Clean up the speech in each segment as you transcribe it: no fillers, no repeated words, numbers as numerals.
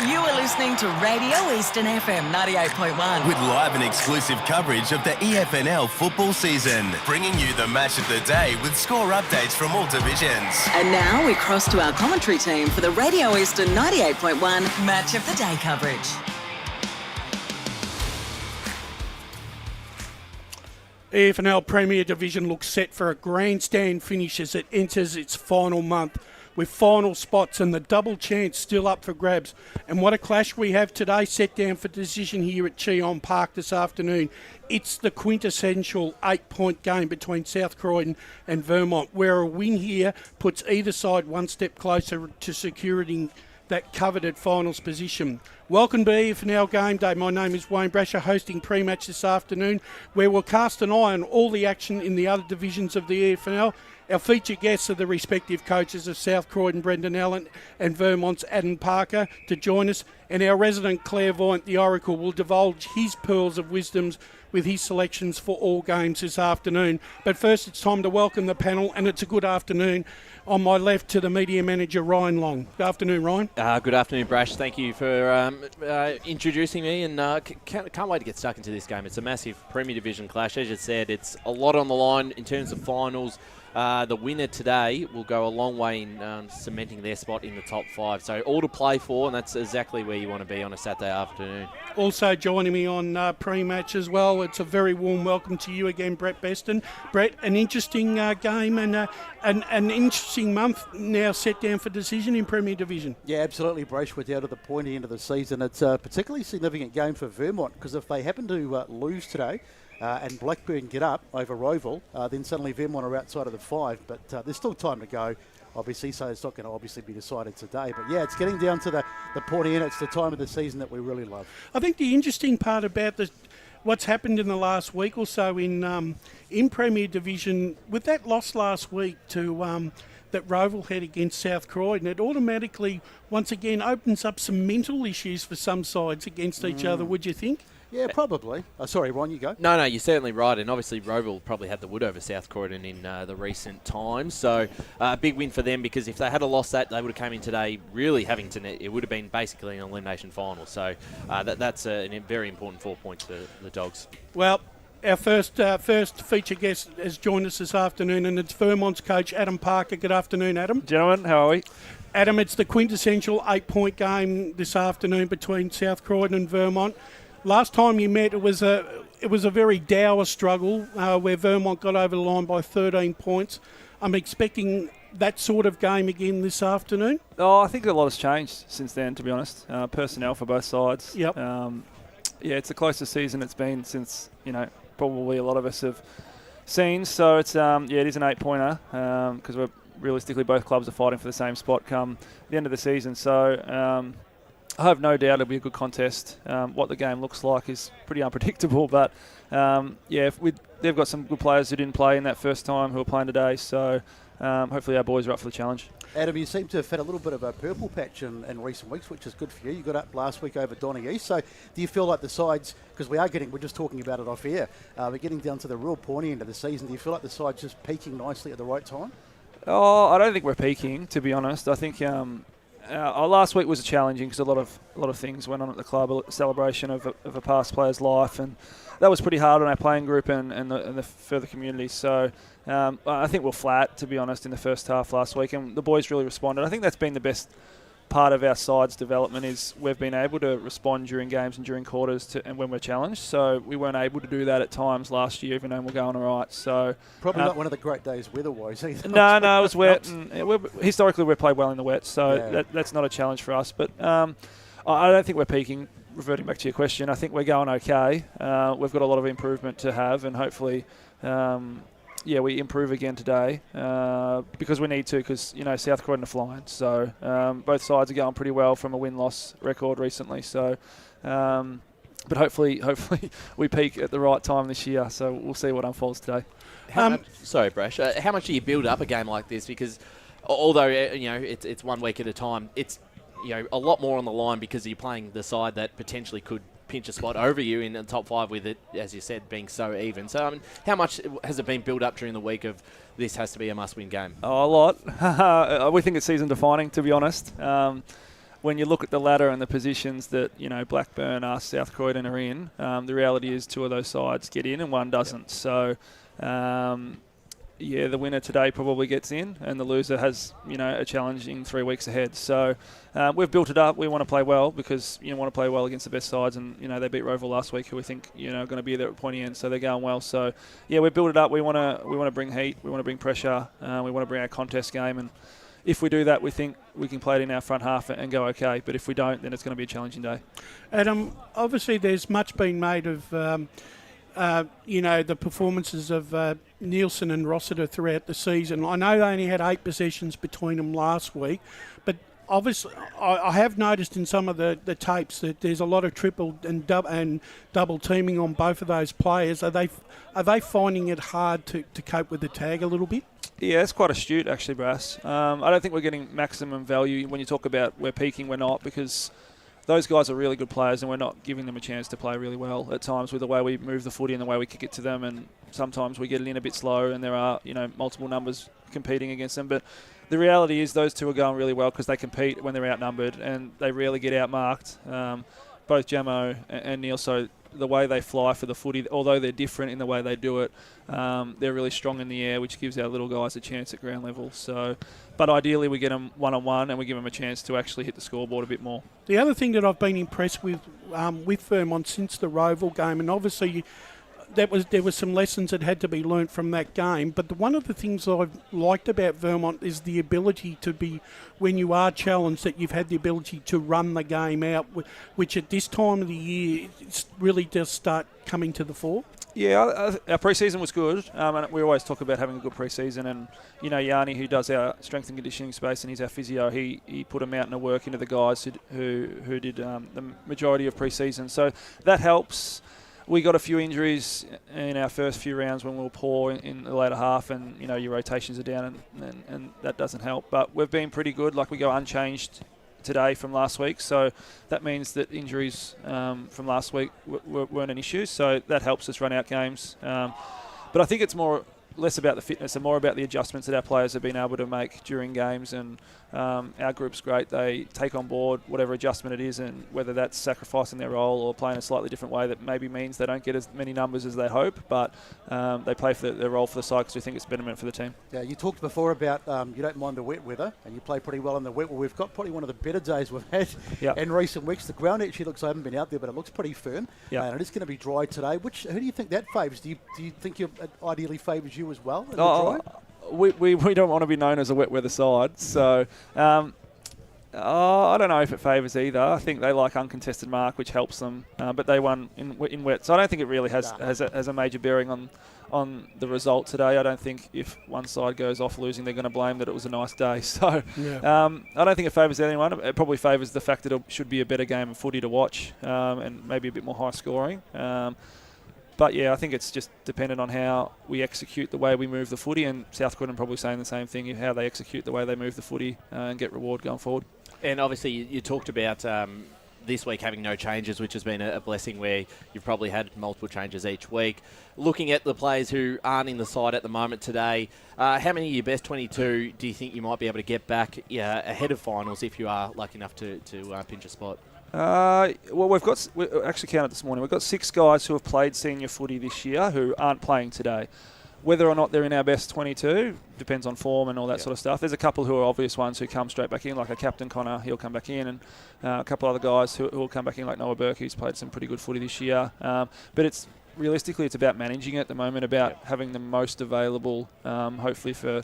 You are listening to Radio Eastern FM 98.1. With live and exclusive coverage of the EFNL football season. Bringing you the match of the day with score updates from all divisions. And now we cross to our commentary team for the Radio Eastern 98.1 Match of the Day coverage. EFNL Premier Division looks set for a grandstand finish as it enters its final month, with final spots and the double chance still up for grabs. And what a clash we have today, set down for decision here at Cheong Park this afternoon. It's the quintessential 8-point game between South Croydon and Vermont, where a win here puts either side one step closer to securing that coveted finals position. Welcome to EFNL Game Day. My name is Wayne Brasher, hosting pre-match this afternoon, where we'll cast an eye on all the action in the other divisions of the EFNL. Our featured guests are the respective coaches of South Croydon, Brendan Allen, and Vermont's Adam Parker, to join us. And our resident clairvoyant, the Oracle, will divulge his pearls of wisdoms with his selections for all games this afternoon. But first, it's time to welcome the panel, and it's a good afternoon. On my left to the media manager, Ryan Long. Good afternoon, Ryan. Good afternoon, Brash. Thank you for introducing me, and can't wait to get stuck into this game. It's a massive Premier Division clash. As you said, it's a lot on the line in terms of finals. The winner today will go a long way in cementing their spot in the top 5. So all to play for, and that's exactly where you want to be on a Saturday afternoon. Also joining me on pre-match as well, it's a very warm welcome to you again, Brett Beston. Brett, an interesting game and an interesting month now set down for decision in Premier Division. Yeah, absolutely, Brash. We're down to the pointy end of the season. It's a particularly significant game for Vermont, because if they happen to lose today, and Blackburn get up over Roval, then suddenly Vermont are outside of the 5. But there's still time to go, obviously, so it's not going to obviously be decided today. But yeah, it's getting down to the pointy end. It's the time of the season that we really love. I think the interesting part about what's happened in the last week or so in Premier Division, with that loss last week to that Roval had against South Croydon, it automatically, once again, opens up some mental issues for some sides against each other, would you think? Yeah, probably. Sorry, Ron, you go. No, you're certainly right. And obviously, Roval probably had the wood over South Croydon in the recent times. So, a big win for them, because if they had lost that, they would have come in today really having to... It would have been basically an elimination final. So, that's a very important 4 points for the Dogs. Well, our first feature guest has joined us this afternoon, and it's Vermont's coach, Adam Parker. Good afternoon, Adam. Gentlemen, how are we? Adam, it's the quintessential 8-point game this afternoon between South Croydon and Vermont. Last time you met, it was a very dour struggle where Vermont got over the line by 13 points. I'm expecting that sort of game again this afternoon. Oh, I think a lot has changed since then, to be honest. Personnel for both sides. Yep. Yeah, it's the closest season it's been since, probably a lot of us have seen. So it's it is an 8-pointer because we're realistically both clubs are fighting for the same spot come the end of the season. So I have no doubt it'll be a good contest. What the game looks like is pretty unpredictable, but they've got some good players who didn't play in that first time who are playing today, so hopefully our boys are up for the challenge. Adam, you seem to have had a little bit of a purple patch in recent weeks, which is good for you. You got up last week over Donny East, so do you feel like the sides, because we're just talking about it off air, we're getting down to the real pointy end of the season, do you feel like the side's just peaking nicely at the right time? Oh, I don't think we're peaking, to be honest. I think... last week was challenging because a lot of things went on at the club, a celebration of a past player's life, and that was pretty hard on our playing group and the further community. So I think we're flat, to be honest, in the first half last week, and the boys really responded. I think that's been the best part of our side's development, is we've been able to respond during games and during quarters and when we're challenged. So we weren't able to do that at times last year, even though we're going all right. So probably not one of the great days weather-wise either. No, it was wet. And historically, we've played well in the wet, so that's not a challenge for us. But I don't think we're peaking. Reverting back to your question, I think we're going okay. We've got a lot of improvement to have, and hopefully... we improve again today because we need to, because, South Croydon are flying. So both sides are going pretty well from a win-loss record recently. So, but hopefully we peak at the right time this year. So we'll see what unfolds today. Sorry, Brash. How much do you build up a game like this? Because although, it's 1 week at a time, it's, a lot more on the line because you're playing the side that potentially could pinch a spot over you in the top 5 with it, as you said, being so even. So, how much has it been built up during the week of this has to be a must-win game? Oh, a lot. We think it's season-defining, to be honest. when you look at the ladder and the positions that, Blackburn, us, South Croydon are in, the reality is two of those sides get in and one doesn't. So, the winner today probably gets in, and the loser has, a challenging 3 weeks ahead. So we've built it up. We want to play well because you want to play well against the best sides, and they beat Roval last week, who we think are going to be there at pointy end. So they're going well. So we've built it up. We want to bring heat. We want to bring pressure. We want to bring our contest game, and if we do that, we think we can play it in our front half and go okay. But if we don't, then it's going to be a challenging day. Adam, obviously there's much been made of the performances of Nielsen and Rossiter throughout the season. I know they only had 8 possessions between them last week, but obviously I have noticed in some of the tapes that there's a lot of triple and double teaming on both of those players. Are they finding it hard to cope with the tag a little bit? Yeah, it's quite astute actually, Brass. I don't think we're getting maximum value when you talk about we're peaking, we're not, because those guys are really good players and we're not giving them a chance to play really well at times with the way we move the footy and the way we kick it to them, and sometimes we get it in a bit slow and there are multiple numbers competing against them. But the reality is those two are going really well because they compete when they're outnumbered and they rarely get outmarked. Both Jamo and Neil, so the way they fly for the footy, although they're different in the way they do it, they're really strong in the air, which gives our little guys a chance at ground level. So, but ideally we get them one-on-one and we give them a chance to actually hit the scoreboard a bit more. The other thing that I've been impressed with Vermont since the Roval game, and obviously there was some lessons that had to be learnt from that game, but one of the things I've liked about Vermont is the ability to be, when you are challenged, that you've had the ability to run the game out, which at this time of the year really does start coming to the fore. Yeah, our pre-season was good, and we always talk about having a good pre-season, and Yanni, who does our strength and conditioning space and he's our physio, he put a mountain of work into the guys who did the majority of pre-season, so that helps. We got a few injuries in our first few rounds when we were poor in the later half, and your rotations are down, and that doesn't help. But we've been pretty good. Like, we go unchanged today from last week, so that means that injuries from last week weren't an issue. So that helps us run out games. But I think it's less about the fitness and more about the adjustments that our players have been able to make during games, and our group's great. They take on board whatever adjustment it is, and whether that's sacrificing their role or playing a slightly different way that maybe means they don't get as many numbers as they hope, but they play for their role for the side because we think it's betterment for the team. Yeah, you talked before about you don't mind the wet weather and you play pretty well in the wet. Well, we've got probably one of the better days we've had in recent weeks. The ground actually looks, I haven't been out there, but it looks pretty firm, and it is going to be dry today. Who do you think that favours? Do you think it ideally favours you as well in the dry? We don't want to be known as a wet weather side, so I don't know if it favours either. I think they like uncontested mark, which helps them, but they won in wet, so I don't think it really has a major bearing on the result today. I don't think if one side goes off losing, they're going to blame that it was a nice day. So I don't think it favours anyone. It probably favours the fact that it should be a better game of footy to watch, and maybe a bit more high scoring. But I think it's just dependent on how we execute the way we move the footy, and South Croydon probably saying the same thing, how they execute the way they move the footy and get reward going forward. And obviously you talked about this week having no changes, which has been a blessing where you've probably had multiple changes each week. Looking at the players who aren't in the side at the moment today, how many of your best 22 do you think you might be able to get back ahead of finals if you are lucky enough to pinch a spot? Well, we actually counted this morning. We've got 6 guys who have played senior footy this year who aren't playing today. Whether or not they're in our best 22 depends on form and all that sort of stuff. There's a couple who are obvious ones who come straight back in, like a captain Connor, he'll come back in, and a couple other guys who will come back in, like Noah Burke, who's played some pretty good footy this year. But realistically, it's about managing it at the moment, about having the most available, hopefully for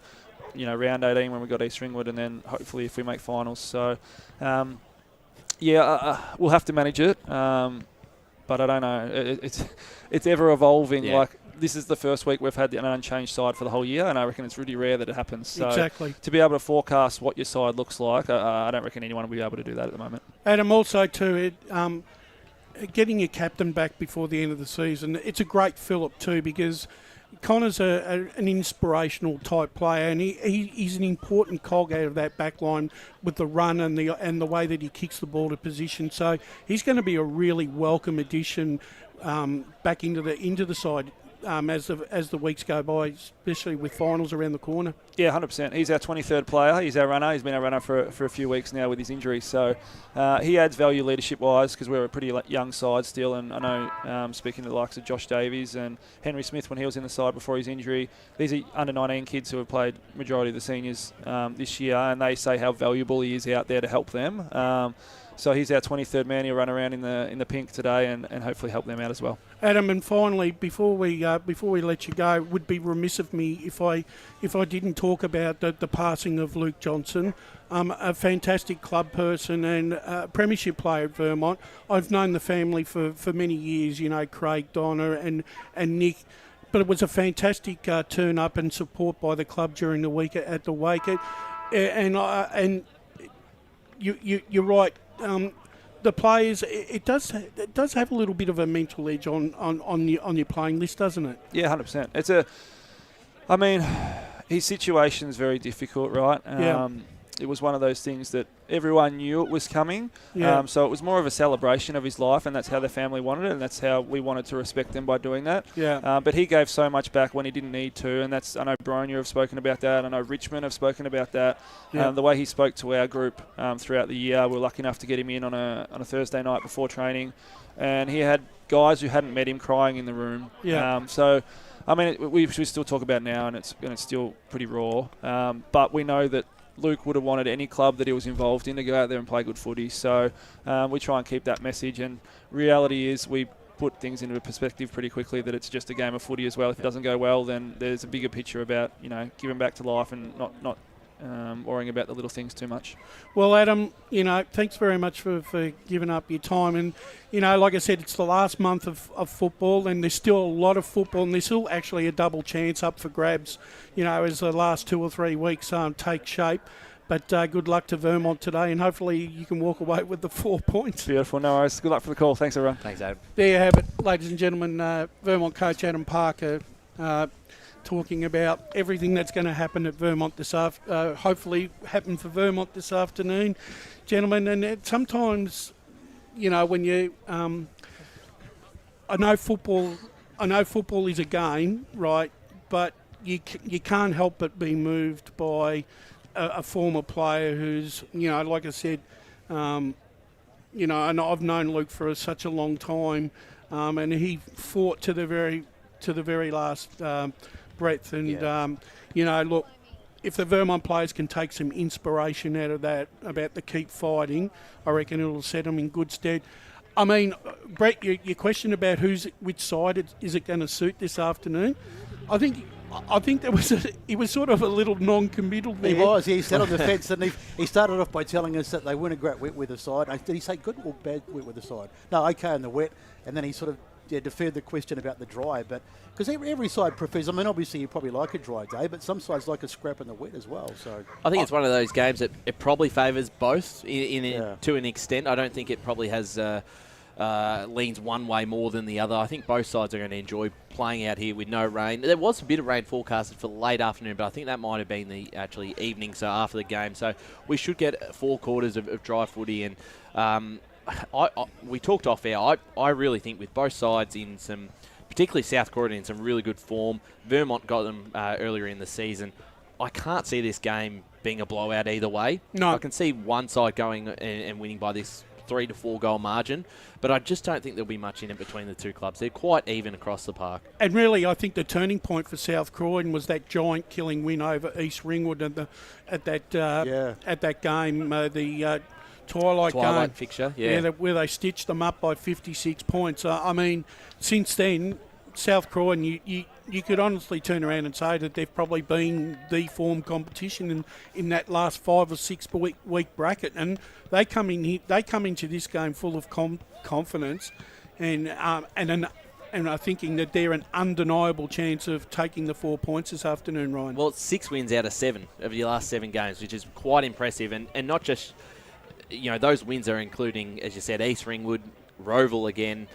round 18 when we've got East Ringwood, and then hopefully if we make finals. So. We'll have to manage it, but I don't know. It's ever evolving. Yeah. Like, this is the first week we've had an unchanged side for the whole year, and I reckon it's really rare that it happens. So exactly. To be able to forecast what your side looks like, I don't reckon anyone will be able to do that at the moment. Adam, also too, getting your captain back before the end of the season, it's a great fill-up too, because Connor's an inspirational type player, and he's an important cog out of that back line with the run and the way that he kicks the ball to position. So he's going to be a really welcome addition back into the side. as the weeks go by, especially with finals around the corner. Yeah, 100%. He's our 23rd player. He's our runner. He's been our runner for a few weeks now with his injury. So he adds value leadership-wise because we're a pretty young side still. And I know, speaking to the likes of Josh Davies and Henry Smith when he was in the side before his injury, these are under-19 kids who have played majority of the seniors this year, and they say how valuable he is out there to help them. So he's our 23rd man. He'll run around in the pink today and hopefully help them out as well. Adam, and finally, before we let you go, it would be remiss of me if I didn't talk about the passing of Luke Johnson, a fantastic club person and premiership player at Vermont. I've known the family for many years, Craig, Donna and Nick. But it was a fantastic turn up and support by the club during the week at the wake. And you're right. The players, it does have a little bit of a mental edge on your playing list, doesn't it? Yeah, 100%. His situation's very difficult, right? It was one of those things that everyone knew it was coming. Yeah. So it was more of a celebration of his life, and that's how the family wanted it, and that's how we wanted to respect them by doing that. Yeah. But he gave so much back when he didn't need to, and I know Bronya have spoken about that. I know Richmond have spoken about that. Yeah. The way he spoke to our group throughout the year, we were lucky enough to get him in on a Thursday night before training, and he had guys who hadn't met him crying in the room. Yeah. We still talk about it now, and it's still pretty raw. But we know that Luke would have wanted any club that he was involved in to go out there and play good footy. So we try and keep that message. And reality is we put things into perspective pretty quickly that it's just a game of footy as well. If it doesn't go well, then there's a bigger picture about, giving back to life and not worrying about the little things too much. Well, Adam, thanks very much for giving up your time. And, like I said, it's the last month of football, and there's still a lot of football, and there's still actually a double chance up for grabs, as the last 2 or 3 weeks take shape. But good luck to Vermont today, and hopefully you can walk away with the 4 points. Beautiful. No worries. Good luck for the call. Thanks, everyone. Thanks, Adam. There you have it, ladies and gentlemen. Vermont coach Adam Parker talking about everything that's going to happen at Vermont hopefully happen for Vermont this afternoon, gentlemen. And sometimes, when you, I know football is a game, right? But you can't help but be moved by a former player who's, like I said, and I've known Luke for such a long time, and he fought to the very last breadth. And look, if the Vermont players can take some inspiration out of that about the keep fighting, I reckon it'll set them in good stead. I mean, Brett, your question about which side is it going to suit this afternoon? I think he was sort of a little non-committal there. He was. He sat on the fence, and he started off by telling us that they weren't a great wet weather side. Did he say good or bad wet weather side? No, okay in the wet, and then he sort of deferred the question about the dry. But because every side prefers, obviously you probably like a dry day, but some sides like a scrap in the wet as well. So I think it's one of those games that it probably favours both to an extent. I don't think it probably has leans one way more than the other. I think both sides are going to enjoy playing out here with no rain. There was a bit of rain forecasted for the late afternoon, but I think that might have been the actually evening, so after the game. So we should get 4 quarters of dry footy. And we talked off air. I really think with both sides in some, particularly South Croydon, in some really good form. Vermont got them earlier in the season. I can't see this game being a blowout either way. No. I can see one side going and winning by this 3 to 4 goal margin, but I just don't think there'll be much in it between the two clubs. They're quite even across the park. And really, I think the turning point for South Croydon was that giant killing win over East Ringwood at that game, the Twilight game fixture, where they stitched them up by 56 points. Since then, South Croydon, you could honestly turn around and say that they've probably been the form competition in that last 5 or 6 week bracket, and they come into this game full of confidence, and are thinking that they're an undeniable chance of taking the 4 points this afternoon, Ryan. Well, it's 6 wins out of 7 of your last 7 games, which is quite impressive, and not just those wins are including, as you said, East Ringwood, Roval again.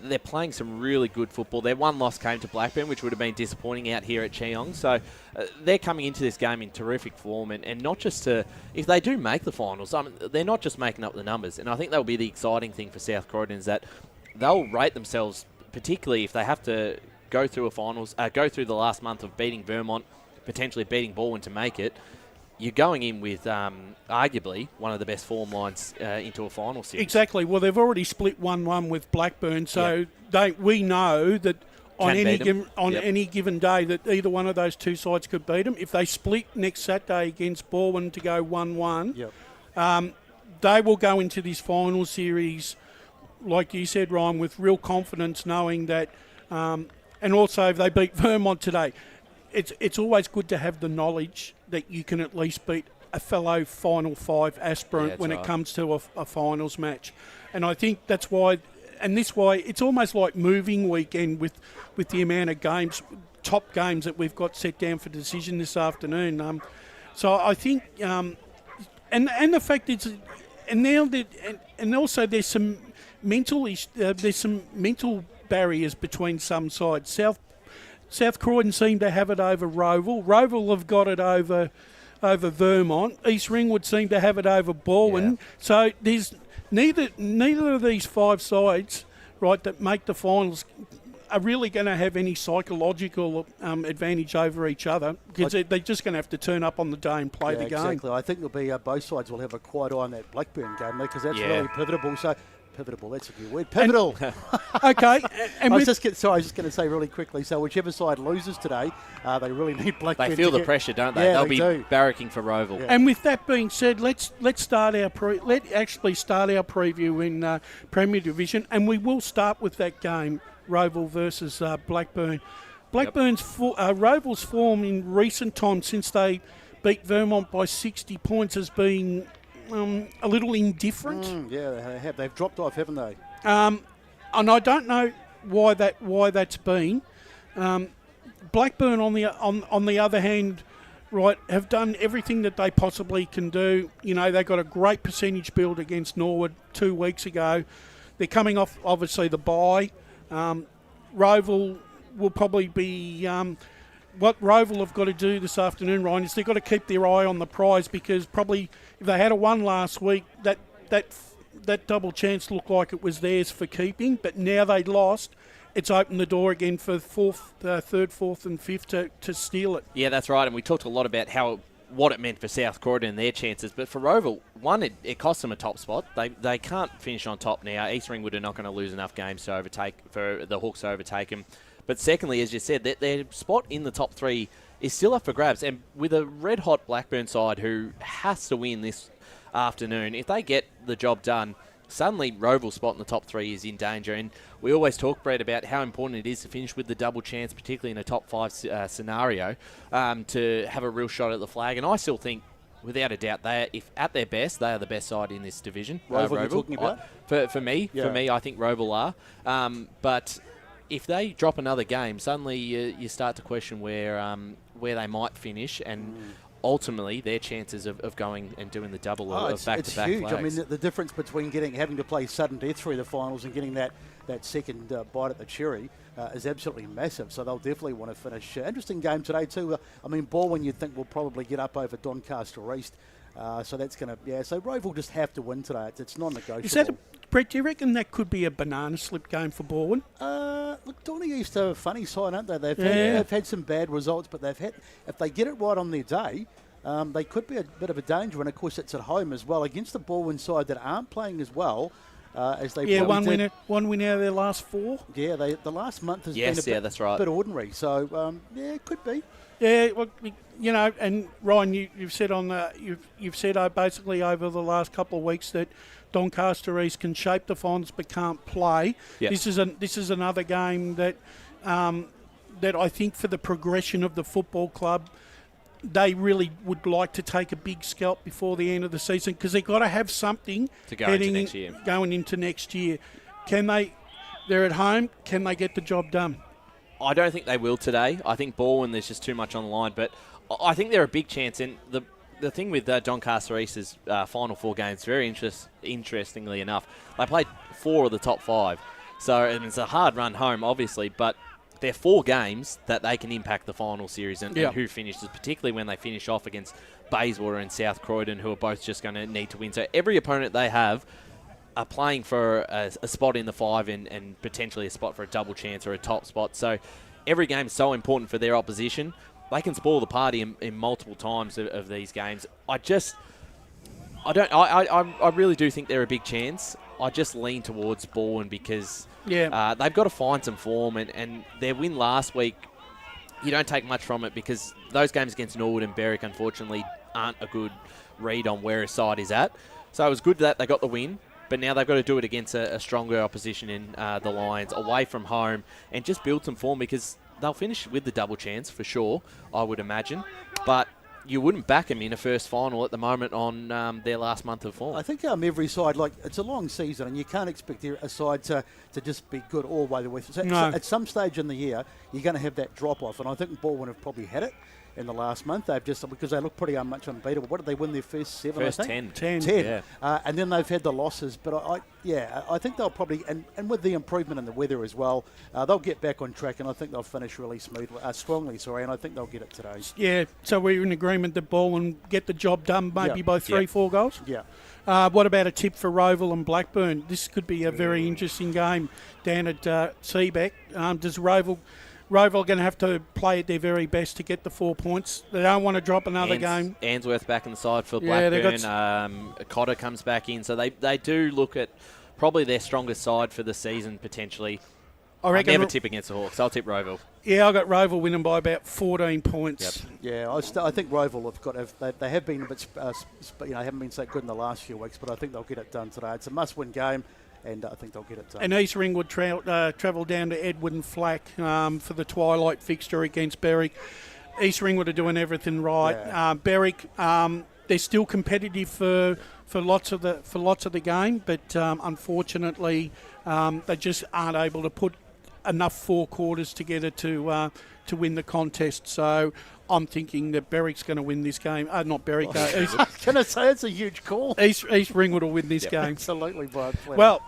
They're playing some really good football. Their one loss came to Blackburn, which would have been disappointing out here at Cheong. So they're coming into this game in terrific form, and not just if they do make the finals, they're not just making up the numbers. And I think that'll be the exciting thing for South Croydon, is that they'll rate themselves, particularly if they have to go through the last month of beating Vermont, potentially beating Baldwin to make it, you're going in with arguably one of the best form lines into a final series. Exactly. Well, they've already split 1-1 with Blackburn, so we know that on any given day that either one of those two sides could beat them. If they split next Saturday against Baldwin to go 1-1, they will go into this final series, like you said, Ryan, with real confidence, knowing that, and also if they beat Vermont today, it's always good to have the knowledge that you can at least beat a fellow Final 5 aspirant when it comes to a finals match. And I think that's why, and this why, it's almost like moving weekend with the amount of games, top games that we've got set down for decision this afternoon. So I think, and the fact is, and now that, and also there's some mental barriers between some sides. South Croydon seem to have it over Roval. Roval have got it over Vermont. East Ringwood seem to have it over Baldwin. Yeah. So there's neither of these 5 sides, right, that make the finals are really going to have any psychological advantage over each other, because they're just going to have to turn up on the day and play the game. Exactly. I think there'll be both sides will have a quiet eye on that Blackburn game, because that's really pivotal. So. Pivotal, that's a good word. Pivotal. Okay. And I was just going to say really quickly, so whichever side loses today, they really need Blackburn. They feel the pressure, don't they? Yeah, They'll be barracking for Roval. Yeah. And with that being said, let's start our preview in Premier Division, and we will start with that game, Roval versus Blackburn. Blackburn's Roval's form in recent times since they beat Vermont by 60 points has been a little indifferent. Yeah, they have. They've dropped off, haven't they? And I don't know why that's been. Blackburn, on the other hand, right, have done everything that they possibly can do. You know, they got a great percentage build against Norwood 2 weeks ago. They're coming off, obviously, the bye. Roval will probably be... what Roval have got to do this afternoon, Ryan, is they've got to keep their eye on the prize, because probably if they had a won last week, that double chance looked like it was theirs for keeping. But now they'd lost, it's opened the door again for third, fourth and fifth to steal it. Yeah, that's right. And we talked a lot about what it meant for South Croydon and their chances. But for Roval, one, it cost them a top spot. They can't finish on top now. East Ringwood are not going to lose enough games for the Hawks to overtake them. But secondly, as you said, their spot in the top 3 is still up for grabs. And with a red-hot Blackburn side who has to win this afternoon, if they get the job done, suddenly Roval's spot in the top 3 is in danger. And we always talk, Brett, about how important it is to finish with the double chance, particularly in a top 5 scenario, to have a real shot at the flag. And I still think, without a doubt, if at their best, they are the best side in this division. Roval, you're talking about? For me, I think Roval are. But if they drop another game, suddenly you start to question where they might finish, and ultimately their chances of going and doing the double of back-to-back it's huge. flags. I mean, the difference between having to play sudden death through the finals and getting that second bite at the cherry is absolutely massive. So they'll definitely want to finish. Interesting game today too. I mean, Baldwin you'd think will probably get up over Doncaster East. So that's going to, so Roval just have to win today. It's non-negotiable. Is that Brett, do you reckon that could be a banana slip game for Baldwin? Look, Donny used to have a funny side, aren't they? They've had some bad results, but if they get it right on their day, they could be a bit of a danger. And of course, it's at home as well against the Baldwin side that aren't playing as well as they. Yeah, one win out of their last 4. Yeah, the last month has been a bit ordinary. So it could be. Yeah, well, you know, and Ryan, you've said you've said basically over the last couple of weeks that Doncaster East can shape the finals but can't play. Yep. This is another game that I think for the progression of the football club, they really would like to take a big scalp before the end of the season, because they've got to have something to go into next year. Going into next year. They're at home, can they get the job done? I don't think they will today. I think Baldwin, there's just too much on the line, but I think they're a big chance. And the thing with Doncaster East's final 4 games, very interestingly enough, they played 4 of the top 5. So and it's a hard run home, obviously, but they're 4 games that they can impact the final series and who finishes, particularly when they finish off against Bayswater and South Croydon, who are both just going to need to win. So every opponent they have are playing for a spot in the 5 and potentially a spot for a double chance or a top spot. So every game is so important for their opposition. They can spoil the party in multiple times of these games. I really do think they're a big chance. I just lean towards Bourne because they've got to find some form, and their win last week, you don't take much from it because those games against Norwood and Berwick, unfortunately, aren't a good read on where a side is at. So it was good that they got the win, but now they've got to do it against a stronger opposition in the Lions, away from home, and just build some form because they'll finish with the double chance for sure, I would imagine. But you wouldn't back them in a first final at the moment on their last month of form. I think every side, it's a long season, and you can't expect a side to just be good all the way the way. So at some stage in the year, you're going to have that drop-off, and I think Baldwin have probably had it in the last month. They've just, because they look pretty much unbeatable. What did they win their first 7, First I think? 10. 10. Yeah. And then they've had the losses. But I think they'll probably, and with the improvement in the weather as well, they'll get back on track, and I think they'll finish really strongly, and I think they'll get it today. Yeah, so we're in agreement that Baldwin get the job done maybe by 3-4 goals? Yeah. What about a tip for Roval and Blackburn? This could be a very interesting game down at Seabeck. Does Roval going to have to play at their very best to get the 4 points? They don't want to drop another game. Answorth back in the side for Blackburn. Cotter comes back in. So they do look at probably their strongest side for the season, potentially. I never tip against the Hawks. I'll tip Roval. Yeah, I got Roval winning by about 14 points. Yep. Yeah, I think Roval they have been a bit, haven't been so good in the last few weeks, but I think they'll get it done today. It's a must-win game, and I think they'll get it done. And East Ringwood travel down to Edward and Flack for the twilight fixture against Berwick. East Ringwood are doing everything right. Yeah. Berwick, they're still competitive for lots of the game, but unfortunately, they just aren't able to put enough 4 quarters together to win the contest. So I'm thinking that Berwick's going to win this game. Not Berwick. I was going to say it's a huge call. East Ringwood will win this game. Absolutely, Brian. Well,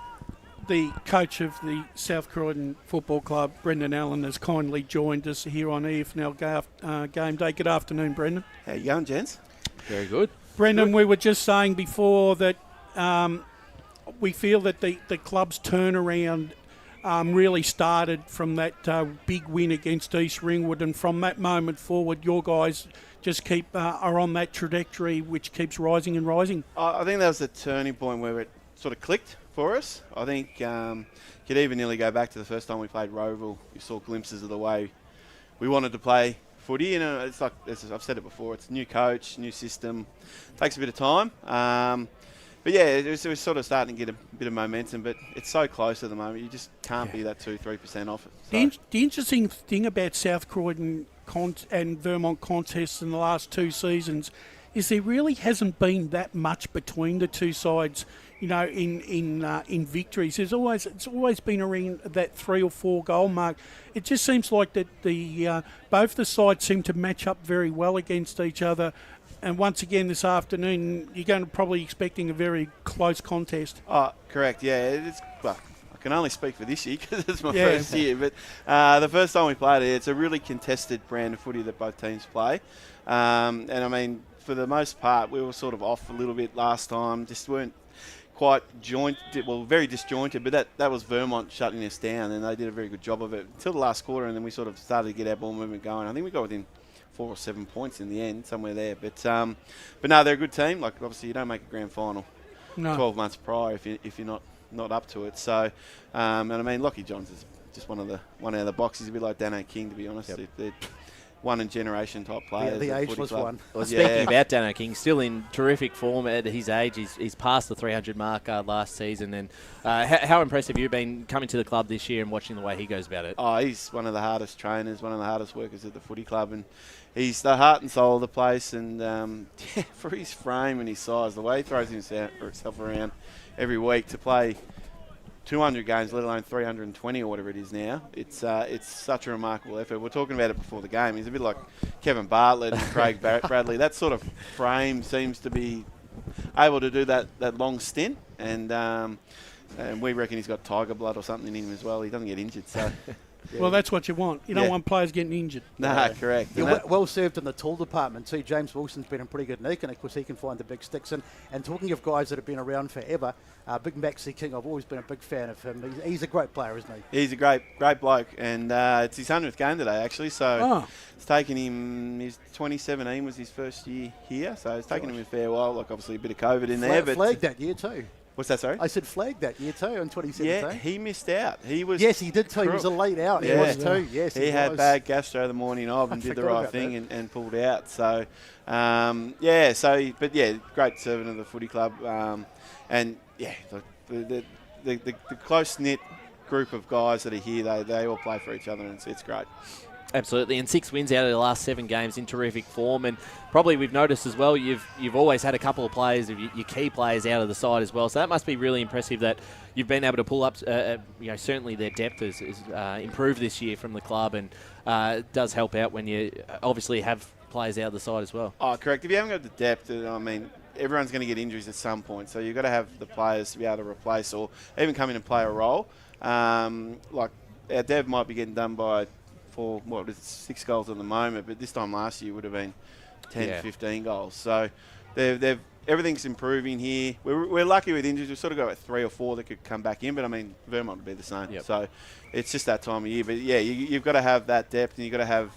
the coach of the South Croydon Football Club, Brendan Allen, has kindly joined us here on EFNL Game Day. Good afternoon, Brendan. How you going, gents? Very good. Brendan, we were just saying before that we feel that the club's turnaround really started from that big win against East Ringwood, and from that moment forward, your guys just are on that trajectory which keeps rising and rising. I think that was the turning point where it sort of clicked for us. I think could even nearly go back to the first time we played Roval. We saw glimpses of the way we wanted to play footy. It's like, as I've said it before, it's new coach, new system. Takes a bit of time. But yeah, it was sort of starting to get a bit of momentum, but it's so close at the moment. You just can't be that 2-3% off it. So. The interesting thing about South Croydon and Vermont contests in the last 2 seasons is there really hasn't been that much between the two sides. In victories, it's always been around that 3 or 4 goal mark. It just seems like that both the sides seem to match up very well against each other. And once again this afternoon, you're going to probably expecting a very close contest. Oh, correct. Yeah, I can only speak for this year because it's my first year. But the first time we played it, it's a really contested brand of footy that both teams play. And I mean, for the most part, we were sort of off a little bit last time. Just weren't quite very disjointed. But that was Vermont shutting us down, and they did a very good job of it until the last quarter. And then we sort of started to get our ball movement going. I think we got within 4 or 7 points in the end, somewhere there. But no, they're a good team. Like, obviously, you don't make a grand final 12 months prior if you're not up to it. So, and I mean, Lockie Johns is just one out of the boxes. A bit like Dano King, to be honest. Yep. They're one in generation type players. The ageless one. Well, speaking about Dano King, still in terrific form at his age. He's passed the 300 mark last season. And how impressive have you been coming to the club this year and watching the way he goes about it? Oh, he's one of the hardest trainers, one of the hardest workers at the footy club, and he's the heart and soul of the place. And for his frame and his size, the way he throws himself around every week to play 200 games, let alone 320 or whatever it is now. It's such a remarkable effort. We're talking about it before the game. He's a bit like Kevin Bartlett and Craig Bradley. That sort of frame seems to be able to do that long stint. And we reckon he's got tiger blood or something in him as well. He doesn't get injured. So Well, that's what you want. You don't want players getting injured. No, correct. You're well served in the tall department too. James Wilson's been in pretty good nick, and of course he can find the big sticks. And talking of guys that have been around forever, Big Maxi King, I've always been a big fan of him. He's a great player, isn't he? He's a great bloke, and it's his 100th game today, actually. So it's taken him. His 2017 was his first year here, so it's taken him a fair while. Like obviously a bit of COVID in there, but flagged that year too. What's that, sorry? I said flagged that year too in 2017. Yeah, he missed out. He was. Yes, he did too. He was a late out. Yeah. He was too. Yes, he had bad gastro the morning of and did the right thing and pulled out. So, great servant of the footy club. And yeah, the close-knit group of guys that are here, they all play for each other, and it's great. Absolutely, and 6 wins out of the last 7 games in terrific form, and probably we've noticed as well you've always had a couple of players, your key players out of the side as well, so that must be really impressive that you've been able to pull up, certainly their depth has improved this year from the club, and it does help out when you obviously have players out of the side as well. Oh, correct. If you haven't got the depth, I mean, everyone's going to get injuries at some point, so you've got to have the players to be able to replace or even come in and play a role. Like our dev might be getting done by 6 goals at the moment, but this time last year would have been 10, 15 goals. So everything's improving here. We're lucky with injuries. We've sort of got 3 or 4 that could come back in, but I mean, Vermont would be the same. Yep. So it's just that time of year. But yeah, you've got to have that depth, and you've got to have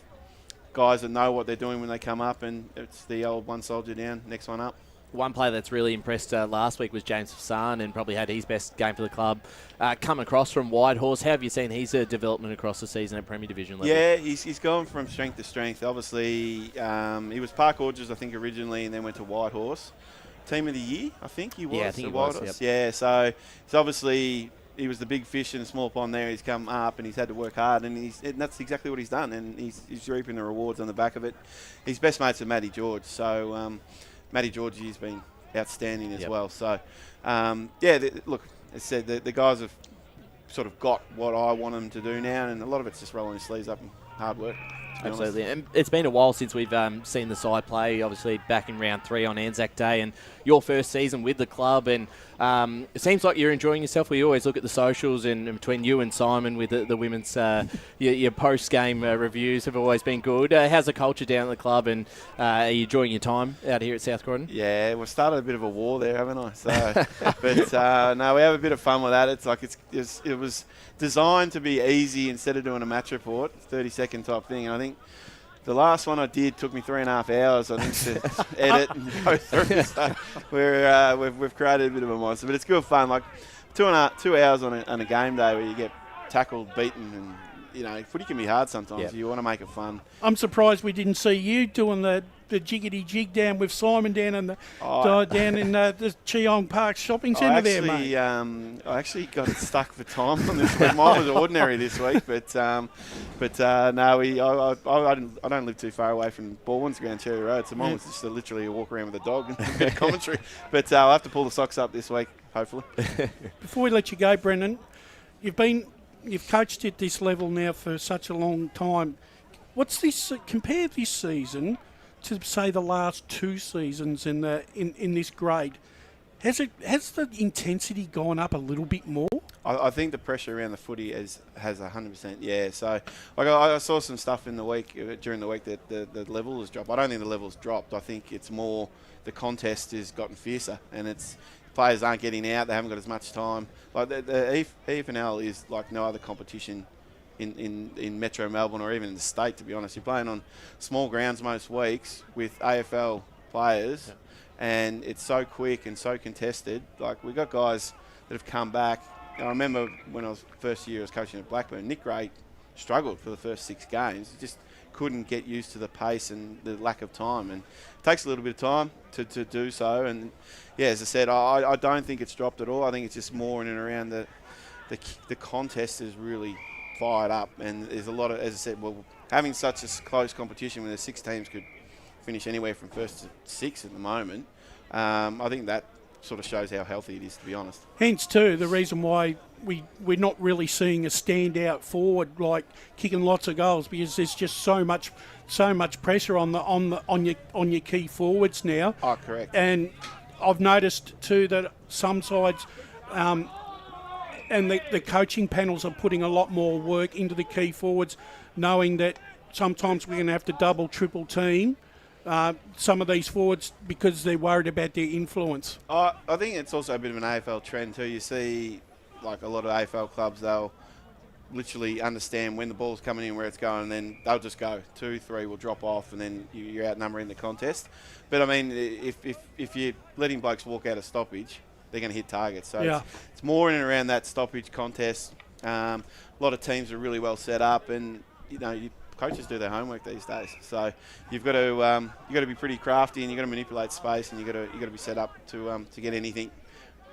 guys that know what they're doing when they come up, and it's the old one soldier down, next one up. One player that's really impressed last week was James Hassan, and probably had his best game for the club. Come across from Whitehorse. How have you seen his development across the season at Premier Division level? Yeah, he's gone from strength to strength. Obviously, he was Park Orchards, I think, originally, and then went to Whitehorse. Team of the year, I think he was. Yeah, I think he was. Yep. Yeah, so obviously he was the big fish in a small pond there. He's come up and he's had to work hard, and that's exactly what he's done, and he's reaping the rewards on the back of it. His best mates are Matty George, so Matty George has been outstanding as well. So, look, as I said, the guys have sort of got what I want them to do now, and a lot of it's just rolling his sleeves up and hard work. Absolutely, and it's been a while since we've seen the side play, obviously back in round 3 on Anzac Day, and your first season with the club, and it seems like you're enjoying yourself. We always look at the socials, and between you and Simon with the women's, your post-game reviews have always been good. How's the culture down at the club, and are you enjoying your time out here at South Croydon? Yeah, we've started a bit of a war there, haven't I? So, but no, we have a bit of fun with that. It's like it was designed to be easy instead of doing a match report, 30-second type thing. And I think the last one I did took me 3.5 hours, I think, to edit and go through. So we've created a bit of a monster, but it's good fun. Like 2 hours on a game day where you get tackled, beaten, and footy can be hard sometimes. Yep. You want to make it fun. I'm surprised we didn't see you doing the jiggity jig down with Simon down in the Cheong Park shopping centre there, mate. I actually got it stuck for time on this week. Mine was ordinary this week, but no, I don't live too far away from Baldwin's Ground, Cherry Road, so mine was just literally a walk around with a dog and a bit of commentary. But I'll have to pull the socks up this week, hopefully. Before we let you go, Brendan, you've coached at this level now for such a long time. What's this? Compare this season to, say, the last 2 seasons in this grade. Has the intensity gone up a little bit more? I think the pressure around the footy has 100%. Yeah. So I saw some stuff in the week during the week that the level has dropped. I don't think the level's dropped. I think it's more the contest has gotten fiercer, and it's players aren't getting out. They haven't got as much time. Like the EFNL is like no other competition in Metro Melbourne or even in the state, to be honest. You're playing on small grounds most weeks with AFL players, and it's so quick and so contested. Like, we've got guys that have come back. And I remember when I was coaching at Blackburn, Nick Gray struggled for the first 6 games. He just couldn't get used to the pace and the lack of time, and it takes a little bit of time to do so. And yeah, as I said, I don't think it's dropped at all. I think it's just more in and around the contest is really fired up, and there's a lot of, as I said, having such a close competition where the 6 teams could finish anywhere from 1st to 6th at the moment, I think that sort of shows how healthy it is, to be honest. Hence, too, the reason why we're not really seeing a standout forward like kicking lots of goals, because there's just so much pressure on your key forwards now. Oh, correct. And I've noticed too that some sides and the coaching panels are putting a lot more work into the key forwards, knowing that sometimes we're going to have to double, triple team some of these forwards because they're worried about their influence. I think it's also a bit of an AFL trend too. You see, like a lot of AFL clubs, they'll literally understand when the ball's coming in, where it's going, and then they'll just go 2, 3 will drop off, and then you're outnumbering the contest. But I mean, if you're letting blokes walk out of stoppage, they're going to hit targets. So it's more in and around that stoppage contest. A lot of teams are really well set up, and coaches do their homework these days. So you've got to be pretty crafty, and you've got to manipulate space, and you've got to be set up to get anything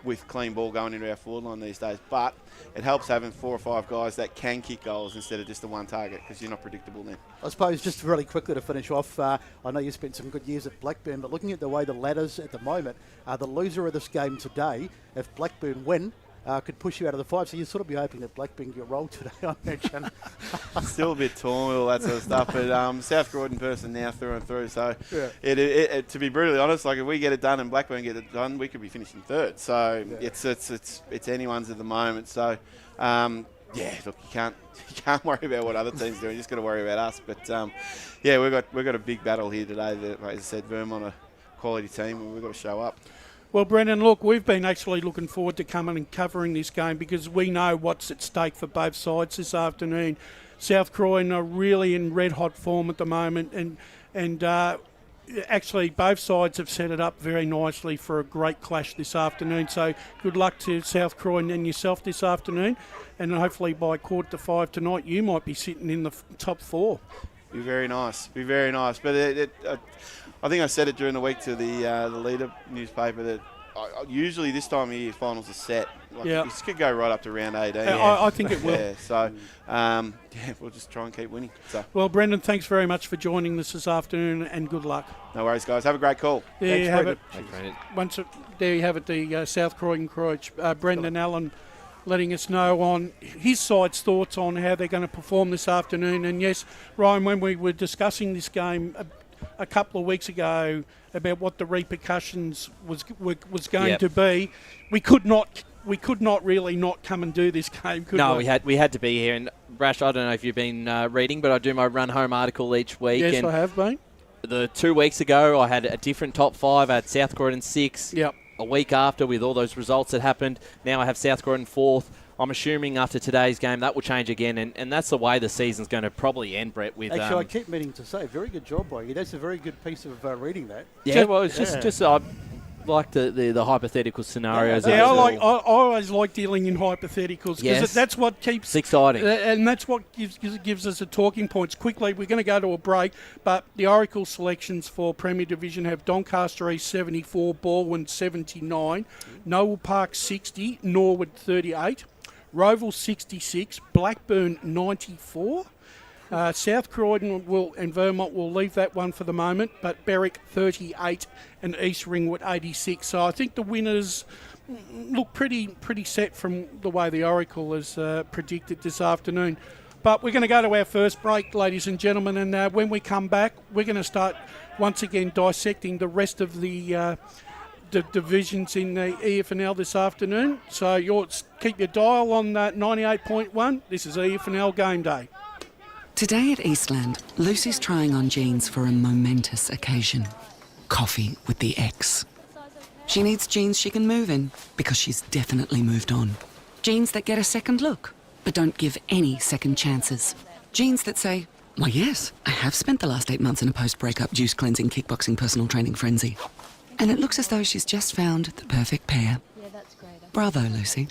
with clean ball going into our forward line these days. But it helps having 4 or 5 guys that can kick goals instead of just the one target, because you're not predictable then. I suppose just really quickly to finish off, I know you spent some good years at Blackburn, but looking at the way the ladders at the moment, the loser of this game today, if Blackburn win, could push you out of the 5, so you'd sort of be hoping that Blackburn get rolled today, I imagine. Still a bit torn with all that sort of stuff, but South Croydon person now through and through, so it, to be brutally honest, like if we get it done and Blackburn get it done, we could be finishing 3rd, so it's anyone's at the moment, so look, you can't worry about what other teams do, you just got to worry about us, but we've got a big battle here today. That, as I said, Vermont a quality team, and we've got to show up. Well, Brendan, look, we've been actually looking forward to coming and covering this game because we know what's at stake for both sides this afternoon. South Croydon are really in red-hot form at the moment, and actually both sides have set it up very nicely for a great clash this afternoon. So good luck to South Croydon and yourself this afternoon, and hopefully by 4:45 tonight you might be sitting in the top 4. Be very nice. But I think I said it during the week to the Leader newspaper that usually this time of year finals are set. This could go right up to round 18. I think it will. So we'll just try and keep winning. So. Well, Brendan, thanks very much for joining us this afternoon, and good luck. No worries, guys. Have a great call. There you have it. Thanks, Brendan. There you have it, the South Croydon coach, Brendan Allen, letting us know on his side's thoughts on how they're going to perform this afternoon. And yes, Ryan, when we were discussing this game a couple of weeks ago about what the repercussions was going to be, we could not really not come and do this game, could we? No, we had to be here. And Brash, I don't know if you've been reading, but I do my run home article each week. Yes, and I have been. The 2 weeks ago, I had a different top 5. I had South Croydon 6. Yep. A week after, with all those results that happened, now I have South Croydon 4th. I'm assuming after today's game that will change again, and that's the way the season's going to probably end, Brett. With actually, I keep meaning to say, very good job by you. That's a very good piece of reading that. Yeah, well, it's just like the hypothetical scenarios. I always like dealing in hypotheticals because that's what keeps it's exciting, and that's what gives us the talking points. Quickly, we're going to go to a break, but the Oracle selections for Premier Division have Doncaster East 74, Baldwin 79, Noel Park 60, Norwood 38, Roval 66, Blackburn 94. South Croydon and Vermont will leave that one for the moment, but Berwick 38 and East Ringwood 86. So I think the winners look pretty set from the way the Oracle has predicted this afternoon. But we're going to go to our first break, ladies and gentlemen, and when we come back, we're going to start once again dissecting the rest of the divisions in the EFNL this afternoon. So keep your dial on 98.1. This is EFNL Game Day. Today at Eastland, Lucy's trying on jeans for a momentous occasion. Coffee with the ex. She needs jeans she can move in because she's definitely moved on. Jeans that get a second look, but don't give any second chances. Jeans that say, why yes, I have spent the last 8 months in a post-breakup juice cleansing, kickboxing, personal training frenzy. And it looks as though she's just found the perfect pair. Yeah, that's great. Bravo, Lucy.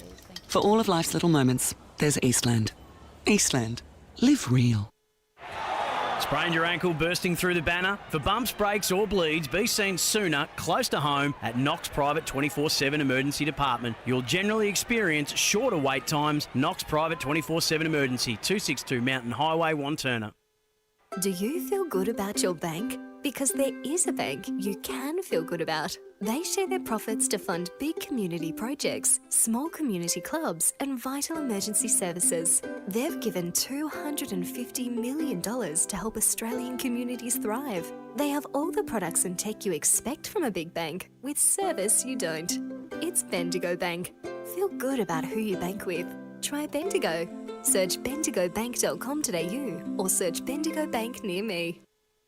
For all of life's little moments, there's Eastland. Eastland. Live real. Sprained your ankle bursting through the banner? For bumps, breaks or bleeds, be seen sooner, close to home, at Knox Private 24/7 Emergency Department. You'll generally experience shorter wait times. Knox Private 24/7 Emergency, 262 Mountain Highway, Wanturna. Do you feel good about your bank? Because there is a bank you can feel good about. They share their profits to fund big community projects, small community clubs, and vital emergency services. They've given $250 million to help Australian communities thrive. They have all the products and tech you expect from a big bank, with service you don't. It's Bendigo Bank. Feel good about who you bank with. Try Bendigo. Search bendigobank.com.au or search Bendigo Bank near me.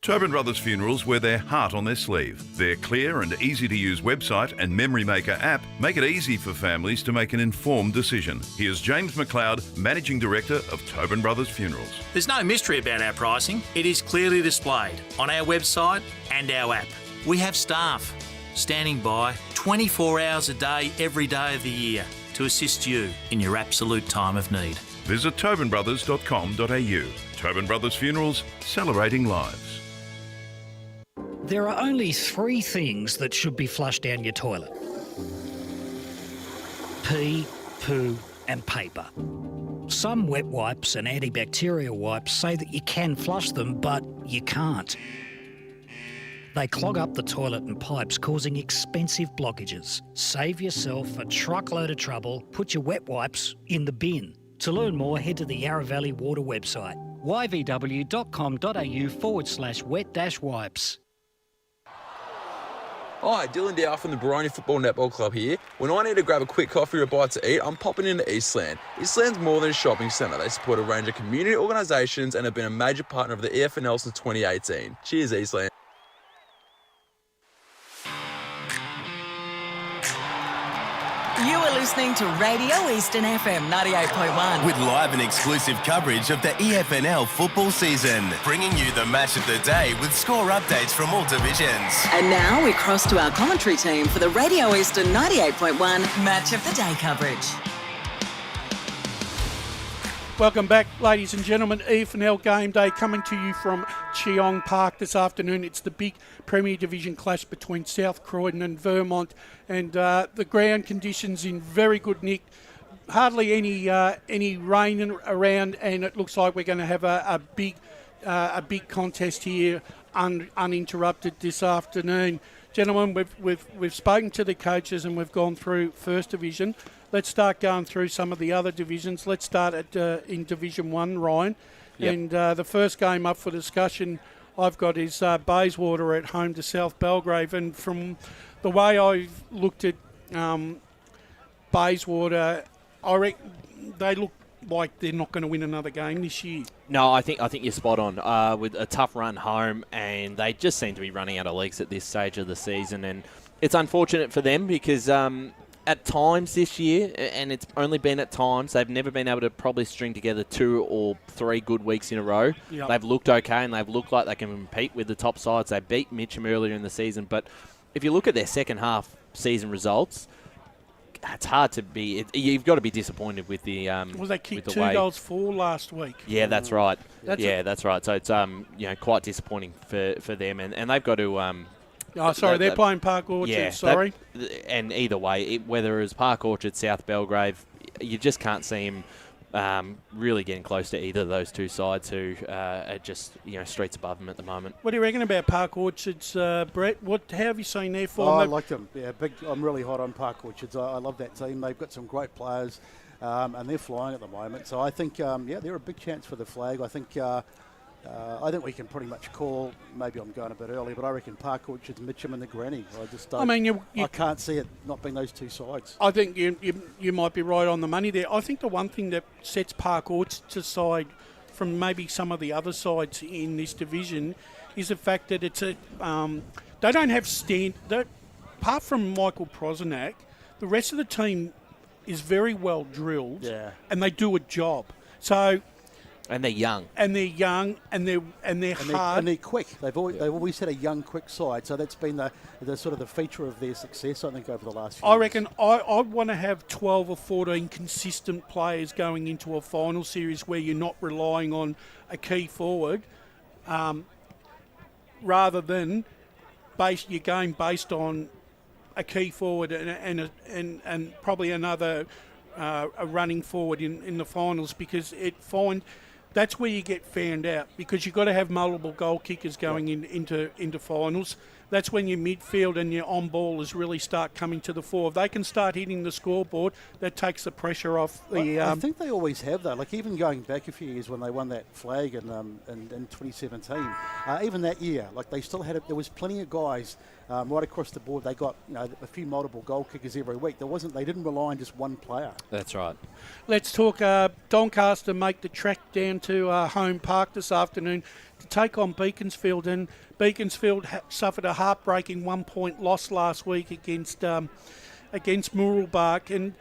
Tobin Brothers Funerals wear their heart on their sleeve. Their clear and easy-to-use website and Memory Maker app make it easy for families to make an informed decision. Here's James McLeod, Managing Director of Tobin Brothers Funerals. There's no mystery about our pricing. It is clearly displayed on our website and our app. We have staff standing by 24 hours a day, every day of the year to assist you in your absolute time of need. Visit tobinbrothers.com.au. Tobin Brothers Funerals, celebrating lives. There are only 3 things that should be flushed down your toilet: pee, poo and paper. Some wet wipes and antibacterial wipes say that you can flush them, but you can't. They clog up the toilet and pipes, causing expensive blockages. Save yourself a truckload of trouble. Put your wet wipes in the bin. To learn more, head to the Yarra Valley Water website, yvw.com.au/wet-wipes. Hi, Dylan Dow from the Baroni Football Netball Club here. When I need to grab a quick coffee or a bite to eat, I'm popping into Eastland. Eastland's more than a shopping centre. They support a range of community organisations and have been a major partner of the EFNL since 2018. Cheers, Eastland. You are listening to Radio Eastern FM 98.1. With live and exclusive coverage of the EFNL football season, bringing you the match of the day with score updates from all divisions. And now we cross to our commentary team for the Radio Eastern 98.1 Match of the Day coverage. Welcome back, ladies and gentlemen. EFNL Game Day coming to you from Cheong Park this afternoon. It's the big Premier Division clash between South Croydon and Vermont, and the ground conditions in very good nick. Hardly any rain around, and it looks like we're going to have a big contest here, uninterrupted this afternoon. Gentlemen, we've spoken to the coaches and we've gone through First Division. Let's start going through some of the other divisions. Let's start in Division 1, Ryan. Yep. And the first game up for discussion I've got is Bayswater at home to South Belgrave. And from the way I've looked at Bayswater, I reckon they look like they're not going to win another game this year. No, I think you're spot on. With a tough run home, and they just seem to be running out of legs at this stage of the season. And it's unfortunate for them because at times this year, and it's only been at times, they've never been able to probably string together 2 or 3 good weeks in a row. Yep. They've looked okay, and they've looked like they can compete with the top sides. They beat Mitcham earlier in the season, but if you look at their second half season results, it's hard to be. You've got to be disappointed with the. Well, they kicked 2 goals for last week. Yeah, that's right. That's right. So it's quite disappointing for them, and they've got to. They're playing Park Orchard, yeah, and either way, whether it's Park Orchard, South Belgrave, you just can't see them really getting close to either of those two sides who are just streets above them at the moment. What do you reckon about Park Orchards, Brett? How have you seen their form? I like them. Yeah, I'm really hot on Park Orchards. I love that team. They've got some great players, and they're flying at the moment. So I think, they're a big chance for the flag. I think we can pretty much call, maybe I'm going a bit early, but I reckon Park Orchards, Mitcham and the Granny. I just don't. I can't see it not being those two sides. I think you might be right on the money there. I think the one thing that sets Park Orchards aside from maybe some of the other sides in this division is the fact that it's they don't have apart from Michael Prosenak, the rest of the team is very well drilled, and they do a job. So. And they're young. And they're hard. And they're quick. They've always had a young, quick side. So that's been the sort of the feature of their success, I think, over the last few years. I reckon I want to have 12 or 14 consistent players going into a final series where you're not relying on a key forward, rather than base your game based on a key forward and probably another a running forward in the finals, because that's where you get found out, because you've got to have multiple goal kickers going into finals. that's when your midfield and your on-ballers really start coming to the fore. If they can start hitting the scoreboard, that takes the pressure off the... I think they always have, though. Like, even going back a few years when they won that flag in 2017, even that year, like, they still had... There was plenty of guys right across the board. They got, a few multiple goal kickers every week. They didn't rely on just one player. That's right. Let's talk Doncaster make the trek down to Home Park this afternoon to take on Beaconsfield, and Beaconsfield suffered a heartbreaking 1-point loss last week against Mooroolbark, and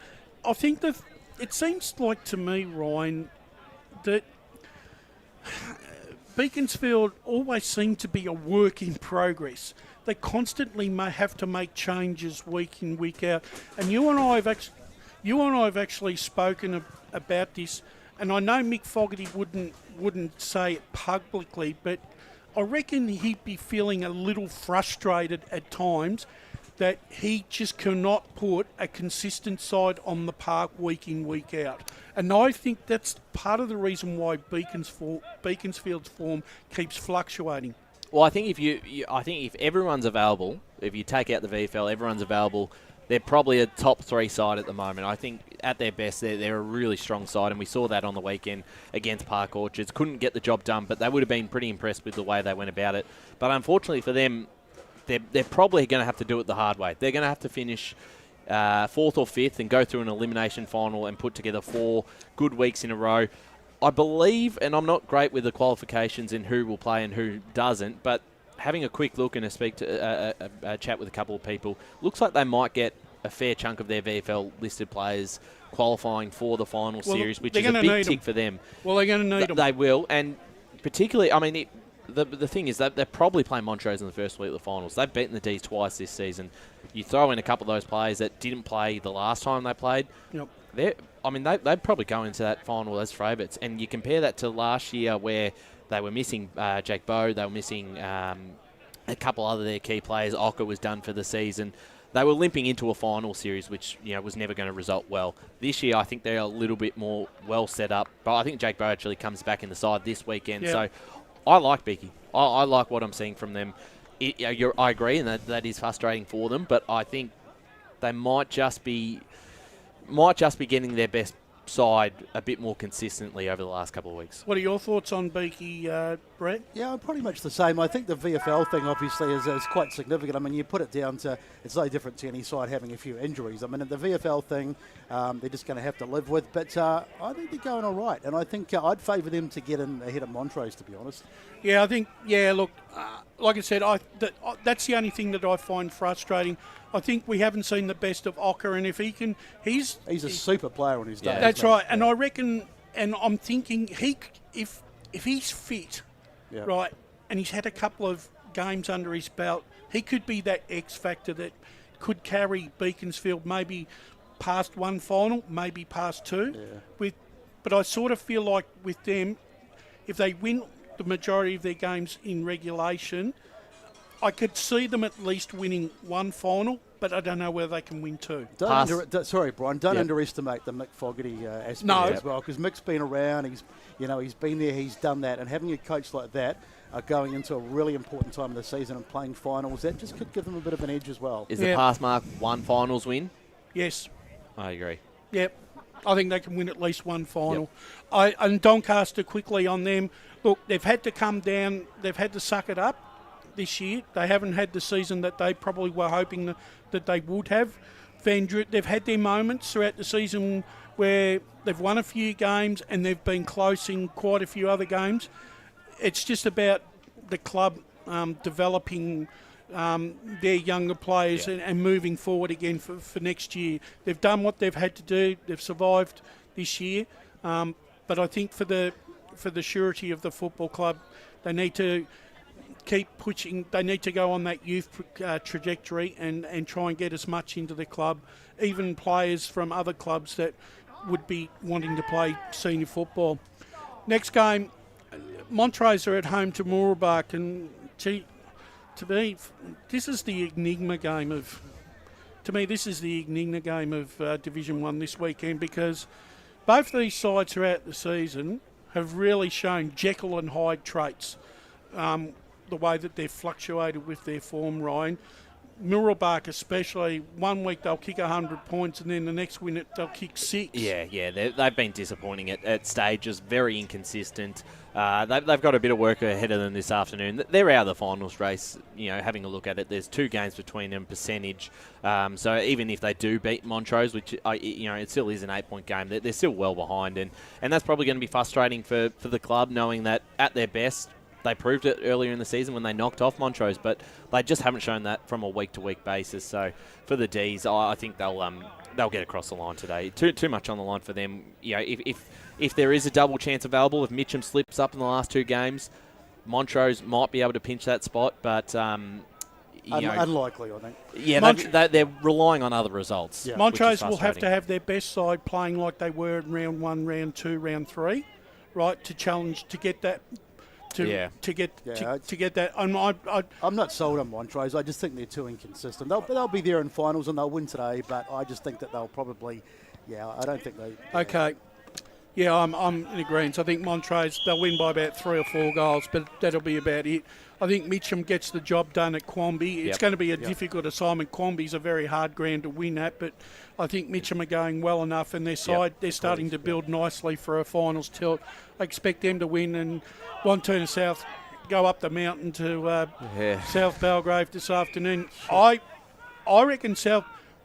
I think that it seems like to me, Ryan, that Beaconsfield always seem to be a work in progress. They constantly may have to make changes week in, week out, and you and I have actually spoken about this. And I know Mick Fogarty wouldn't say it publicly, but I reckon he'd be feeling a little frustrated at times that he just cannot put a consistent side on the park week in, week out. And I think that's part of the reason why Beaconsfield's form keeps fluctuating. Well, I think if everyone's available, if you take out the VFL, everyone's available. They're probably a top 3 side at the moment. I think at their best, they're a really strong side, and we saw that on the weekend against Park Orchards. Couldn't get the job done, but they would have been pretty impressed with the way they went about it. But unfortunately for them, they're probably going to have to do it the hard way. They're going to have to finish 4th or 5th and go through an elimination final and put together 4 good weeks in a row. I believe, and I'm not great with the qualifications and who will play and who doesn't, but having a quick look and a chat with a couple of people, looks like they might get a fair chunk of their VFL listed players qualifying for the final series, which is a big tick for them. Well, they're going to need them. They will, and particularly, I mean, the thing is that they're probably playing Montrose in the first week of the finals. They've beaten the D's twice this season. You throw in a couple of those players that didn't play the last time they played. Yep. They'd probably go into that final as favourites, and you compare that to last year where they were missing Jake Bowe, they were missing a couple other their key players. Ocker was done for the season. They were limping into a final series, which was never going to result well. This year, I think they're a little bit more well set up. But I think Jake Bowe actually comes back in the side this weekend. Yeah. So I like Beaky. I like what I'm seeing from them. I agree, and that is frustrating for them. But I think they might just be getting their best side a bit more consistently over the last couple of weeks. What are your thoughts on Beaky, Brett? Yeah, pretty much the same. I think the VFL thing obviously is quite significant. I mean, you put it down to it's no different to any side having a few injuries. I mean, the VFL thing, they're just going to have to live with. But I think they're going all right, and I think I'd favour them to get in ahead of Montrose, to be honest. Yeah, I think. Yeah, look, like I said, that's the only thing that I find frustrating. I think we haven't seen the best of Ocker, and if he can, he's a super player on his day. That's right, and I reckon, and I'm thinking if he's fit, right, and he's had a couple of games under his belt, he could be that X factor that could carry Beaconsfield maybe past one final, maybe past two. Yeah. But I sort of feel like with them, if they win the majority of their games in regulation, I could see them at least winning one final, but I don't know whether they can win two. Sorry, Brian. Don't underestimate the Mick Fogarty aspect as well, because Mick's been around. He's been there. He's done that, and having a coach like that going into a really important time of the season and playing finals, that just could give them a bit of an edge as well. Is the pass mark one finals win? Yes, I agree. Yep. I think they can win at least one final. Yep. And Doncaster, quickly on them. Look, they've had to come down. They've had to suck it up this year. They haven't had the season that they probably were hoping that they would have. They've had their moments throughout the season where they've won a few games and they've been close in quite a few other games. It's just about the club developing their younger players and moving forward again for next year. They've done what they've had to do. They've survived this year. But I think for the surety of the football club, they need to keep pushing. They need to go on that youth trajectory and try and get as much into the club, even players from other clubs that would be wanting to play senior football. Next game, Montrose are at home to Mooroolbark, and to me, this is the enigma game of Division 1 this weekend, because both these sides throughout the season have really shown Jekyll and Hyde traits. the way that they've fluctuated with their form, Ryan. Mirrabak especially, 1 week they'll kick 100 points and then the next week they'll kick 6. Yeah, they've been disappointing at stages, very inconsistent. They've got a bit of work ahead of them this afternoon. They're out of the finals race, having a look at it. There's 2 games between them, percentage. So even if they do beat Montrose, which, it still is an 8-point game, they're still well behind. And that's probably going to be frustrating for the club, knowing that at their best, they proved it earlier in the season when they knocked off Montrose, but they just haven't shown that from a week-to-week basis. So for the Ds, I think they'll get across the line today. Too much on the line for them. If there is a double chance available, if Mitcham slips up in the last 2 games, Montrose might be able to pinch that spot, but unlikely, I think. Yeah, they're relying on other results. Yeah. Montrose will have to have their best side playing like they were in round 1, round 2, round 3, right, to challenge to get that. To get that. I'm not sold on Montrose. I just think they're too inconsistent. They'll be there in finals and they'll win today, but I just think that they'll probably, I don't think they. Okay. Yeah, I'm in agreement. I think Montrose, they'll win by about 3 or 4 goals, but that'll be about it. I think Mitcham gets the job done at Quamby. It's going to be a difficult assignment. Quamby's a very hard ground to win at, but I think Mitcham are going well enough, and their side, they're starting to build nicely for a finals tilt. I expect them to win, and Wanturna South go up the mountain to South Belgrave this afternoon. I reckon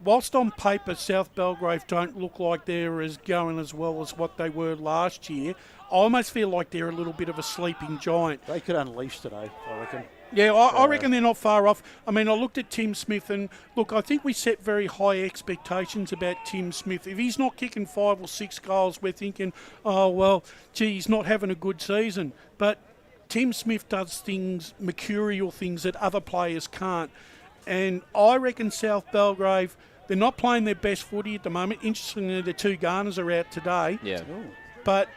whilst on paper South Belgrave don't look like they're going as well as what they were last year, I almost feel like they're a little bit of a sleeping giant. They could unleash today, I reckon. Yeah, I reckon they're not far off. I mean, I looked at Tim Smith and, look, I think we set very high expectations about Tim Smith. If he's not kicking 5 or 6 goals, we're thinking, oh, well, gee, he's not having a good season. But Tim Smith does things, mercurial things that other players can't. And I reckon South Belgrave, they're not playing their best footy at the moment. Interestingly, the 2 Garners are out today. Yeah. But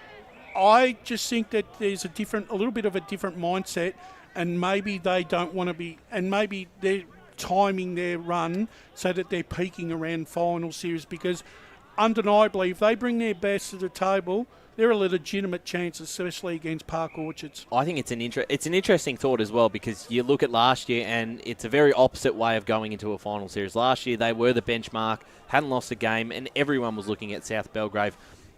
I just think that there's a little bit of a different mindset, and maybe they don't want to be, and maybe they're timing their run so that they're peaking around final series, because undeniably, if they bring their best to the table, they're a legitimate chance, especially against Park Orchards. I think it's an interesting thought as well, because you look at last year and it's a very opposite way of going into a final series. Last year they were the benchmark, hadn't lost a game, and everyone was looking at South Belgrave.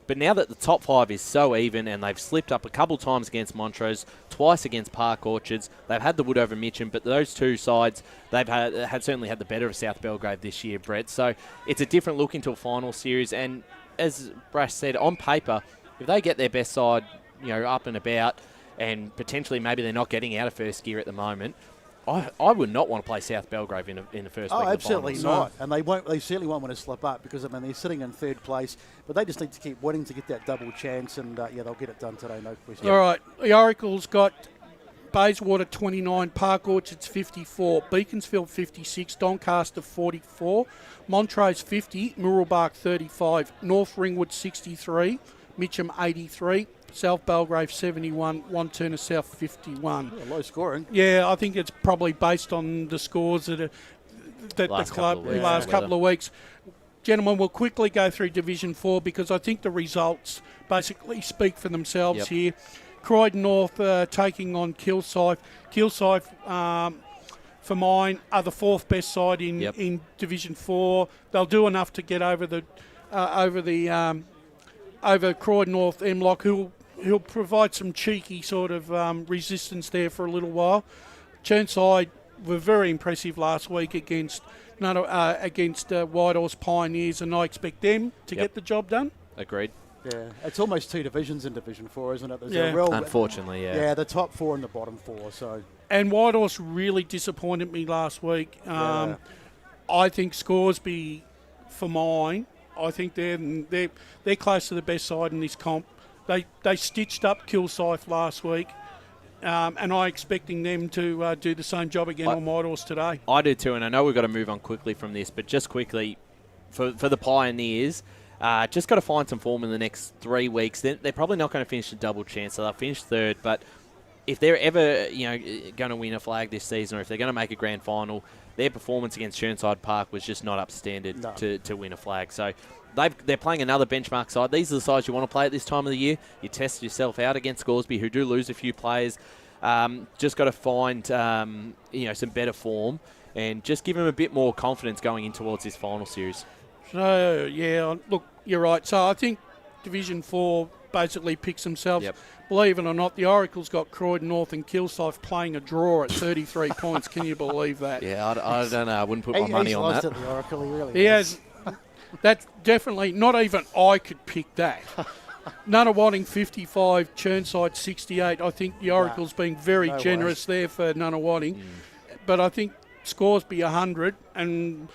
But now that the top 5 is so even, and they've slipped up a couple times against Montrose, twice against Park Orchards, they've had the wood over Mitcham, but those 2 sides, they've certainly had the better of South Belgrave this year, Brett. So it's a different look into a final series, and as Brash said, on paper, if they get their best side, up and about, and potentially maybe they're not getting out of first gear at the moment, I would not want to play South Belgrave in the first week of the finals. Oh, absolutely not. And they certainly won't want to slip up, because they're sitting in 3rd place, but they just need to keep winning to get that double chance, and they'll get it done today, no question. All right, the Oracle's got Bayswater 29, Park Orchards 54, Beaconsfield 56, Doncaster 44, Montrose 50, Mirrabak 35, North Ringwood 63, Mitcham 83, South Belgrave 71, Wanturna South 51. Yeah, low scoring. Yeah, I think it's probably based on the scores that the club last couple of weeks. Gentlemen, we'll quickly go through Division 4, because I think the results basically speak for themselves here. Croydon North taking on Kilsyth. Kilsyth, for mine, are the 4th best side in Division 4. They'll do enough to get over Croydon North Mlock, who'll provide some cheeky sort of resistance there for a little while. Churnside were very impressive last week against Whitehorse Pioneers, and I expect them to get the job done. Agreed. Yeah, it's almost 2 divisions in Division 4, isn't it? Unfortunately, yeah. Yeah, the top 4 and the bottom 4. So. And Whitehorse really disappointed me last week. I think Scoresby, for mine, I think they're close to the best side in this comp. They stitched up Kilsyth last week, and I'm expecting them to do the same job again on Whitehorse today. I do too, and I know we've got to move on quickly from this, but just quickly, for the Pioneers, just got to find some form in the next 3 weeks. They're probably not going to finish a double chance, so they'll finish 3rd, but if they're ever going to win a flag this season, or if they're going to make a grand final, their performance against Churnside Park was just not up to standard to win a flag. So they're playing another benchmark side. These are the sides you want to play at this time of the year. You test yourself out against Scoresby, who do lose a few players. Just got to find some better form and just give them a bit more confidence going in towards this final series. So, yeah, look, you're right. So I think Division 4 basically picks themselves. Yep. Believe it or not, the Oracle's got Croydon North and Kilsyth playing a draw at 33 points. Can you believe that? Yeah, I don't know. I wouldn't put my money on that. He's lost at the Oracle, he really He has. That's definitely, not even I could pick that. Nunawading 55, Churnside 68. I think the Oracle's being very generous there for Nunawading. But I think Scoresby 100, and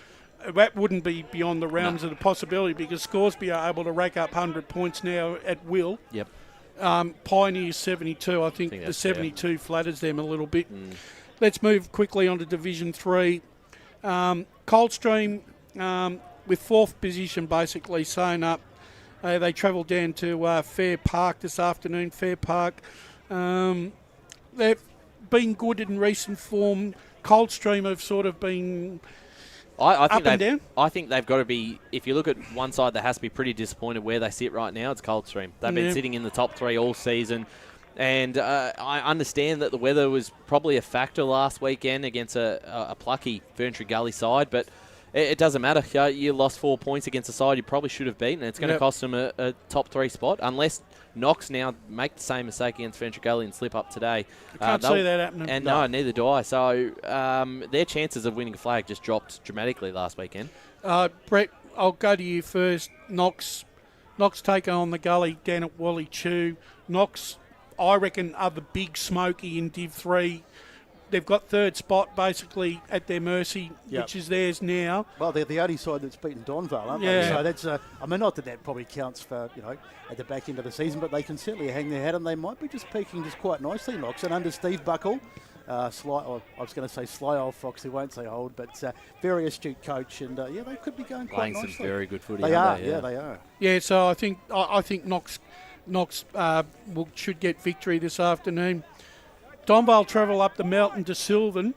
that wouldn't be beyond the realms of the possibility because Scoresby are able to rack up 100 points now at will. Yep. Pioneers 72. I think the 72 flatters them a little bit. Let's move quickly on to Division 3. Coldstream with fourth position basically sewn up. They travel down to Fair Park this afternoon. Fair Park. They've been good in recent form. Coldstream have sort of been I think up and down. I think they've got to be, if you look at one side that has to be pretty disappointed where they sit right now, it's Coldstream. They've been sitting in the top 3 all season. And I understand that the weather was probably a factor last weekend against a plucky Ferntree Gully side, but it doesn't matter. You lost 4 points against a side you probably should have beaten. It's going to cost them a top 3 spot, unless Knox now make the same mistake against Ferntree Gully and slip up today. I can't see that happening. And no, neither do I. So their chances of winning a flag just dropped dramatically last weekend. Brett, I'll go to you first. Knox taking on the Gully down at Wally Chew. Knox, I reckon, are the big smoky in Div 3. They've got third spot basically at their mercy, which is theirs now. Well, they're the only side that's beaten Donvale, aren't they? So that's, I mean, not that probably counts for, at the back end of the season, but they can certainly hang their hat and they might be just peaking just quite nicely, Knox. And under Steve Buckle, I was going to say sly old fox, he won't say old, but very astute coach. And, they could be going quite nicely. Playing some very good footy. They are, they are. Yeah, so I think Knox should get victory this afternoon. Donvale travel up the mountain to Sylvan.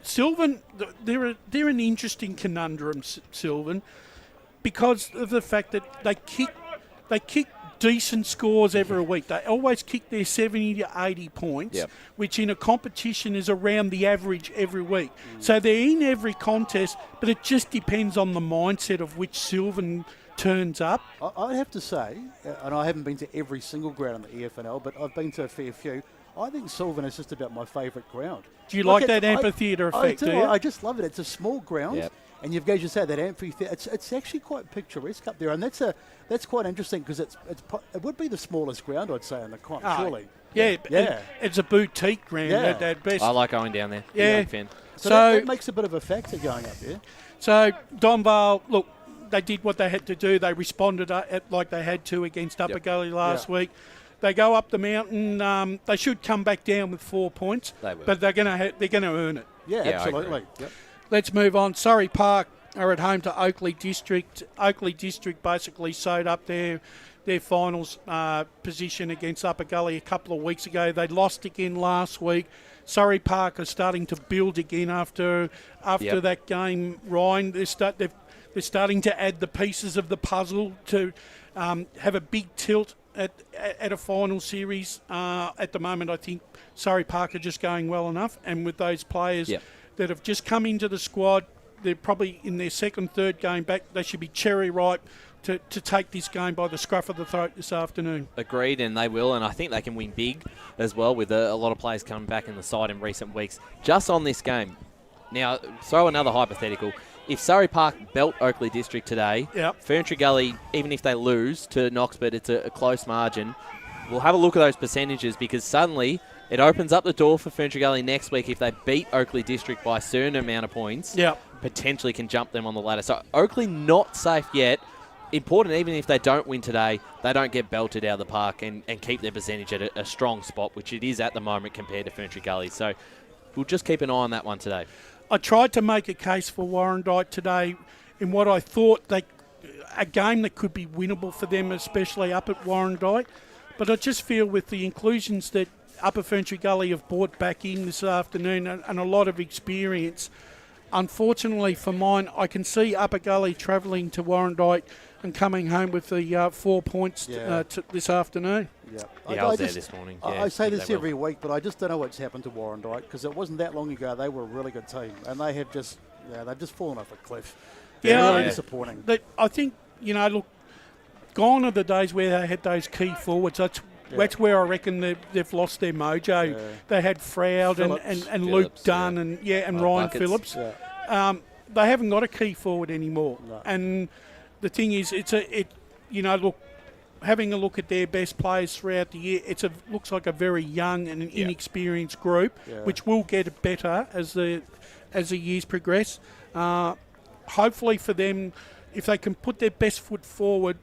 Sylvan, they're an interesting conundrum, Sylvan, because of the fact that they kick decent scores every week. They always kick their 70 to 80 points, which in a competition is around the average every week. So they're in every contest, but it just depends on the mindset of which Sylvan turns up. I'd have to say, and I haven't been to every single ground in the EFNL, but I've been to a fair few. I think Sylvan is just about my favourite ground. Do you like that amphitheatre effect? I do. I just love it. It's a small ground, and you've got to say that amphitheatre. It's actually quite picturesque up there, and that's quite interesting because it would be the smallest ground, I'd say, in the comp, surely. Yeah. It's a boutique ground at best. I like going down there. Yeah. So that makes a bit of a factor going up there. So Donvale, look, they did what they had to do. They responded like they had to against Upper Gully last week. They go up the mountain. They should come back down with 4 points, but they're going to earn it. Yeah, absolutely. Yep. Let's move on. Surrey Park are at home to Oakleigh District. Oakleigh District basically sewed up their finals position against Upper Gully a couple of weeks ago. They lost again last week. Surrey Park are starting to build again after that game. Ryan, they're starting to add the pieces of the puzzle to have a big tilt at a final series. At the moment, I think Surrey Park are just going well enough, and with those players that have just come into the squad, they're probably in their second, third game back. They should be cherry ripe to take this game by the scruff of the throat this afternoon. Agreed, and they will, and I think they can win big as well with a lot of players coming back in the side in recent weeks. Just on this game, now throw another hypothetical. If Surrey Park belt Oakleigh District today, Ferntree Gully, even if they lose to Knox, but it's a close margin, we'll have a look at those percentages because suddenly it opens up the door for Ferntree Gully next week if they beat Oakleigh District by a certain amount of points. Potentially can jump them on the ladder. So Oakleigh not safe yet. Important, even if they don't win today, they don't get belted out of the park and keep their percentage at a strong spot, which it is at the moment compared to Ferntree Gully. So we'll just keep an eye on that one today. I tried to make a case for Warrandyte today in what I thought a game that could be winnable for them, especially up at Warrandyte. But I just feel with the inclusions that Upper Ferntree Gully have brought back in this afternoon and a lot of experience, unfortunately for mine, I can see Upper Gully travelling to Warrandyte and coming home with the 4 points this afternoon. Yeah, I was there this morning. Yeah, I say this they will. every week, but I just don't know what's happened to Warrandyte because it wasn't that long ago they were a really good team, and they have just they've just fallen off a cliff. Yeah, really disappointing. I think look, gone are the days where they had those key forwards. That's where I reckon they've lost their mojo. Yeah. They had Froud and Luke Dunn and Ryan Buckets. Phillips. Yeah. They haven't got a key forward anymore. No. And the thing is, look, having a look at their best players throughout the year, looks like a very young and an inexperienced group, which will get better as the years progress. Hopefully for them, if they can put their best foot forward,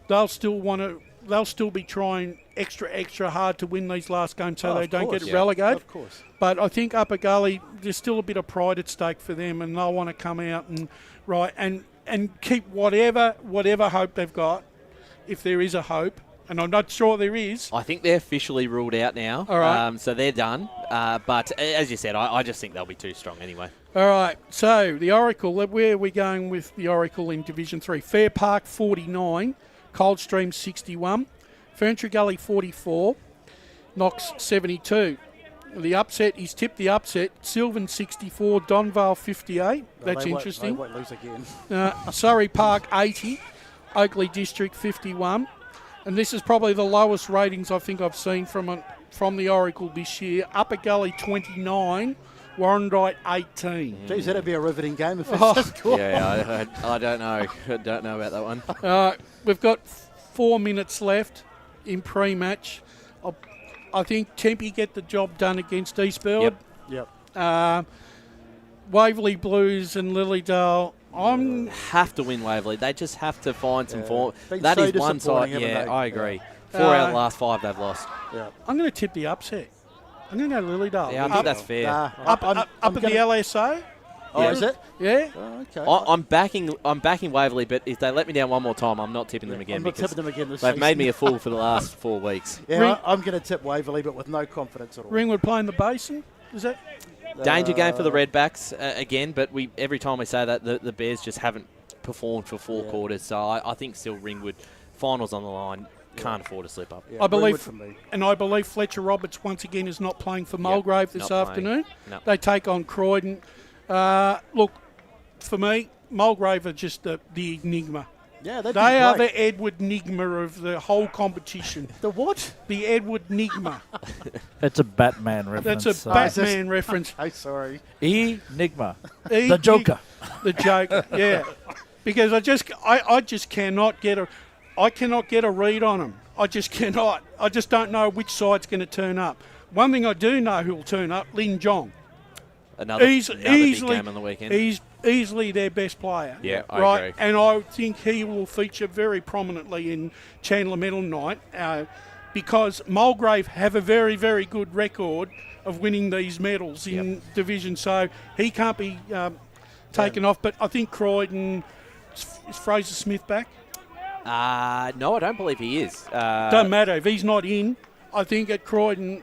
they'll still be trying extra hard to win these last games so they don't get relegated. Of course. But I think Upper Gully, there's still a bit of pride at stake for them, and they'll want to come out and keep whatever hope they've got, if there is a hope. And I'm not sure there is. I think they're officially ruled out now. All right. So they're done. But as you said, I just think they'll be too strong anyway. All right. So the Oracle, where are we going with the Oracle in Division 3? Fair Park 49, Coldstream 61, Ferntree Gully 44, Knox 72. The upset, he's tipped the upset, Sylvan 64, Donvale 58. That's interesting. They won't lose again. Surrey Park 80, Oakley District 51. And this is probably the lowest ratings I think I've seen from the Oracle this year. Upper Gully 29, Warrandyte 18. Geez, that'd be a riveting game if it's just cool. Yeah, I don't know. I don't know about that one. We've got 4 minutes left in pre-match. I think Tempe get the job done against East Burwood. Yep. Waverley Blues and Lilydale. Have to win Waverley. They just have to find some form. Been That so is one side. disappointing, Yeah, haven't they? I agree. 4 out of the last 5 they've lost. Yeah. I'm going to tip the upset. I'm going to go Lilydale. Yeah, I think that's fair. Up at the LSA. Oh, is it? Yeah. Oh, okay. I'm backing Waverley, but if they let me down one more time, I'm not tipping them again. I'm not tipping them again this they've season. made me a fool for the last 4 weeks. Yeah, I'm going to tip Waverley, but with no confidence at all. Ringwood playing the Basin. Is that? Danger game for the Redbacks again, but every time we say that, the Bears just haven't performed for 4 quarters. So I think still Ringwood, finals on the line, can't afford to slip up. Yeah, I believe Fletcher Roberts once again is not playing for Mulgrave this afternoon. No. They take on Croydon. Look, for me, Mulgrave are just the enigma. Yeah, they are the Edward Nigma of the whole competition. The what? The Edward Nigma. That's a Batman reference. That's a Batman reference. I'm sorry. Enigma. The Joker. The Joker, yeah. Because I just cannot get a read on him. I just cannot. I just don't know which side's going to turn up. One thing I do know who will turn up, Lin Jong. Another big game on the weekend. He's easily their best player. Yeah, I agree. And I think he will feature very prominently in Chandler Medal Night because Mulgrave have a very, very good record of winning these medals in division, so he can't be taken off. But I think Croydon, is Fraser Smith back? No, I don't believe he is. Doesn't matter if he's not in. I think at Croydon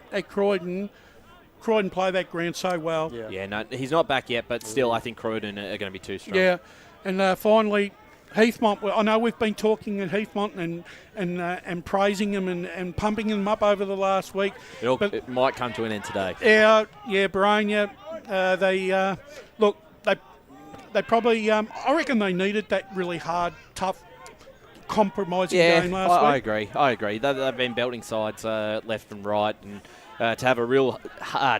play that ground so well. Yeah, no, he's not back yet, but still, I think Croydon are going to be too strong. Yeah, and finally, Heathmont. Well, I know we've been talking at Heathmont and praising them and pumping them up over the last week. It might come to an end today. Yeah, Baronia. They probably. I reckon they needed that really hard, tough, compromising game last week. I agree. They've been belting sides left and right, and to have a real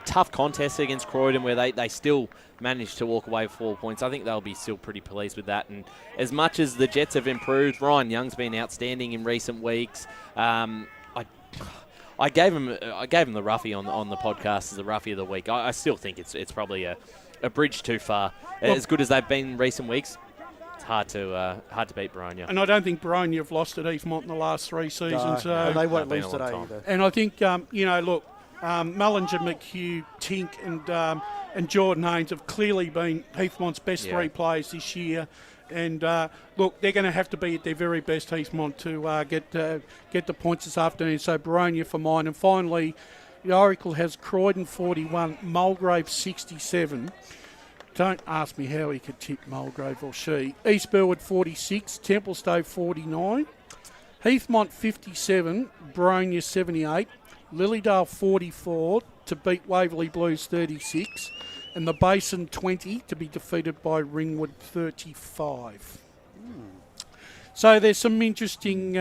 tough contest against Croydon where they still managed to walk away with 4 points, I think they'll be still pretty pleased with that. And as much as the Jets have improved, Ryan Young's been outstanding in recent weeks. I gave him the roughie on the podcast as the roughie of the week. I still think it's probably a bridge too far. As good as they've been in recent weeks, it's hard to beat Baronia. And I don't think Baronia have lost at Heathmont in the last 3 seasons. No, they won't lose today either. And I think, Mullinger, McHugh, Tink and Jordan Haynes have clearly been Heathmont's best 3 players this year. And, they're going to have to be at their very best, Heathmont, to get the points this afternoon. So Baronia for mine. And finally, the Oracle has Croydon 41, Mulgrave 67. Don't ask me how he could tip Mulgrave or she. East Burwood 46, Templestowe 49, Heathmont 57, Bronya 78, Lilydale 44 to beat Waverley Blues 36, and the Basin 20 to be defeated by Ringwood 35. So there's some interesting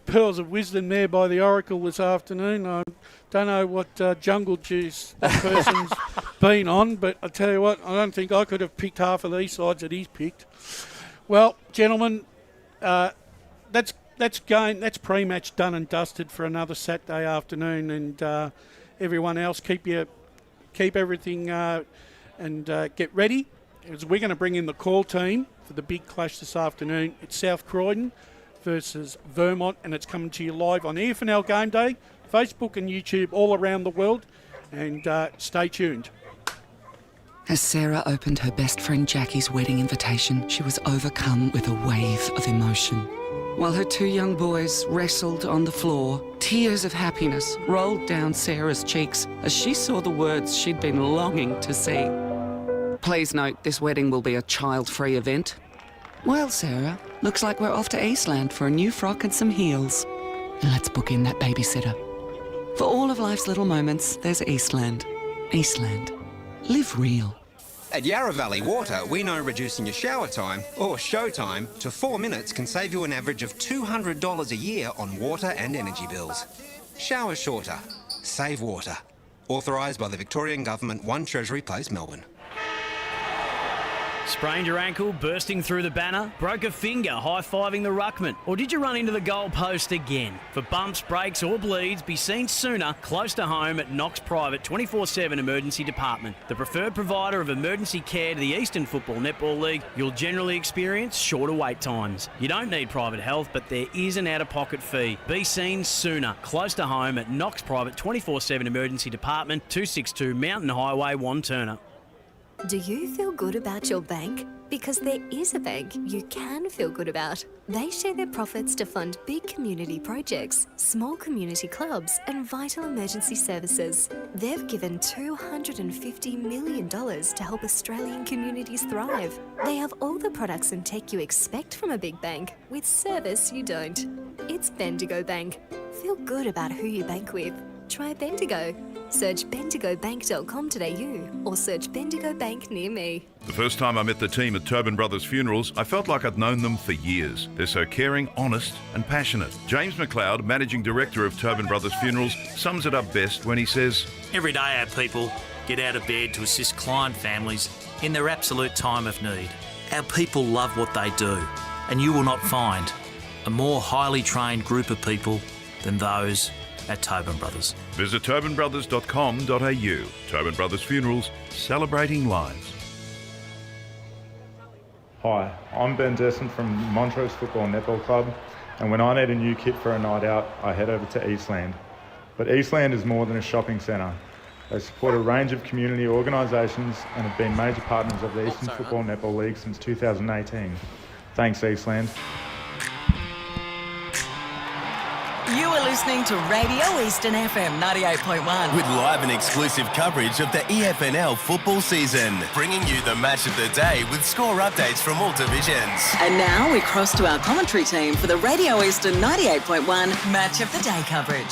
pearls of wisdom there by the Oracle this afternoon. I don't know what jungle juice that person's been on, but I tell you what, I don't think I could have picked half of these sides that he's picked. Well, gentlemen, that's pre-match done and dusted for another Saturday afternoon, and everyone else keep everything and get ready, as we're going to bring in the call team for the big clash this afternoon. It's South Croydon versus Vermont, and it's coming to you live on EFNL Game Day, Facebook and YouTube all around the world, and stay tuned. As Sarah opened her best friend Jackie's wedding invitation, she was overcome with a wave of emotion. While her two young boys wrestled on the floor, tears of happiness rolled down Sarah's cheeks as she saw the words she'd been longing to see. Please note, this wedding will be a child-free event. Well, Sarah, looks like we're off to Eastland for a new frock and some heels. And let's book in that babysitter. For all of life's little moments, there's Eastland. Eastland. Live real. At Yarra Valley Water, we know reducing your shower time, or show time, to 4 minutes can save you an average of $200 a year on water and energy bills. Shower shorter. Save water. Authorised by the Victorian Government, 1 Treasury Place, Melbourne. Sprained your ankle, bursting through the banner? Broke a finger, high-fiving the ruckman? Or did you run into the goal post again? For bumps, breaks or bleeds, be seen sooner, close to home at Knox Private 24/7 Emergency Department. The preferred provider of emergency care to the Eastern Football Netball League, you'll generally experience shorter wait times. You don't need private health, but there is an out-of-pocket fee. Be seen sooner, close to home at Knox Private 24/7 Emergency Department, 262 Mountain Highway, Wanturna. Do you feel good about your bank? Because there is a bank you can feel good about. They share their profits to fund big community projects, small community clubs, and vital emergency services. They've given $250 million to help Australian communities thrive. They have all the products and tech you expect from a big bank, with service you don't. It's Bendigo Bank. Feel good about who you bank with. Try Bendigo. Search bendigobank.com.au or search Bendigo Bank near me. The first time I met the team at Tobin Brothers Funerals, I felt like I'd known them for years. They're so caring, honest and passionate. James McLeod, Managing Director of Tobin Brothers Funerals, sums it up best when he says, Every day our people get out of bed to assist client families in their absolute time of need. Our people love what they do, and you will not find a more highly trained group of people than those at Tobin Brothers. Visit tobinbrothers.com.au. Tobin Brothers Funerals, celebrating lives. Hi, I'm Ben Desson from Montrose Football Netball Club, and when I need a new kit for a night out, I head over to Eastland. But Eastland is more than a shopping centre. They support a range of community organisations and have been major partners of the Eastern Football Netball League since 2018. Thanks, Eastland. You are listening to Radio Eastern FM 98.1. With live and exclusive coverage of the EFNL football season. Bringing you the match of the day with score updates from all divisions. And now we cross to our commentary team for the Radio Eastern 98.1 Match of the Day coverage.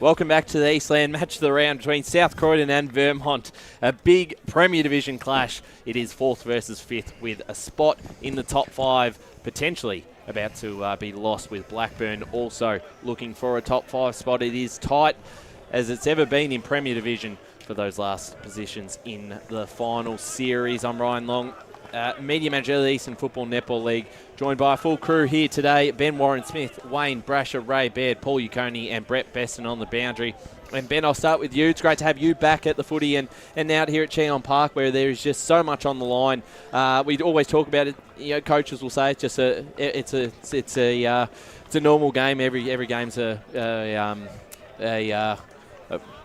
Welcome back to the Eastland match of the round between South Croydon and Vermont. A big Premier Division clash. It is 4th versus 5th with a spot in the top 5 potentially about to be lost, with Blackburn also looking for a top 5 spot. It is tight as it's ever been in Premier Division for those last positions in the final series. I'm Ryan Long, Media Manager of the Eastern Football Netball League, joined by a full crew here today. Ben Warren-Smith, Wayne Brasher, Ray Baird, Paul Uconi and Brett Beston on the boundary. And Ben, I'll start with you. It's great to have you back at the footy and out here at Cheong Park, where there is just so much on the line. We always talk about it. You know, coaches will say it's just it's a normal game. Every game's a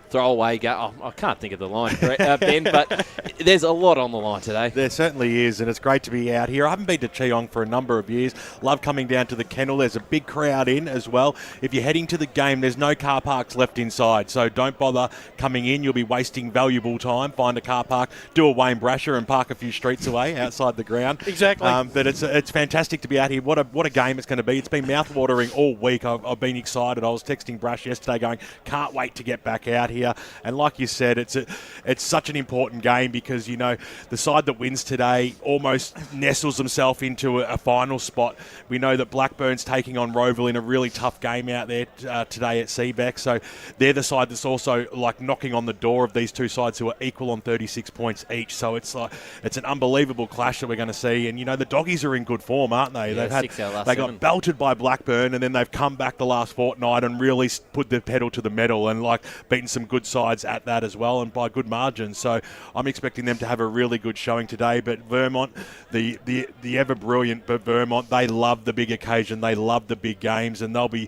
throwaway game. Oh, I can't think of the line, Ben, but there's a lot on the line today. There certainly is, and it's great to be out here. I haven't been to Cheong for a number of years. Love coming down to the kennel. There's a big crowd in as well. If you're heading to the game, there's no car parks left inside, so don't bother coming in. You'll be wasting valuable time. Find a car park, do a Wayne Brasher and park a few streets away outside the ground. Exactly. But it's fantastic to be out here. What a game it's going to be. It's been mouth-watering all week. I've been excited. I was texting Brash yesterday going, can't wait to get back out here. And like you said, it's such an important game because, the side that wins today almost nestles themselves into a final spot. We know that Blackburn's taking on Roval in a really tough game out there today at Seabeck. So they're the side that's also like knocking on the door of these two sides who are equal on 36 points each. So it's an unbelievable clash that we're going to see. And, the Doggies are in good form, aren't they? Yeah, They got belted by Blackburn and then they've come back the last fortnight and really put the pedal to the metal and beaten some good sides at that as well and by good margins. So I'm expecting them to have a really good showing today. But Vermont, the ever brilliant Vermont, they love the big occasion. They love the big games and they'll be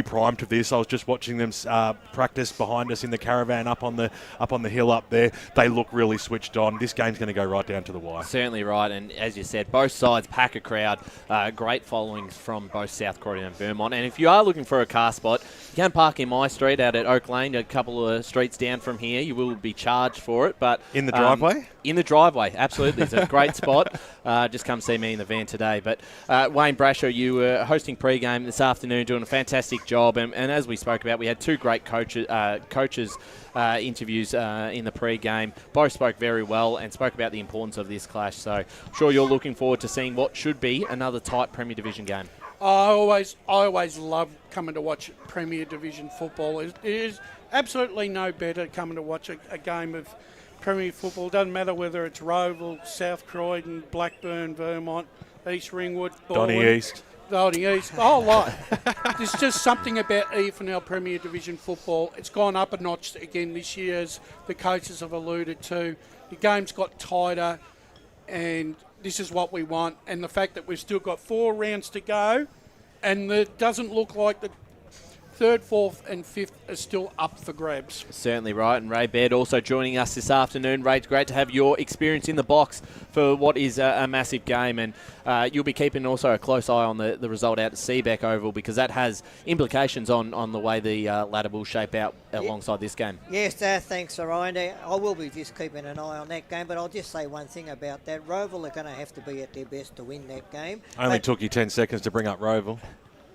primed to this. I was just watching them practice behind us in the caravan up on the hill up there. They look really switched on. This game's going to go right down to the wire. Certainly right, and as you said, both sides pack a crowd. Great followings from both South Croydon and Vermont. And if you are looking for a car spot, you can park in my street out at Oak Lane, a couple of streets down from here. You will be charged for it, but in the driveway. In the driveway, absolutely. It's a great spot. Just come see me in the van today. But Wayne Brasher, you were hosting pre-game this afternoon, doing a fantastic job. And as we spoke about, we had two great coaches interviews in the pre-game. Both spoke very well and spoke about the importance of this clash. So I'm sure you're looking forward to seeing what should be another tight Premier Division game. I always love coming to watch Premier Division football. It is absolutely no better coming to watch a game of Premier football. Doesn't matter whether it's Roval, South Croydon, Blackburn, Vermont, East Ringwood, Donny East, the whole lot. There's just something about EFNL Premier Division football. It's gone up a notch again this year, as the coaches have alluded to. The game's got tighter, and this is what we want. And the fact that we've still got 4 rounds to go, and it doesn't look like the third, fourth and fifth are still up for grabs. Certainly right. And Ray Baird also joining us this afternoon. Ray, it's great to have your experience in the box for what is a massive game. And you'll be keeping also a close eye on the result out at Seabeck Oval, because that has implications on the way the ladder will shape out alongside this game. Yes, thanks, Ryan. I will be just keeping an eye on that game, but I'll just say one thing about that. Roval are going to have to be at their best to win that game. Only took you 10 seconds to bring up Roval.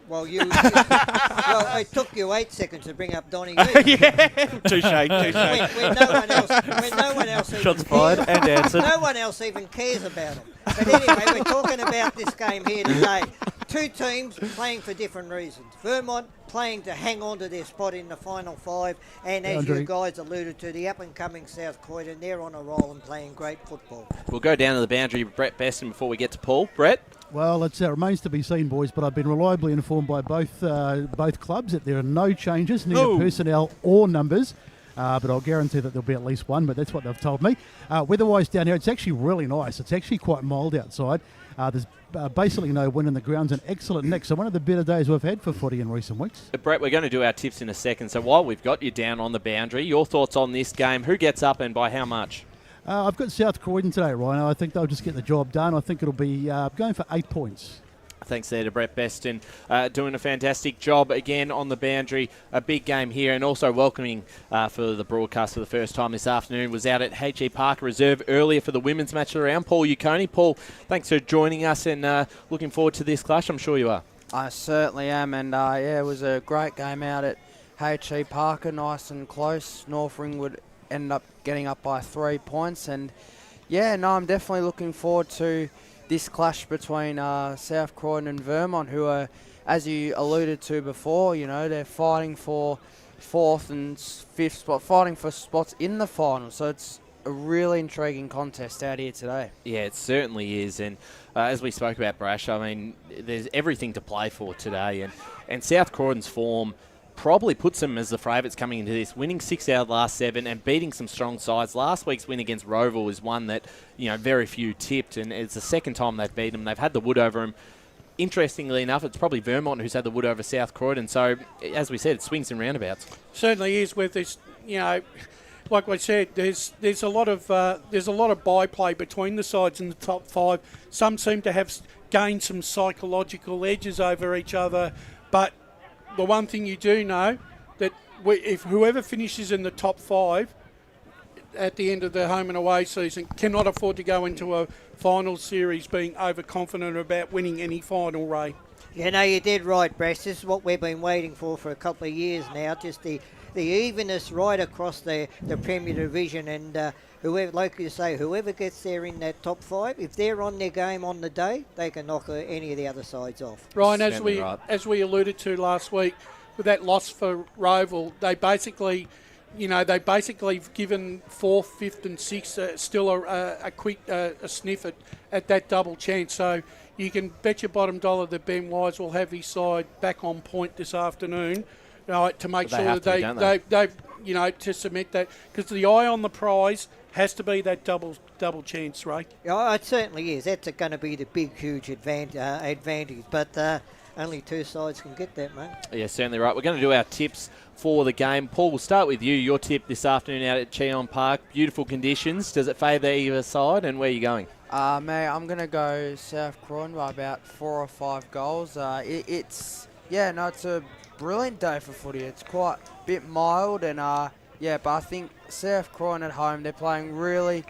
Well, well, it took you 8 seconds to bring up Donny. Touche. When no one else Shots fired and answered. No one else even cares about him. But anyway, we're talking about this game here today. Two teams playing for different reasons. Vermont playing to hang on to their spot in the final 5, and as you guys alluded to, the up-and-coming South Croydon, they're on a roll and playing great football. We'll go down to the boundary, Brett Beston, before we get to Paul. Brett? Well, it remains to be seen, boys, but I've been reliably informed by both clubs that there are no changes, neither personnel or numbers. But I'll guarantee that there'll be at least one, but that's what they've told me. Weather-wise down here, it's actually really nice. It's actually quite mild outside. There's basically no wind and the ground's an excellent mix. So one of the better days we've had for footy in recent weeks. Brett, we're going to do our tips in a second. So while we've got you down on the boundary, your thoughts on this game? Who gets up and by how much? I've got South Croydon today, Ryan. I think they'll just get the job done. I think it'll be going for 8 points. Thanks there to Brett Beston, doing a fantastic job again on the boundary. A big game here, and also welcoming for the broadcast for the first time this afternoon was out at H.E. Park Reserve earlier for the women's match of the round. Paul Uconi. Paul, thanks for joining us and looking forward to this clash. I'm sure you are. I certainly am, and it was a great game out at H.E. Park, nice and close. North Ringwood ended up getting up by 3 points, and I'm definitely looking forward to this clash between South Croydon and Vermont, who are, as you alluded to before, they're fighting for 4th and 5th spot, fighting for spots in the final. So it's a really intriguing contest out here today. Yeah, it certainly is. And as we spoke about, Brash, I mean, there's everything to play for today. And South Croydon's form probably puts them as the favourites coming into this, winning 6 out of the last 7 and beating some strong sides. Last week's win against Roval is one that, very few tipped, and it's the second time they've beaten them. They've had the wood over them. Interestingly enough, it's probably Vermont who's had the wood over South Croydon. So, as we said, it swings and roundabouts. Certainly is. With this like I said, there's a lot of byplay between the sides in the top 5. Some seem to have gained some psychological edges over each other, but the one thing you do know that if whoever finishes in the top 5 at the end of the home and away season cannot afford to go into a final series being overconfident about winning any final, Ray. You did right, Brash. This is what we've been waiting for a couple of years now, just the evenness right across the Premier Division, and whoever, like you say, whoever gets there in that top 5, if they're on their game on the day, they can knock any of the other sides off. Ryan, as we alluded to last week, with that loss for Roval, they basically given 4th, 5th and 6th still a quick sniff at that double chance. So you can bet your bottom dollar that Ben Wise will have his side back on point this afternoon, to make sure that they to cement that, because the eye on the prize has to be that double chance, Ray. Yeah, it certainly is. That's going to be the big, huge advantage. But only 2 sides can get that, mate. Yeah, certainly right. We're going to do our tips for the game. Paul, we'll start with you. Your tip this afternoon out at Cheong Park. Beautiful conditions. Does it favour either side, and where are you going? Mate, I'm going to go South Croydon by about 4 or 5 goals. It's a brilliant day for footy. It's quite a bit mild, and but I think South Croydon at home, they're playing really,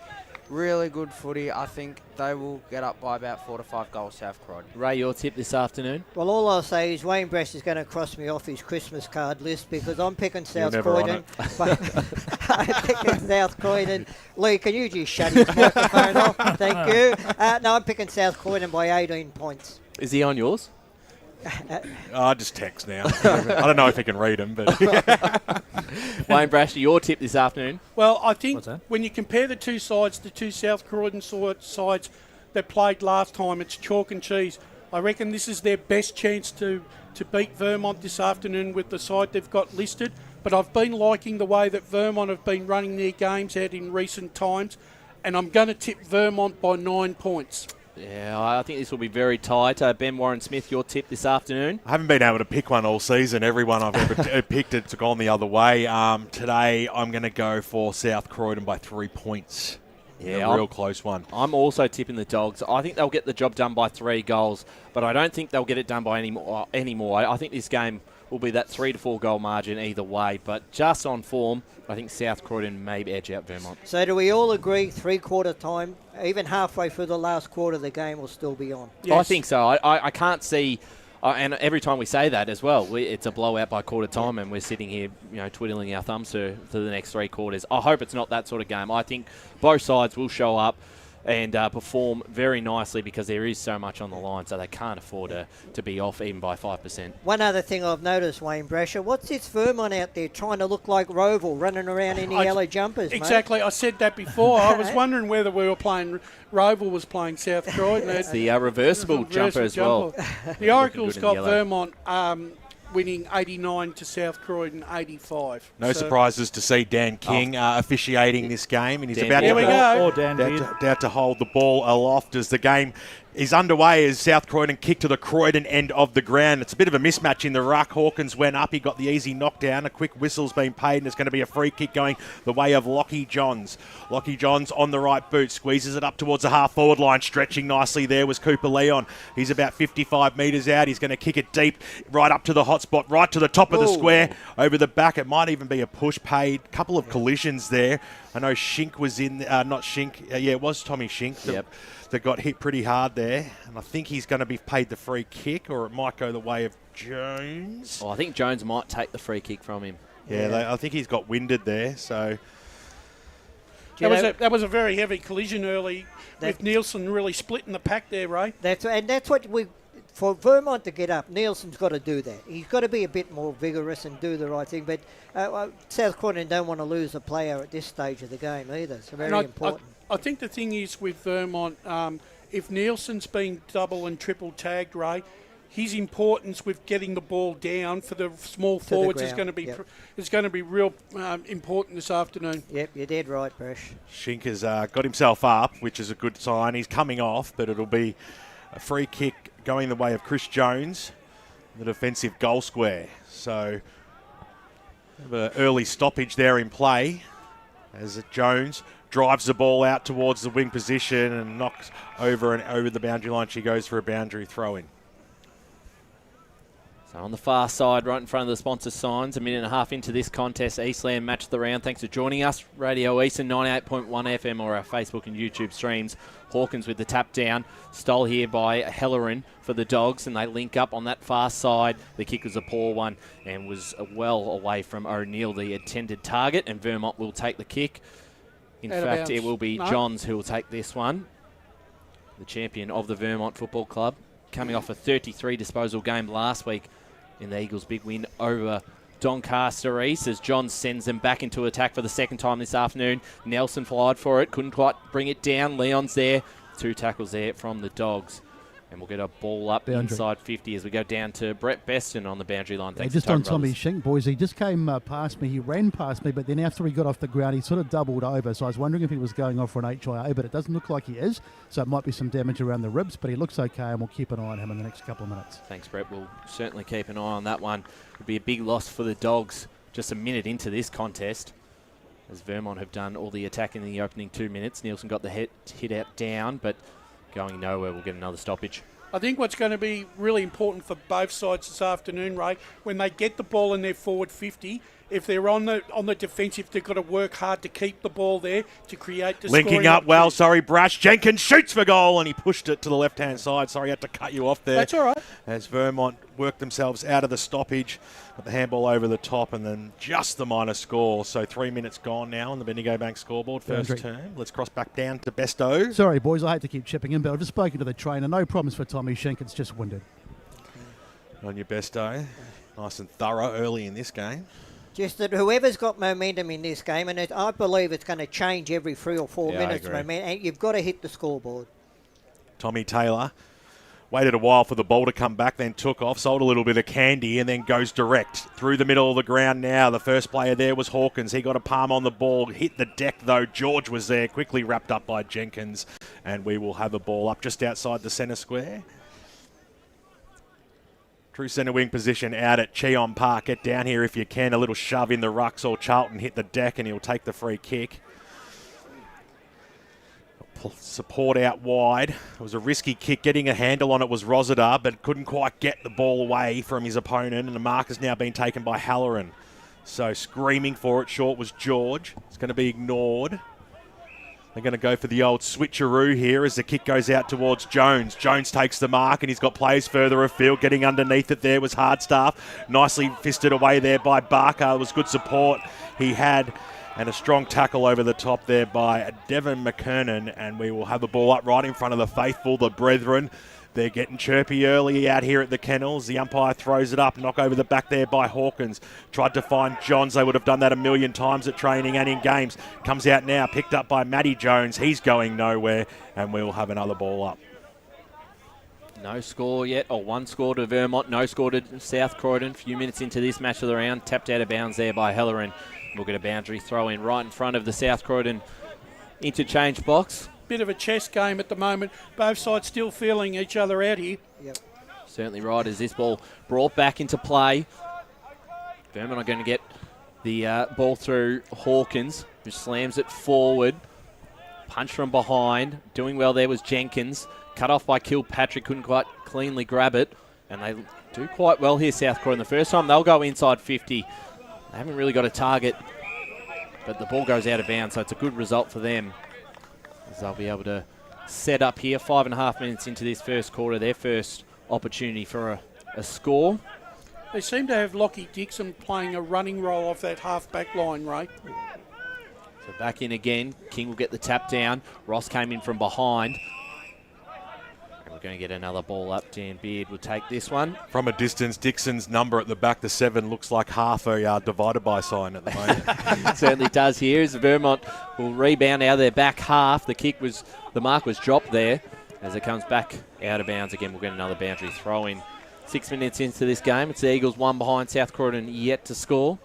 really good footy. I think they will get up by about 4 to 5 goals, South Croydon. Ray, your tip this afternoon? Well, all I'll say is Wayne Brash is going to cross me off his Christmas card list, because I'm picking South Croydon. I'm picking South Croydon. Lee, can you just shut his microphone off? Thank you. No, I'm picking South Croydon by 18 points. Is he on yours? I just text now. I don't know if he can read them, but Wayne Brash, your tip this afternoon? Well, I think when you compare the two sides, the two South Croydon sides that played last time, it's chalk and cheese. I reckon this is their best chance to beat Vermont this afternoon with the side they've got listed. But I've been liking the way that Vermont have been running their games out in recent times, and I'm going to tip Vermont by 9 points. Yeah, I think this will be very tight. Ben Warren-Smith, your tip this afternoon? I haven't been able to pick one all season. Everyone I've ever picked it's gone the other way. Today I'm going to go for South Croydon by 3 points. Yeah, a real close one. I'm also tipping the Dogs. I think they'll get the job done by 3 goals, but I don't think they'll get it done by any more. I think this game will be that 3 to 4 goal margin either way, but just on form, I think South Croydon may edge out Vermont. So do we all agree 3/4 time, even halfway through the last quarter, the game will still be on? Yes. I think so. I can't see, and every time we say that as well, it's a blowout by quarter time, and we're sitting here, twiddling our thumbs for the next 3 quarters. I hope it's not that sort of game. I think both sides will show up and perform very nicely, because there is so much on the line, so they can't afford to be off even by 5%. One other thing I've noticed, Wayne Brasher, what's this Vermont out there trying to look like Roval, running around in the yellow jumpers, Exactly, mate? I said that before. I was wondering whether we were playing, Roval was playing South Croydon. It's the reversible jumper as well. The Oracle's got Vermont winning 89 to South Croydon 85. No surprises to see Dan King officiating this game, and he's about to hold the ball aloft as the game is underway as South Croydon kick to the Croydon end of the ground. It's a bit of a mismatch in the ruck. Hawkins went up. He got the easy knockdown. A quick whistle's been paid, and it's going to be a free kick going the way of Lockie Johns. Lockie Johns on the right boot, squeezes it up towards the half-forward line. Stretching nicely there was Cooper Leon. He's about 55 metres out. He's going to kick it deep, right up to the hot spot, right to the top of the square, over the back. It might even be a push paid. Couple of collisions there. I know Shink was in, not Shink, it was Tommy Shink that got hit pretty hard there. And I think he's going to be paid the free kick, or it might go the way of Jones. Oh, I think Jones might take the free kick from him. I think he's got winded there, so... That was a very heavy collision early, with Nielsen really splitting the pack there, Ray. That's what for Vermont to get up, Nielsen's got to do that. He's got to be a bit more vigorous and do the right thing. But South Croydon don't want to lose a player at this stage of the game either. It's very important. I think the thing is with Vermont, if Nielsen's been double and triple tagged, Ray, his importance with getting the ball down for the small forwards is going to be real important this afternoon. Yep, you did right, Brush. Shink has got himself up, which is a good sign. He's coming off, but it'll be a free kick going the way of Chris Jones, the defensive goal square. So An early stoppage there in play as Jones drives the ball out towards the wing position and knocks over the boundary line. She goes for a boundary throw-in. So on the far side, right in front of the sponsor signs, a minute and a half into this contest, Eastland match of the round. Thanks for joining us. Radio Eastern 98.1 FM or our Facebook and YouTube streams. Hawkins with the tap down. Stole here by Hellerin for the Dogs, and they link up on that far side. The kick was a poor one and was well away from O'Neill, the intended target, and Vermont will take the kick. In fact, it will be Johns who will take this one. The champion of the Vermont Football Club, coming off a 33 disposal game last week in the Eagles' big win over Doncaster East, as Johns sends them back into attack for the second time this afternoon. Nelson fired for it, couldn't quite bring it down. Leon's there. 2 tackles there from the Dogs. And we'll get a ball up inside 50 as we go down to Brett Beston on the boundary line. Thanks, just on Tommy Schenk, boys, he just came past me. He ran past me, but then after he got off the ground, he sort of doubled over. So I was wondering if he was going off for an HIA, but it doesn't look like he is. So it might be some damage around the ribs, but he looks okay, and we'll keep an eye on him in the next couple of minutes. Thanks, Brett. We'll certainly keep an eye on that one. It'll be a big loss for the Dogs just a minute into this contest, as Vermont have done all the attack in the opening 2 minutes. Nielsen got the hit out down, but going nowhere. We'll get another stoppage. I think what's going to be really important for both sides this afternoon, Ray, when they get the ball in their forward 50, if they're on the defensive, they've got to work hard to keep the ball there to create the linking up well. Sorry, Brash. Jenkins shoots for goal, and he pushed it to the left-hand side. Sorry, I had to cut you off there. That's all right. As Vermont worked themselves out of the stoppage, got the handball over the top, and then just the minor score. So 3 minutes gone now on the Bendigo Bank scoreboard. First term. Let's cross back down to Besto. Sorry, boys, I hate to keep chipping in, but I've just spoken to the trainer. No problems for Tommy Schenk. It's just winded. On your Besto. Nice and thorough early in this game. Just that whoever's got momentum in this game, and I believe it's going to change every 3 or 4 minutes, and you've got to hit the scoreboard. Tommy Taylor waited a while for the ball to come back, then took off, sold a little bit of candy, and then goes direct through the middle of the ground now. The first player there was Hawkins. He got a palm on the ball, hit the deck though. George was there, quickly wrapped up by Jenkins, and we will have a ball up just outside the centre square. True centre wing position out at Cheong Park. Get down here if you can. A little shove in the rucks, or Charlton hit the deck and he'll take the free kick. Support out wide. It was a risky kick. Getting a handle on it was Rossiter, but couldn't quite get the ball away from his opponent, and the mark has now been taken by Halloran. So screaming for it short was George. It's going to be ignored. They're going to go for the old switcheroo here as the kick goes out towards Jones. Jones takes the mark, and he's got players further afield. Getting underneath it there was Hardstaff. Nicely fisted away there by Barker. It was good support he had, and a strong tackle over the top there by Devon McKernan, and we will have a ball up right in front of the faithful, the brethren. They're getting chirpy early out here at the kennels. The umpire throws it up, knock over the back there by Hawkins. Tried to find Johns. They would have done that a million times at training and in games. Comes out now, picked up by Matty Jones. He's going nowhere, and we'll have another ball up. No score yet, or one score to Vermont, no score to South Croydon. A few minutes into this match of the round, tapped out of bounds there by Hellerin. We'll get a boundary throw in right in front of the South Croydon interchange box. Bit of a chess game at the moment. Both sides still feeling each other out here. Yep. Certainly right as this ball brought back into play. Vermont are going to get the ball through Hawkins, who slams it forward. Punch from behind. Doing well there was Jenkins. Cut off by Kilpatrick. Couldn't quite cleanly grab it. And they do quite well here, South Croydon. The first time they'll go inside 50. They haven't really got a target, but the ball goes out of bounds, so it's a good result for them, as they'll be able to set up here. 5.5 minutes into this first quarter, their first opportunity for a score. They seem to have Lockie Dixon playing a running role off that half-back line, Ray. So back in again. King will get the tap down. Ross came in from behind. And we're going to get another ball up. Dan Beard will take this one. From a distance, Dixon's number at the back, the 7, looks like half a divided by sign at the moment. It certainly does here, as Vermont will rebound out of their back half. The mark was dropped there. As it comes back out of bounds again, we'll get another boundary throw in. 6 minutes into this game, it's the Eagles 1 behind, South Croydon yet to score.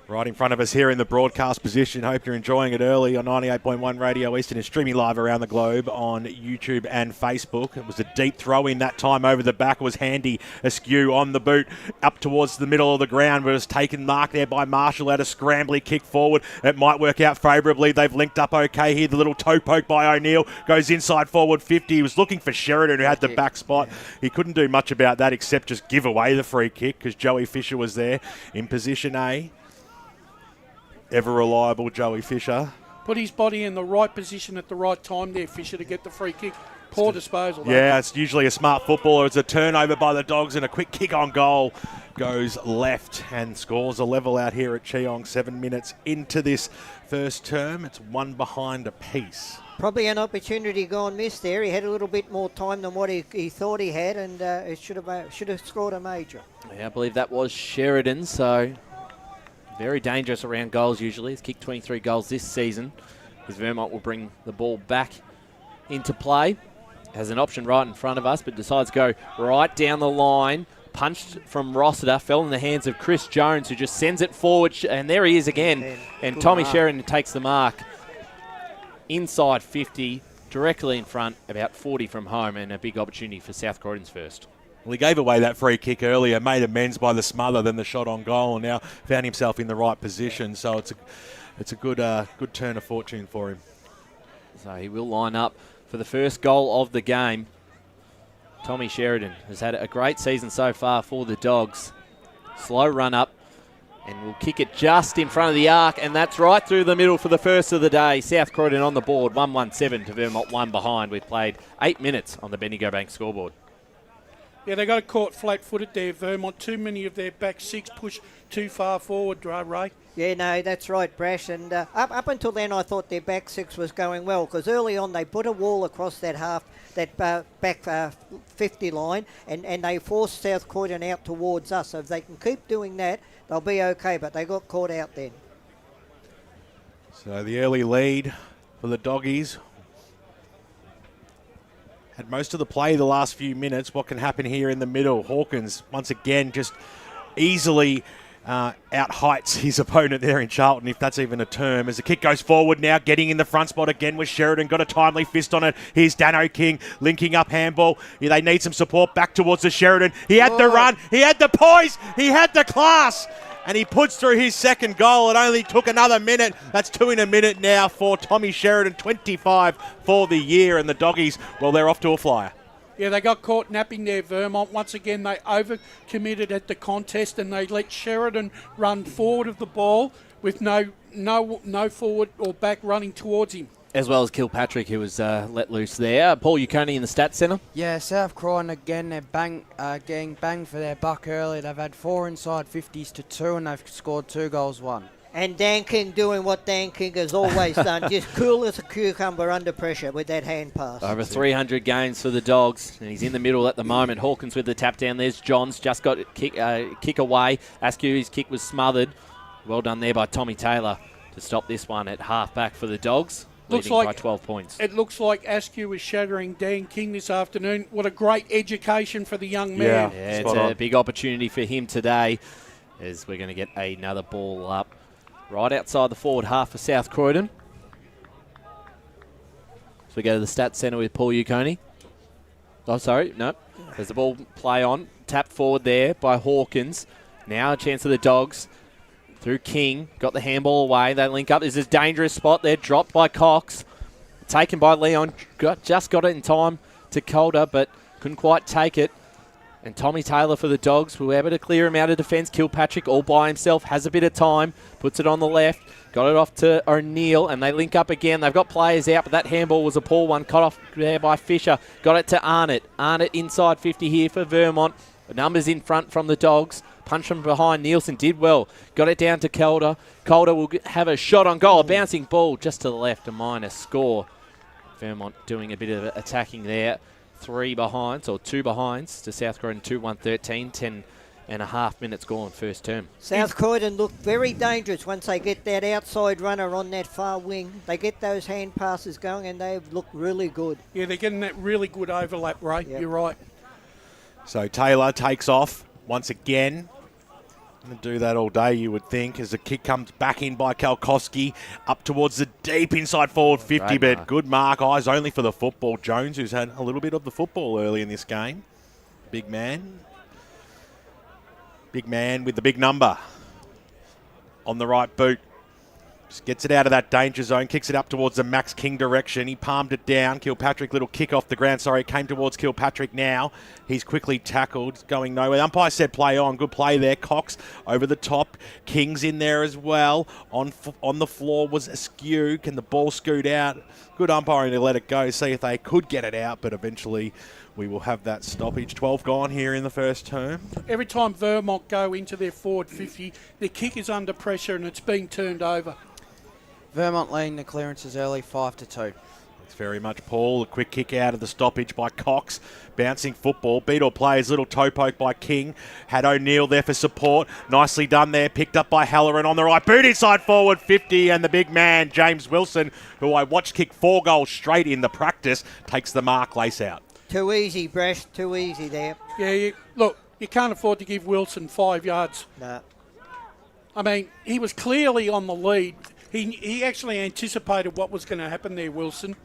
Right in front of us here in the broadcast position. Hope you're enjoying it early on 98.1 Radio Eastern and streaming live around the globe on YouTube and Facebook. It was a deep throw in that time over the back. It was handy askew on the boot up towards the middle of the ground. But it was taken mark there by Marshall at a scrambly kick forward. It might work out favourably. They've linked up okay here. The little toe poke by O'Neill goes inside forward 50. He was looking for Sheridan who had the back spot. He couldn't do much about that except just give away the free kick because Joey Fisher was there in position A. Ever reliable Joey Fisher. Put his body in the right position at the right time there, Fisher, to get the free kick. Poor disposal. Yeah, it's usually a smart footballer. It's a turnover by the Dogs and a quick kick on goal. Goes left and scores a level out here at Cheong. 7 minutes into this first term. It's one behind apiece. Probably an opportunity gone missed there. He had a little bit more time than what he thought he had, and it should have scored a major. Yeah, I believe that was Sheridan, so very dangerous around goals usually. He's kicked 23 goals this season. As Vermont will bring the ball back into play. Has an option right in front of us, but decides to go right down the line. Punched from Rossiter, fell in the hands of Chris Jones, who just sends it forward, and there he is again. And Tommy Sheridan takes the mark. Inside 50, directly in front, about 40 from home, and a big opportunity for South Croydon's first. Well, he gave away that free kick earlier, made amends by the smother, then the shot on goal, and now found himself in the right position. So it's a good turn of fortune for him. So he will line up for the first goal of the game. Tommy Sheridan has had a great season so far for the Dogs. Slow run up, and will kick it just in front of the arc, and that's right through the middle for the first of the day. South Croydon on the board, 1-1-7 to Vermont, 1 behind. We've played 8 minutes on the Bendigo Bank scoreboard. Yeah, they got caught flat-footed there, Vermont. Too many of their back six pushed too far forward, Ray. Yeah, no, that's right, Brash. And up until then, I thought their back six was going well because early on they put a wall across that back 50 line, and they forced South Croydon out towards us. So if they can keep doing that, they'll be okay. But they got caught out then. So the early lead for the Doggies. Had most of the play the last few minutes. What can happen here in the middle? Hawkins, once again, just easily out-heights his opponent there in Charlton, if that's even a term. As the kick goes forward now, getting in the front spot again with Sheridan. Got a timely fist on it. Here's Dano King linking up handball. Yeah, they need some support back towards the Sheridan. He had the run. He had the poise. He had the class. And he puts through his second goal. It only took another minute. That's 2 in a minute now for Tommy Sheridan. 25 for the year. And the Doggies, well, they're off to a flyer. Yeah, they got caught napping there, Vermont. Once again, they over-committed at the contest and they let Sheridan run forward of the ball with no forward or back running towards him. As well as Kilpatrick, who was let loose there. Paul Uconi in the stats centre. Yeah, South Croydon again, they're getting banged for their buck early. They've had 4 inside 50s to 2 and they've scored 2 goals, 1. And Dan King doing what Dan King has always done, just cool as a cucumber under pressure with that hand pass. Over 300 games for the Dogs, and he's in the middle at the moment. Hawkins with the tap down. There's Johns, just got kick away. Askew's kick was smothered. Well done there by Tommy Taylor to stop this one at half back for the Dogs. Leading by 12 points. It looks like Askew is shattering Dan King this afternoon. What a great education for the young man. Yeah, it's a big opportunity for him today as we're going to get another ball up right outside the forward half for South Croydon. So we go to the stats centre with Paul Uconi. Oh, sorry, no. There's the ball play on. Tap forward there by Hawkins. Now a chance for the Dogs. Through King, got the handball away. They link up. There's a dangerous spot there, dropped by Cox. Taken by Leon, just got it in time to Calder, but couldn't quite take it. And Tommy Taylor for the Dogs, were able to clear him out of defence. Kilpatrick all by himself, has a bit of time, puts it on the left, got it off to O'Neill, and they link up again. They've got players out, but that handball was a poor one, cut off there by Fisher. Got it to Arnott. Arnott inside 50 here for Vermont. The numbers in front from the Dogs. Punch from behind. Nielsen did well. Got it down to Calder. Calder will have a shot on goal. A bouncing ball just to the left. A minor score. Vermont doing a bit of attacking there. 3 behinds, or 2 behinds to South Croydon 2-1-13. 10 and a half minutes gone first term. South Croydon look very dangerous once they get that outside runner on that far wing. They get those hand passes going and they look really good. Yeah, they're getting that really good overlap, Ray. Yep. You're right. So Taylor takes off once again. Going to do that all day, you would think, as the kick comes back in by Kalkowski up towards the deep inside forward 50, but good mark. Eyes only for the football. Jones, who's had a little bit of the football early in this game. Big man. Big man with the big number on the right boot. Just gets it out of that danger zone, kicks it up towards the Max King direction. He palmed it down. Kilpatrick, little kick off the ground. Sorry, it came towards Kilpatrick now. He's quickly tackled, going nowhere. Umpire said play on. Good play there. Cox over the top. King's in there as well. On the floor was askew. Can the ball scoot out? Good umpiring to let it go, see if they could get it out, but eventually we will have that stoppage. 12 gone here in the first term. Every time Vermont go into their forward 50, their kick is under pressure and it's being turned over. Vermont leading the clearances early, 5-2. It's very much Paul. A quick kick out of the stoppage by Cox. Bouncing football. Beetle plays, little toe poke by King. Had O'Neill there for support. Nicely done there. Picked up by Halloran on the right. Boot inside forward 50. And the big man, James Wilson, who I watched kick 4 goals straight in the practice, takes the mark lace out. Too easy, Bresh. Too easy there. Yeah, you can't afford to give Wilson 5 yards. No. I mean, he was clearly on the lead. He actually anticipated what was going to happen there, Wilson.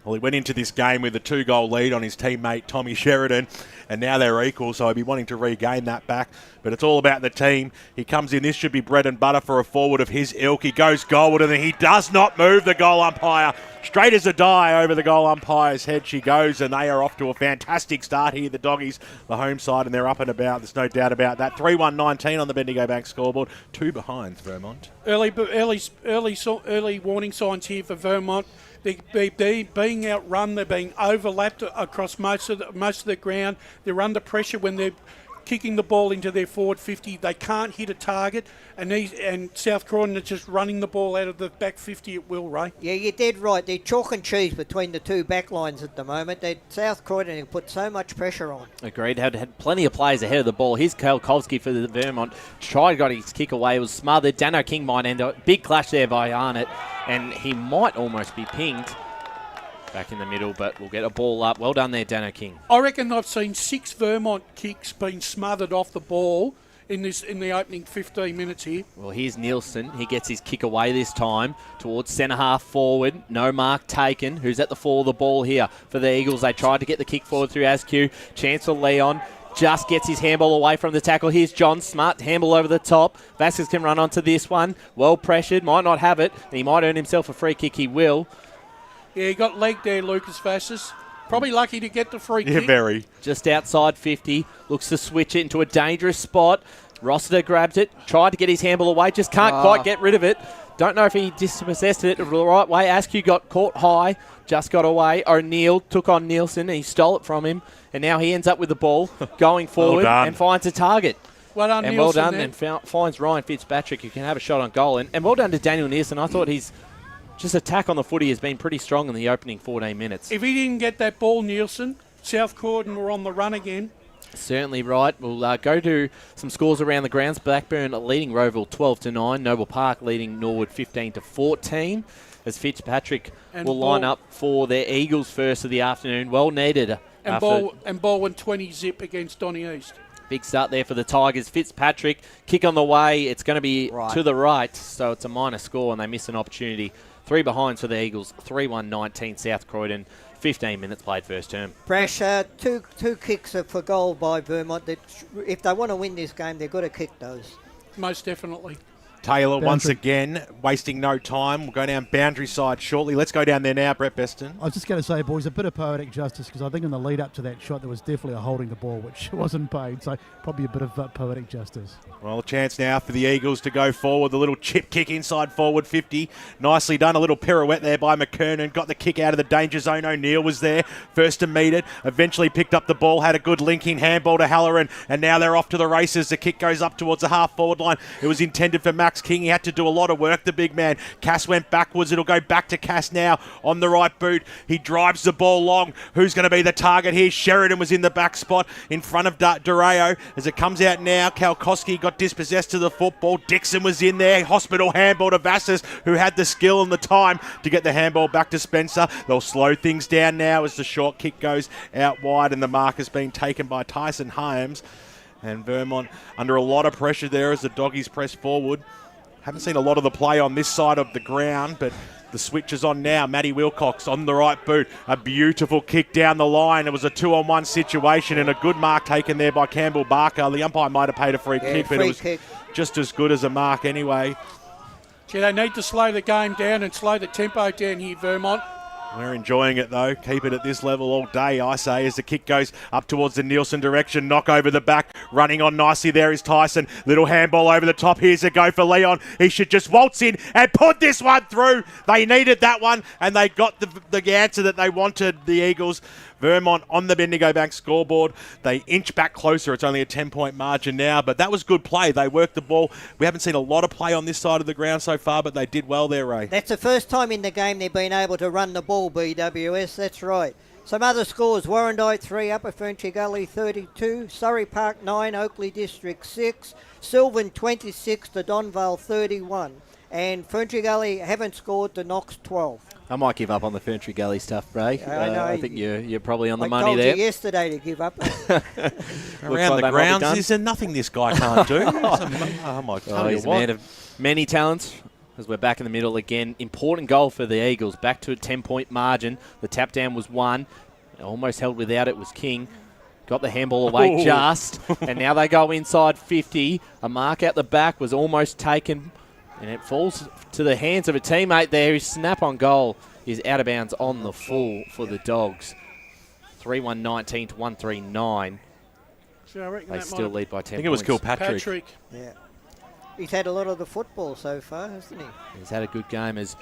Well, he went into this game with a 2-goal lead on his teammate Tommy Sheridan, and now they're equal, so he'll be wanting to regain that back. But it's all about the team. He comes in. This should be bread and butter for a forward of his ilk. He goes goalward, and he does not move the goal umpire. Straight as a die over the goal umpire's head she goes, and they are off to a fantastic start here, the Doggies, the home side, and they're up and about. There's no doubt about that. 3-1-19 on the Bendigo Bank scoreboard. 2 behinds, Vermont. Early warning signs here for Vermont. They're being outrun. They're being overlapped across most of the ground. They're under pressure when they're kicking the ball into their forward 50. They can't hit a target, and South Croydon are just running the ball out of the back 50 at will, Ray. Yeah, you're dead right. They're chalk and cheese between the two back lines at the moment. South Croydon have put so much pressure on. Agreed. Had plenty of players ahead of the ball. Here's Kalkowski for the Vermont. Got his kick away. It was smothered. Dano King might end up. Big clash there by Arnott, and he might almost be pinged. Back in the middle, but we'll get a ball up. Well done there, Dano King. I reckon I've seen 6 Vermont kicks being smothered off the ball in the opening 15 minutes here. Well, here's Nielsen. He gets his kick away this time towards centre half forward. No mark taken. Who's at the fall of the ball here for the Eagles? They tried to get the kick forward through Askew. Chancellor Leon just gets his handball away from the tackle. Here's John Smart. Handball over the top. Vasquez can run onto this one. Well pressured. Might not have it. He might earn himself a free kick. He will. Yeah, he got legged there, Lucas Vasquez. Probably lucky to get the free kick. Yeah, very. Just outside 50. Looks to switch it into a dangerous spot. Rossiter grabs it. Tried to get his handball away. Just can't quite get rid of it. Don't know if he dispossessed it the right way. Askew got caught high. Just got away. O'Neill took on Nielsen and he stole it from him. And now he ends up with the ball going forward and finds a target. Well done, and Nielsen. Well done. And finds Ryan Fitzpatrick who can have a shot on goal. And well done to Daniel Nielsen. I thought his just attack on the footy has been pretty strong in the opening 14 minutes. If he didn't get that ball, Nielsen, South Croydon were on the run again. Certainly right. We'll go to some scores around the grounds. Blackburn leading Rowville 12-9. Noble Park leading Norwood 15-14. As Fitzpatrick will line up for their Eagles first of the afternoon. Well needed. And Baldwin 20-zip against Donny East. Big start there for the Tigers. Fitzpatrick, kick on the way. It's going to be to the right, so it's a minor score, and they miss an opportunity. 3 behinds for the Eagles. 3-1-19 South Croydon. 15 minutes played first term. Pressure, two kicks for goal by Vermont. If they want to win this game, they've got to kick those. Most definitely. Taylor once again, wasting no time. We'll go down boundary side shortly. Let's go down there now, Brett Beston. I was just going to say, boys, a bit of poetic justice, because I think in the lead up to that shot there was definitely a holding the ball, which wasn't paid, so probably a bit of poetic justice. Well, a chance now for the Eagles to go forward. The little chip kick inside forward 50. Nicely done. A little pirouette there by McKernan. Got the kick out of the danger zone. O'Neill was there. First to meet it. Eventually picked up the ball. Had a good linking handball to Halloran. And now they're off to the races. The kick goes up towards the half forward line. It was intended for Max King. He had to do a lot of work, the big man. Cass went backwards. It'll go back to Cass now on the right boot. He drives the ball long. Who's going to be the target here? Sheridan was in the back spot in front of Dureo. As it comes out now, Kalkowski got dispossessed to the football. Dixon was in there. Hospital handball to Vassas, who had the skill and the time to get the handball back to Spencer. They'll slow things down now as the short kick goes out wide, and the mark has been taken by Tyson Hyams. And Vermont under a lot of pressure there as the doggies press forward. Haven't seen a lot of the play on this side of the ground, but the switch is on now. Matty Wilcox on the right boot. A beautiful kick down the line. It was a 2-on-1 situation and a good mark taken there by Campbell Barker. The umpire might have paid a free kick, but it was just as good as a mark anyway. Gee, they need to slow the game down and slow the tempo down here, Vermont. We're enjoying it, though. Keep it at this level all day, I say, as the kick goes up towards the Nielsen direction. Knock over the back. Running on nicely there is Tyson. Little handball over the top. Here's a go for Leon. He should just waltz in and put this one through. They needed that one, and they got the answer that they wanted, the Eagles. Vermont on the Bendigo Bank scoreboard. They inch back closer. It's only a 10-point margin now, but that was good play. They worked the ball. We haven't seen a lot of play on this side of the ground so far, but they did well there, Ray. That's the first time in the game they've been able to run the ball, BWS. That's right. Some other scores: Warrandyte 3, Upper Frenchy Gully 32, Surrey Park 9, Oakley District 6, Sylvan 26 to Donvale 31, and Frenchy Gully haven't scored to Knox 12. I might give up on the Ferntree Gully stuff, Ray. I know. I think you're probably on the money I told there. you yesterday to give up. Around the grounds, is there nothing this guy can't do? Oh, my God. He's a man of many talents. As we're back in the middle again. Important goal for the Eagles. Back to a 10-point margin. The tap down was 1. Almost held without it was King. Got the handball away just. And now they go inside 50. A mark out the back was almost taken. And it falls to the hands of a teammate there. His snap on goal is out of bounds on the full for the Dogs. 3-1-19 to 1-3-9. They still lead by 10 points. I think it was Kilpatrick. Yeah. He's had a lot of the football so far, hasn't he? He's had a good game as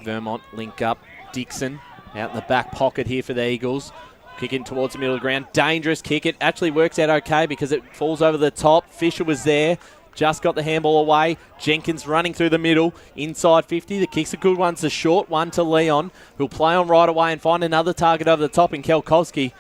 Vermont link up. Dixon out in the back pocket here for the Eagles. Kicking towards the middle of the ground. Dangerous kick. It actually works out okay because it falls over the top. Fisher was there. Just got the handball away. Jenkins running through the middle. Inside 50. The kick's a good one. It's a short one to Leon, who'll play on right away and find another target over the top in Kelkowski,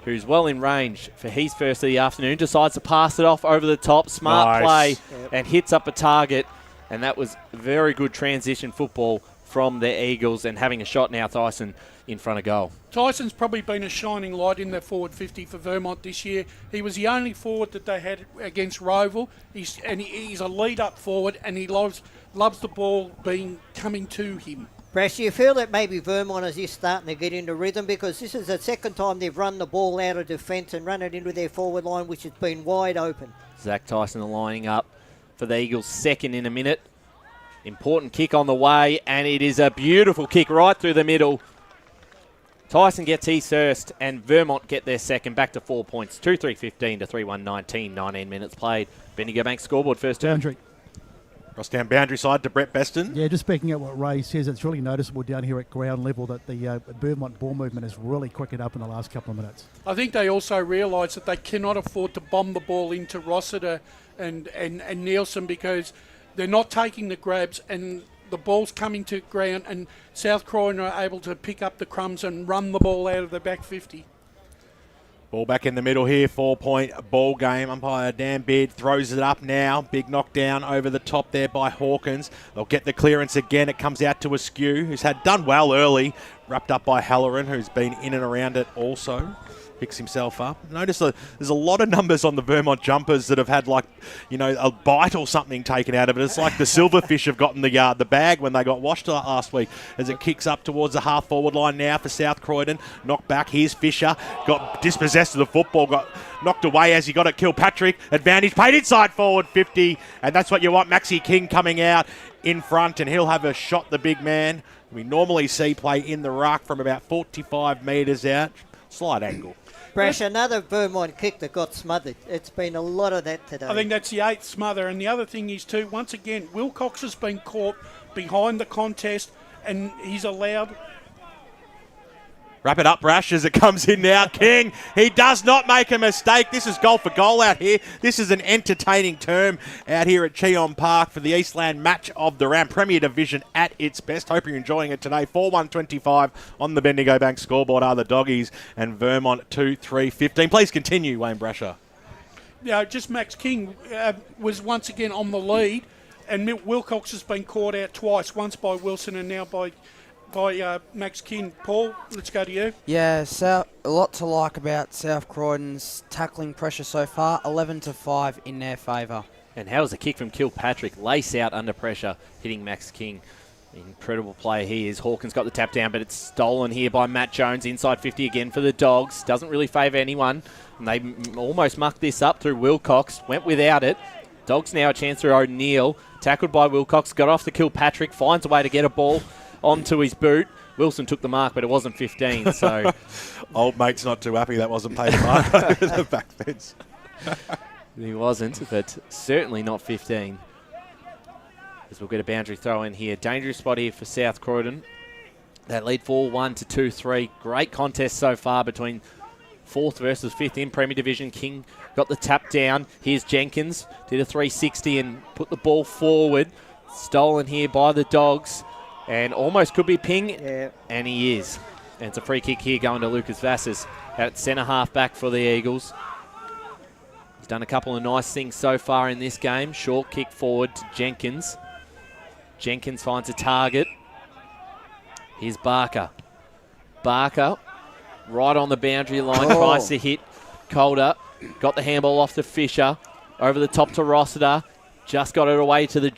who's well in range for his first of the afternoon. Decides to pass it off over the top. Smart play and hits up a target. And that was very good transition football from the Eagles, and having a shot now, Tyson in front of goal. Tyson's probably been a shining light in the forward 50 for Vermont this year. He was the only forward that they had against Roval. He's a lead-up forward, and he loves the ball coming to him. Brash, do you feel that maybe Vermont is just starting to get into rhythm, because this is the second time they've run the ball out of defence and run it into their forward line, which has been wide open? Zach Tyson lining up for the Eagles' second in a minute. Important kick on the way, and it is a beautiful kick right through the middle. Tyson gets his first, and Vermont get their second, back to 4 points. 2-3-15 to 3-1-19, 19 minutes played. Bendigo Bank scoreboard first term. Boundary. Cross down boundary side to Brett Beston. Yeah, just picking up what Ray says, it's really noticeable down here at ground level that the Vermont ball movement has really quickened up in the last couple of minutes. I think they also realise that they cannot afford to bomb the ball into Rossiter and Nielsen, because they're not taking the grabs and the ball's coming to ground, and South Croydon are able to pick up the crumbs and run the ball out of the back 50. Ball back in the middle here, 4-point ball game. Umpire Dan Beard throws it up now. Big knockdown over the top there by Hawkins. They'll get the clearance again. It comes out to Askew, who's done well early. Wrapped up by Halloran, who's been in and around it also. Picks himself up. Notice there's a lot of numbers on the Vermont jumpers that have had a bite or something taken out of it. It's like the Silverfish have gotten the bag when they got washed last week, as it kicks up towards the half-forward line now for South Croydon. Knocked back. Here's Fisher. Got dispossessed of the football. Got knocked away as he got it. Kilpatrick. Advantage played inside forward 50. And that's what you want. Maxie King coming out in front, and he'll have a shot, the big man. We normally see play in the ruck from about 45 metres out. Slight angle. Brash, another Vermont kick that got smothered. It's been a lot of that today. I think that's the 8th smother. And the other thing is, too, once again, Wilcox has been caught behind the contest, and he's allowed... Wrap it up, Brash, as it comes in now. King, he does not make a mistake. This is goal for goal out here. This is an entertaining term out here at Cheong Park for the Eastland match of the round. Premier Division at its best. Hope you're enjoying it today. 4-1-25 on the Bendigo Bank scoreboard are the Doggies, and Vermont 2-3-15. Please continue, Wayne Brasher. Yeah, just Max King was once again on the lead, and Wilcox has been caught out twice, once by Wilson and now by by Max King. Paul, let's go to you. Yeah, a lot to like about South Croydon's tackling pressure so far, 11-5 in their favour. And how was the kick from Kilpatrick? Lace out under pressure, hitting Max King. Incredible play he is. Hawkins got the tap down, but it's stolen here by Matt Jones. Inside 50 again for the Dogs. Doesn't really favour anyone. And they almost mucked this up through Wilcox. Went without it. Dogs now a chance through O'Neill. Tackled by Wilcox. Got off the Kilpatrick. Finds a way to get a ball onto his boot. Wilson took the mark, but it wasn't 15. So old mate's not too happy that wasn't paid mark over the back fence. He wasn't, but certainly not 15. As we'll get a boundary throw in here. Dangerous spot here for South Croydon. That lead 4-1 to 2-3. Great contest so far between 4th versus 5th in Premier Division. King got the tap down. Here's Jenkins. Did a 360 and put the ball forward. Stolen here by the Dogs. And almost could be ping. Yeah. And he is. And it's a free kick here going to Lucas Vassas at centre half back for the Eagles. He's done a couple of nice things so far in this game. Short kick forward to Jenkins. Jenkins finds a target. Here's Barker. Barker, right on the boundary line, tries to hit Calder. Got the handball off to Fisher. Over the top to Rossiter. Just got it away to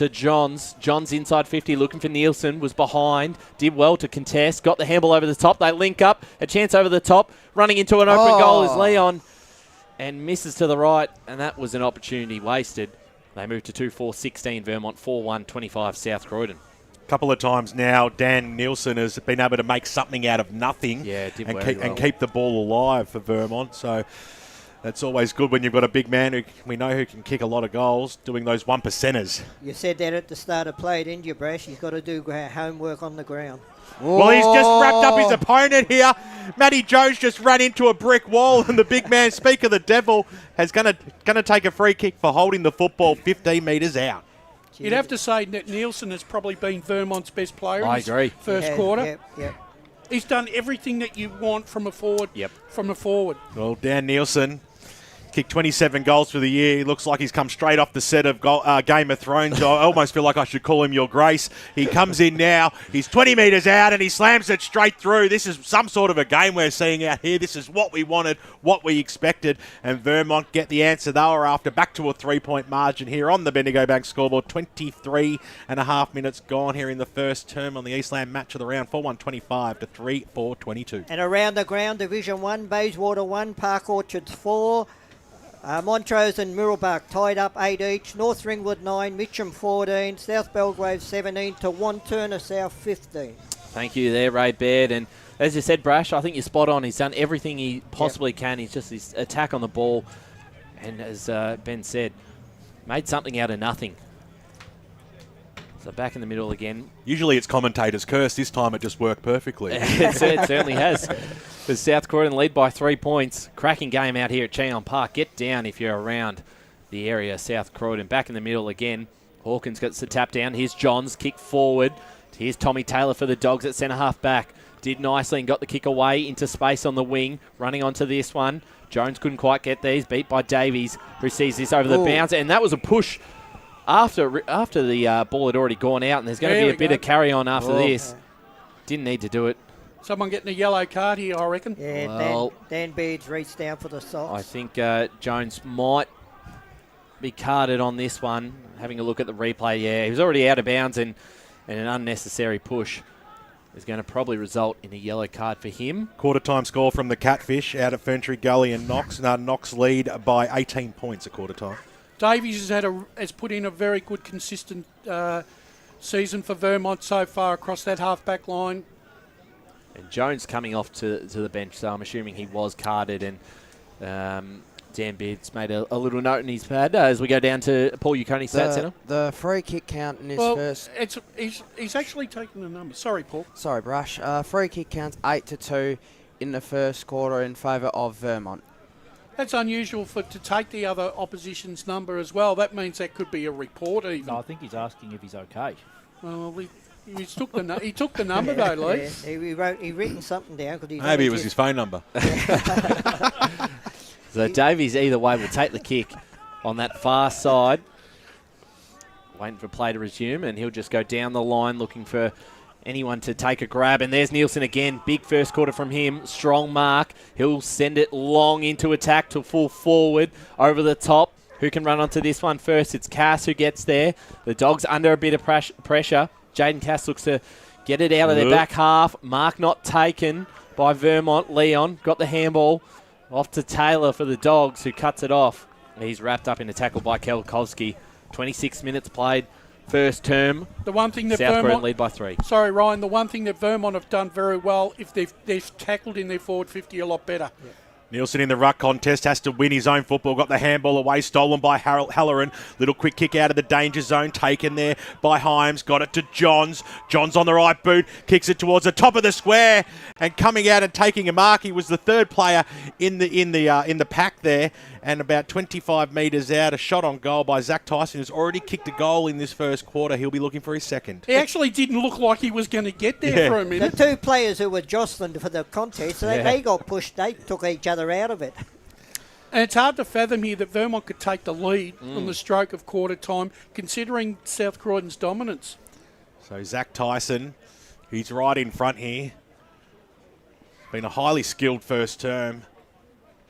Johns. Johns inside 50, looking for Nielsen. Was behind. Did well to contest. Got the handball over the top. They link up. A chance over the top. Running into an open goal is Leon. And misses to the right. And that was an opportunity wasted. They move to 2-4-16 Vermont, 4-1-25 South Croydon. A couple of times now, Dan Nielsen has been able to make something out of nothing. Yeah, did and, well. and keep the ball alive for Vermont. So that's always good when you've got a big man who we know who can kick a lot of goals, doing those 1%ers. You said that at the start of play, didn't you, Brash? He's got to do homework on the ground. Well, he's just wrapped up his opponent here. Matty Jones just ran into a brick wall, and the big man, speak of the devil, is going to take a free kick for holding the football 15 metres out. You'd have to say that Nielsen has probably been Vermont's best player I in agree. his first quarter. Yep. He's done everything that you want from a forward. From a forward. Well, Dan Nielsen kicked 27 goals for the year. He looks like he's come straight off the set of Game of Thrones. I almost feel like I should call him Your Grace. He comes in now. He's 20 metres out and he slams it straight through. This is some sort of a game we're seeing out here. This is what we wanted, what we expected. And Vermont get the answer they were after. Back to a 3-point margin here on the Bendigo Bank scoreboard. 23 and a half minutes gone here in the first term on the Eastland match of the round. 4-1-25 to 3-4-22. And around the ground, Division 1, Bayswater 1, Park Orchards 4. Montrose and Mirrabah tied up 8 each. North Ringwood 9, Mitcham 14, South Belgrave 17 to Wanturna South 15. Thank you there, Ray Baird. And as you said, Brash, I think you're spot on. He's done everything he possibly can. He's just his attack on the ball. And as Ben said, made something out of nothing. So back in the middle again. Usually it's commentators' curse. This time it just worked perfectly. It certainly has. The South Croydon lead by 3 points. Cracking game out here at Cheong Park. Get down if you're around the area. South Croydon back in the middle again. Hawkins gets the tap down. Here's Johns, kick forward. Here's Tommy Taylor for the Dogs at centre half back. Did nicely and got the kick away into space on the wing. Running onto this one. Jones couldn't quite get these. Beat by Davies, who sees this over the bounce. And that was a push after the ball had already gone out. And there's going to be a bit of carry on after this. Didn't need to do it. Someone getting a yellow card here, I reckon. Yeah, well, Dan Beard's reached down for the socks. I think Jones might be carded on this one. Having a look at the replay, he was already out of bounds, and an unnecessary push is going to probably result in a yellow card for him. Quarter time score from the Catfish out at Ferntree Gully and Knox. Knox lead by 18 points at quarter time. Davies has put in a very good, consistent season for Vermont so far across that half-back line. And Jones coming off to the bench, so I'm assuming he was carded. And Dan Beard's made a little note in his pad as we go down to Paul Uconi Stat Centre. The free kick count in his first... He's actually taken the number. Sorry, Paul. Sorry, Brush. Free kick counts 8-2 in the first quarter in favour of Vermont. That's unusual to take the other opposition's number as well. That means that could be a report even. No, I think he's asking if he's okay. Well, he took the number though, Lee. Yeah, he written something down. Maybe it was his phone number. So Davies either way will take the kick on that far side. Waiting for play to resume, and he'll just go down the line looking for anyone to take a grab. And there's Nielsen again. Big first quarter from him. Strong mark. He'll send it long into attack to full forward over the top. Who can run onto this one first? It's Cass who gets there. The Dogs under a bit of pressure. Jaden Cass looks to get it out of their back half. Mark not taken by Vermont. Leon got the handball off to Taylor for the Dogs, who cuts it off. He's wrapped up in a tackle by Kelkowski. 26 minutes played. First term. The one thing that South Croydon Vermont lead by 3. Sorry, Ryan. The one thing that Vermont have done very well, if they've tackled in their forward 50 a lot better. Yeah. Nielsen in the ruck contest has to win his own football. Got the handball away, stolen by Halloran. Little quick kick out of the danger zone, taken there by Himes. Got it to Johns. Johns on the right boot, kicks it towards the top of the square, and coming out and taking a mark. He was the third player in the pack there, and about 25 metres out, a shot on goal by Zach Tyson, who's already kicked a goal in this first quarter. He'll be looking for his second. He actually didn't look like he was going to get there for a minute. The two players who were jostling for the contest, they got pushed. They took each other out of it. And it's hard to fathom here that Vermont could take the lead on the stroke of quarter time, considering South Croydon's dominance. So Zach Tyson, he's right in front here. Been a highly skilled first term.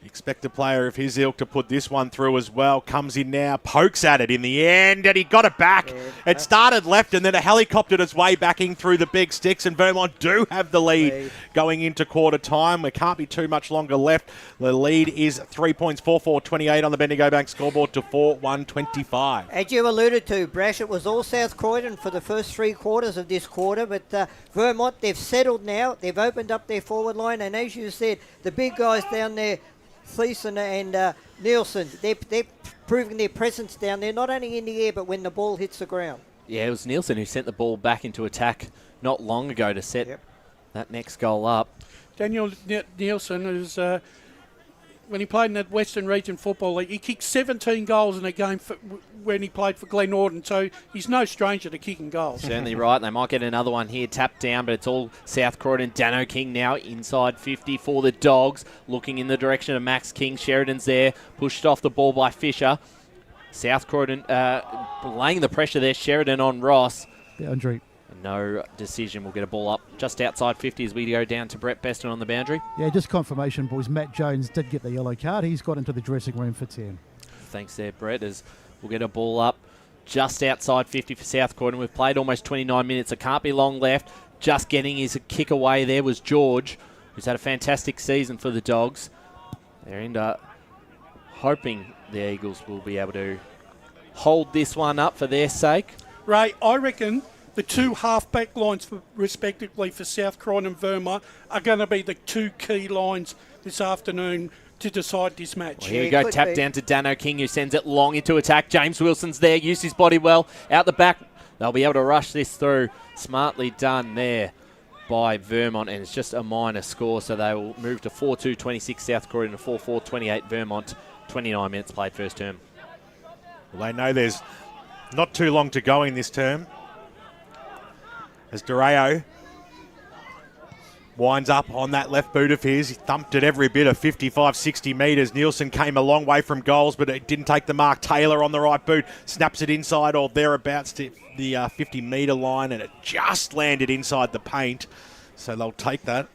You expect a player of his ilk to put this one through as well. Comes in now, pokes at it in the end, and he got it back. It started left, and then a helicoptered its way backing through the big sticks, and Vermont do have the lead going into quarter time. There can't be too much longer left. The lead is 3 points, 4-4-28 on the Bendigo Bank scoreboard to 4-1-25. As you alluded to, Brash, it was all South Croydon for the first 3 quarters of this quarter, but Vermont, they've settled now. They've opened up their forward line, and as you said, the big guys down there, Thiessen and Nielsen, they're proving their presence down there, not only in the air, but when the ball hits the ground. Yeah, it was Nielsen who sent the ball back into attack not long ago to set that next goal up. Daniel Nielsen is... when he played in that Western Region Football League, he kicked 17 goals in a game when he played for Glen Ordon, so he's no stranger to kicking goals. Certainly right. They might get another one here, tapped down, but it's all South Croydon. Dano King now inside 50 for the Dogs, looking in the direction of Max King. Sheridan's there, pushed off the ball by Fisher. South Croydon laying the pressure there. Sheridan on Ross. Boundary. No decision. We'll get a ball up just outside 50 as we go down to Brett Beston on the boundary. Yeah, just confirmation, boys. Matt Jones did get the yellow card. He's got into the dressing room for 10. Thanks there, Brett, as we'll get a ball up just outside 50 for South Croydon. We've played almost 29 minutes. It can't be long left. Just getting his kick away there was George, who's had a fantastic season for the Dogs. They're hoping the Eagles will be able to hold this one up for their sake. Ray, I reckon the two half-back lines, respectively, for South Croydon and Vermont are going to be the two key lines this afternoon to decide this match. Well, here we go, tap down to Dano King, who sends it long into attack. James Wilson's there, used his body well. Out the back, they'll be able to rush this through. Smartly done there by Vermont, and it's just a minor score, so they will move to 4-2-26 South Croydon to 4-4-28 Vermont. 29 minutes played first term. Well, they know there's not too long to go in this term. As Dureo winds up on that left boot of his. He thumped it every bit of 55, 60 metres. Nielsen came a long way from goals, but it didn't take the mark. Taylor on the right boot snaps it inside or thereabouts to the 50-metre line, and it just landed inside the paint. So they'll take that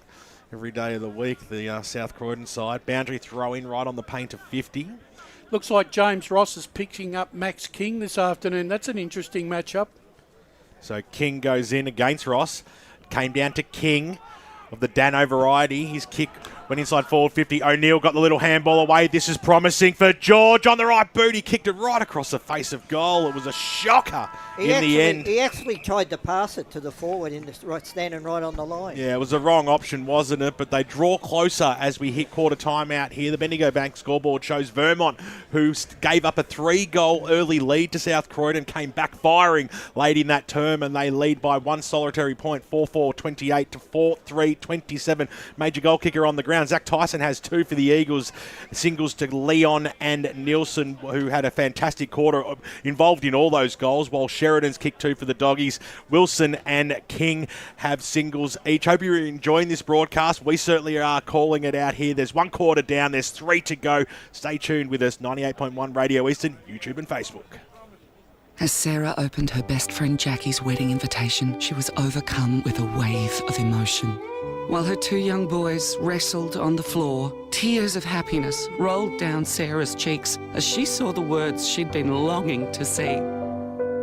every day of the week, the South Croydon side. Boundary throw in right on the paint of 50. Looks like James Ross is picking up Max King this afternoon. That's an interesting matchup. So King goes in against Ross. Came down to King of the Dano variety. His kick went inside forward 50. O'Neill got the little handball away. This is promising for George on the right boot. He kicked it right across the face of goal. It was a shocker the end. He actually tried to pass it to the forward standing right on the line. Yeah, it was the wrong option, wasn't it? But they draw closer as we hit quarter time out here. The Bendigo Bank scoreboard shows Vermont, who gave up a 3-goal early lead to South Croydon, came back firing late in that term, and they lead by one solitary point, 4-4-28 to 4-3-27. Major goal kicker on the ground. Zach Tyson has 2 for the Eagles. Singles to Leon and Nielsen, who had a fantastic quarter, involved in all those goals, while Sheridan's kicked 2 for the Doggies. Wilson and King have singles each. Hope you're enjoying this broadcast. We certainly are calling it out here. There's 1 quarter down. There's 3 to go. Stay tuned with us. 98.1 Radio Eastern, YouTube and Facebook. As Sarah opened her best friend Jackie's wedding invitation, she was overcome with a wave of emotion. While her two young boys wrestled on the floor, tears of happiness rolled down Sarah's cheeks as she saw the words she'd been longing to see.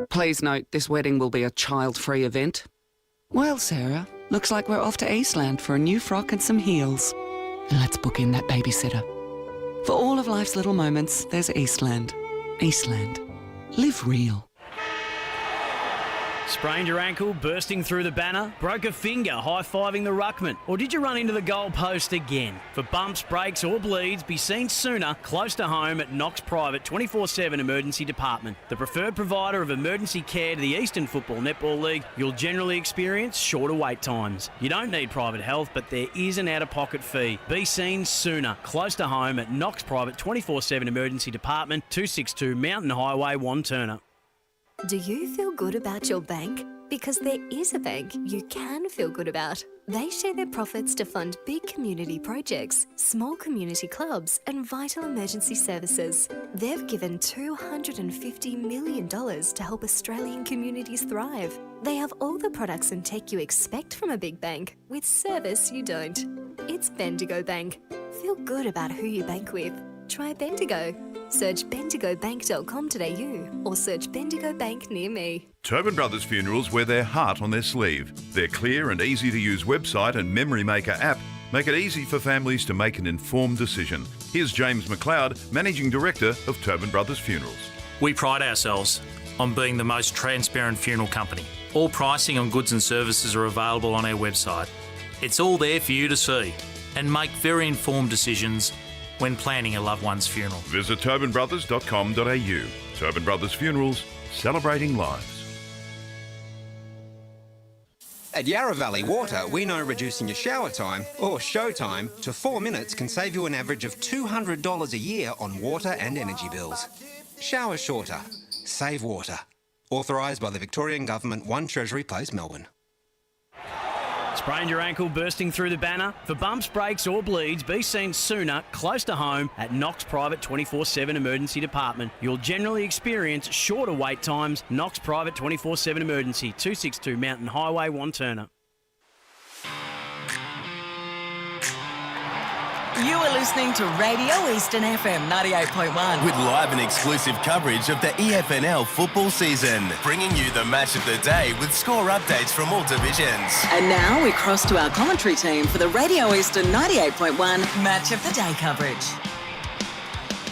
Please note, this wedding will be a child-free event. Well, Sarah, looks like we're off to Eastland for a new frock and some heels. Let's book in that babysitter. For all of life's little moments, there's Eastland. Eastland. Live real. Sprained your ankle, bursting through the banner? Broke a finger, high-fiving the ruckman? Or did you run into the goal post again? For bumps, breaks or bleeds, be seen sooner, close to home at Knox Private 24/7 Emergency Department. The preferred provider of emergency care to the Eastern Football Netball League, you'll generally experience shorter wait times. You don't need private health, but there is an out-of-pocket fee. Be seen sooner, close to home at Knox Private 24/7 Emergency Department, 262 Mountain Highway, Wanturna. Do you feel good about your bank? Because there is a bank you can feel good about. They share their profits to fund big community projects, small community clubs, and vital emergency services. They've given $250 million to help Australian communities thrive. They have all the products and tech you expect from a big bank, with service you don't. It's Bendigo Bank. Feel good about who you bank with. Try Bendigo. Search bendigobank.com.au or search Bendigo Bank near me. Tobin Brothers Funerals wear their heart on their sleeve. Their clear and easy-to-use website and Memory Maker app make it easy for families to make an informed decision. Here's James McLeod, Managing Director of Tobin Brothers Funerals. We pride ourselves on being the most transparent funeral company. All pricing on goods and services are available on our website. It's all there for you to see and make very informed decisions when planning a loved one's funeral. Visit tobinbrothers.com.au. Tobin Brothers Funerals, celebrating lives. At Yarra Valley Water, we know reducing your shower time, or show time, to 4 minutes can save you an average of $200 a year on water and energy bills. Shower shorter. Save water. Authorised by the Victorian Government, 1 Treasury Place, Melbourne. Sprained your ankle, bursting through the banner? For bumps, breaks or bleeds, be seen sooner, close to home at Knox Private 24/7 Emergency Department. You'll generally experience shorter wait times. Knox Private 24/7 Emergency, 262 Mountain Highway, Wanturna. You are listening to Radio Eastern FM 98.1. With live and exclusive coverage of the EFNL football season. Bringing you the match of the day with score updates from all divisions. And now we cross to our commentary team for the Radio Eastern 98.1 Match of the Day coverage.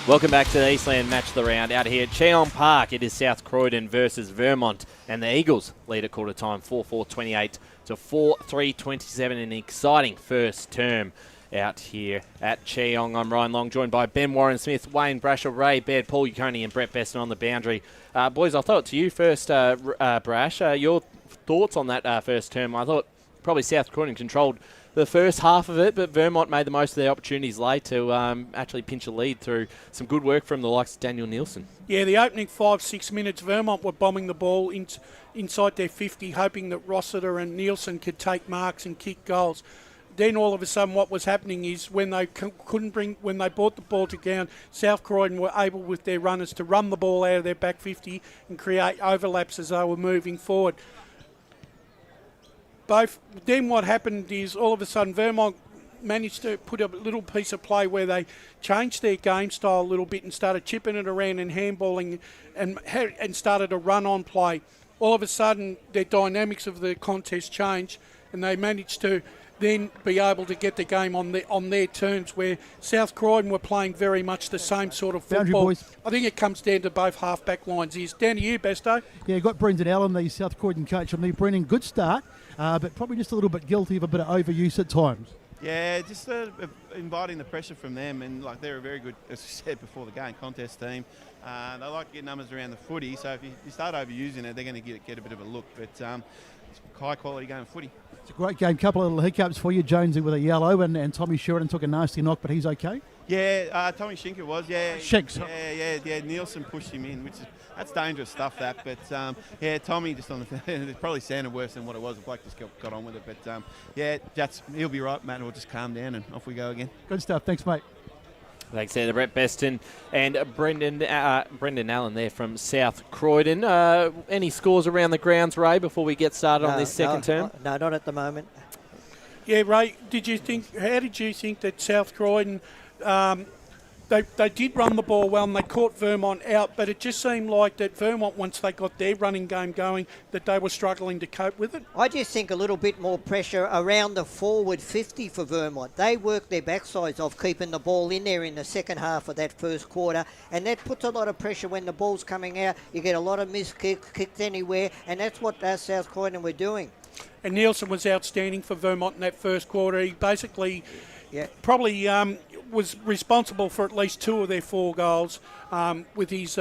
Welcome back to the Eastland Match of the Round out here at Cheong Park. It is South Croydon versus Vermont, and the Eagles lead at quarter time 4-4-28 to 4-3-27 in an exciting first term out here at Cheong. I'm Ryan Long, joined by Ben Warren-Smith, Wayne Brasher, Ray Baird, Paul Uconi and Brett Beston on the boundary. Boys, I'll throw it to you first, Brash. Your thoughts on that first term? I thought probably South Croydon controlled the first half of it, but Vermont made the most of their opportunities late to actually pinch a lead through some good work from the likes of Daniel Nielsen. Yeah, the opening 5-6 minutes, Vermont were bombing the ball inside their 50, hoping that Rossiter and Nielsen could take marks and kick goals. Then all of a sudden what was happening is when they when they brought the ball to ground, South Croydon were able with their runners to run the ball out of their back 50 and create overlaps as they were moving forward. Then what happened is all of a sudden Vermont managed to put a little piece of play where they changed their game style a little bit and started chipping it around and handballing and started a run-on play. All of a sudden their dynamics of the contest changed and they managed to then be able to get the game on their terms, where South Croydon were playing very much the same sort of football. I think it comes down to both half-back lines. Down to you, Besto. Yeah, got Brendan Allen, the South Croydon coach. I mean, Brendan, good start, but probably just a little bit guilty of a bit of overuse at times. Yeah, just inviting the pressure from them, and like they're a very good, as we said before the game, contest team. They like to get numbers around the footy, so if you start overusing it, they're going to get a bit of a look. But it's high-quality game of footy. It's a great game. Couple of little hiccups for you. Jonesy with a yellow, and Tommy Sheridan took a nasty knock, but he's okay. Yeah, Tommy Schinker was. Yeah, Shinks. Yeah. Nielsen pushed him in, that's dangerous stuff. That, but Tommy just on the probably sounded worse than what it was. The bloke just got on with it. But he'll be right, Matt. We'll just calm down and off we go again. Good stuff. Thanks, mate. Thanks there to Brett Beston and Brendan Allen there from South Croydon. Any scores around the grounds, Ray, before we get started on this second term? No, not at the moment. Yeah, Ray, how did you think that South Croydon, they did run the ball well and they caught Vermont out, but it just seemed like that Vermont, once they got their running game going, that they were struggling to cope with it? I just think a little bit more pressure around the forward 50 for Vermont. They worked their backsides off keeping the ball in there in the second half of that first quarter, and that puts a lot of pressure when the ball's coming out. You get a lot of missed kicks, kicked anywhere, and that's what South Croydon were doing. And Nielsen was outstanding for Vermont in that first quarter. He basically probably was responsible for at least 2 of their 4 goals with his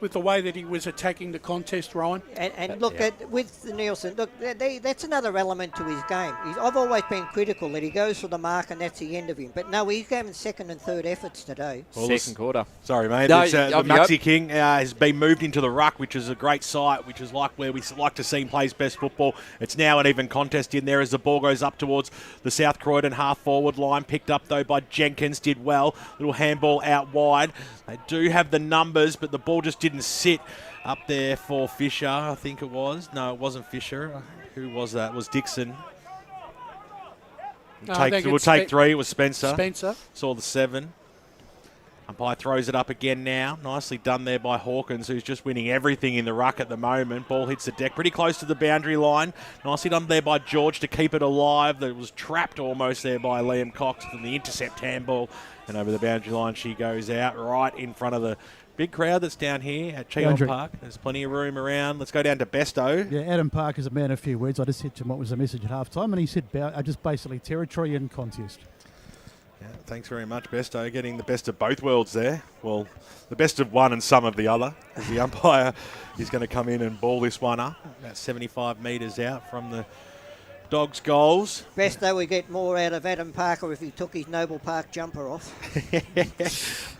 with the way that he was attacking the contest, Ryan. And look, with Nielsen, look, that's another element to his game. I've always been critical that he goes for the mark and that's the end of him. But no, he's having second and third efforts today. Second quarter. Sorry, mate. No, the Maxi King has been moved into the ruck, which is a great sight, which is like where we like to see him play his best football. It's now an even contest in there as the ball goes up towards the South Croydon half-forward line. Picked up, though, by Jenkins. Did well. Little handball out wide. They do have the numbers, but the ball just didn't sit up there for Fisher, I think it was. No, it wasn't Fisher. Who was that? It was Dixon. We'll take 3. It was Spencer. Saw the 7. Umpire throws it up again now. Nicely done there by Hawkins, who's just winning everything in the ruck at the moment. Ball hits the deck pretty close to the boundary line. Nicely done there by George to keep it alive. That was trapped almost there by Liam Cox from the intercept handball. And over the boundary line she goes out right in front of the big crowd that's down here at Cheong Park. There's plenty of room around. Let's go down to Besto. Yeah, Adam Park is a man of few words. I just said to him what was the message at half time, and he said just basically territory and contest. Yeah, thanks very much, Besto. Getting the best of both worlds there. Well, the best of one and some of the other. As the umpire is going to come in and ball this one up. About 75 metres out from the Dogs' goals. Best though we get more out of Adam Parker if he took his Noble Park jumper off.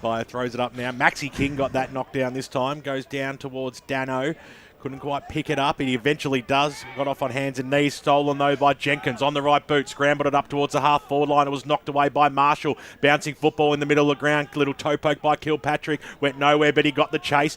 Fire throws it up now. Maxi King got that knocked down this time. Goes down towards Dano. Couldn't quite pick it up. He eventually does. Got off on hands and knees. Stolen, though, by Jenkins. On the right boot. Scrambled it up towards the half-forward line. It was knocked away by Marshall. Bouncing football in the middle of the ground. Little toe poke by Kilpatrick. Went nowhere, but he got the chase.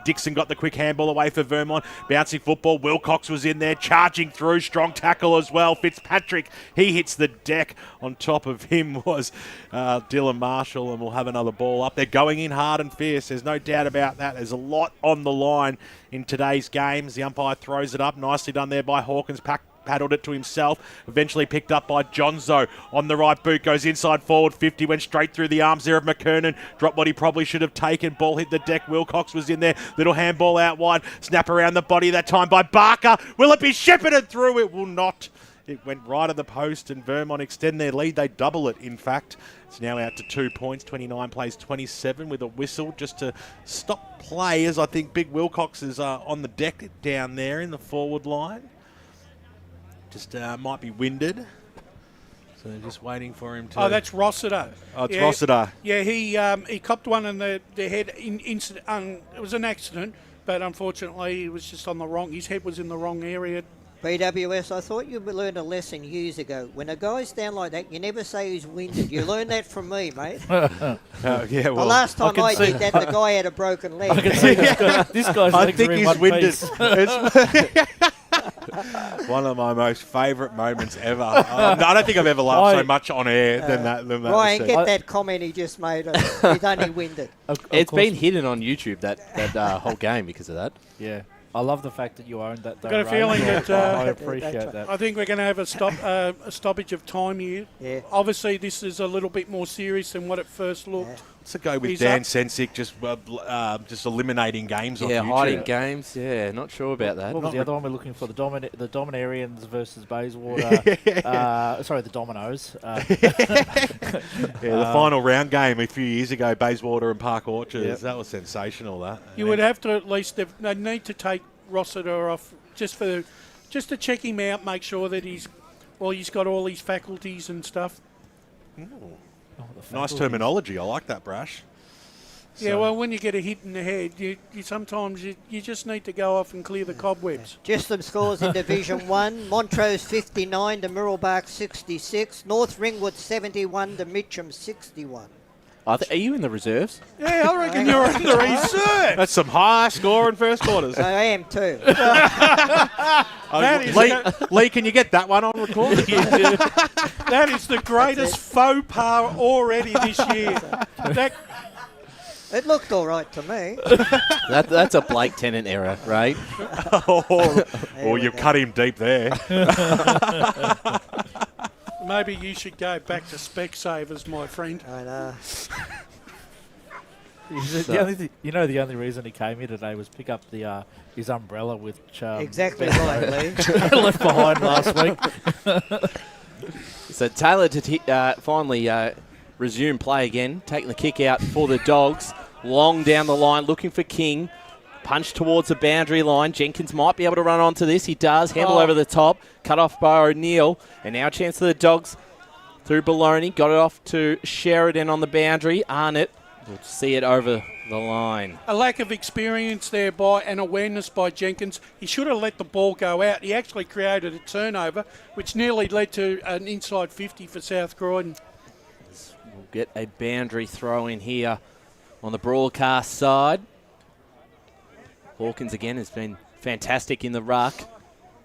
Dixon got the quick handball away for Vermont. Bouncing football. Wilcox was in there. Charging through. Strong tackle as well. Fitzpatrick, he hits the deck. On top of him was Dylan Marshall, and we'll have another ball up. They're going in hard and fierce. There's no doubt about that. There's a lot on the line in today's games. The umpire throws it up. Nicely done there by Hawkins. Paddled it to himself. Eventually picked up by Jonzo. On the right boot. Goes inside forward 50. Went straight through the arms there of McKernan. Dropped what he probably should have taken. Ball hit the deck. Wilcox was in there. Little handball out wide. Snap around the body that time by Barker. Will it be shepherded through? It will not. It went right at the post, and Vermont extend their lead. They double it, in fact. It's now out to 2 points. 29 plays 27 with a whistle just to stop play, as I think Big Wilcox is on the deck down there in the forward line. Just might be winded. So just waiting for him to... Oh, that's Rossiter. Oh, it's Rossiter. Yeah, he copped one in the head. It was an accident, but unfortunately he was just on the wrong... His head was in the wrong area. BWS, I thought you learned a lesson years ago. When a guy's down like that, you never say he's winded. You learned that from me, mate. Yeah, well, the last time I did that, the guy had a broken leg. I can see this guy's I legs think are in he's one winded. piece. One of my most favourite moments ever. I don't think I've ever laughed so much on air than that. Ryan, get that comment he just made. He's only winded. It's been hidden on YouTube, that whole game, because of that. Yeah. I love the fact that you owned that. I've got a feeling that I appreciate that. I think we're going to have a stoppage of time here. Yeah. Obviously, this is a little bit more serious than what it first looked. Let's go with Dan Sensick just eliminating games off YouTube. Yeah, hiding games. Yeah, not sure about that. What was the other one we're looking for? The Dominarians versus Bayswater. Sorry, the Dominoes. The final round game a few years ago, Bayswater and Park Orchards. Yep. That was sensational, that. You would have to at least... They need to take Rossiter off just to check him out, make sure that he's got all his faculties and stuff. Ooh. Nice terminology. I like that, Brash. Yeah, well, when you get a hit in the head, you sometimes you just need to go off and clear the cobwebs. Just some scores in Division 1. Montrose 59 to Mirralbark 66. North Ringwood 71 to Mitcham 61. Are you in the reserves? Yeah, I reckon you're in the reserve. That's some high score in first quarters. I am too. Lee, can you get that one on record? That is the greatest faux pas already this year. It looked all right to me. That's a Blake Tennant error, right? You cut him deep there. Maybe you should go back to Specsavers, my friend. I know. The only reason he came here today was pick up the his umbrella, which exactly right, Lee. left behind last week. So Taylor to finally resume play again, taking the kick out for the Dogs. Long down the line, looking for King. Punch towards the boundary line. Jenkins might be able to run onto this. He does. Handle over the top. Cut off by O'Neill. And now a chance for the Dogs through Baloney. Got it off to Sheridan on the boundary. Arnott will see it over the line. A lack of experience there and awareness by Jenkins. He should have let the ball go out. He actually created a turnover, which nearly led to an inside 50 for South Croydon. We'll get a boundary throw in here on the broadcast side. Hawkins again has been fantastic in the ruck.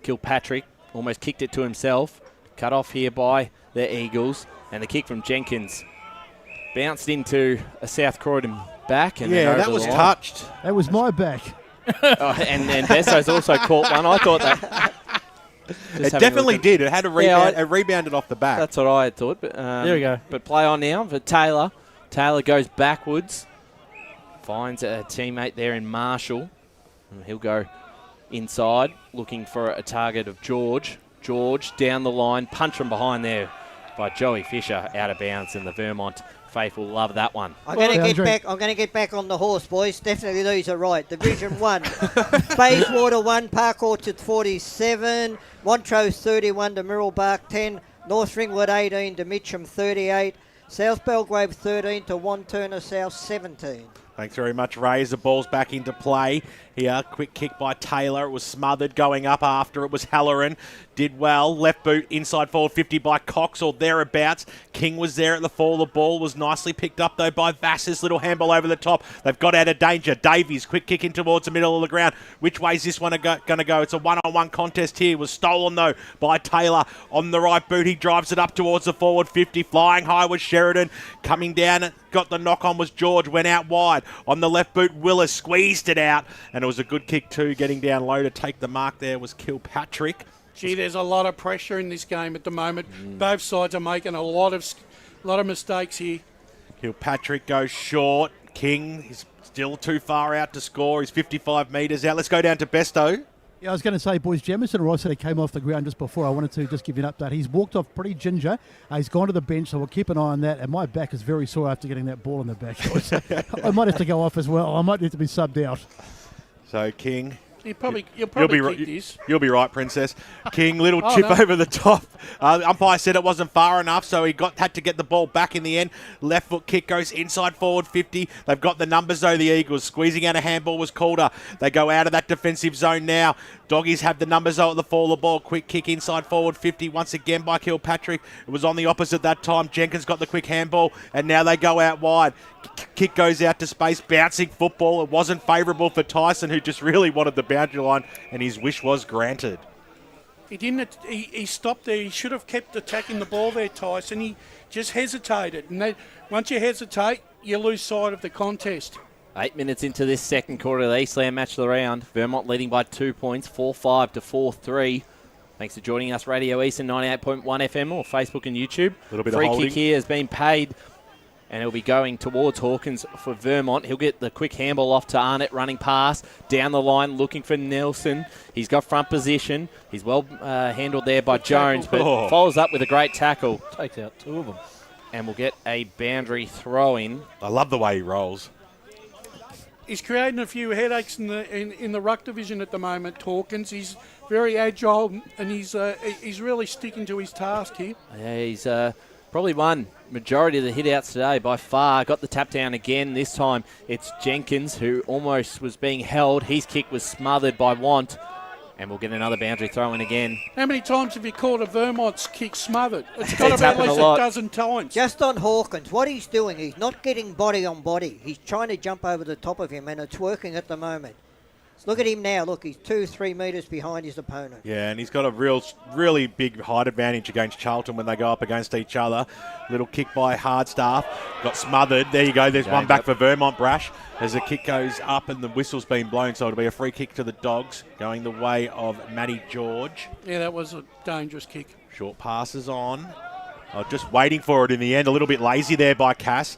Kilpatrick almost kicked it to himself. Cut off here by the Eagles. And the kick from Jenkins bounced into a South Croydon back. And yeah, that was touched. That was my back. And Besso's also caught one. I thought that. It definitely did. It had a rebound. It rebounded off the back. That's what I had thought. But, there we go. But play on now for Taylor. Taylor goes backwards. Finds a teammate there in Marshall. And he'll go inside, looking for a target of George. George down the line, punch from behind there by Joey Fisher, out of bounds, and the Vermont faithful love that one. I'm going to get back on the horse, boys. Definitely these are right. Division 1. Bayswater 1, Park Orchard 47, Montrose 31 to Mirrabbark 10, North Ringwood 18 to Mitcham 38, South Belgrave 13 to Wanturna South 17. Thanks very much, Ray. As the ball's back into play here. Quick kick by Taylor. It was smothered going up after. It was Halloran. Did well. Left boot inside forward 50 by Cox or thereabouts. King was there at the fall. The ball was nicely picked up, though, by Vass's little handball over the top. They've got out of danger. Davies, quick kick in towards the middle of the ground. Which way's this one going to go? It's a one-on-one contest here. It was stolen, though, by Taylor. On the right boot, he drives it up towards the forward 50. Flying high was Sheridan. Coming down, got the knock-on was George. Went out wide. On the left boot, Willis squeezed it out. And it was a good kick, too. Getting down low to take the mark there was Kilpatrick. Gee, there's a lot of pressure in this game at the moment. Both sides are making a lot of mistakes here. Kilpatrick goes short. King is still too far out to score. He's 55 metres out. Let's go down to Besto. Yeah, I was going to say, boys, Jamison Ross said he came off the ground just before. I wanted to just give you an update. He's walked off pretty ginger. He's gone to the bench, so we'll keep an eye on that. And my back is very sore after getting that ball in the back. I might have to go off as well. I might need to be subbed out. So, King... You'll probably kick this. You'll be right, Princess. King, little chip over the top. Umpire said it wasn't far enough, so he had to get the ball back in the end. Left foot kick goes inside forward 50. They've got the numbers, though, the Eagles. Squeezing out a handball was Calder. They go out of that defensive zone now. Doggies have the numbers, though, at the fall of the ball. Quick kick inside forward 50 once again by Kilpatrick. It was on the opposite that time. Jenkins got the quick handball, and now they go out wide. Kick goes out to space, bouncing football. It wasn't favourable for Tyson, who just really wanted the boundary line, and his wish was granted. He didn't. He stopped there. He should have kept attacking the ball there, Tyson. He just hesitated, and once you hesitate, you lose sight of the contest. 8 minutes into this second quarter of the Eastland match of the round. Vermont leading by 2 points, 4-5 to 4-3. Thanks for joining us, Radio Eastern 98.1 FM or Facebook and YouTube. A little bit Free of holding. kick here has been paid, and he'll be going towards Hawkins for Vermont. He'll get the quick handball off to Arnott, running past, down the line, looking for Nelson. He's got front position. He's well handled there by Jones, but follows up with a great tackle. Takes out two of them. And we'll get a boundary throw-in. I love the way he rolls. He's creating a few headaches in the ruck division at the moment, Hawkins. He's very agile, and he's really sticking to his task here. Yeah, he's probably won majority of the hit-outs today by far. Got the tap down again. This time it's Jenkins, who almost was being held. His kick was smothered by Want. And we'll get another boundary throw in again. How many times have you called a Vermont's kick smothered? It's got to It's be at happened a least a lot. dozen times. Just on Hawkins, what he's doing, he's not getting body on body. He's trying to jump over the top of him, and it's working at the moment. Look at him now. Look, he's 2-3 metres behind his opponent. Yeah, and he's got a really big height advantage against Charlton when they go up against each other. Little kick by Hardstaff. Got smothered. There you go. There's one back for Vermont, Brash. As the kick goes up and the whistle's been blown, so it'll be a free kick to the Dogs, going the way of Matty George. Yeah, that was a dangerous kick. Short passes on. Just waiting for it in the end. A little bit lazy there by Cass.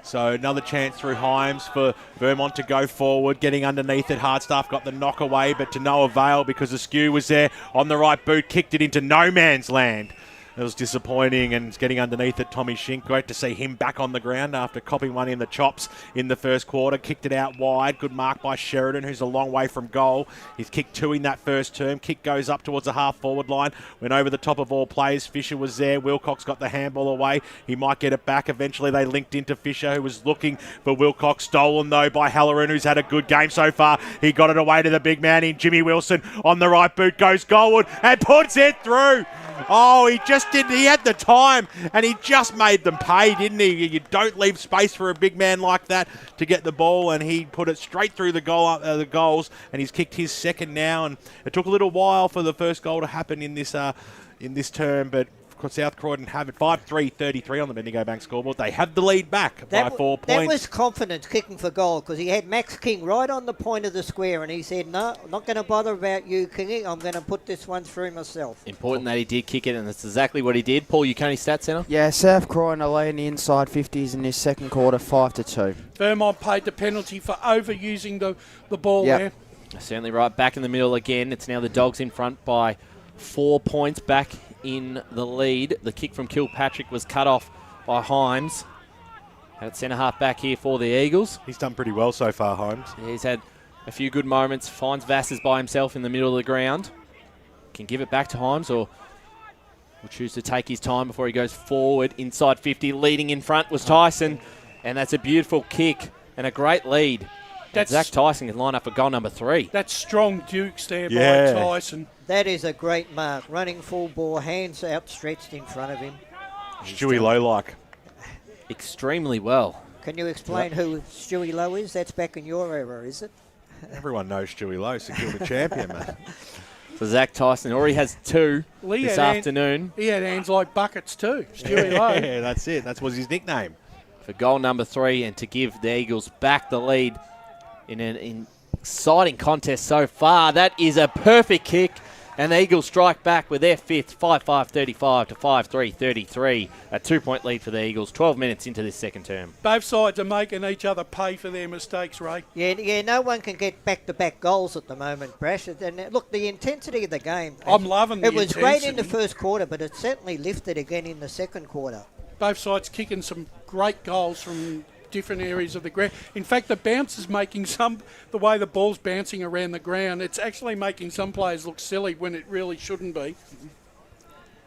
So another chance through Himes for Vermont to go forward, getting underneath it. Hardstaff got the knock away, but to no avail because Askew was there on the right boot, kicked it into no man's land. It was disappointing, and it's getting underneath it. Tommy Shink, great to see him back on the ground after copping one in the chops in the first quarter. Kicked it out wide. Good mark by Sheridan, who's a long way from goal. He's kicked 2 in that first term. Kick goes up towards the half-forward line. Went over the top of all players. Fisher was there. Wilcox got the handball away. He might get it back. Eventually, they linked into Fisher, who was looking for Wilcox. Stolen, though, by Halloran, who's had a good game so far. He got it away to the big man in Jimmy Wilson. On the right boot goes Goldwood and puts it through. Oh, he just didn't. He had the time, and he just made them pay, didn't he? You don't leave space for a big man like that to get the ball, and he put it straight through the goals, and he's kicked his second now. And it took a little while for the first goal to happen in this term, but South Croydon have it 5-3-33 on the Bendigo Bank scoreboard. They have the lead back by 4 points. That was confidence kicking for goal, because he had Max King right on the point of the square, and he said, no, I'm not going to bother about you, Kingy. I'm going to put this one through myself. Important that he did kick it, and that's exactly what he did. Paul, Yukoni Stats Centre? Yeah, South Croydon are leading the inside 50s in this second quarter, 5-2. Vermont paid the penalty for overusing the ball there. Certainly right back in the middle again. It's now the Dogs in front by 4 points back in the lead. The kick from Kilpatrick was cut off by Himes. At centre half back here for the Eagles. He's done pretty well so far, Himes. Yeah, he's had a few good moments. Finds Vassars by himself in the middle of the ground. Can give it back to Himes, or will choose to take his time before he goes forward. Inside 50, leading in front was Tyson. And that's a beautiful kick and a great lead. Zach Tyson can line up for goal number 3. That's strong dukes there by Tyson. That is a great mark. Running full ball, hands outstretched in front of him. Stewie Lowe-like. Extremely well. Can you explain who Stewie Lowe is? That's back in your era, is it? Everyone knows Stewie Lowe, secured the champion, mate. So Zach Tyson already has 2 this afternoon. He had hands like buckets too, Stewie Lowe. Yeah, that's it. That was his nickname. For goal number 3, and to give the Eagles back the lead in an exciting contest so far. That is a perfect kick, and the Eagles strike back with their 5th, 5-5-35 to 5-3-33. A 2-point lead for the Eagles, 12 minutes into this second term. Both sides are making each other pay for their mistakes, Ray. Yeah, no one can get back-to-back goals at the moment, Brash. And look, the intensity of the game. I'm loving the intensity. It was great in the first quarter, but it certainly lifted again in the second quarter. Both sides kicking some great goals from different areas of the ground. In fact, the bounce is making the way the ball's bouncing around the ground, it's actually making some players look silly when it really shouldn't be.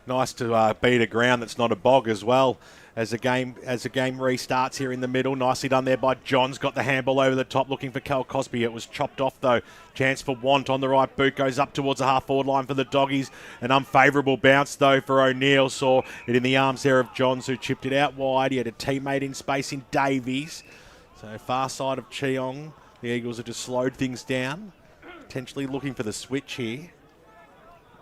Nice to beat a ground that's not a bog as well. As the game restarts here in the middle. Nicely done there by Johns. Got the handball over the top looking for Cal Cosby. It was chopped off though. Chance for Want on the right boot. Goes up towards the half-forward line for the Doggies. An unfavourable bounce though for O'Neill. Saw it in the arms there of Johns, who chipped it out wide. He had a teammate in space in Davies. So far side of Cheong. The Eagles have just slowed things down. Potentially looking for the switch here.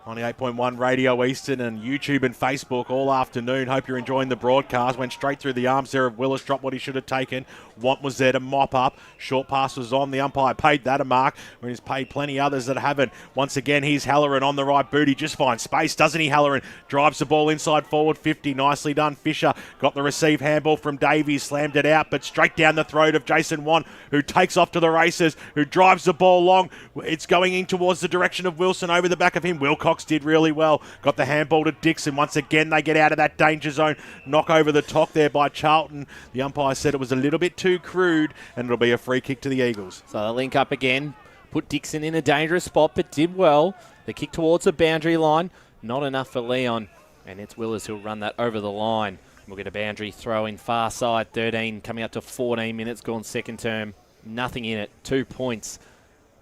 98.1 Radio Eastern and YouTube and Facebook all afternoon. Hope you're enjoying the broadcast. Went straight through the arms there of Willis. Dropped what he should have taken. Want was there to mop up. Short pass was on. The umpire paid that a mark, when he's paid plenty others that haven't. Once again, here's Halloran on the right boot. He just finds space, doesn't he, Halloran? Drives the ball inside forward 50. Nicely done. Fisher got the receive handball from Davies. Slammed it out, but straight down the throat of Jason Want, who takes off to the races, who drives the ball long. It's going in towards the direction of Wilson. Over the back of him, Wilcox did really well. Got the handball to Dixon. Once again, they get out of that danger zone. Knock over the top there by Charlton. The umpire said it was a little bit too crude, and it'll be a free kick to the Eagles. So they link up again. Put Dixon in a dangerous spot, but did well. The kick towards the boundary line. Not enough for Leon. And it's Willis who'll run that over the line. We'll get a boundary throw in far side. 13 coming up to 14 minutes gone second term. Nothing in it. 2 points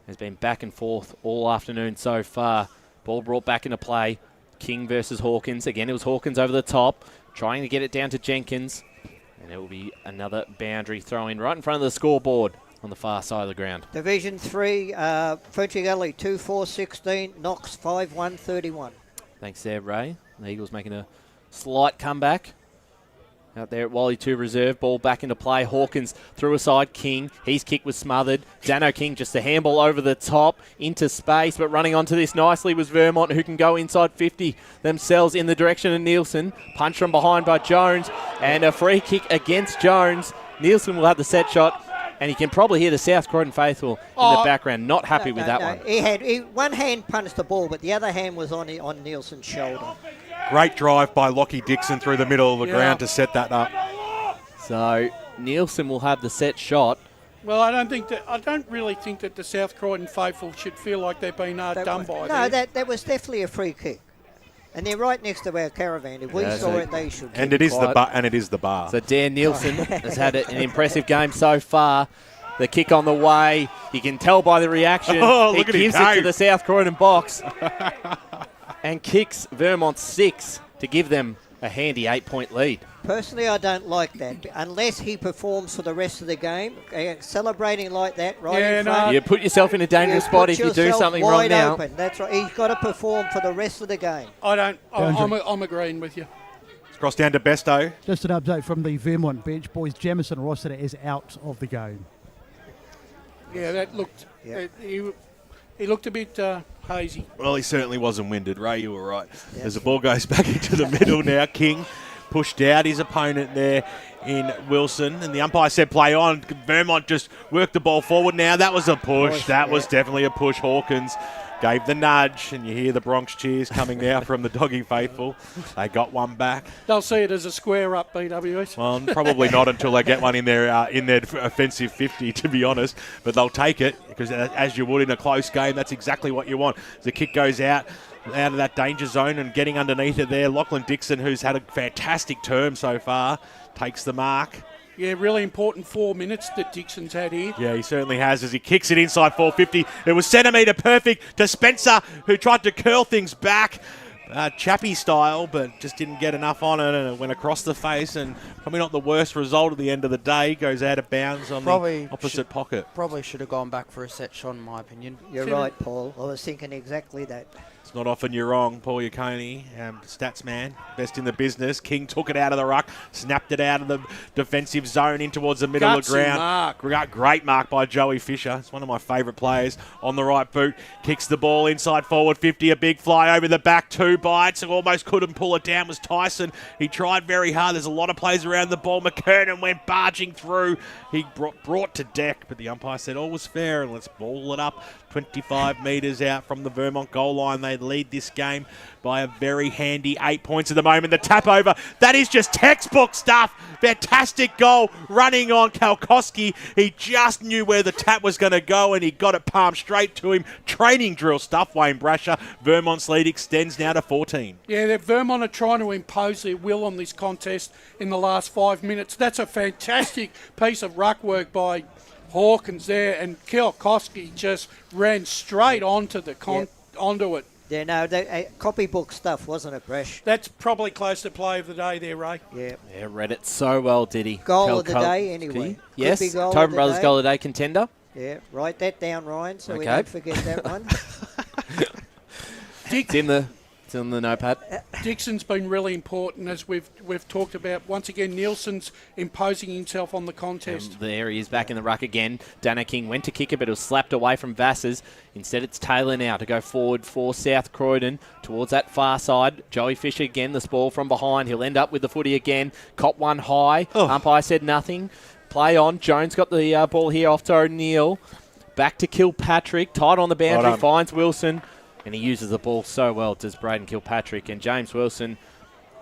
has been back and forth all afternoon so far. Ball brought back into play. King versus Hawkins. Again, it was Hawkins over the top, trying to get it down to Jenkins. And it will be another boundary throw in right in front of the scoreboard on the far side of the ground. Division 3, Frenchie Gully 2-4-16, Knox 5-1-31. Thanks there, Ray. The Eagles making a slight comeback. Out there at Wally 2 reserve. Ball back into play. Hawkins through aside. King. His kick was smothered. Dano King just a handball over the top into space. But running onto this nicely was Vermont, who can go inside 50 themselves in the direction of Nielsen. Punch from behind by Jones. And a free kick against Jones. Nielsen will have the set shot. And you can probably hear the South Croydon faithful in the background. Not happy with that one. He one hand punched the ball, but the other hand was on Nielsen's shoulder. Great drive by Lockie Dixon through the middle of the ground to set that up. So Nielsen will have the set shot. Well, I don't really think that the South Croydon faithful should feel like they've been done by. No, that was definitely a free kick, and they're right next to our caravan. If we saw it, they should. And it is the bar. So Dan Nielsen has had an impressive game so far. The kick on the way. You can tell by the reaction. He gives it to the South Croydon box. And kicks Vermont 6 to give them a handy 8-point lead. Personally, I don't like that. Unless he performs for the rest of the game, celebrating like that in front. You put yourself in a dangerous spot if you do something wrong now. Open. That's right. He's got to perform for the rest of the game. I'm agreeing with you. Let's cross down to Besto. Just an update from the Vermont bench. Boys, Jamison Rossiter is out of the game. Yeah, that looked... He looked a bit hazy. Well, he certainly wasn't winded. Ray, you were right. As the ball goes back into the middle now, King pushed out his opponent there in Wilson. And the umpire said play on. Vermont just worked the ball forward now. That was a push. That was definitely a push. Hawkins gave the nudge, and you hear the Bronx cheers coming now from the Doggy faithful. They got one back. They'll see it as a square up, BWS. Well, probably not until they get one in their offensive 50, to be honest. But they'll take it, because as you would in a close game, that's exactly what you want. The kick goes out of that danger zone and getting underneath it there. Lachlan Dixon, who's had a fantastic term so far, takes the mark. Yeah, really important 4 minutes that Dixon's had here. Yeah, he certainly has as he kicks it inside 450. It was centimetre perfect to Spencer, who tried to curl things back. Chappie style, but just didn't get enough on it, and it went across the face, and probably not the worst result at the end of the day. Goes out of bounds on the opposite pocket. Probably should have gone back for a set shot, in my opinion. You're right, Paul. I was thinking exactly that. It's not often you're wrong, Paul Yaconey, stats man, best in the business. King took it out of the ruck, snapped it out of the defensive zone in towards the middle of the ground. Mark. Great mark by Joey Fisher. It's one of my favourite players on the right boot. Kicks the ball inside forward 50, a big fly over the back, 2 bites. Almost couldn't pull it down was Tyson. He tried very hard. There's a lot of players around the ball. McKernan went barging through. He brought to deck, but the umpire said all was fair, and let's ball it up 25 metres out from the Vermont goal line. They lead this game by a very handy 8 points at the moment. The tap over, that is just textbook stuff. Fantastic goal running on Kalkowski. He just knew where the tap was going to go, and he got it palmed straight to him. Training drill stuff, Wayne Brasher. Vermont's lead extends now to 14. Yeah, Vermont are trying to impose their will on this contest in the last 5 minutes. That's a fantastic piece of ruck work by Hawkins there, and Kalkowski just ran straight onto onto it. Yeah, no, copybook stuff, wasn't it, Bresh? That's probably close to play of the day there, Ray. Yeah. Yeah, read it so well, did he? Goal of the day, anyway. Yes, Tobin Brothers goal of the day contender. Yeah, write that down, Ryan, so we don't forget that one. It's in the notepad. Dixon's been really important, as we've talked about. Once again, Nielsen's imposing himself on the contest. There he is back in the ruck again. Dana King went to kick it, but it was slapped away from Vassars. Instead, it's Taylor now to go forward for South Croydon towards that far side. Joey Fisher again, this ball from behind. He'll end up with the footy again. Cop one high. Umpire said nothing. Play on. Jones got the ball here off to O'Neill. Back to Kilpatrick. Tight on the boundary. Finds Wilson. And he uses the ball so well, does Braden Kilpatrick. And James Wilson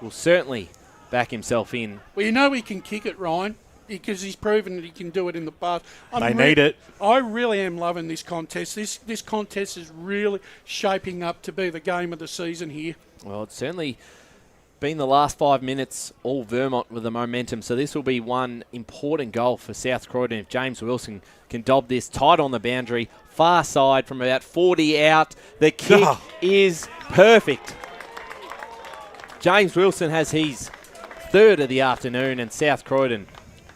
will certainly back himself in. Well, you know he can kick it, Ryan, because he's proven that he can do it in the past. They need it. I really am loving this contest. This contest is really shaping up to be the game of the season here. Well, it's certainly been the last 5 minutes all Vermont with the momentum, so this will be one important goal for South Croydon if James Wilson can dob this tight on the boundary, far side from about 40 out. The kick is perfect. James Wilson has his third of the afternoon, and South Croydon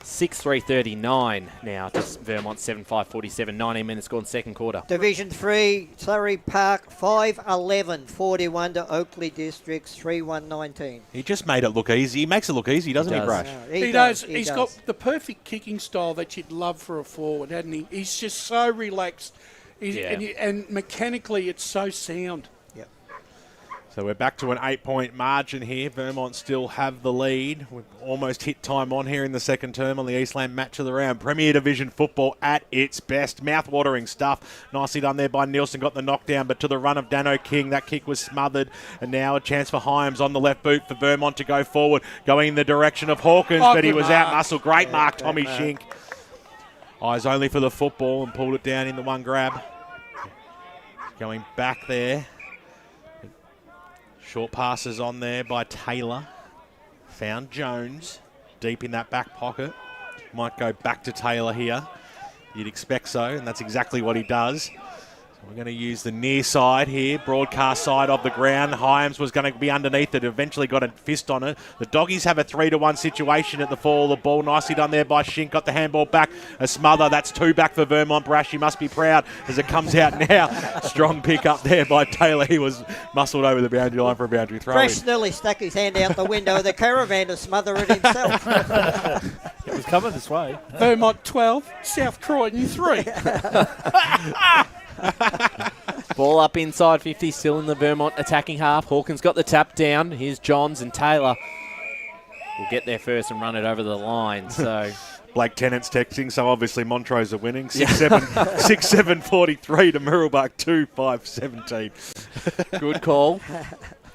6-3-39 now to Vermont 7-5-47. 19 minutes gone, second quarter. Division 3, Surrey Park 5-11, 41 to Oakley Districts 3-1-19. He just made it look easy. He makes it look easy, doesn't he, Brash? No, He does. He's got the perfect kicking style that you'd love for a forward, hasn't he? He's just so relaxed. And mechanically, it's so sound. So we're back to an 8-point margin here. Vermont still have the lead. We've almost hit time on here in the second term on the Eastland match of the round. Premier Division football at its best. Mouth-watering stuff. Nicely done there by Nielsen. Got the knockdown, but to the run of Dano King. That kick was smothered. And now a chance for Hyams on the left boot for Vermont to go forward. Going in the direction of Hawkins, but he was out-muscled. Great mark, Tommy Shink. Eyes only for the football and pulled it down in the one grab. Going back there. Short passes on there by Taylor. Found Jones deep in that back pocket. Might go back to Taylor here. You'd expect so, and that's exactly what he does. So we're going to use the near side here, broadcast side of the ground. Hyams was going to be underneath it, eventually got a fist on it. The Doggies have a 3-1 situation at the fall of the ball. Nicely done there by Shink, got the handball back. A smother, that's 2 back for Vermont. Brash, you must be proud as it comes out now. Strong pick up there by Taylor. He was muscled over the boundary line for a boundary throw. Brash nearly stuck his hand out the window of the caravan to smother it himself. It was coming this way. Vermont 12, South Croydon 3. Ball up inside 50, still in the Vermont attacking half. Hawkins got the tap down. Here's Johns, and Taylor will get there first and run it over the line. So Blake Tennant's texting, so obviously Montrose are winning. 6-7-43 to Mirrabah 2-5-17. Good call.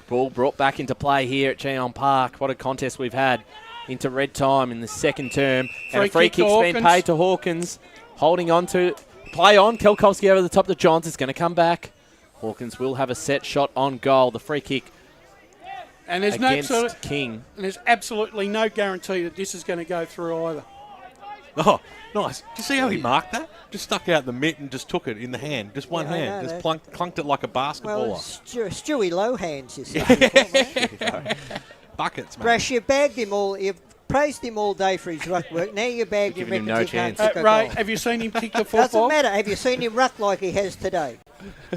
Ball brought back into play here at Cheong Park. What a contest we've had into red time in the second term. And a free kick's been paid to Hawkins. Holding on to play on. Kelkowski over the top to Johns. It's going to come back. Hawkins will have a set shot on goal. The free kick and there's against King. And there's absolutely no guarantee that this is going to go through either. Oh, nice. Do you see how he marked that? Just stuck out the mitt and just took it in the hand. Just one hand. Just clunked it like a basketballer. Well, Stewie low hands, you see. Buckets, mate. Brash, you bagged him all. You've praised him all day for his ruck work. Now you bagged him Giving him because no he can't chance. kick a Ray, goal. have you seen him kick the football? Doesn't matter. Have you seen him ruck like he has today?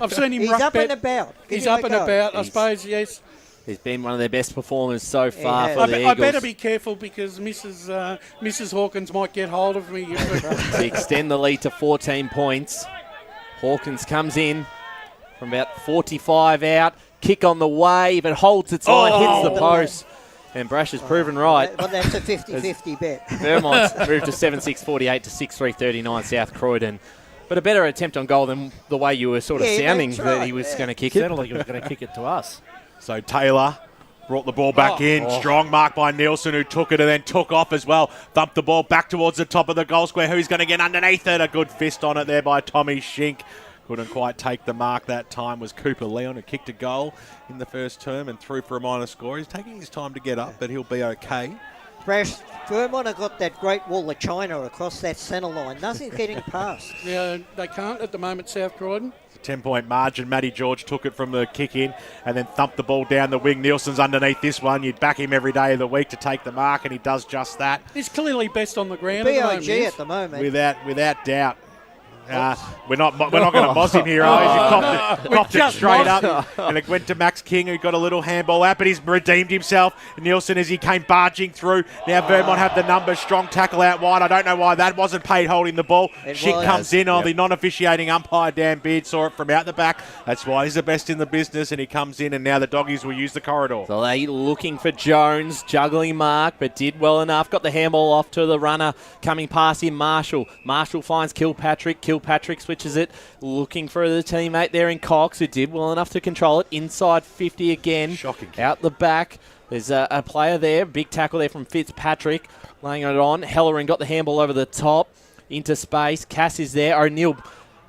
I've seen him He's ruck up and about. Give He's him a up and go. about, I suppose, yes. He's been one of their best performers so far for I the Eagles. better be careful because Mrs. Hawkins might get hold of me. To extend the lead to 14 points. Hawkins comes in from about 45 out. Kick on the wave. It holds its line, hits the post. And Brash has proven right. Well, that's a 50-50 bet. Vermont's moved to 7-6-48 to 6-3-39 South Croydon. But a better attempt on goal than the way you were sort of sounding that he was going to kick it. Sounded like he was going to kick it to us. So Taylor brought the ball back in. Strong mark by Nielsen, who took it and then took off as well. Thumped the ball back towards the top of the goal square. Who's going to get underneath it? A good fist on it there by Tommy Shink. Couldn't quite take the mark that time. Was Cooper Leon, who kicked a goal in the first term and threw for a minor score. He's taking his time to get up, but he'll be okay. Brash, Vermont have got that great wall of China across that centre line. Nothing's getting past. Yeah, they can't at the moment, South Croydon. 10-point margin. Matty George took it from the kick in and then thumped the ball down the wing. Nielsen's underneath this one. You'd back him every day of the week to take the mark, and he does just that. He's clearly best on the ground BOG at the moment. Without doubt. We're not going to moss him here. He copped it straight up, and it went to Max King, who got a little handball out, but he's redeemed himself. Nielsen, as he came barging through. Now Vermont have the numbers. Strong tackle out wide. I don't know why that wasn't paid holding the ball. Shit comes in on the non-officiating umpire. Dan Beard saw it from out the back. That's why he's the best in the business, and he comes in, and now the Doggies will use the corridor. So they looking for Jones, juggling mark, but did well enough. Got the handball off to the runner, coming past him, Marshall. Marshall finds Kilpatrick. Kilpatrick switches it, looking for the teammate there in Cox, who did well enough to control it. Inside 50 again. Shocking. Out the back. There's a player there. Big tackle there from Fitzpatrick. Laying it on. Hellerin got the handball over the top. Into space. Cass is there. O'Neill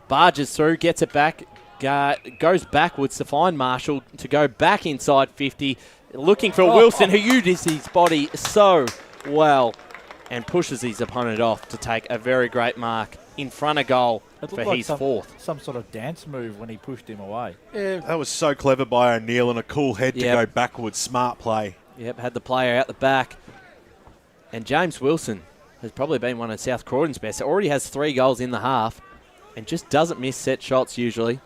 barges through, gets it back. Goes backwards to find Marshall to go back inside 50. looking for Wilson, who uses his body so well and pushes his opponent off to take a very great mark in front of goal for his fourth. Some sort of dance move when he pushed him away. Yeah. That was so clever by O'Neill and a cool head to go backwards. Smart play. Yep, had the player out the back. And James Wilson has probably been one of South Croydon's best. Already has 3 goals in the half and just doesn't miss set shots usually.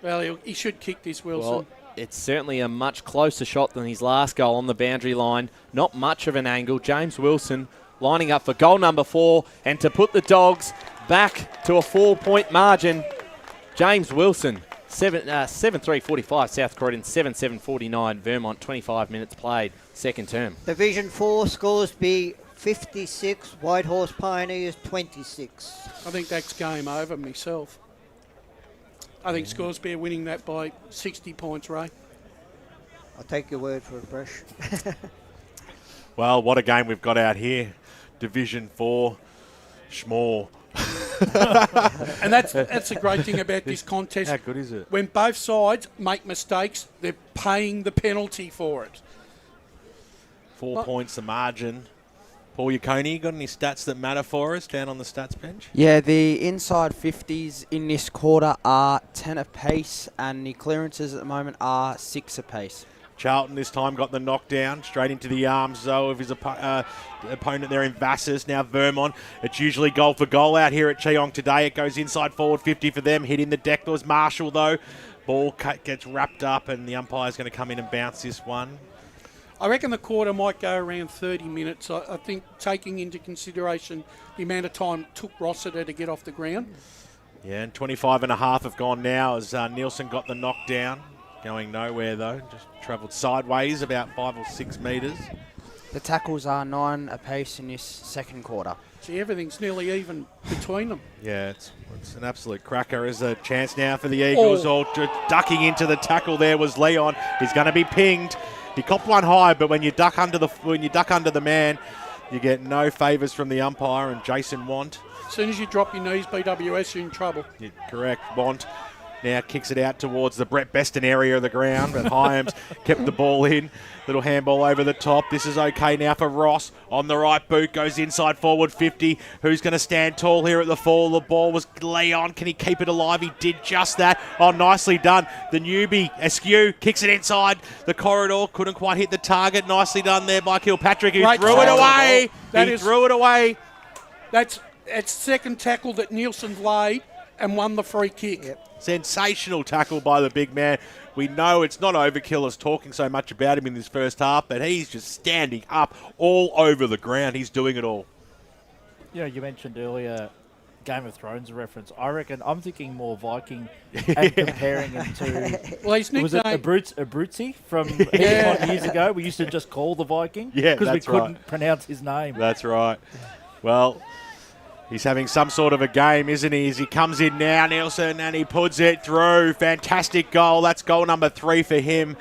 Well, he should kick this, Wilson. Well, it's certainly a much closer shot than his last goal on the boundary line. Not much of an angle. James Wilson lining up for goal number 4 and to put the Dogs back to a 4-point margin. James Wilson, 7-3-45 South Croydon, 7-7-49 Vermont, 25 minutes played, second term. Division 4, Scoresby 56, Whitehorse Pioneers 26. I think that's game over myself. I think Scoresby are winning that by 60 points, Ray. I'll take your word for it, Brush. Well, what a game we've got out here. Division 4, Schmore. And that's the great thing about this contest. How good is it? When both sides make mistakes, they're paying the penalty for it. 4 points the margin. Paul Yaconi, got any stats that matter for us down on the stats bench? Yeah, the inside 50s in this quarter are 10 apiece, and the clearances at the moment are 6 apiece. Charlton this time got the knockdown straight into the arms, though, of his opponent there in Vassas. Now Vermont. It's usually goal for goal out here at Cheong today. It goes inside forward 50 for them. Hitting the deck. There was Marshall, though. Ball gets wrapped up, and the umpire's going to come in and bounce this one. I reckon the quarter might go around 30 minutes. I think taking into consideration the amount of time it took Rossiter to get off the ground. Yeah, and 25 and a half have gone now as Nielsen got the knockdown. Going nowhere, though. Just travelled sideways about 5 or 6 metres. The tackles are 9 apiece in this second quarter. See, everything's nearly even between them. Yeah, it's an absolute cracker. There's a chance now for the Eagles. Ducking into the tackle there was Leon. He's going to be pinged. He copped one high, but when you duck under the man, you get no favours from the umpire and Jason Want. As soon as you drop your knees, BWS, you're in trouble. Yeah, correct. Want now kicks it out towards the Brett Beston area of the ground, but Hyams kept the ball in. Little handball over the top. This is okay now for Ross. On the right boot, goes inside forward 50. Who's going to stand tall here at the fall? The ball was Leon. Can he keep it alive? He did just that. Oh, nicely done. The newbie, Askew, kicks it inside the corridor. Couldn't quite hit the target. Nicely done there by Kilpatrick, who threw it away. Threw it away. That's second tackle that Nielsen's laid and won the free kick. Yep. Sensational tackle by the big man. We know it's not overkill us talking so much about him in this first half, but he's just standing up all over the ground. He's doing it all. You know, you mentioned earlier Game of Thrones reference. I reckon I'm thinking more Viking and comparing him to... Well, his nickname... Was it Abruzzi from years ago? We used to just call the Viking? Yeah, because we couldn't pronounce his name. That's right. Well... He's having some sort of a game, isn't he? As he comes in now, Nielsen, and he puts it through. Fantastic goal. That's goal number 3 for him.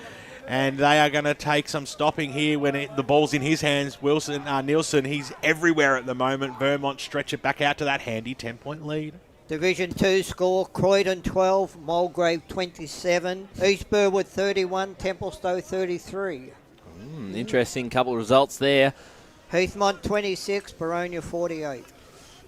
And they are going to take some stopping here when the ball's in his hands. Nielsen, he's everywhere at the moment. Vermont stretch it back out to that handy 10-point lead. Division 2 score, Croydon 12, Mulgrave 27, East Burwood 31, Templestowe 33. Interesting couple of results there. Heathmont 26, Baronia 48.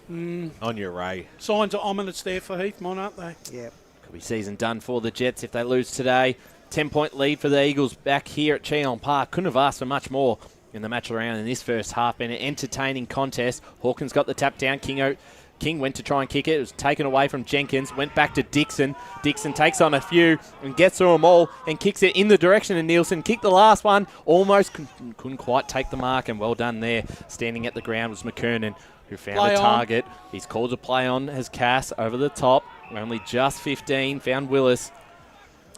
On your Ray. Signs are ominous there for Heathmont, aren't they? Yep. Could be season done for the Jets if they lose today. 10-point lead for the Eagles back here at Cheong Park. Couldn't have asked for much more in the match around in this first half. Been an entertaining contest. Hawkins got the tap down. King went to try and kick it. It was taken away from Jenkins. Went back to Dixon. Dixon takes on a few and gets through them all and kicks it in the direction of Nielsen. Kicked the last one. Almost couldn't quite take the mark, and well done there. Standing at the ground was McKernan, who found a target. He's called a play on as Cass over the top. Only just 15. Found Willis.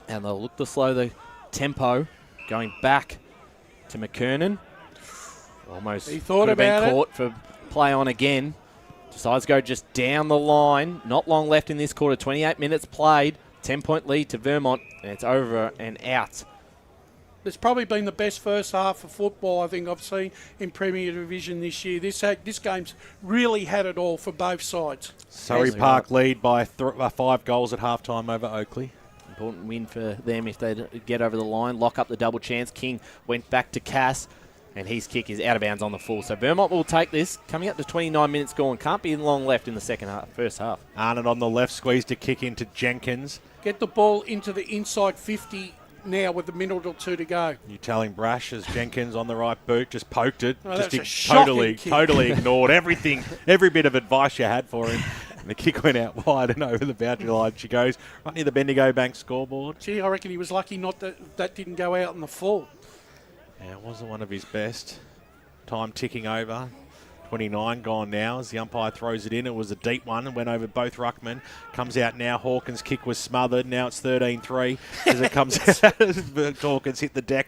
And they'll look to slow the tempo. Going back to McKernan. Almost he thought could have about been caught for play on again. Decides to go just down the line. Not long left in this quarter. 28 minutes played. 10-point lead to Vermont. And it's over and out. It's probably been the best first half of football I think I've seen in Premier Division this year. This game's really had it all for both sides. Surrey Park lead by 5 goals at halftime over Oakley. important win for them if they get over the line, lock up the double chance. King went back to Cass, and his kick is out of bounds on the full. So Vermont will take this. Coming up to 29 minutes gone. Can't be long left in the first half. Arnott on the left, squeezed a kick into Jenkins. Get the ball into the inside 50 now with a minute or two to go. You telling Brash as Jenkins on the right boot, just poked it. Oh, just that's a shocking kick. totally ignored everything, every bit of advice you had for him. And the kick went out wide and over the boundary line she goes, right near the Bendigo Bank scoreboard. Gee, I reckon he was lucky not that didn't go out in the full. Yeah, it wasn't one of his best. Time ticking over. 29 gone now as the umpire throws it in. It was a deep one and went over both ruckmen. Comes out now. Hawkins' kick was smothered. Now it's 13-3 as it comes out. Hawkins hit the deck.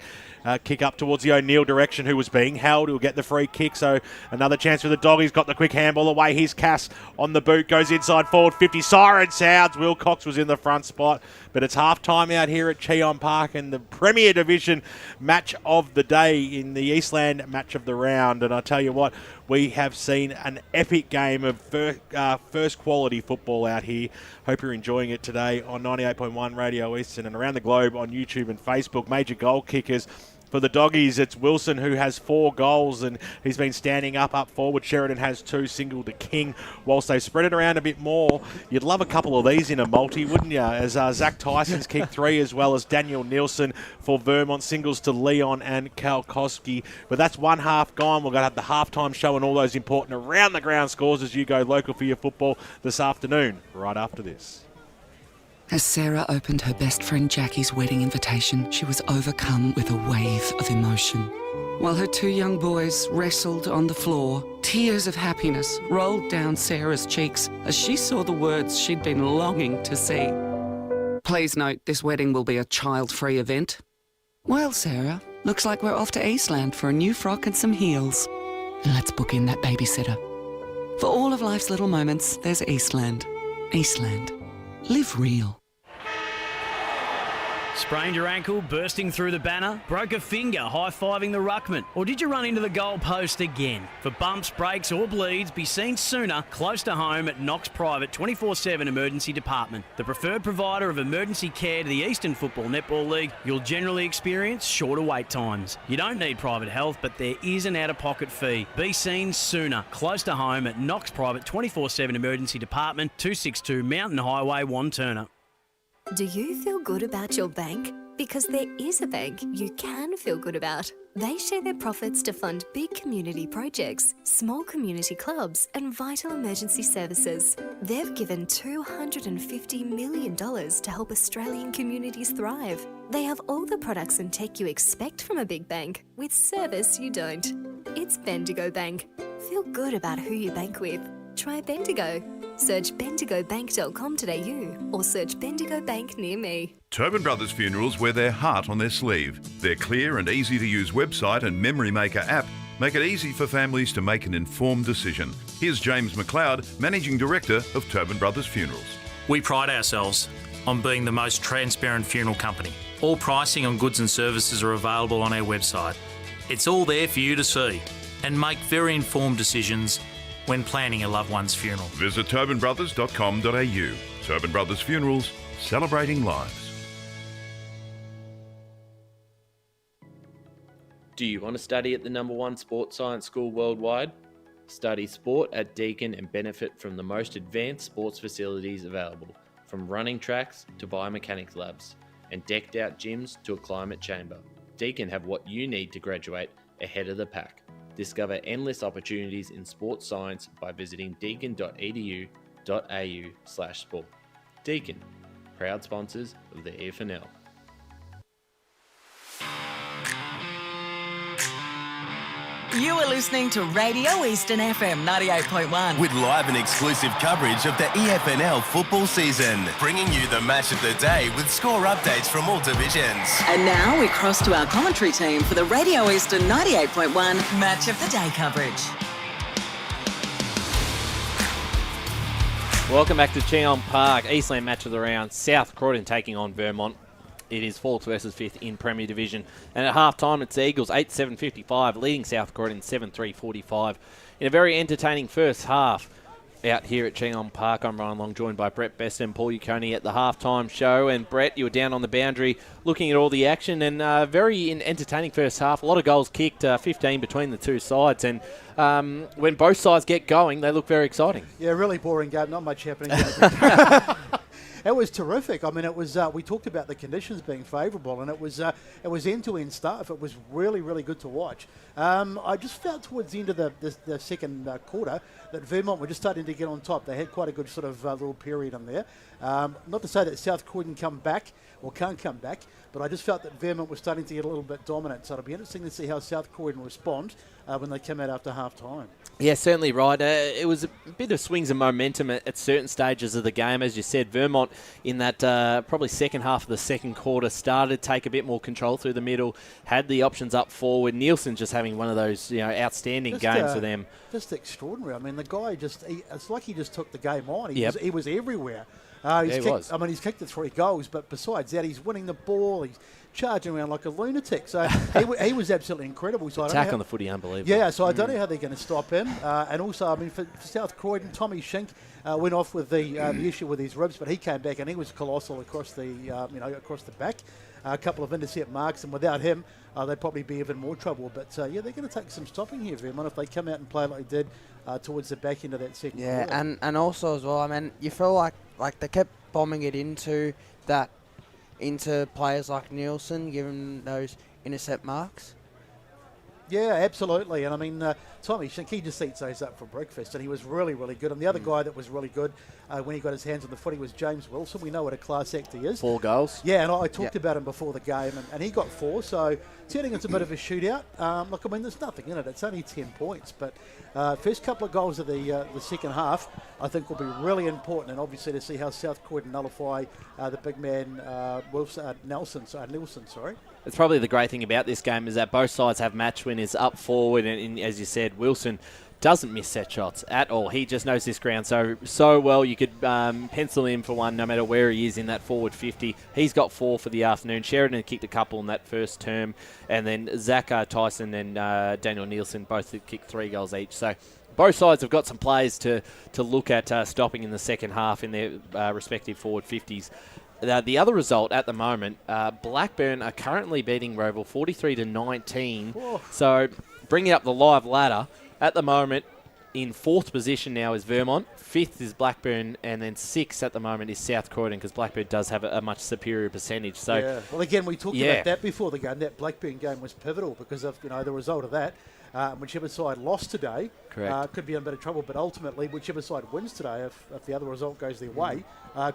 Kick up towards the O'Neill direction, who was being held. He'll get the free kick, so another chance for the Doggies. Got the quick handball away. Here's Cass on the boot. Goes inside forward 50. Siren sounds. Wilcox was in the front spot. But it's half-time out here at Cheong Park and the Premier Division match of the day in the Eastland match of the round. And I tell you what, we have seen an epic game of first quality football out here. Hope you're enjoying it today on 98.1 Radio Eastern and around the globe on YouTube and Facebook. Major goal kickers. For the Doggies, it's Wilson who has 4 goals and he's been standing up forward. Sheridan has 2, single to King. Whilst they spread it around a bit more, you'd love a couple of these in a multi, wouldn't you? As Zach Tyson's kicked 3 as well as Daniel Nielsen for Vermont, singles to Leon and Kalkowski. But that's one half gone. We're going to have the halftime show and all those important around the ground scores as you go local for your football this afternoon, right after this. As Sarah opened her best friend Jackie's wedding invitation, she was overcome with a wave of emotion. While her 2 young boys wrestled on the floor, tears of happiness rolled down Sarah's cheeks as she saw the words she'd been longing to see. Please note, this wedding will be a child-free event. Well, Sarah, looks like we're off to Eastland for a new frock and some heels. And let's book in that babysitter. For all of life's little moments, there's Eastland. Eastland. Live real. Sprained your ankle, bursting through the banner? Broke a finger, high-fiving the ruckman? Or did you run into the goal post again? For bumps, breaks or bleeds, be seen sooner, close to home at Knox Private 24/7 Emergency Department. The preferred provider of emergency care to the Eastern Football Netball League, you'll generally experience shorter wait times. You don't need private health, but there is an out-of-pocket fee. Be seen sooner, close to home at Knox Private 24/7 Emergency Department, 262 Mountain Highway, Wantirna. Do you feel good about your bank? Because there is a bank you can feel good about. They share their profits to fund big community projects, small community clubs, and vital emergency services. They've given $250 million to help Australian communities thrive. They have all the products and tech you expect from a big bank, with service you don't. It's Bendigo Bank. Feel good about who you bank with. Try Bendigo. Search bendigobank.com.au or search Bendigo Bank near me. Tobin Brothers Funerals wear their heart on their sleeve. Their clear and easy to use website and Memory Maker app make it easy for families to make an informed decision. Here's James McLeod, Managing Director of Tobin Brothers Funerals. We pride ourselves on being the most transparent funeral company. All pricing on goods and services are available on our website. It's all there for you to see and make very informed decisions when planning a loved one's funeral. Visit tobinbrothers.com.au. Tobin Brothers Funerals, celebrating lives. Do you want to study at the #1 sports science school worldwide? Study sport at Deakin and benefit from the most advanced sports facilities available, from running tracks to biomechanics labs, and decked out gyms to a climate chamber. Deakin have what you need to graduate ahead of the pack. Discover endless opportunities in sports science by visiting deakin.edu.au/sport. Deakin, proud sponsors of the EFNL. You are listening to Radio Eastern FM 98.1. With live and exclusive coverage of the EFNL football season, bringing you the match of the day with score updates from all divisions. And now we cross to our commentary team for the Radio Eastern 98.1 Match of the Day coverage. Welcome back to Cheong Park, Eastland match of the round. South Croydon taking on Vermont. It is 4th versus 5th in Premier Division. And at half-time, it's the Eagles 8-7-55, leading South Croydon 7-3-45. In a very entertaining first half, out here at Cheong Park. I'm Ryan Long, joined by Brett Best and Paul Uconi at the halftime show. And Brett, you were down on the boundary looking at all the action, and very entertaining first half. A lot of goals kicked, 15 between the two sides. And when both sides get going, they look very exciting. Yeah, really boring game. Not much happening. It was terrific. I mean, it was. We talked about the conditions being favourable, and it was end-to-end stuff. It was really, really good to watch. I just felt towards the end of the second quarter that Vermont were just starting to get on top. They had quite a good sort of little period in there. Not to say that South Croydon can't come back, but I just felt that Vermont was starting to get a little bit dominant. So it'll be interesting to see how South Croydon respond when they come out after half-time. Yeah, certainly right. It was a bit of swings of momentum at certain stages of the game. As you said, Vermont in that probably second half of the second quarter started to take a bit more control through the middle, had the options up forward. Nielsen just having one of those outstanding games for them. Just extraordinary. I mean, the guy it's like he just took the game on. Yep. He was everywhere. He was. I mean, he's kicked the 3 goals, but besides that, he's winning the ball. He's charging around like a lunatic. So he was absolutely incredible. So Attack on the footy, unbelievable. Yeah, so I don't know how they're going to stop him. And also, I mean, for South Croydon, Tommy Shink went off with the issue with his ribs, but he came back and he was colossal across the across the back. A couple of intercept marks, and without him, they'd probably be even more trouble. But they're going to take some stopping here, Vermont, if they come out and play like they did towards the back end of that second quarter. Yeah, and also as well, I mean, you feel like they kept bombing it into players like Nielsen, giving those intercept marks. Yeah, absolutely. And I mean, Tommy Shink, he just eats those up for breakfast, and he was really, really good. And the other guy that was really good when he got his hands on the footy was James Wilson. We know what a class act he is. 4 goals. Yeah, and I talked about him before the game, and he got 4. So turning into a bit of a shootout. Look, I mean, there's nothing in it. It's only 10 points. But first couple of goals of the second half, I think, will be really important. And obviously to see how South Croydon nullify the big man Nielsen. It's probably the great thing about this game is that both sides have match winners up forward, and as you said, Wilson doesn't miss set shots at all. He just knows this ground so well. You could pencil him for one no matter where he is in that forward 50. He's got 4 for the afternoon. Sheridan kicked a couple in that first term, and then Zach Tyson and Daniel Nielsen both kicked 3 goals each. So both sides have got some players to look at stopping in the second half in their respective forward 50s. The other result at the moment, Blackburn are currently beating Roval 43-19. Whoa. So bringing up the live ladder, at the moment in 4th position now is Vermont, 5th is Blackburn, and then 6th at the moment is South Croydon, because Blackburn does have a much superior percentage. So, yeah. Well, again, we talked about that before the game. That Blackburn game was pivotal because of the result of that. Whichever side lost today could be in a bit of trouble, but ultimately whichever side wins today, if the other result goes their way,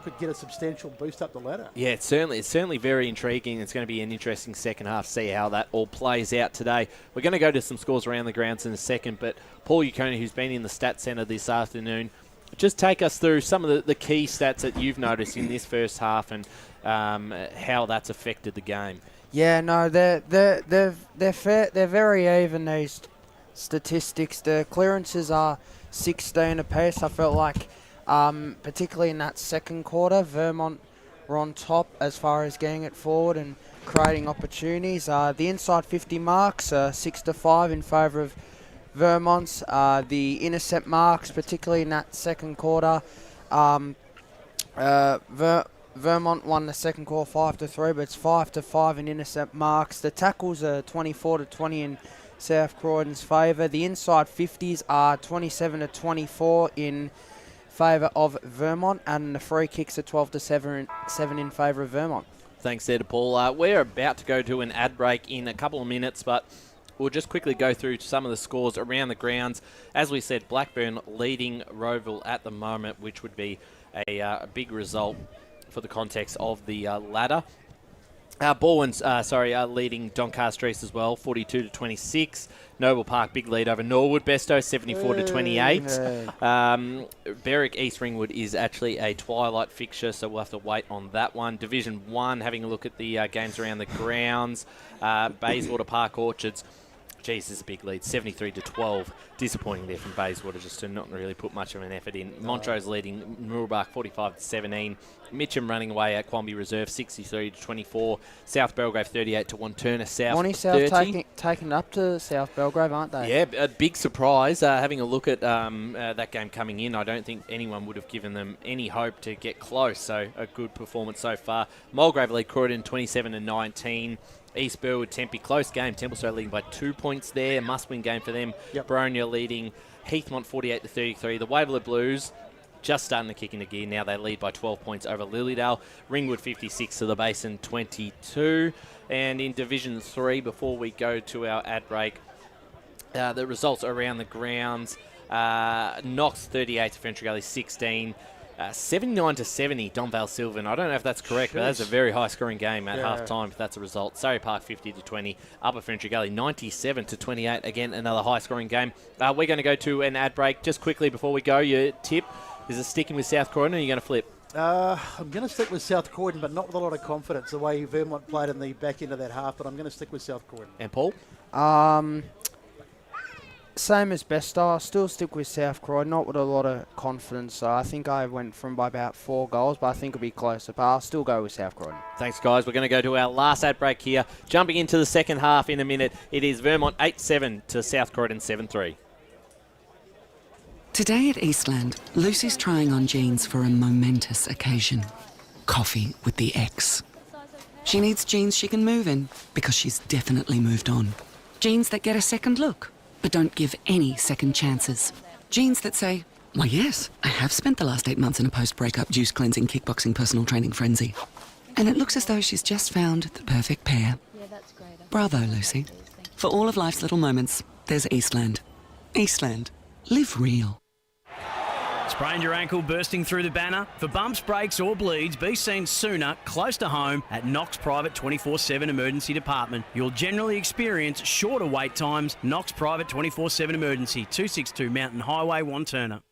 could get a substantial boost up the ladder. Yeah, it's certainly very intriguing. It's going to be an interesting second half, see how that all plays out today. We're going to go to some scores around the grounds in a second, but Paul Uconi, who's been in the stats centre this afternoon, just take us through some of the key stats that you've noticed in this first half and how that's affected the game. Yeah, no, they're fair. They're very even, these statistics. The clearances are 16 apiece. I felt like, particularly in that second quarter, Vermont were on top as far as getting it forward and creating opportunities. The inside 50 marks, 6-5 in favour of Vermont's. The intercept marks, particularly in that second quarter, Vermont won the second quarter 5-3, but it's 5-5 in intercept marks. The tackles are 24-20 in South Croydon's favour. The inside 50s are 27-24 in favour of Vermont, and the free kicks are 12-7 in favour of Vermont. Thanks there to Paul. We're about to go to an ad break in a couple of minutes, but we'll just quickly go through some of the scores around the grounds. As we said, Blackburn leading Roval at the moment, which would be a big result for the context of the ladder. Baldwin's leading Doncaster East as well, 42-26. Noble Park, big lead over Norwood. Besto, 74-28. Berwick East Ringwood is actually a twilight fixture, so we'll have to wait on that one. Division 1, having a look at the games around the grounds. Bayswater Park Orchards geez, this is a big lead, 73-12. Disappointing there from Bayswater just to not really put much of an effort in. Montrose leading Mooroolbark 45-17. Mitcham running away at Quamby Reserve 63-24. South Belgrave 38-1. Turner South Monty 30. South taking up to South Belgrave, aren't they? Yeah, a big surprise. Having a look at that game coming in, I don't think anyone would have given them any hope to get close. So a good performance so far. Mulgrave lead Croydon 27-19. East Burwood, Tempe, close game. Templestowe leading by 2 points there. Must-win game for them. Yep. Bronya leading Heathmont 48-33. The Waverley Blues just starting to kick into gear now. They lead by 12 points over Lilydale. Ringwood 56 to the Basin 22. And in Division 3, before we go to our ad break, the results around the grounds. Knox 38 to Fentree Gully 16. 79-70, Donvale Sylvan. I don't know if that's correct, but that's a very high-scoring game at half-time, if that's a result. Surrey Park 50-20, Upper Fentree Gully 97-28. Again, another high-scoring game. We're going to go to an ad break. Just quickly before we go, your tip, is it sticking with South Croydon or are you going to flip? I'm going to stick with South Croydon, but not with a lot of confidence, the way Vermont played in the back end of that half, but I'm going to stick with South Croydon. And Paul? Same as best. I'll still stick with South Croydon, not with a lot of confidence. So I think I went from by about 4 goals, but I think it'll be closer. But I'll still go with South Croydon. Thanks, guys. We're going to go to our last ad break here. Jumping into the second half in a minute, it is Vermont 8-7 to South Croydon 7-3. Today at Eastland, Lucy's trying on jeans for a momentous occasion. Coffee with the ex. She needs jeans she can move in because she's definitely moved on. Jeans that get a second look, but don't give any second chances. Jeans that say, why yes, I have spent the last 8 months in a post-breakup juice cleansing, kickboxing, personal training frenzy. And it looks as though she's just found the perfect pair. Bravo, Lucy. For all of life's little moments, there's Eastland. Eastland. Live real. Sprained your ankle bursting through the banner? For bumps, breaks or bleeds, be seen sooner, close to home, at Knox Private 24/7 Emergency Department. You'll generally experience shorter wait times. Knox Private 24/7 Emergency, 262 Mountain Highway, Wanturna.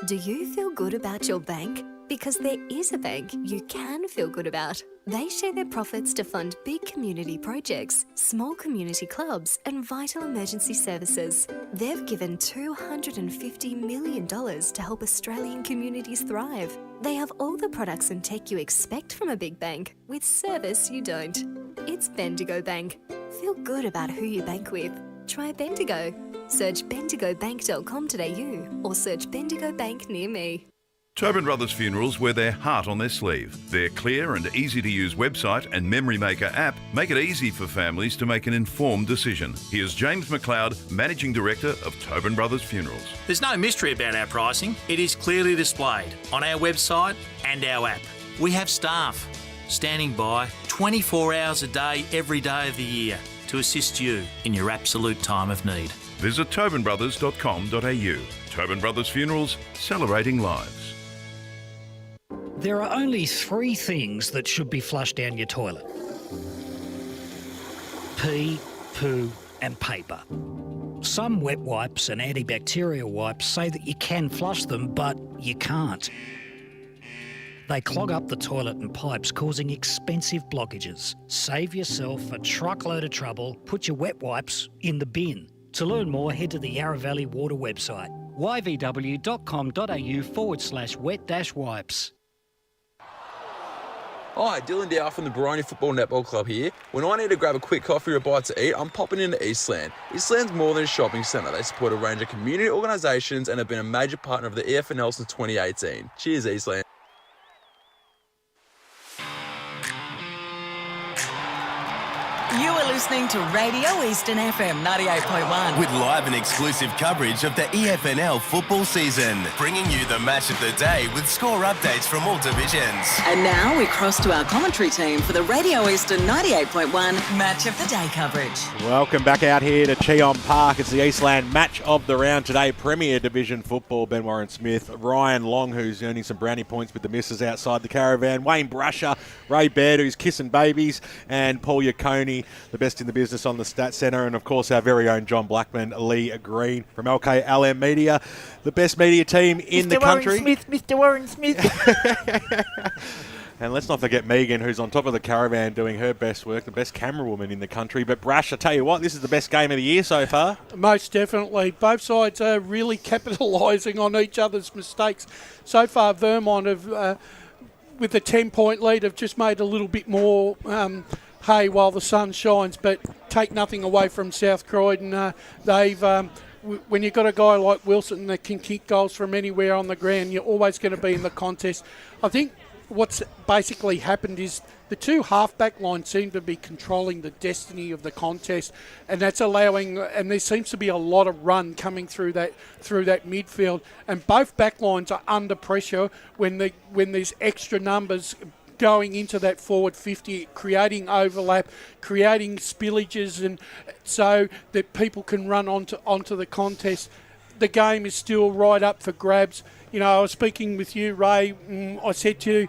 Do you feel good about your bank? Because there is a bank you can feel good about. They share their profits to fund big community projects, small community clubs, and vital emergency services. They've given $250 million to help Australian communities thrive. They have all the products and tech you expect from a big bank, with service you don't. It's Bendigo Bank. Feel good about who you bank with. Try Bendigo. Search bendigobank.com.au or search Bendigo Bank near me. Tobin Brothers Funerals wear their heart on their sleeve. Their clear and easy-to-use website and Memory Maker app make it easy for families to make an informed decision. Here's James McLeod, Managing Director of Tobin Brothers Funerals. There's no mystery about our pricing. It is clearly displayed on our website and our app. We have staff standing by 24 hours a day, every day of the year to assist you in your absolute time of need. Visit tobinbrothers.com.au. Tobin Brothers Funerals, celebrating lives. There are only 3 things that should be flushed down your toilet: pee, poo and paper. Some wet wipes and antibacterial wipes say that you can flush them, but you can't. They clog up the toilet and pipes, causing expensive blockages. Save yourself a truckload of trouble. Put your wet wipes in the bin. To learn more, head to the Yarra Valley Water website, yvw.com.au/wet-wipes. Hi, Dylan Dow from the Vermont Football Netball Club here. When I need to grab a quick coffee or a bite to eat, I'm popping into Eastland. Eastland's more than a shopping centre. They support a range of community organisations and have been a major partner of the EFNL since 2018. Cheers, Eastland. You are listening to Radio Eastern FM 98.1. With live and exclusive coverage of the EFNL football season, bringing you the match of the day with score updates from all divisions. And now we cross to our commentary team for the Radio Eastern 98.1 Match of the Day coverage. Welcome back out here to Cheong Park. It's the Eastland match of the round today. Premier Division football. Ben Warren-Smith, Ryan Long, who's earning some brownie points with the misses outside the caravan, Wayne Brusher, Ray Baird, who's kissing babies, and Paul Yacconi, the best in the business on the Stat Centre, and of course our very own John Blackman, Lee Green from LKLM Media, the best media team in the country. Mr. Warren-Smith. And let's not forget Megan, who's on top of the caravan doing her best work, the best camera woman in the country. But Brash, I tell you what, this is the best game of the year so far. Most definitely. Both sides are really capitalising on each other's mistakes. So far, Vermont have, with a 10-point lead, have just made a little bit more hay while the sun shines, but take nothing away from South Croydon. When you've got a guy like Wilson that can kick goals from anywhere on the ground, you're always going to be in the contest. I think what's basically happened is the two half-back lines seem to be controlling the destiny of the contest, and that's allowing, and there seems to be a lot of run coming through that midfield, and both back lines are under pressure when there's extra numbers going into that forward 50, creating overlap, creating spillages, and so that people can run onto the contest. The game is still right up for grabs. You know, I was speaking with you, Ray. I said to you,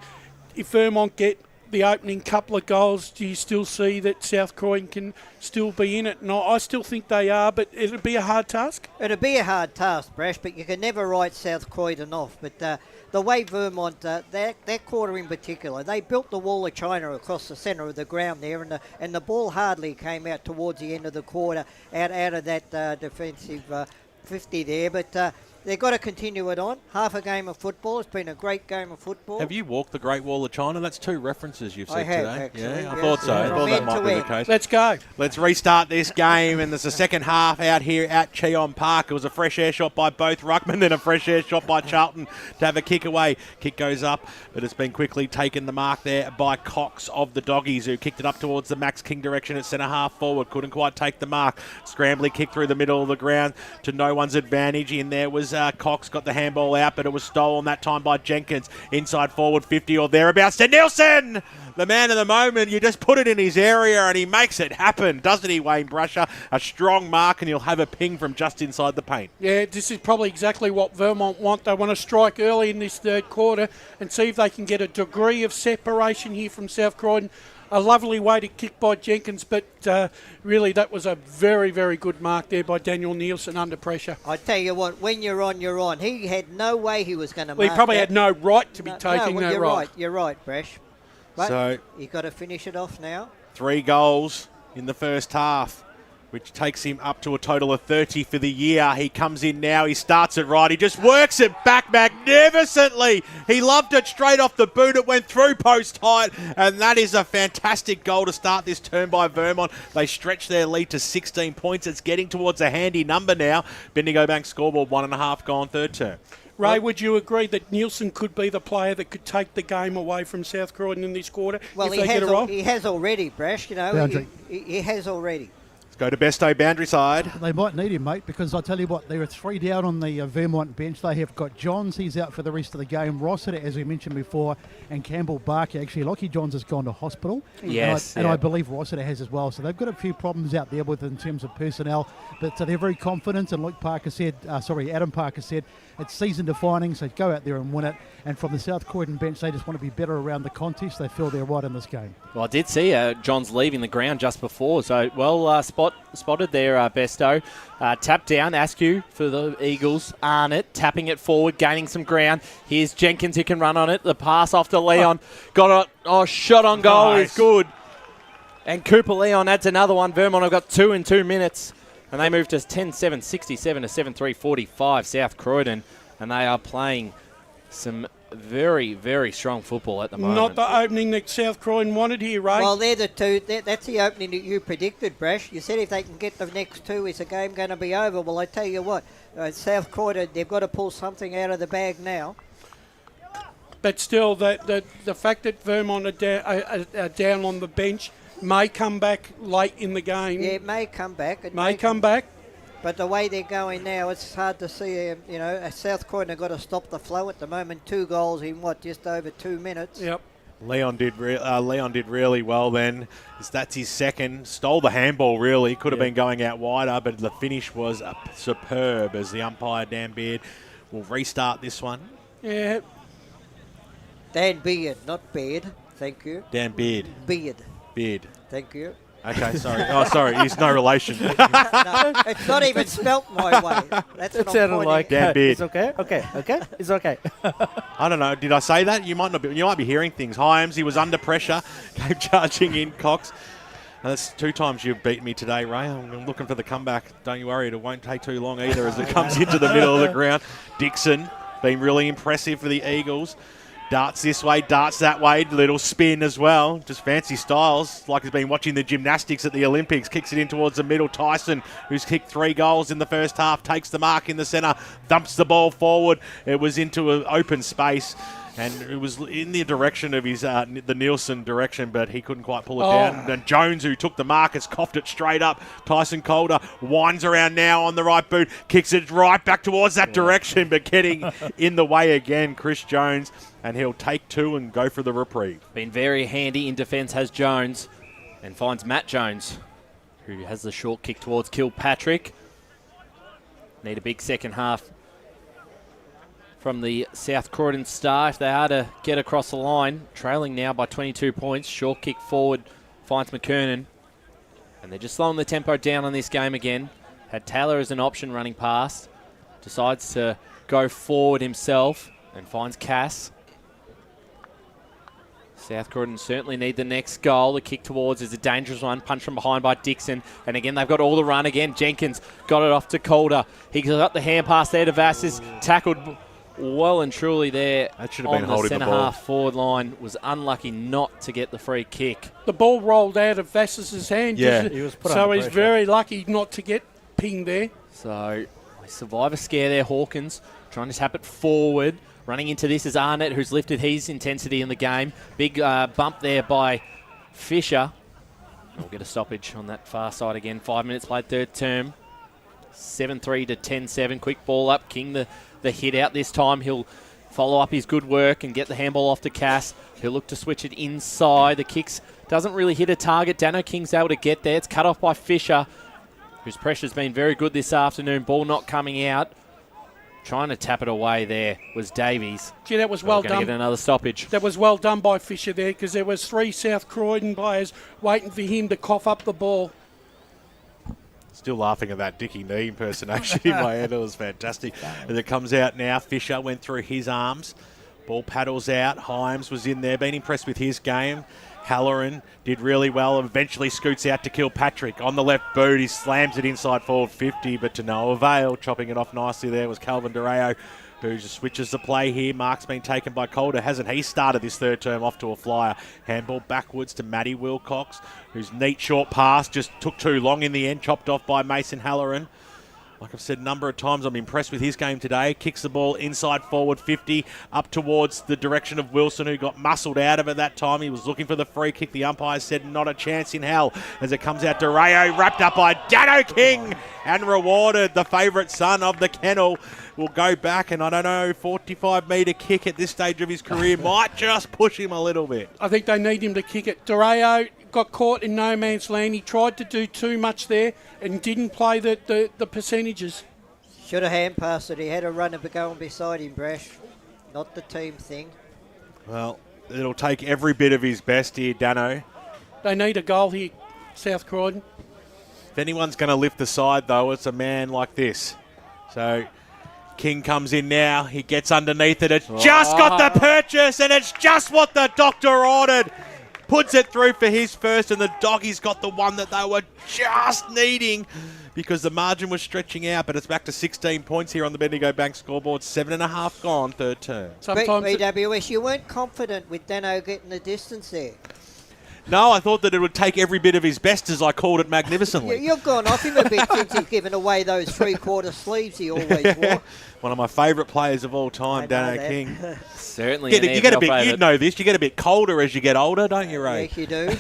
if Vermont get the opening couple of goals, do you still see that South Croydon can still be in it? And I still think they are, but it'll be a hard task. It'll be a hard task, Brash, but you can never write South Croydon off. But the way Vermont, that quarter in particular, they built the wall of China across the centre of the ground there, and the ball hardly came out towards the end of the quarter out of that defensive 50 there. But they've got to continue it on. Half a game of football. It's been a great game of football. Have you walked the Great Wall of China? That's two references you've said I have, today. actually, Yeah, I yes. thought so. I From thought that end might to be the end. case. Let's go. Let's restart this game, and there's a second half out here at Cheong Park. It was a fresh air shot by both ruckmen, then a fresh air shot by Charlton to have a kick away. Kick goes up, but it's been quickly taken the mark there by Cox of the Doggies, who kicked it up towards the Max King direction at centre half forward. Couldn't quite take the mark. Scrambly kick through the middle of the ground to no one's advantage. In there was Cox, got the handball out, but it was stolen that time by Jenkins. Inside forward 50 or thereabouts to Nielsen, the man of the moment. You just put it in his area and he makes it happen, doesn't he, Wayne Brusher? A strong mark, and he'll have a ping from just inside the paint. Yeah, this is probably exactly what Vermont want. They want to strike early in this third quarter and see if they can get a degree of separation here from South Croydon. A lovely way to kick by Jenkins, but really that was a very, very good mark there by Daniel Nielsen under pressure. I tell you what, when you're on, you're on. He had no way he was going to Well, mark he probably that. had no right to be taking that you're right. You're right, Brash. But So you've got to finish it off now. 3 goals in the first half, which takes him up to a total of 30 for the year. He comes in now. He starts it right. He just works it back magnificently. He loved it straight off the boot. It went through post height, and that is a fantastic goal to start this term by Vermont. They stretch their lead to 16 points. It's getting towards a handy number now. Bendigo Bank scoreboard 1.5 gone third term. Ray, would you agree that Nielsen could be the player that could take the game away from South Croydon in this quarter? Well, if they get it right? he has already, Brash. You know, Boundary. he has already. Let's go to Besto boundary side. They might need him, mate, because I tell you what, there are 3 down on the Vermont bench. They have got Johns, he's out for the rest of the game. Rossiter, as we mentioned before, and Campbell Barker. Actually, Lockie Johns has gone to hospital. Yes. And I believe Rossiter has as well. So they've got a few problems out there with in terms of personnel. But they're very confident. And Adam Parker said, it's season defining, so go out there and win it. And from the South Croydon bench, they just want to be better around the contest. They feel they're right in this game. Well, I did see Johns leaving the ground just before, so well spotted there, Besto. Tap down, Askew for the Eagles. Arnott tapping it forward, gaining some ground. Here's Jenkins who can run on it. The pass off to Leon. Got it. Oh, shot on goal is good. And Cooper Leon adds another one. Vermont have got 2 in 2 minutes. And they move to 10-7, 67 to 7-3, 45 South Croydon. And they are playing some very, very strong football at the moment. Not the opening that South Croydon wanted here, Ray. Well, they're the two. That's the opening that you predicted, Brash. You said if they can get the next 2, is the game going to be over? Well, I tell you what, South Croydon, they've got to pull something out of the bag now. But still, the fact that Vermont are down on the bench may come back late in the game. Yeah, it may come back. It may come back. But the way they're going now, it's hard to see. South Croydon have got to stop the flow at the moment. 2 goals in just over 2 minutes. Yep. Leon did really well then. That's his second. Stole the handball, really. Could have been going out wider, but the finish was superb as the umpire, Dan Beard, will restart this one. Yeah. Dan Beard, not Beard. Thank you. Dan Beard. Beard. Beard. Thank you. Okay, sorry. Oh, sorry. He's no relation. No, it's not even spelt my way. That's It what I'm sounded pointing like Damn beard. it's okay. It's okay. I don't know. Did I say that? You might not be. You might be hearing things. Hyams, he was under pressure, came charging in. Cox. And that's 2 times you've beaten me today, Ray. I'm looking for the comeback. Don't you worry, it won't take too long either as it comes into the middle of the ground. Dixon, been really impressive for the Eagles. Darts this way, darts that way, little spin as well. Just fancy styles, like he's been watching the gymnastics at the Olympics. Kicks it in towards the middle. Tyson, who's kicked 3 goals in the first half, takes the mark in the centre, thumps the ball forward. It was into an open space. And it was in the direction of his the Nielsen direction, but he couldn't quite pull it down. And Jones, who took the mark, has coughed it straight up. Tyson Calder winds around now on the right boot, kicks it right back towards that direction, but getting in the way again, Chris Jones. And he'll take 2 and go for the reprieve. Been very handy in defence has Jones, and finds Matt Jones, who has the short kick towards Kilpatrick. Need a big second half from the South Croydon Star if they are to get across the line. Trailing now by 22 points. Short kick forward finds McKernan. And they're just slowing the tempo down on this game again. Had Taylor as an option running past. Decides to go forward himself and finds Cass. South Croydon certainly need the next goal. The kick towards is a dangerous one. Punch from behind by Dixon. And again, they've got all the run again. Jenkins got it off to Calder. He got the hand pass there to Vassis. Tackled well and truly there. That should have been on holding the the centre ball. half forward line. Was unlucky not to get the free kick. The ball rolled out of Vassis's hand. Yeah. He was put so under he's pressure. very lucky not to get pinged there. So they survive a scare there. Hawkins trying to tap it forward. Running into this is Arnett, who's lifted his intensity in the game. Big bump there by Fisher. We'll get a stoppage on that far side again. 5 minutes played third term. 7-3 to 10-7. Quick ball up. King the hit out this time. He'll follow up his good work and get the handball off to Cass. He'll look to switch it inside. The kicks doesn't really hit a target. Dano King's able to get there. It's cut off by Fisher, whose pressure's been very good this afternoon. Ball not coming out. Trying to tap it away there was Davies. Gee, that was well Going to done. get another stoppage. That was well done by Fisher there because there was 3 South Croydon players waiting for him to cough up the ball. Still laughing at that Dickie Knee impersonation in my head. It was fantastic. As it comes out now, Fisher went through his arms. Ball paddles out. Hyams was in there. Been impressed with his game. Halloran did really well. Eventually scoots out to Kilpatrick. On the left boot, he slams it inside forward 50, but to no avail. Chopping it off nicely there was Calvin Dureo, who just switches the play here. Mark's been taken by Calder. Hasn't he started this third term off to a flyer? Handball backwards to Matty Wilcox, whose neat short pass just took too long in the end. Chopped off by Mason Halloran. Like I've said a number of times, I'm impressed with his game today. Kicks the ball inside forward 50 up towards the direction of Wilson, who got muscled out of it that time. He was looking for the free kick. The umpire said not a chance in hell as it comes out to Rayo, wrapped up by Dano King and rewarded. The favourite son of the kennel will go back, and I don't know, 45-metre kick at this stage of his career might just push him a little bit. I think they need him to kick it. Dureo got caught in no man's land. He tried to do too much there and didn't play the percentages. Should have hand passed it. He had a runner going beside him, Brash. Not the team thing. Well, it'll take every bit of his best here, Dano. They need a goal here, South Croydon. If anyone's going to lift the side, though, it's a man like this. So King comes in now. He gets underneath it. It's just got the purchase, and it's just what the doctor ordered. Puts it through for his first, and the doggies got the one that they were just needing because the margin was stretching out. But it's back to 16 points here on the Bendigo Bank scoreboard. 7.5 gone, third term. BWS, you weren't confident with Dano getting the distance there. No, I thought that it would take every bit of his best, as I called it magnificently. You've gone off him a bit since he's given away those 3/4 sleeves he always wore. One of my favourite players of all time, Dano King. Certainly. You get a bit. You know this. You get a bit colder as you get older, don't you, Ray? Yes, you do.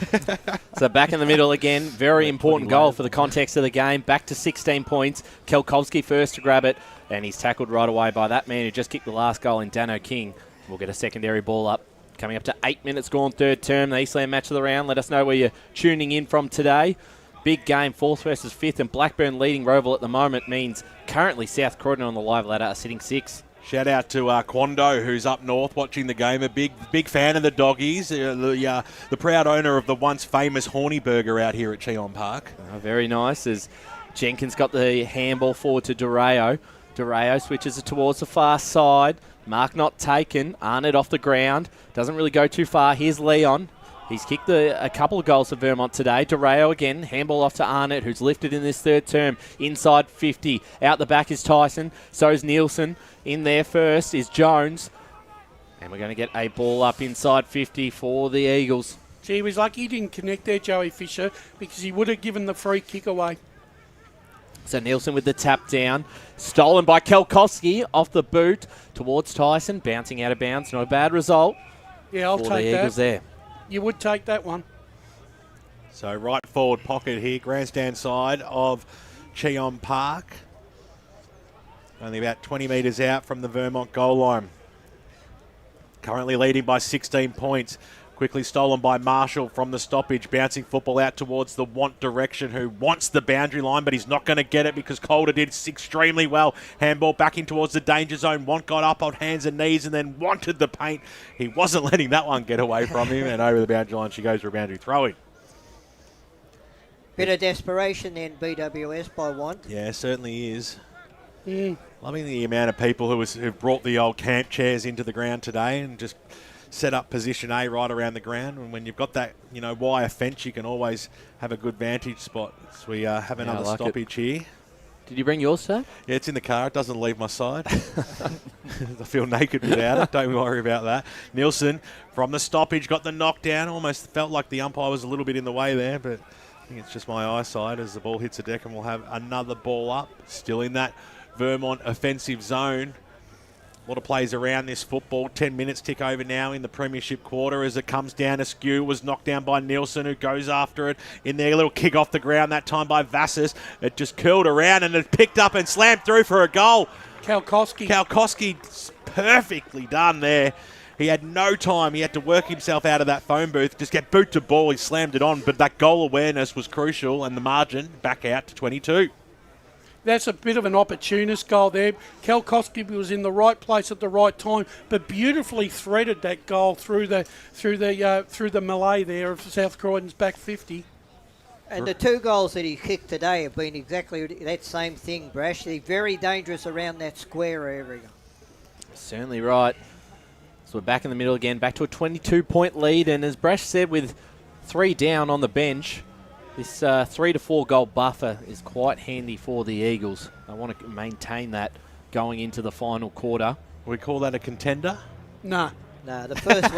So back in the middle again. Very important goal for the context of the game. Back to 16 points. Kelkowski first to grab it, and he's tackled right away by that man who just kicked the last goal in Dano King. We'll get a secondary ball up. Coming up to 8 minutes gone, third term, the Eastland match of the round. Let us know where you're tuning in from today. Big game, 4th versus 5th, and Blackburn leading Roval at the moment means currently South Croydon on the live ladder are sitting 6th. Shout out to Quando, who's up north watching the game. A big fan of the doggies. The proud owner of the once famous Horny Burger out here at Cheong Park. Oh, very nice. As Jenkins got the handball forward to Dureo. Dureo switches it towards the far side. Mark not taken. Arnott off the ground. Doesn't really go too far. Here's Leon. He's kicked a couple of goals for Vermont today. Dureo again. Handball off to Arnott, who's lifted in this third term. Inside 50. Out the back is Tyson. So is Nielsen. In there first is Jones. And we're going to get a ball up inside 50 for the Eagles. Gee, he was lucky he didn't connect there, Joey Fisher, because he would have given the free kick away. So Nielsen with the tap down. Stolen by Kelkowski off the boot towards Tyson. Bouncing out of bounds. Not a bad result. Yeah, I'll for take the that. Eagles there. You would take that one. So right forward pocket here, grandstand side of Cheong Park. Only about 20 metres out from the Vermont goal line. Currently leading by 16 points. Quickly stolen by Marshall from the stoppage. Bouncing football out towards the Want direction, who wants the boundary line, but he's not going to get it because Calder did extremely well. Handball back in towards the danger zone. Want got up on hands and knees and then wanted the paint. He wasn't letting that one get away from him, and over the boundary line she goes for a boundary throw-in. Bit of desperation then, BWS by Want. Yeah, certainly is. Loving the amount of people who've brought the old camp chairs into the ground today and just set up position A right around the ground. And when you've got that, wire fence, you can always have a good vantage spot. So we have another stoppage here. Did you bring yours, sir? Yeah, it's in the car. It doesn't leave my side. I feel naked without it. Don't worry about that. Nielsen from the stoppage got the knockdown. Almost felt like the umpire was a little bit in the way there, but I think it's just my eyesight as the ball hits the deck, and we'll have another ball up. Still in that Vermont offensive zone. A lot of plays around this football. 10 minutes tick over now in the premiership quarter as it comes down askew. It was knocked down by Nielsen, who goes after it in there. A little kick off the ground that time by Vassis. It just curled around and it picked up and slammed through for a goal. Kalkowski perfectly done there. He had no time. He had to work himself out of that phone booth. Just get boot to ball. He slammed it on. But that goal awareness was crucial, and the margin back out to 22. That's a bit of an opportunist goal there. Kalkowski was in the right place at the right time, but beautifully threaded that goal through the melee there of South Croydon's back 50. And the two goals that he kicked today have been exactly that same thing, Brash. They're very dangerous around that square area. Certainly right. So we're back in the middle again, back to a 22-point lead, and as Brash said, with 3 down on the bench, this 3 to 4 goal buffer is quite handy for the Eagles. They want to maintain that going into the final quarter. We call that a contender? Nah. No, the first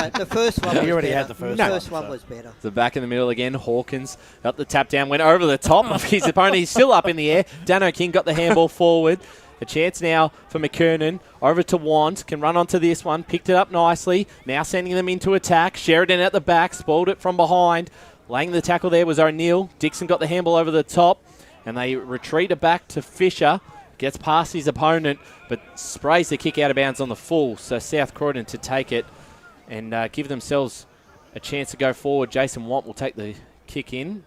one was already better. had the first The one, first one so. was better. So back in the middle again, Hawkins got the tap down, went over the top of his opponent. He's still up in the air. Dano King got the handball forward. A chance now for McKernan. Over to Want. Can run onto this one. Picked it up nicely. Now sending them into attack. Sheridan at the back. Spoiled it from behind. Laying the tackle there was O'Neill. Dixon got the handball over the top. And they retreat it back to Fisher. Gets past his opponent, but sprays the kick out of bounds on the full. So South Croydon to take it and give themselves a chance to go forward. Jason Want will take the kick in.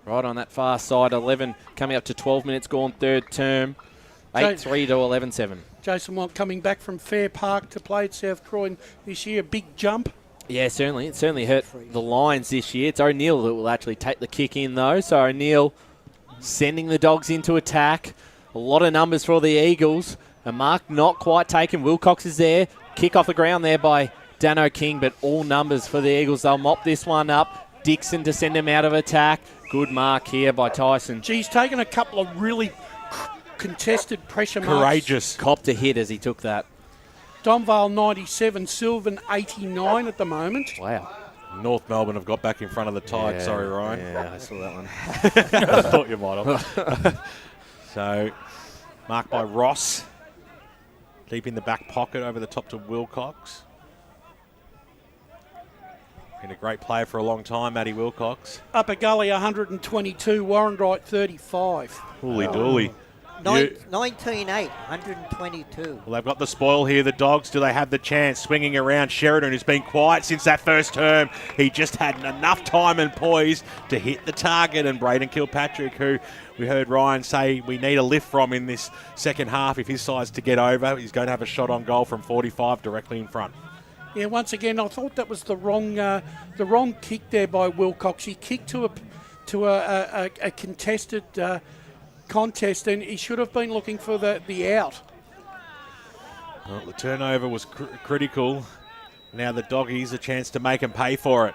Right on that far side, 11 coming up to 12 minutes gone, third term. 8-3 to 11-7. Jason Want coming back from Fair Park to play at South Croydon this year. Big jump. Yeah, certainly. It certainly hurt the Lions this year. It's O'Neill that will actually take the kick in, though. So O'Neill sending the Dogs into attack. A lot of numbers for the Eagles. A mark not quite taken. Wilcox is there. Kick off the ground there by Dano King, but all numbers for the Eagles. They'll mop this one up. Dixon to send him out of attack. Good mark here by Tyson. He's taken a couple of really contested pressure marks. Courageous. Copped a hit as he took that. Domvale 97, Sylvan 89 at the moment. Wow. North Melbourne have got back in front of the Tide. Yeah, Sorry, Ryan. Yeah, I saw that one. I thought you might have. So, marked by Ross. Deep in the back pocket over the top to Wilcox. Been a great player for a long time, Matty Wilcox. Upper Gully 122, Warrandyte 35. Holy dooly. 19-8, 122. Well, they've got the spoil here, the Dogs. Do they have the chance? Swinging around Sheridan, who's been quiet since that first term. He just had enough time and poise to hit the target. And Braden Kilpatrick, who we heard Ryan say we need a lift from in this second half if his side's to get over. He's going to have a shot on goal from 45 directly in front. Yeah, once again, I thought that was the wrong kick there by Wilcox. He kicked to a contested contest, and he should have been looking for the out. Well, the turnover was critical. Now the Doggies a chance to make them pay for it.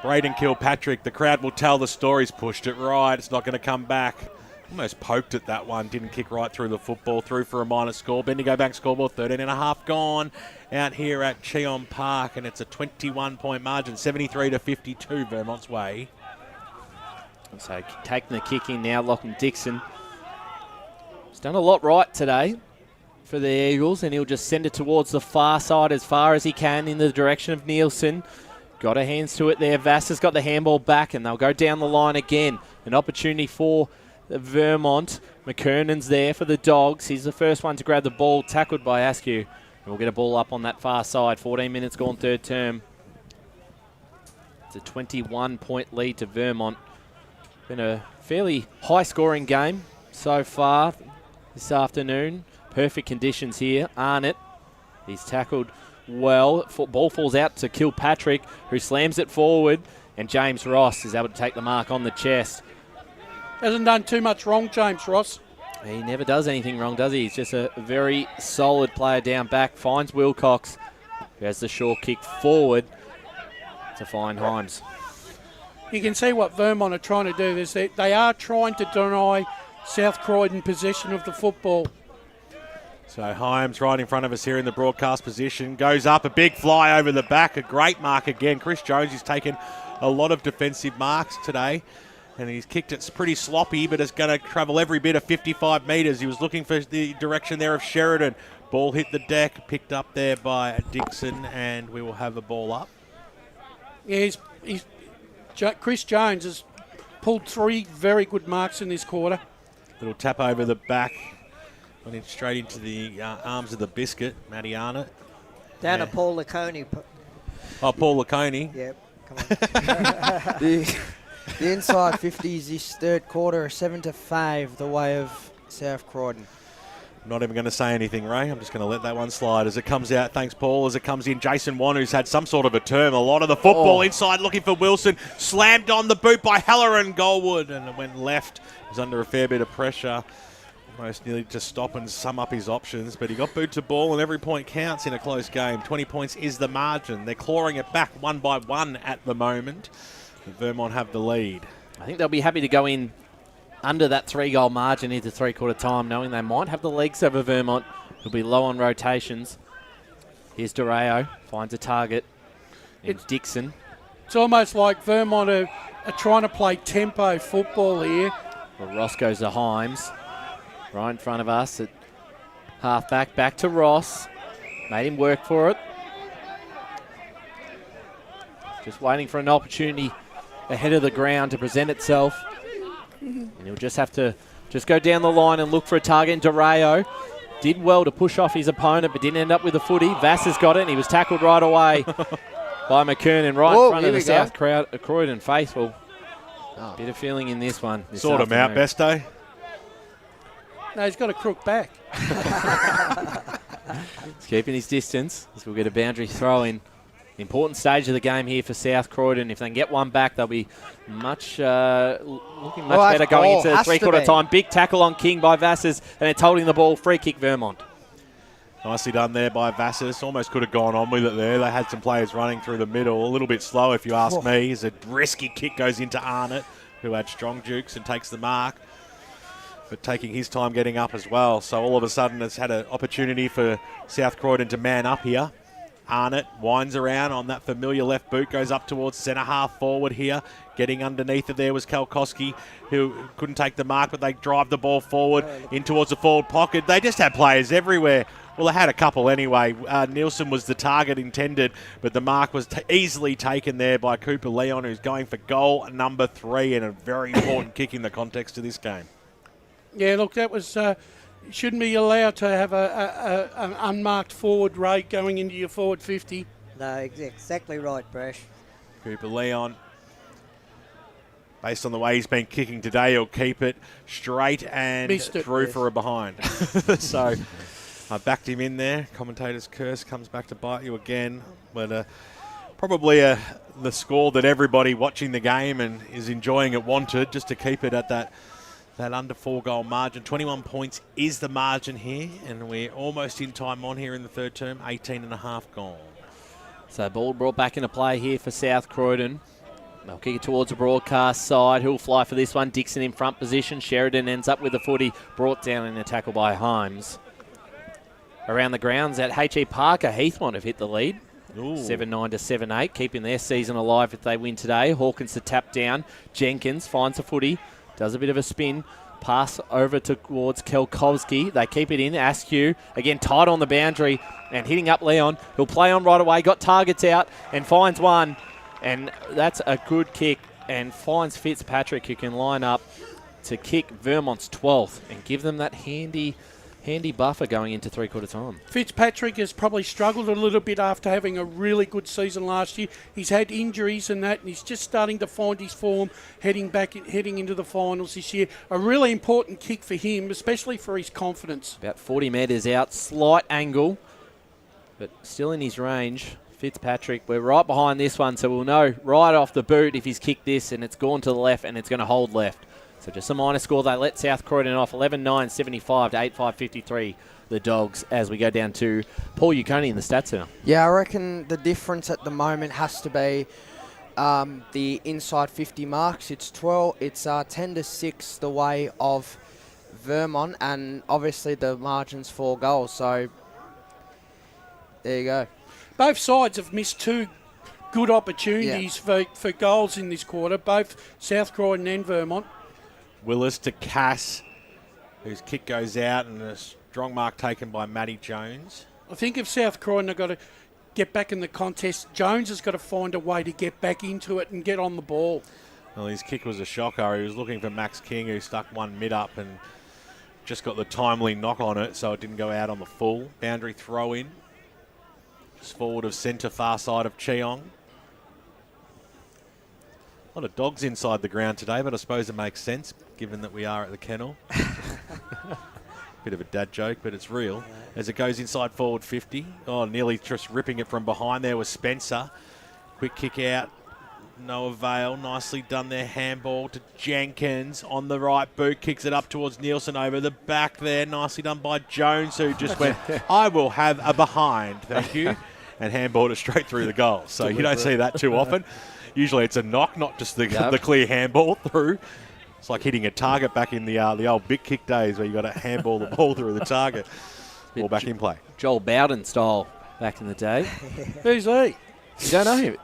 Braden Kilpatrick, the crowd will tell the stories. Pushed it right. It's not going to come back. Almost poked at that one. Didn't kick right through the football. Through for a minor score. Bendigo Bank scoreboard, 13.5 gone. Out here at Cheong Park, and it's a 21-point margin, 73-52 Vermont's way. So taking the kick in now, Lachlan Dixon. He's done a lot right today for the Eagles, and he'll just send it towards the far side as far as he can in the direction of Nielsen. Got her hands to it there. Vass has got the handball back, and they'll go down the line again. An opportunity for Vermont. McKernan's there for the Dogs. He's the first one to grab the ball, tackled by Askew. We'll get a ball up on that far side. 14 minutes gone third term. It's a 21-point lead to Vermont. Been a fairly high-scoring game so far this afternoon. Perfect conditions here. Arnott, he's tackled well. Ball falls out to Kilpatrick, who slams it forward, and James Ross is able to take the mark on the chest. Hasn't done too much wrong, James Ross. He never does anything wrong, does he? He's just a very solid player down back. Finds Wilcox, who has the short kick forward to find Himes. You can see what Vermont are trying to do. They are trying to deny South Croydon possession of the football. So Himes right in front of us here in the broadcast position. Goes up, a big fly over the back. A great mark again. Chris Jones has taken a lot of defensive marks today. And he's kicked it pretty sloppy, but it's going to travel every bit of 55 metres. He was looking for the direction there of Sheridan. Ball hit the deck, picked up there by Dixon, and we will have a ball up. Yeah, Chris Jones has pulled 3 very good marks in this quarter. Little tap over the back. Went in straight into the arms of the biscuit, Matty Arnott. Down to Paul Laconey. Paul Laconey. Yep, come on. The inside 50s this third quarter are 7-5 the way of South Croydon. I'm not even going to say anything, Ray. I'm just going to let that one slide as it comes out. Thanks, Paul. As it comes in, Jason Wan, who's had some sort of a term. A lot of the football inside looking for Wilson. Slammed on the boot by Halloran Goldwood, and it went left. He was under a fair bit of pressure. Almost nearly to stop and sum up his options, but he got boot to ball, and every point counts in a close game. 20 points is the margin. They're clawing it back one by one at the moment. Vermont have the lead. I think they'll be happy to go in under that 3-goal margin into three-quarter time, knowing they might have the legs over Vermont. Who'll be low on rotations. Here's Doreo, finds a target. It's Dixon. It's almost like Vermont are trying to play tempo football here. Well, Ross goes to Himes. Right in front of us at half-back. Back to Ross. Made him work for it. Just waiting for an opportunity ahead of the ground to present itself. And he'll just have to just go down the line and look for a target. And Doreo did well to push off his opponent, but didn't end up with a footy. Vass has got it, and he was tackled right away by McKernan right in front of the South Croydon faithful. Bit of feeling in this one. Sort him out, Besto. No, he's got a crook back. He's keeping his distance as we'll get a boundary throw in. Important stage of the game here for South Croydon. If they can get one back, they'll be looking much better going into the three-quarter time. Big tackle on King by Vassas, and it's holding the ball. Free kick, Vermont. Nicely done there by Vassas. Almost could have gone on with it there. They had some players running through the middle. A little bit slow, if you ask me. As a risky kick goes into Arnott, who had strong jukes and takes the mark, but taking his time getting up as well. So all of a sudden it's had an opportunity for South Croydon to man up here. Arnott winds around on that familiar left boot, goes up towards centre half forward here. Getting underneath it there was Kalkoski, who couldn't take the mark, but they drive the ball forward in towards the forward pocket. They just had players everywhere. Well, they had a couple anyway. Nielsen was the target intended, but the mark was easily taken there by Cooper Leon, who's going for goal number 3 and a very important kick in the context of this game. Yeah, look, that was... shouldn't be allowed to have an unmarked forward rate going into your forward 50. No, exactly right, Brash. Cooper Leon, based on the way he's been kicking today, he'll keep it straight and through for a behind. So I backed him in there. Commentator's curse comes back to bite you again. But probably the score that everybody watching the game and is enjoying it wanted, just to keep it at that under 4-goal margin. 21 points is the margin here, and we're almost in time on here in the third term. 18 and a half gone. So ball brought back into play here for South Croydon. They'll kick it towards the broadcast side. Who'll fly for this one? Dixon in front position. Sheridan ends up with the footy, brought down in a tackle by Himes. Around the grounds at H.E. Parker, Heathmont have hit the lead. 7-9 to 7-8, keeping their season alive if they win today. Hawkins to tap down. Jenkins finds the footy, does a bit of a spin. Pass over towards Kelkowski. They keep it in. Askew, again, tight on the boundary and hitting up Leon. He'll play on right away. Got targets out and finds one. And that's a good kick and finds Fitzpatrick, who can line up to kick Vermont's 12th and give them that handy buffer going into three-quarter time. Fitzpatrick has probably struggled a little bit after having a really good season last year. He's had injuries and that, and he's just starting to find his form heading into the finals this year. A really important kick for him, especially for his confidence. About 40 metres out, slight angle, but still in his range. Fitzpatrick, we're right behind this one, so we'll know right off the boot if he's kicked this and it's gone to the left and it's going to hold left. So just a minor score. They let South Croydon off 11-9, 75 to 8-5-53. The Dogs, as we go down to Paul Uconi in the stats center. Yeah, I reckon the difference at the moment has to be the inside 50 marks. It's 10 to 6 the way of Vermont, and obviously the margin's 4 goals. So there you go. Both sides have missed 2 good opportunities for goals in this quarter, both South Croydon and Vermont. Willis to Cass, whose kick goes out, and a strong mark taken by Matty Jones. I think if South Croydon have got to get back in the contest, Jones has got to find a way to get back into it and get on the ball. Well, his kick was a shocker. He was looking for Max King, who stuck one mid up and just got the timely knock on it, so it didn't go out on the full. Boundary throw in. Just forward of centre, far side of Cheong. A lot of dogs inside the ground today, but I suppose it makes sense given that we are at the kennel. Bit of a dad joke, but it's real. As it goes inside forward 50. Oh, nearly just ripping it from behind there was Spencer. Quick kick out. No avail. Nicely done there. Handball to Jenkins on the right boot. Kicks it up towards Nielsen over the back there. Nicely done by Jones, who just went, I will have a behind, thank you. And handballed it straight through the goal. So you don't see that too often. Usually it's a knock, not just the clear handball through. It's like hitting a target back in the old big kick days where you got to handball the ball through the target. Ball back in play. Joel Bowden style back in the day. Who's he? You don't know him?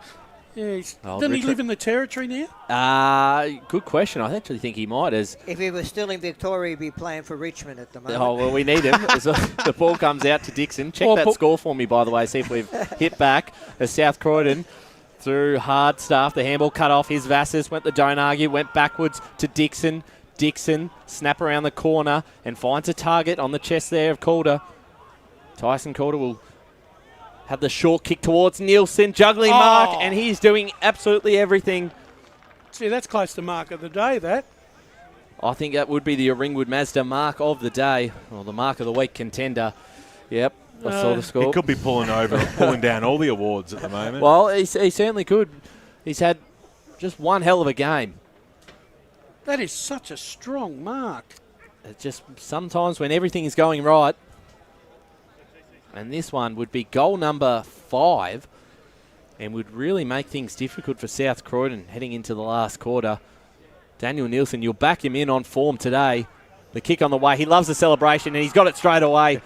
Yeah, doesn't he live in the territory now? Good question. I actually think he might. If he was still in Victoria, he'd be playing for Richmond at the moment. Oh, well, we need him. The ball comes out to Dixon. Check that score for me, by the way, see if we've hit back. As South Croydon through hard stuff. The handball cut off. His Vassis went the don't argue, went backwards to Dixon. Dixon, snap around the corner and finds a target on the chest there of Calder. Tyson Calder will have the short kick towards Nielsen, juggling mark, and he's doing absolutely everything. See, that's close to mark of the day, that. I think that would be the Ringwood Mazda mark of the day, or the mark of the week contender. Yep, I saw the score. He could be pulling down all the awards at the moment. Well, he certainly could. He's had just one hell of a game. That is such a strong mark. It's just sometimes when everything is going right, and this one would be goal number 5 and would really make things difficult for South Croydon heading into the last quarter. Daniel Nielsen, you'll back him in on form today. The kick on the way. He loves the celebration, and he's got it straight away.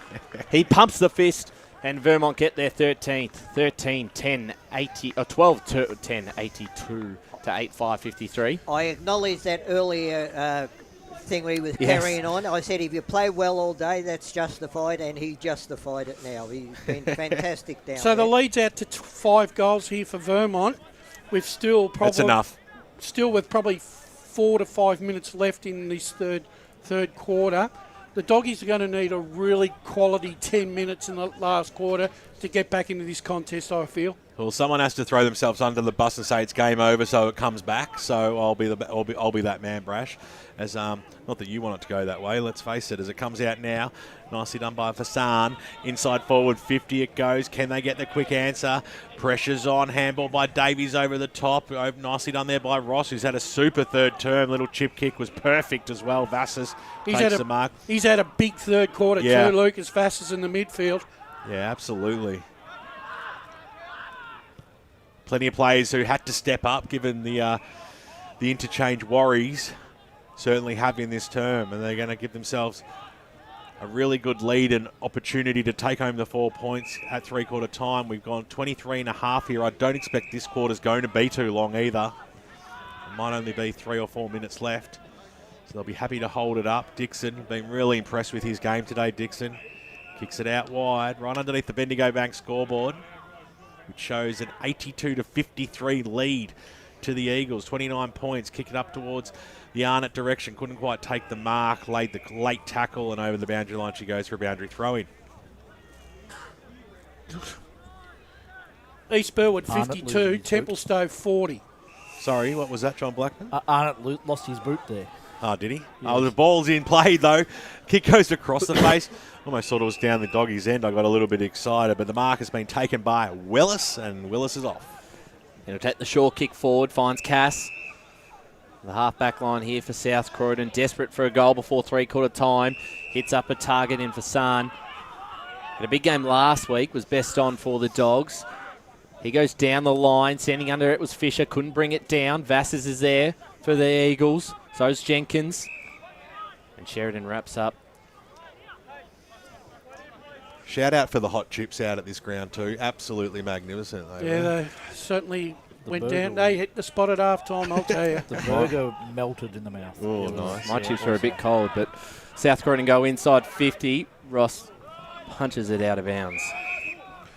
He pumps the fist, and Vermont get their 13th. 13-10, 80, or 12-10, 82 to 8-5-53. I acknowledge that earlier thing we was carrying on. I said if you play well all day, that's justified, and he justified it now. He's been fantastic down So there. the lead's out to 5 goals here for Vermont. We've still probably... That's enough. Still with probably 4 to 5 minutes left in this third third quarter. The doggies are going to need a really quality 10 minutes in the last quarter to get back into this contest, I feel. Well, someone has to throw themselves under the bus and say it's game over, so it comes back. So I'll be that man, Brash. As not that you want it to go that way. Let's face it. As it comes out now, nicely done by Fasan. Inside forward 50 it goes. Can they get the quick answer? Pressure's on. Handball by Davies over the top. Nicely done there by Ross, who's had a super third term. Little chip kick was perfect as well. Vassas takes the mark. He's had a big third quarter too, Lucas Vassas in the midfield. Yeah, absolutely. Plenty of players who had to step up given the interchange worries certainly have in this term, and they're going to give themselves a really good lead and opportunity to take home the 4 points at three-quarter time. We've gone 23.5 here. I don't expect this quarter's going to be too long either. It might only be 3 or 4 minutes left, so they'll be happy to hold it up. Dixon, been really impressed with his game today, Dixon. Kicks it out wide, right underneath the Bendigo Bank scoreboard, which shows an 82-53 lead to the Eagles. 29 points, kick it up towards the Arnott direction. Couldn't quite take the mark, laid the late tackle, and over the boundary line she goes for a boundary throw-in. East Burwood 52, Templestowe 40. Sorry, what was that, John Blackman? Arnott lost his boot there. Oh, did he? Yes. Oh, the ball's in play, though. Kick goes across the face. Almost thought it was down the doggy's end. I got a little bit excited, but the mark has been taken by Willis, and Willis is off. He'll take the short kick forward, finds Cass. The half-back line here for South Croydon, desperate for a goal before three-quarter time. Hits up a target in Fasan. Had a big game last week, was best on for the Dogs. He goes down the line, standing under it was Fisher, couldn't bring it down. Vassas is there for the Eagles, so's Jenkins. And Sheridan wraps up. Shout out for the hot chips out at this ground too. Absolutely magnificent. They certainly went down. They hit the spot at half time, I'll tell you. The burger melted in the mouth. Oh, nice. My chips were a bit cold, but South Croydon go inside 50. Ross punches it out of bounds.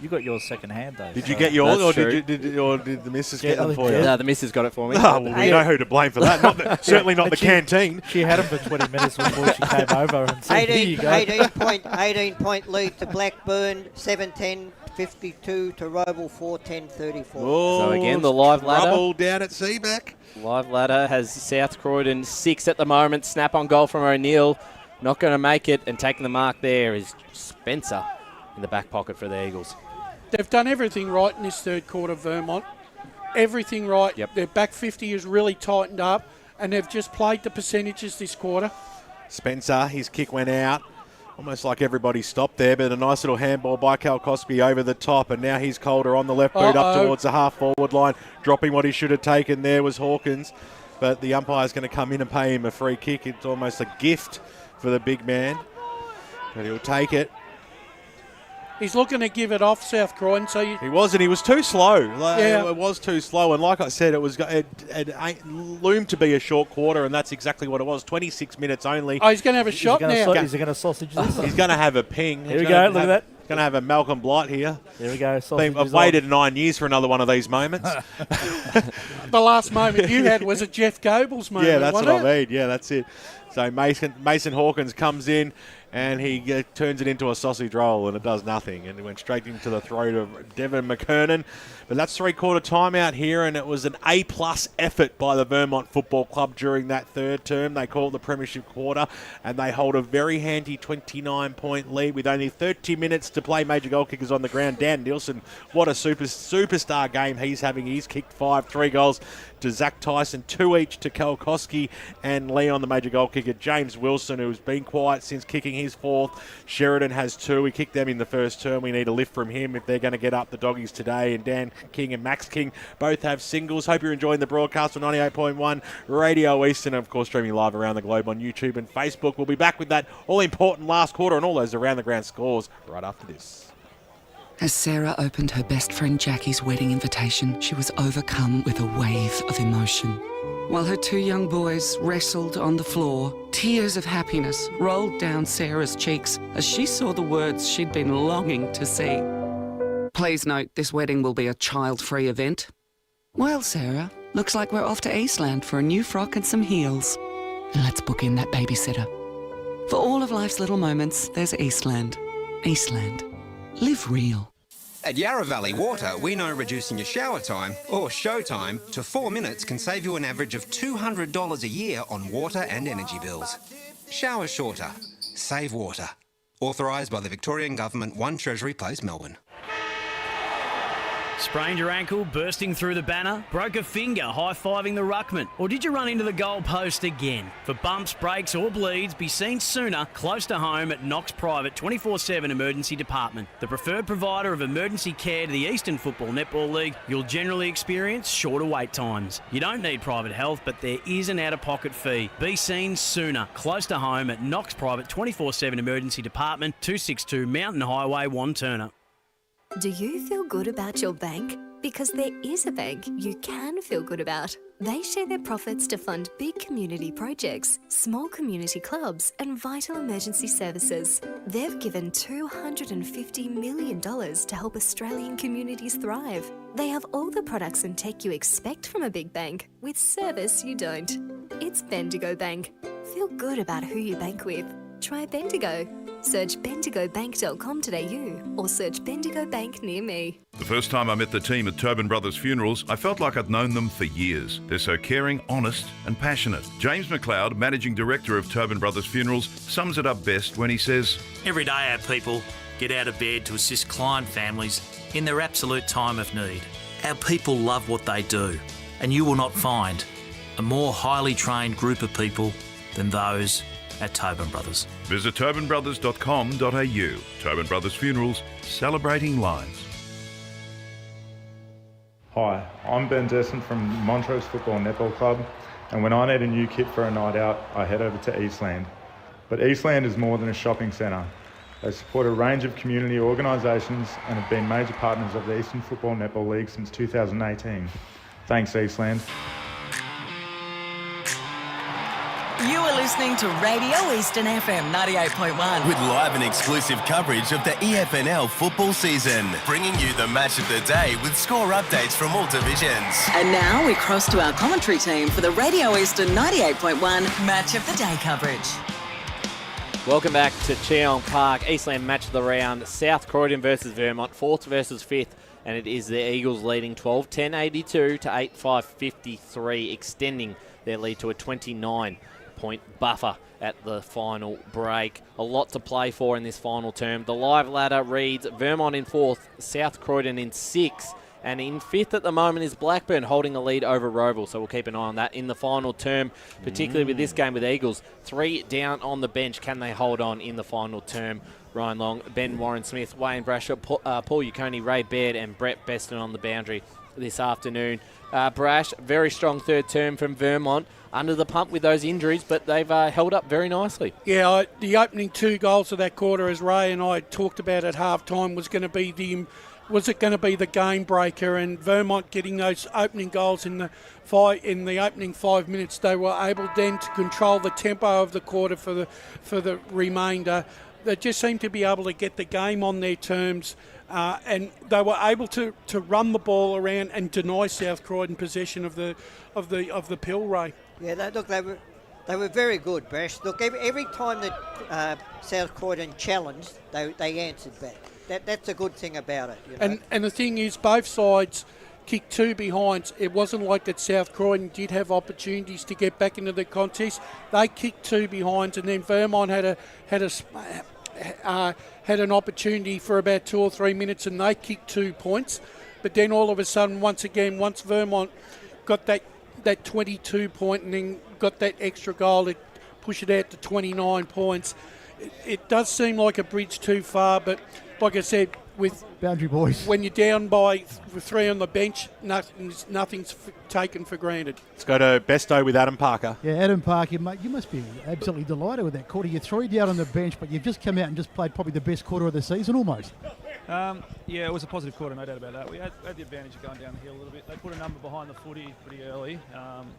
You got yours second hand, though. Did you get yours, or did the missus get them for you? No, the missus got it for me. Oh, well, we know who to blame for that. Certainly not the canteen. She had them for 20 minutes before she came over and said, here you go. 18-point lead to Blackburn, 7-10, 52 to Roble, 4-10, 34. So again, the live ladder. Trouble down at Seaback. Live ladder has South Croydon 6 at the moment. Snap on goal from O'Neill. Not going to make it, and taking the mark there is Spencer in the back pocket for the Eagles. They've done everything right in this third quarter, Vermont. Everything right. Yep. Their back 50 has really tightened up, and they've just played the percentages this quarter. Spencer, his kick went out. Almost like everybody stopped there, but a nice little handball by Kalkosky over the top, and now he's Calder on the left boot up towards the half-forward line, dropping what he should have taken there was Hawkins, but the umpire's going to come in and pay him a free kick. It's almost a gift for the big man, but he'll take it. He's looking to give it off South Croydon. So he wasn't. He was too slow. Yeah. It was too slow. And like I said, it loomed to be a short quarter, and that's exactly what it was. 26 minutes only. Oh, he's going to have a shot now. Is he going to sausage this? He's going to have a ping. Here we go. Look at that. He's going to have a Malcolm Blight here. There we go. I've waited 9 years for another one of these moments. The last moment you had was a Jeff Goebbels moment. Yeah, that's what wasn't I mean. Yeah, that's it. So Mason Hawkins comes in, and he turns it into a sausage roll, and it does nothing. And it went straight into the throat of Devon McKernan. But that's three-quarter time out here, and it was an A-plus effort by the Vermont Football Club during that third term. They call it the Premiership Quarter, and they hold a very handy 29-point lead with only 30 minutes to play. Major goal kickers on the ground. Dan Nielsen, what a superstar game he's having. He's kicked 5, 3 goals to Zach Tyson, 2 each to Kalkosky and Leon, the major goal kicker. James Wilson, who's been quiet since kicking his 4th. Sheridan has 2. He kicked them in the first term. We need a lift from him if they're going to get up the doggies today. And Dan King and Max King both have singles. Hope you're enjoying the broadcast on 98.1 Radio East, and of course streaming live around the globe on YouTube and Facebook. We'll be back with that all-important last quarter and all those around-the-ground scores right after this. As Sarah opened her best friend Jackie's wedding invitation, she was overcome with a wave of emotion. While her 2 young boys wrestled on the floor, tears of happiness rolled down Sarah's cheeks as she saw the words she'd been longing to see. Please note, this wedding will be a child-free event. Well, Sarah, looks like we're off to Eastland for a new frock and some heels. And let's book in that babysitter. For all of life's little moments, there's Eastland. Eastland. Live real. At Yarra Valley Water, we know reducing your shower time, or show time, to 4 minutes can save you an average of $200 a year on water and energy bills. Shower shorter. Save water. Authorised by the Victorian Government, 1 Treasury Place, Melbourne. Sprained your ankle, bursting through the banner? Broke a finger, high-fiving the ruckman? Or did you run into the goal post again? For bumps, breaks or bleeds, be seen sooner, close to home at Knox Private 24/7 Emergency Department. The preferred provider of emergency care to the Eastern Football Netball League, you'll generally experience shorter wait times. You don't need private health, but there is an out-of-pocket fee. Be seen sooner, close to home at Knox Private 24/7 Emergency Department, 262 Mountain Highway, Wantirna. Do you feel good about your bank? Because there is a bank you can feel good about. They share their profits to fund big community projects, small community clubs, and vital emergency services. They've given $250 million to help Australian communities thrive. They have all the products and tech you expect from a big bank, with service you don't. It's Bendigo Bank. Feel good about who you bank with. Try Bendigo. Search bendigobank.com.au or search Bendigo Bank near me. The first time I met the team at Tobin Brothers Funerals, I felt like I'd known them for years. They're so caring, honest and passionate. James McLeod, Managing Director of Tobin Brothers Funerals, sums it up best when he says, Every day our people get out of bed to assist client families in their absolute time of need. Our people love what they do, and you will not find a more highly trained group of people than those at Tobin Brothers. Visit tobinbrothers.com.au. Tobin Brothers Funerals, celebrating lives. Hi, I'm Ben Desson from Montrose Football Netball Club, and when I need a new kit for a night out, I head over to Eastland. But Eastland is more than a shopping centre. They support a range of community organisations and have been major partners of the Eastern Football Netball League since 2018. Thanks, Eastland. You are listening to Radio Eastern FM 98.1. With live and exclusive coverage of the EFNL football season. Bringing you the match of the day with score updates from all divisions. And now we cross to our commentary team for the Radio Eastern 98.1 Match of the Day coverage. Welcome back to Cheong Park, Eastland match of the round. South Croydon versus Vermont, 4th versus 5th. And it is the Eagles leading 12-10-82 to 8-5-53, extending their lead to a 29-point buffer at the final break. A lot to play for in this final term. The live ladder reads Vermont in 4th, South Croydon in 6th, and in 5th at the moment is Blackburn holding a lead over Roval, so we'll keep an eye on that in the final term, particularly with this game with Eagles. 3 down on the bench. Can they hold on in the final term? Ryan Long, Ben Warren-Smith, Wayne Brasher, Paul Uconi, Ray Baird and Brett Beston on the boundary this afternoon. Brash, very strong third term from Vermont. Under the pump with those injuries, but they've held up very nicely. Yeah, the opening 2 goals of that quarter, as Ray and I talked about at half-time, was it going to be the game breaker? And Vermont getting those opening goals in the opening 5 minutes, they were able then to control the tempo of the quarter for the remainder. They just seemed to be able to get the game on their terms, and they were able to run the ball around and deny South Croydon possession of the pill, Ray. Yeah, they were very good, Brash. Look, every time that South Croydon challenged, they answered back. That's a good thing about it. You know? And the thing is, both sides kicked 2 behinds. It wasn't like that South Croydon did have opportunities to get back into the contest. They kicked 2 behinds, and then Vermont had an opportunity for about 2 or 3 minutes, and they kicked 2 points. But then all of a sudden, once Vermont got that 22 point and then got that extra goal to push it out to 29 points, it does seem like a bridge too far. But like I said, with boundary boys, when you're down by 3 on the bench, nothing's taken for granted. Let's go to Besto with Adam Parker. Yeah, Adam Parker, mate, you must be absolutely delighted with that quarter. You're 3 down on the bench, but you've just come out and just played probably the best quarter of the season almost. Yeah, it was a positive quarter, no doubt about that. We had the advantage of going down the hill a little bit. They put a number behind the footy pretty early,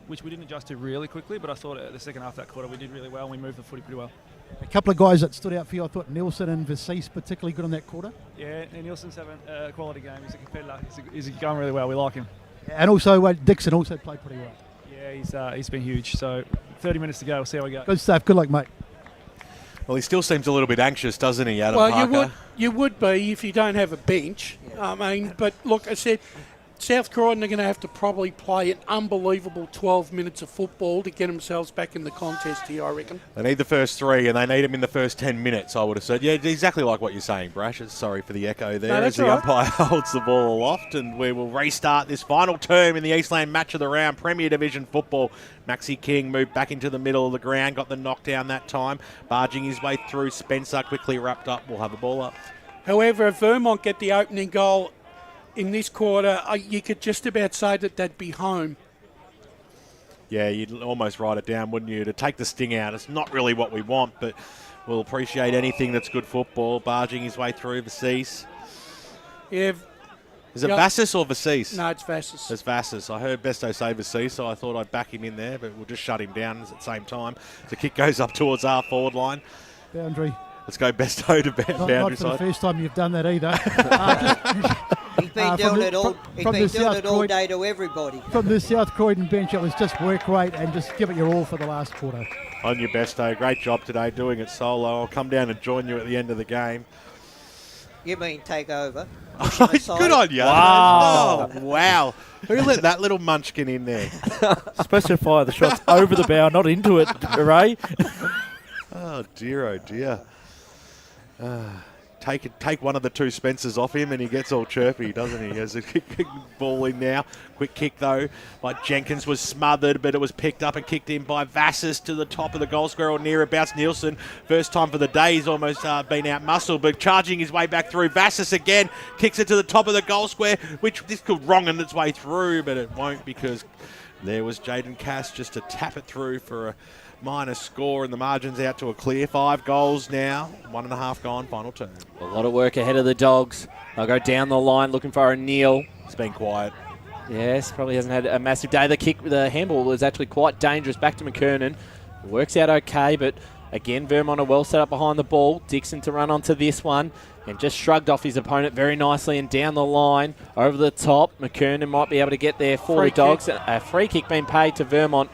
which we didn't adjust to really quickly, but I thought the second half of that quarter we did really well and we moved the footy pretty well. A couple of guys that stood out for you, I thought Nielsen and Vasis particularly good on that quarter. Yeah, Nielsen's having a quality game. He's a competitor. He's going really well. We like him. And also Dixon also played pretty well. Yeah, he's been huge. So 30 minutes to go. We'll see how we go. Good stuff. Good luck, mate. Well, he still seems a little bit anxious, doesn't he, Adam Well, Parker? you would be if you don't have a bench. I mean, but look, I said South Croydon are going to have to probably play an unbelievable 12 minutes of football to get themselves back in the contest here, I reckon. They need the first 3, and they need them in the first 10 minutes, I would have said. Yeah, exactly like what you're saying, Brash. Sorry for the echo there, No, as the all right. umpire holds the ball aloft, and we will restart this final term in the Eastland match of the round, Premier Division football. Maxi King moved back into the middle of the ground, got the knockdown that time, barging his way through. Spencer quickly wrapped up. We'll have the ball up. However, if Vermont get the opening goal in this quarter, you could just about say that they'd be home. Yeah, you'd almost write it down, wouldn't you? To take the sting out, it's not really what we want, but we'll appreciate anything that's good football. Barging his way through Vassis. Yeah. Is it Vassis or Vassis? No, it's Vassis. It's Vassis. I heard Besto say Vassis, so I thought I'd back him in there, but we'll just shut him down at the same time. The kick goes up towards our forward line. Boundary. Let's go Besto to boundary Not for side. the first time you've done that either. He's been doing it all. He's been doing it all day to everybody. From the South Croydon bench, it was just work rate and just give it your all for the last quarter. On your Besto. Great job today doing it solo. I'll come down and join you at the end of the game. You mean take over? Good on you. Wow. Oh, wow. Who let that little munchkin in there? Specify the shots over the bow, not into it, Ray. Oh, dear. Take one of the two Spencers off him and he gets all chirpy, doesn't he? He has a kick ball in now. Quick kick, though, by Jenkins was smothered, but it was picked up and kicked in by Vassis to the top of the goal square or nearabouts. Nielsen, first time for the day, he's almost been out-muscled, but charging his way back through. Vassis again kicks it to the top of the goal square, which this could wrong its way through, but it won't because there was Jaden Cass just to tap it through for a minus score, and the margin's out to a clear 5 goals now. 1.5 gone, final turn. A lot of work ahead of the Dogs. They'll go down the line looking for O'Neill. It's been quiet. Yes, probably hasn't had a massive day. The handball was actually quite dangerous. Back to McKernan. It works out okay, but again, Vermont are well set up behind the ball. Dixon to run onto this one and just shrugged off his opponent very nicely and down the line over the top. McKernan might be able to get there for the Dogs. A free kick being paid to Vermont.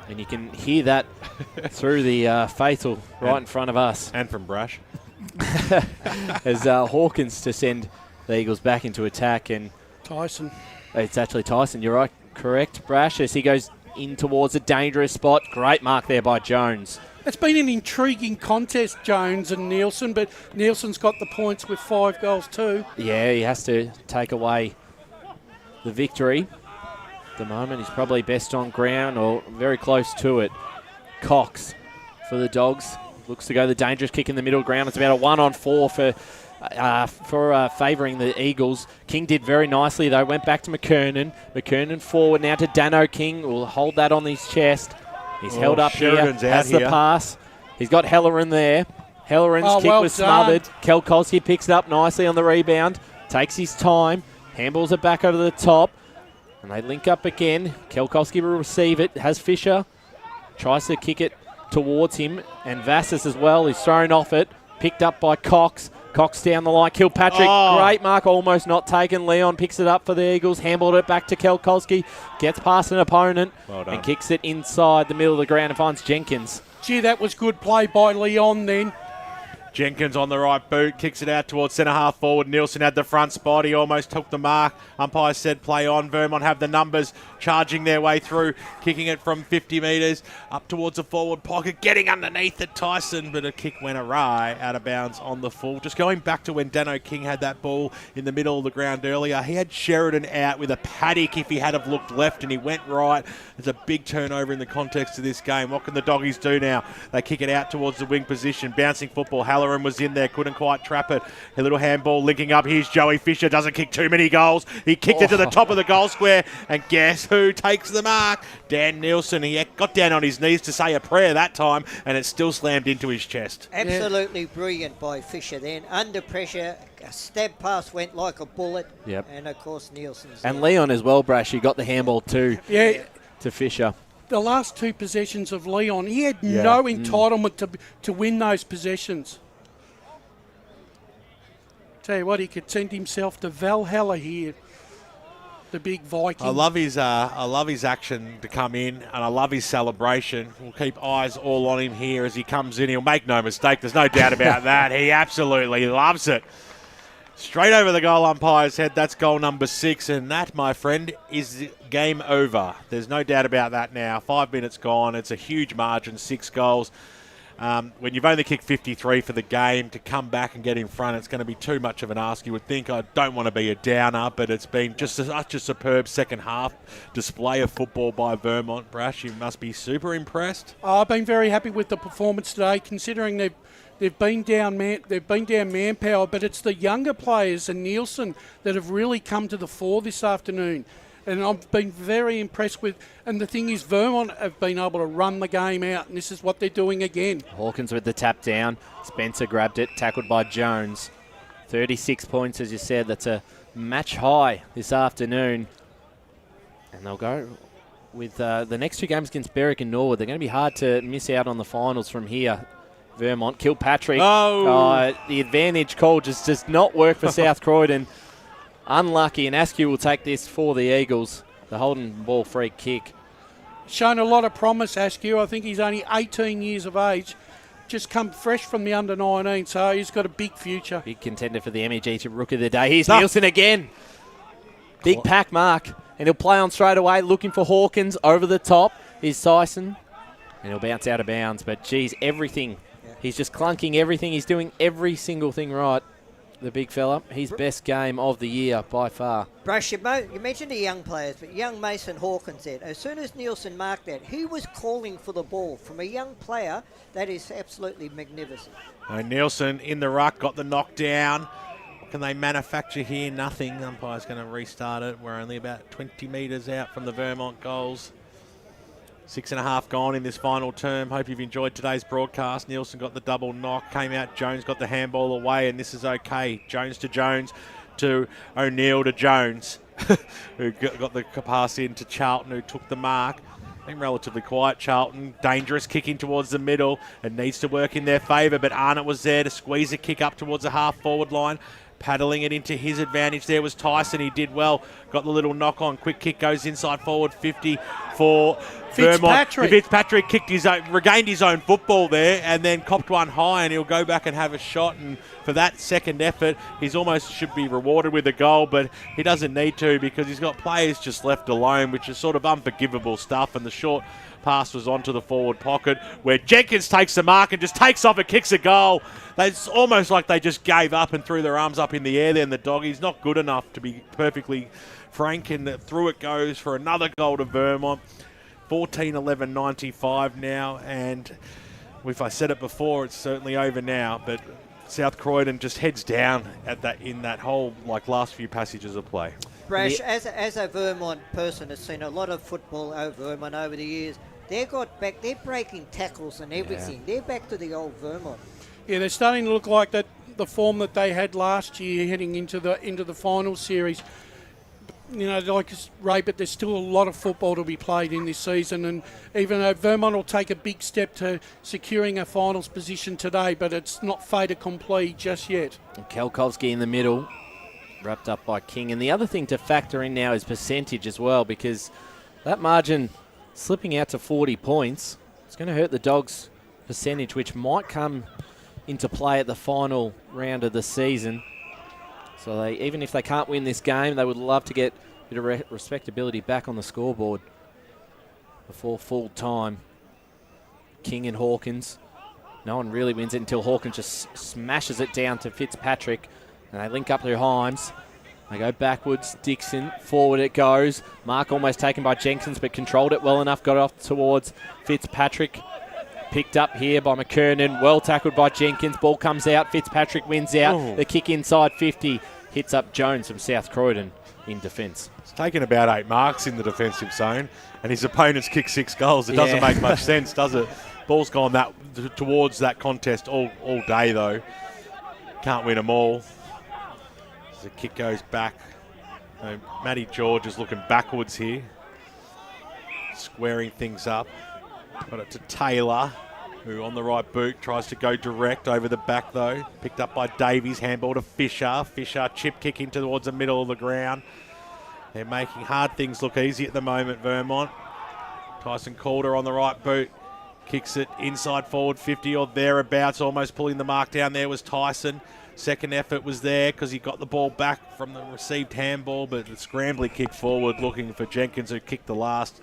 And you can hear that through the fatal right in front of us. And from Brash. As Hawkins to send the Eagles back into attack. And Tyson. It's actually Tyson, you're right. Correct, Brash, as he goes in towards a dangerous spot. Great mark there by Jones. It's been an intriguing contest, Jones and Nielsen, but Nielsen's got the points with 5 goals too. Yeah, he has to take away the victory. At the moment, he's probably best on ground or very close to it. Cox for the Dogs. Looks to go the dangerous kick in the middle ground. It's about a 1-on-4 for favouring the Eagles. King did very nicely, though. Went back to McKernan. McKernan forward now to Dano King. Will hold that on his chest. He's held up Sheridan's here. out Has the here. pass. He's got Helleran there. Helleran's kick well was done. smothered. Kelkowski picks it up nicely on the rebound. Takes his time. Handballs it back over the top. And they link up again. Kelkowski will receive it. Has Fisher. Tries to kick it towards him. And Vassis as well. He's thrown off it. Picked up by Cox. Cox down the line. Kilpatrick. Oh. Great mark. Almost not taken. Leon picks it up for the Eagles. Handballed it back to Kelkowski. Gets past an opponent. Well done. And kicks it inside the middle of the ground and finds Jenkins. Gee, that was good play by Leon then. Jenkins on the right boot, kicks it out towards centre half forward. Nielsen had the front spot. He almost took the mark. Umpire said play on. Vermont have the numbers, charging their way through, kicking it from 50 metres up towards the forward pocket, getting underneath it, Tyson, but a kick went awry, out of bounds on the full. Just going back to when Dano King had that ball in the middle of the ground earlier, he had Sheridan out with a paddock if he had have looked left, and he went right. There's a big turnover in the context of this game. What can the Doggies do now? They kick it out towards the wing position. Bouncing football. Halloran was in there, couldn't quite trap it. A little handball linking up. Here's Joey Fisher. Doesn't kick too many goals. He kicked it to the top of the goal square, and guess who takes the mark? Dan Nielsen. He got down on his knees to say a prayer that time, and it still slammed into his chest. Absolutely brilliant by Fisher then. Under pressure, a stab pass went like a bullet. Yep. And of course Nielsen's And there. Leon as well, Brash. He got the handball too. Yeah. To Fisher. The last 2 possessions of Leon, he had Yeah. no entitlement to win those possessions. Tell you what, he could send himself to Valhalla here. the big Viking. I love his action to come in, and I love his celebration. We'll keep eyes all on him here as he comes in. He'll make no mistake. There's no doubt about that. He absolutely loves it. Straight over the goal umpire's head. That's goal number 6, and that, my friend, is game over. There's no doubt about that now. 5 minutes gone. It's a huge margin, 6 goals. When you've only kicked 53 for the game, to come back and get in front, it's going to be too much of an ask. You would think. I don't want to be a downer, but it's been just such a superb second half display of football by Vermont. Brash, you must be super impressed. I've been very happy with the performance today, considering they've been down manpower, but it's the younger players and Nielsen that have really come to the fore this afternoon. And I've been very impressed with, and the thing is, Vermont have been able to run the game out, and this is what they're doing again. Hawkins with the tap down. Spencer grabbed it, tackled by Jones. 36 points, as you said. That's a match high this afternoon. And they'll go with the next 2 games against Berwick and Norwood. They're going to be hard to miss out on the finals from here. Vermont, Kilpatrick. The advantage call just does not work for South Croydon. Unlucky, and Askew will take this for the Eagles. The Holden ball free kick. Shown a lot of promise, Askew. I think he's only 18 years of age. Just come fresh from the under-19, so he's got a big future. Big contender for the MEG to Rook of the Day. Here's Nielsen again. Big pack mark, and he'll play on straight away, looking for Hawkins over the top. Here's Tyson, and he'll bounce out of bounds. But, geez, everything. Yeah. He's just clunking everything. He's doing every single thing right. The big fella, his best game of the year by far. Brush, you mentioned the young players, but young Mason Hawkins said, as soon as Nielsen marked that, he was calling for the ball. From a young player, that is absolutely magnificent. Nielsen in the ruck, got the knockdown. What can they manufacture here? Nothing. Umpire's going to restart it. We're only about 20 metres out from the Vermont goals. 6.5 gone in this final term. Hope you've enjoyed today's broadcast. Nielsen got the double knock, came out. Jones got the handball away, and this is okay. Jones to O'Neill to Jones, who got the pass in to Charlton, who took the mark. Been relatively quiet, Charlton. Dangerous kick in towards the middle. It needs to work in their favour, but Arnott was there to squeeze a kick up towards the half-forward line. Paddling it into his advantage there was Tyson. He did well. Got the little knock on. Quick kick goes inside forward 50 for Vermont. Fitzpatrick regained his own football there and then copped one high, and he'll go back and have a shot. And for that second effort, he's almost should be rewarded with a goal, but he doesn't need to because he's got players just left alone, which is sort of unforgivable stuff. And the short pass was onto the forward pocket where Jenkins takes the mark and just takes off and kicks a goal. It's almost like they just gave up and threw their arms up in the air there, and the doggy's not good enough, to be perfectly frank, and through it goes for another goal to Vermont. 14-11-95 now, and if I said it before, it's certainly over now, but South Croydon just heads down in that whole last few passages of play. Brash, as a Vermont person that's seen a lot of football over Vermont over the years, they're breaking tackles and everything. Yeah. They're back to the old Vermont. Yeah, they're starting to look like the form that they had last year heading into the final series. You know, like Ray, but there's still a lot of football to be played in this season, and even though Vermont will take a big step to securing a finals position today, but it's not fait accompli just yet. Kelkovsky in the middle, wrapped up by King. And the other thing to factor in now is percentage as well, because that margin slipping out to 40 points, it's going to hurt the Dogs' percentage, which might come into play at the final round of the season. So even if they can't win this game, they would love to get a bit of respectability back on the scoreboard before full time. King and Hawkins. No one really wins it until Hawkins just smashes it down to Fitzpatrick. And they link up to Himes. They go backwards. Dixon, forward it goes. Mark almost taken by Jenkins, but controlled it well enough. Got it off towards Fitzpatrick. Picked up here by McKernan. Well tackled by Jenkins. Ball comes out. Fitzpatrick wins out. Oh. The kick inside 50. Hits up Jones from South Croydon in defence. It's taken about 8 marks in the defensive zone, and his opponent's kicked 6 goals. It doesn't make much sense, does it? Ball's gone towards that contest all day, though. Can't win them all. As the kick goes back. So Matty George is looking backwards here. Squaring things up. Got it to Taylor, who on the right boot tries to go direct over the back, though. Picked up by Davies. Handball to Fisher. Fisher chip kick in towards the middle of the ground. They're making hard things look easy at the moment, Vermont. Tyson Calder on the right boot. Kicks it inside forward 50 or thereabouts, almost pulling the mark down there was Tyson. Second effort was there because he got the ball back from the received handball, but the scrambly kick forward looking for Jenkins, who kicked the last.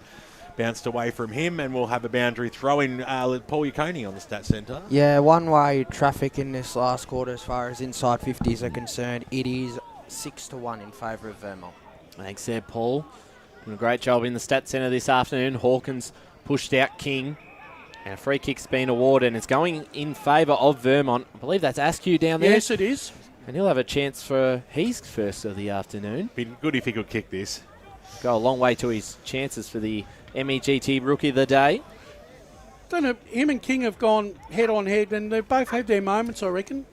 Bounced away from him, and we'll have a boundary throw-in. Paul Yaconi on the stat centre. Yeah, one-way traffic in this last quarter as far as inside 50s are concerned. It is 6-1 in favour of Vermont. Thanks there, Paul. Doing a great job in the stat centre this afternoon. Hawkins pushed out King. And a free kick's been awarded, and it's going in favour of Vermont. I believe that's Askew down there. Yes, it is. And he'll have a chance for his first of the afternoon. Be good if he could kick this. Go a long way to his chances for the MEGT Rookie of the Day. Don't know. Him and King have gone head on head, and they've both had their moments, I reckon.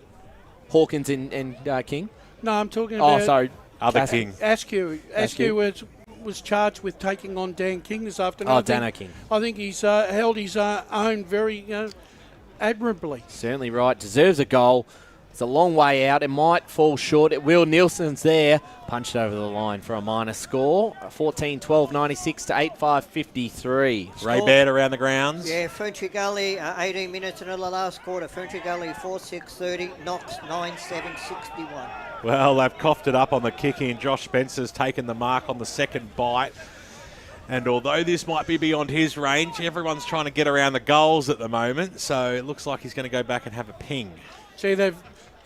Hawkins and King? No, I'm talking about... Oh, sorry. Other King. Askew. Askew was charged with taking on Dan King this afternoon. Oh, Dano King. I think he's held his own very admirably. Certainly right. Deserves a goal. It's a long way out. It might fall short. It will. Nielsen's there. Punched over the line for a minor score. 14-12-96 to 8-5-53. Ray Baird around the grounds. Yeah, Frenchy Gully, 18 minutes into the last quarter. Frenchy Gully 4-6-30. Knox 9-7-61. Well, they've coughed it up on the kick in. Josh Spencer's taken the mark on the second bite. And although this might be beyond his range, everyone's trying to get around the goals at the moment. So it looks like he's going to go back and have a ping. See, the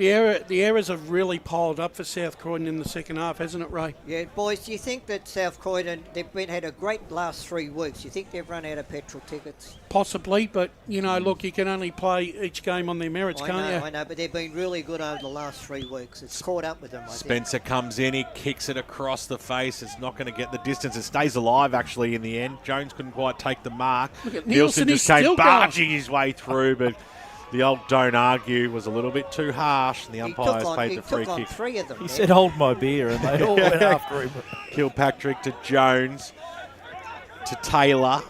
errors have really piled up for South Croydon in the second half, hasn't it, Ray? Yeah, boys, do you think that South Croydon, they've had a great last 3 weeks? Do you think they've run out of petrol tickets? Possibly, but, look, you can only play each game on their merits, can't you? I know, but they've been really good over the last 3 weeks. It's caught up with them, I think. Spencer comes in, he kicks it across the face. It's not going to get the distance. It stays alive, actually, in the end. Jones couldn't quite take the mark. Look at Nielsen just came still barging his way through, but... The old don't argue was a little bit too harsh, and the umpires played the free kick. 3 of them. He said, hold my beer, and they all went after him. Kilpatrick to Jones, to Taylor,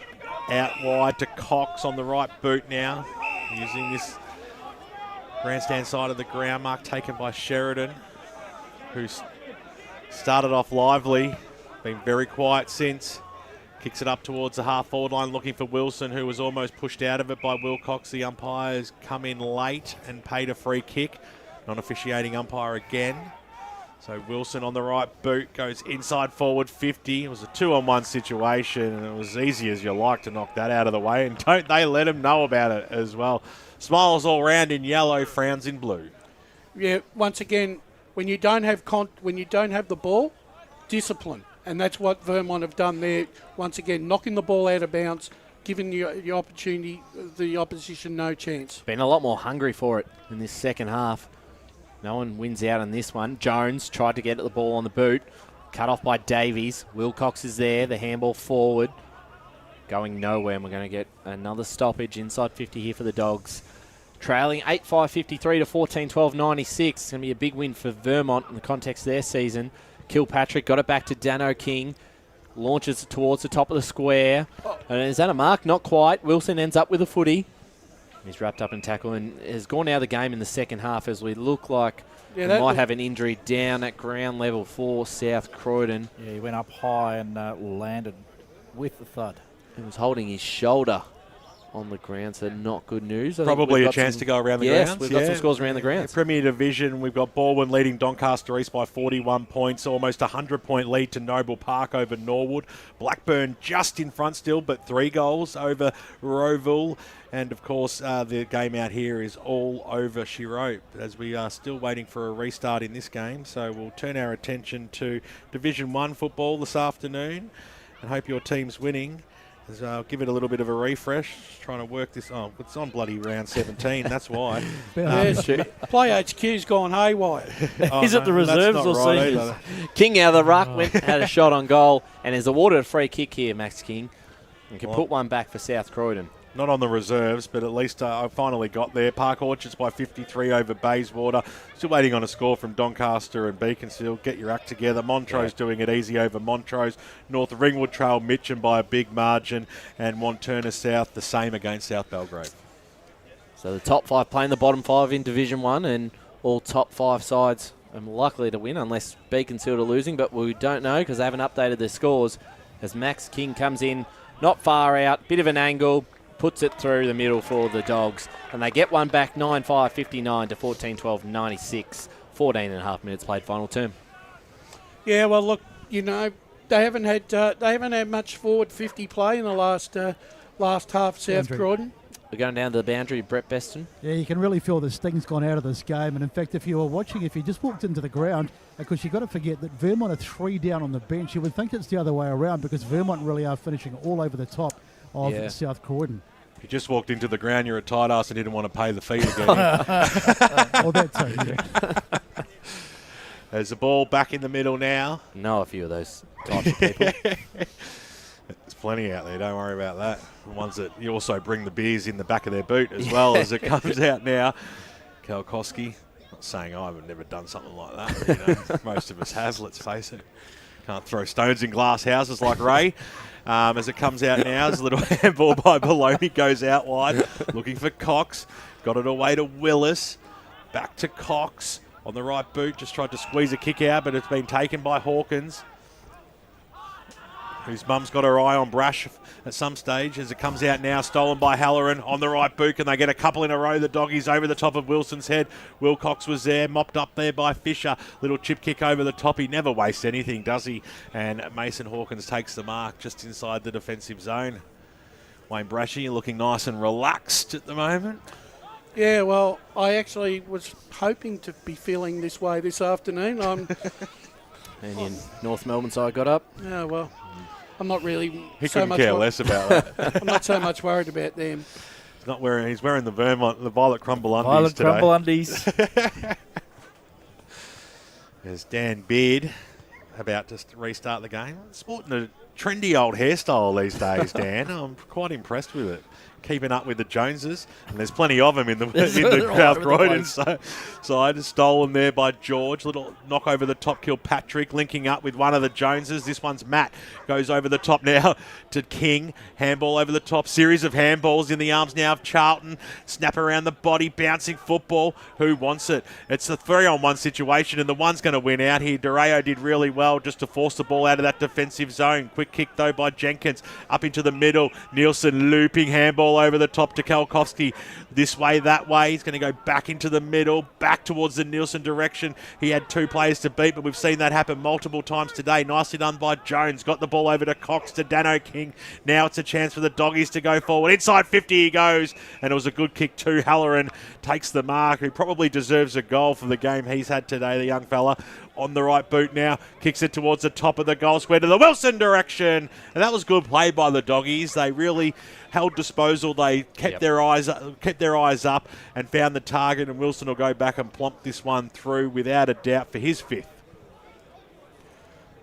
out wide to Cox on the right boot now, using this grandstand side of the ground. Mark taken by Sheridan, who's started off lively, been very quiet since. Kicks it up towards the half-forward line, looking for Wilson, who was almost pushed out of it by Wilcox. The umpires come in late and paid a free kick. Non-officiating umpire again. So Wilson on the right boot goes inside forward 50. It was a 2-on-1 situation, and it was easy as you like to knock that out of the way. And don't they let him know about it as well. Smiles all round in yellow, frowns in blue. Yeah, once again, when you don't have the ball, discipline. And that's what Vermont have done there. Once again, knocking the ball out of bounds, giving the opportunity, the opposition no chance. Been a lot more hungry for it in this second half. No one wins out on this one. Jones tried to get the ball on the boot. Cut off by Davies. Wilcox is there. The handball forward. Going nowhere, and we're going to get another stoppage inside 50 here for the Dogs. Trailing 8-5-53 to 14-12-96. It's going to be a big win for Vermont in the context of their season. Kilpatrick got it back to Dano King. Launches it towards the top of the square. And is that a mark? Not quite. Wilson ends up with a footy. He's wrapped up in tackle and has gone out of the game in the second half as we look like we might have an injury down at ground level for South Croydon. Yeah, he went up high and landed with the thud. He was holding his shoulder on the ground, so not good news. Probably a chance to go around the grounds. Yes, we've got some scores around the grounds. Premier Division, we've got Baldwin leading Doncaster East by 41 points, almost a 100-point lead to Noble Park over Norwood. Blackburn just in front still, but 3 goals over Roeville. And, of course, the game out here is all over, she wrote, as we are still waiting for a restart in this game. So we'll turn our attention to Division 1 football this afternoon and hope your team's winning. I'll give it a little bit of a refresh, trying to work this on. It's on bloody round 17, that's why. Play HQ's gone haywire. Is it the reserves or seniors? King out of the ruck, had a shot on goal, and is awarded a free kick here, Max King. And can put one back for South Croydon. Not on the reserves, but at least I finally got there. Park Orchards by 53 over Bayswater. Still waiting on a score from Doncaster and Beaconsfield. Get your act together. Montrose doing it easy over Montrose. North Ringwood trail Mitcham by a big margin. And Wanturna South the same against South Belgrave. So the top 5 playing the bottom 5 in Division 1, and all top 5 sides likely to win unless Beaconsfield are losing, but we don't know because they haven't updated their scores. As Max King comes in, not far out, bit of an angle, puts it through the middle for the Dogs, and they get one back 9-5-59 to 14-12-96. 14 and a half minutes played final term. Yeah, well, look, you know, they haven't had much forward 50 play in the last half. South Croydon. We're going down to the boundary, Brett Beston. Yeah, you can really feel the sting's gone out of this game. And in fact, if you were watching, if you just walked into the ground, because you've got to forget that Vermont are 3 down on the bench. You would think it's the other way around because Vermont really are finishing all over the top of South Croydon. If you just walked into the ground, you're a tight ass and didn't want to pay the fee to get in. Well, that too, yeah. There's the ball back in the middle now. Know a few of those types of people. There's plenty out there, don't worry about that. The ones that you also bring the beers in the back of their boot as well as it comes out now. Kalkowski, not saying I've never done something like that, but, you know, most of us have, let's face it. Can't throw stones in glass houses like Ray. As it comes out now, as a little handball by Baloney goes out wide, looking for Cox. Got it away to Willis. Back to Cox on the right boot. Just tried to squeeze a kick out, but it's been taken by Hawkins, whose mum's got her eye on Brash at some stage. As it comes out now, stolen by Halloran on the right boot, and they get a couple in a row. The Doggies over the top of Wilson's head. Wilcox was there, mopped up there by Fisher. Little chip kick over the top. He never wastes anything, does he? And Mason Hawkins takes the mark just inside the defensive zone. Wayne Brashy looking nice and relaxed at the moment. Yeah, well, I actually was hoping to be feeling this way this afternoon. And your North Melbourne side got up? Yeah, well, I'm not really He so couldn't much care less about that. I'm not so much worried about them. He's wearing the Vermont, the Violet Crumble undies Violet today. Crumble undies. There's Dan Beard about to restart the game. Sporting a trendy old hairstyle these days, Dan. I'm quite impressed with it. Keeping up with the Joneses, and there's plenty of them in the South Croydon side. Stolen there by George. Little knock over the top, Kilpatrick linking up with one of the Joneses. This one's Matt. Goes over the top now to King. Handball over the top. Series of handballs in the arms now of Charlton. Snap around the body, bouncing football. Who wants it? It's a 3-on-1 situation, and the one's going to win out here. Dureo did really well just to force the ball out of that defensive zone. Quick kick though by Jenkins. Up into the middle. Nielsen looping handball over the top to Kalkowski. This way, that way. He's going to go back into the middle, back towards the Nielsen direction. He had 2 players to beat, but we've seen that happen multiple times today. Nicely done by Jones. Got the ball over to Cox, to Dano King. Now it's a chance for the Doggies to go forward. Inside 50 he goes, and it was a good kick too. Halloran takes the mark, who probably deserves a goal for the game he's had today, the young fella. On the right boot now, kicks it towards the top of the goal square to the Wilson direction. And that was good play by the Doggies. They really held disposal. They kept their eyes up and found the target, and Wilson will go back and plump this one through without a doubt for his 5th.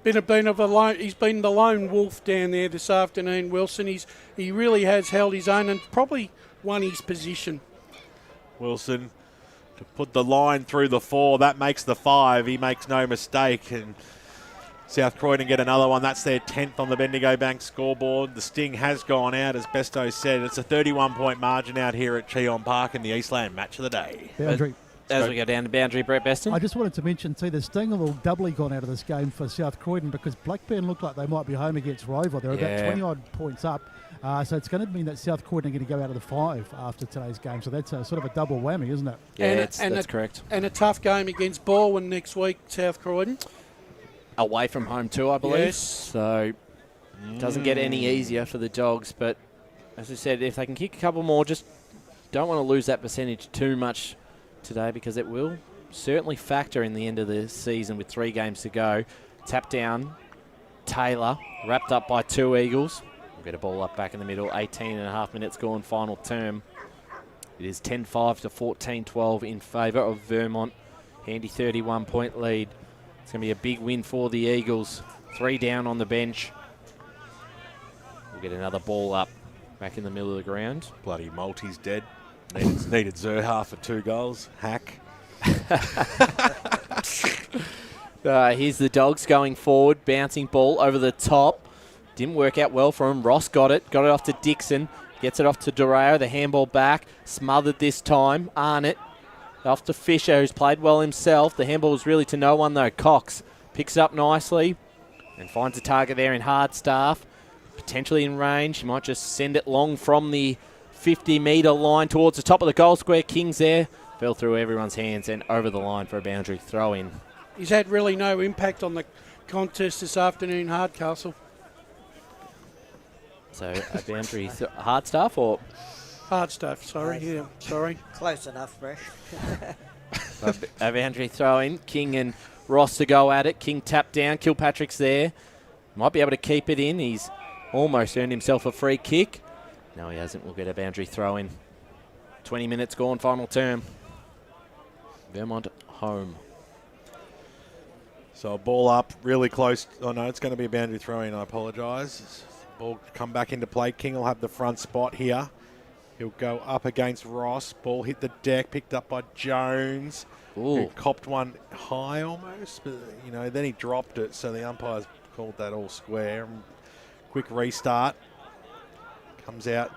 He's been the lone wolf down there this afternoon, Wilson. He really has held his own and probably won his position. Wilson to put the line through the 4. That makes the 5. He makes no mistake. And South Croydon get another one. That's their 10th on the Bendigo Bank scoreboard. The sting has gone out, as Besto said. It's a 31-point margin out here at Cheong Park in the Eastland match of the day. Boundary. As we go down the boundary, Brett Beston. I just wanted to mention, too, the sting will doubly gone out of this game for South Croydon because Blackburn looked like they might be home against Rover. They're about 20-odd points up. So it's going to mean that South Croydon are going to go out of the 5 after today's game. So that's sort of a double whammy, isn't it? Yeah, that's correct. And a tough game against Baldwin next week, South Croydon. Away from home too, I believe. Yes. So it doesn't get any easier for the Dogs. But as I said, if they can kick a couple more, just don't want to lose that percentage too much today because it will certainly factor in the end of the season with 3 games to go. Tap down, Taylor, wrapped up by 2 Eagles. We'll get a ball up back in the middle. 18 and a half minutes gone, final term. It is 10-5 to 14-12 in favour of Vermont. Handy 31-point lead. It's going to be a big win for the Eagles. 3 down on the bench. We'll get another ball up back in the middle of the ground. Bloody Maltese dead. Needed Zerha for 2 goals. Hack. Here's the Dogs going forward. Bouncing ball over the top. Didn't work out well for him. Ross got it. Got it off to Dixon. Gets it off to Dureo. The handball back. Smothered this time. Arnott Off to Fisher, who's played well himself. The handball was really to no one, though. Cox picks it up nicely and finds a target there in Hardstaff. Potentially in range. He might just send it long from the 50-metre line towards the top of the goal square. King's there. Fell through everyone's hands and over the line for a boundary throw-in. He's had really no impact on the contest this afternoon, Hardcastle. So a boundary Hardstaff or? Hardstaff, sorry. Yeah, sorry. Close enough, Fresh. A boundary throw-in. King and Ross to go at it. King tapped down. Kilpatrick's there. Might be able to keep it in. He's almost earned himself a free kick. No, he hasn't. We'll get a boundary throw-in. 20 minutes gone, final term. Vermont home. So a ball up, really close. Oh, no, it's going to be a boundary throw-in. I apologise. Ball come back into play. King will have the front spot here. He'll go up against Ross. Ball hit the deck, picked up by Jones. Who copped one high almost, but, you know, then he dropped it, so the umpires called that all square. Quick restart. Comes out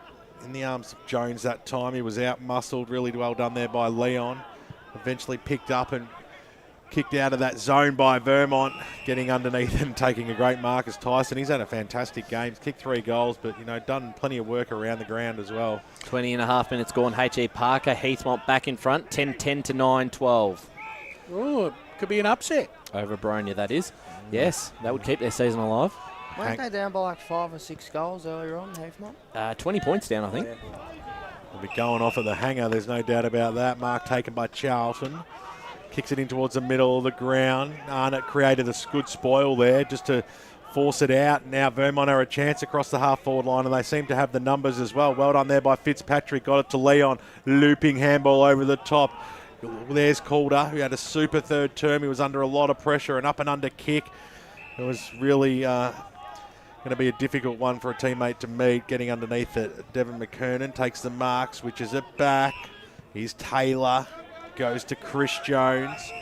in the arms of Jones that time. He was out-muscled. Really well done there by Leon. Eventually picked up and kicked out of that zone by Vermont, getting underneath and taking a great mark as Tyson. He's had a fantastic game. He's kicked 3 goals, but, you know, done plenty of work around the ground as well. 20 and a half minutes gone. H.E. Parker, Heathmont back in front. 10-10 to 9-12. Oh, could be an upset. Over Bronia, that is. Yes, that would keep their season alive. Weren't they down by like 5 or 6 goals earlier on, Heathmont? 20 points down, I think. We'll be going off at the hanger, there's no doubt about that. Mark taken by Charlton. Kicks it in towards the middle of the ground. Arnott created a good spoil there just to force it out. Now Vermont are a chance across the half-forward line, and they seem to have the numbers as well. Well done there by Fitzpatrick. Got it to Leon. Looping handball over the top. There's Calder, who had a super third term. He was under a lot of pressure, an up and under kick. It was really going to be a difficult one for a teammate to meet. Getting underneath it, Devon McKernan takes the mark, switches it back. Here's Taylor. Goes to Chris Jones,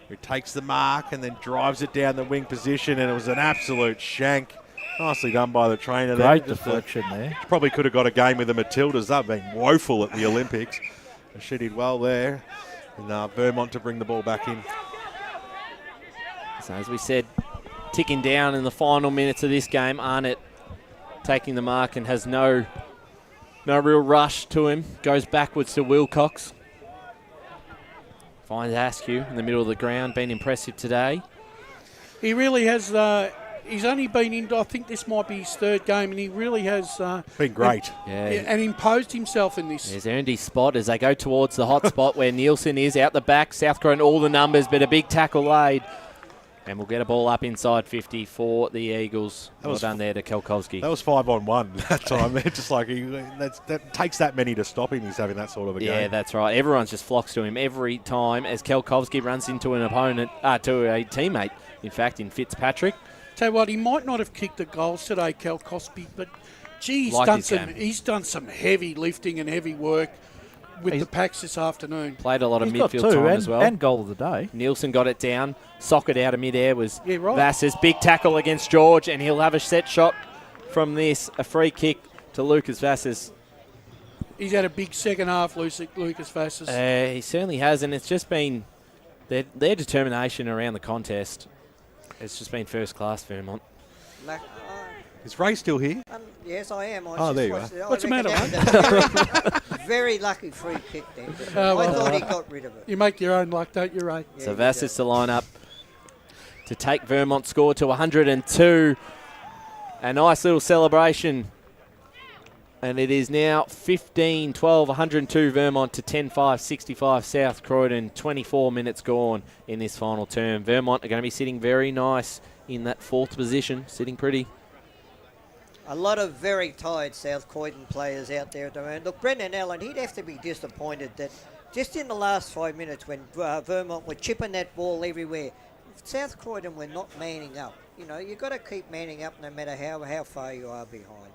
who takes the mark and then drives it down the wing position, and it was an absolute shank. Nicely done by the trainer there. Great deflection there. Probably could have got a game with the Matildas. They've been woeful at the Olympics. And she did well there. And Vermont to bring the ball back in. So as we said, ticking down in the final minutes of this game. Arnott taking the mark and has no real rush to him. Goes backwards to Wilcox. Finds Askew in the middle of the ground, been impressive today. He really has. He's only been in, I think this might be his 3rd game, and he really has been great. And imposed himself in this. He's earned his spot as they go towards the hot spot where Nielsen is out the back. South Croydon all the numbers, but a big tackle laid. And we'll get a ball up inside 50 for the Eagles. Well done there to Kelkowski. That was 5-on-1 that time. Just like that takes that many to stop him. He's having that sort of a game. Yeah, that's right. Everyone's just flocks to him every time as Kelkowski runs into an opponent, to a teammate, in fact, in Fitzpatrick. Tell you what, he might not have kicked the goals today, Kelkowski, but gee, he's done some heavy lifting and heavy work with the packs this afternoon. Played a lot of midfield time as well. And goal of the day. Nielsen got it down. Socket out of midair was Vass's big tackle against George, and he'll have a set shot from this. A free kick to Lucas Vass's. He's had a big second half, Lucas Vass's. He certainly has, and it's just been their determination around the contest. It's just been first class, Vermont. Is Ray still here? Yes, I am. There you are. What's the matter, mate? Very lucky free kick then. I thought he got rid of it. You make your own luck, don't you, Ray? Yeah, so Vass is to line up to take Vermont's score to 102. A nice little celebration. And it is now 15-12, 102 Vermont to 10-5, 65 South Croydon. 24 minutes gone in this final term. Vermont are going to be sitting very nice in that 4th position, sitting pretty. A lot of very tired South Croydon players out there at the moment. Look, Brendan Allen, he'd have to be disappointed that just in the last 5 minutes when Vermont were chipping that ball everywhere, South Croydon were not manning up. You know, you've got to keep manning up no matter how far you are behind.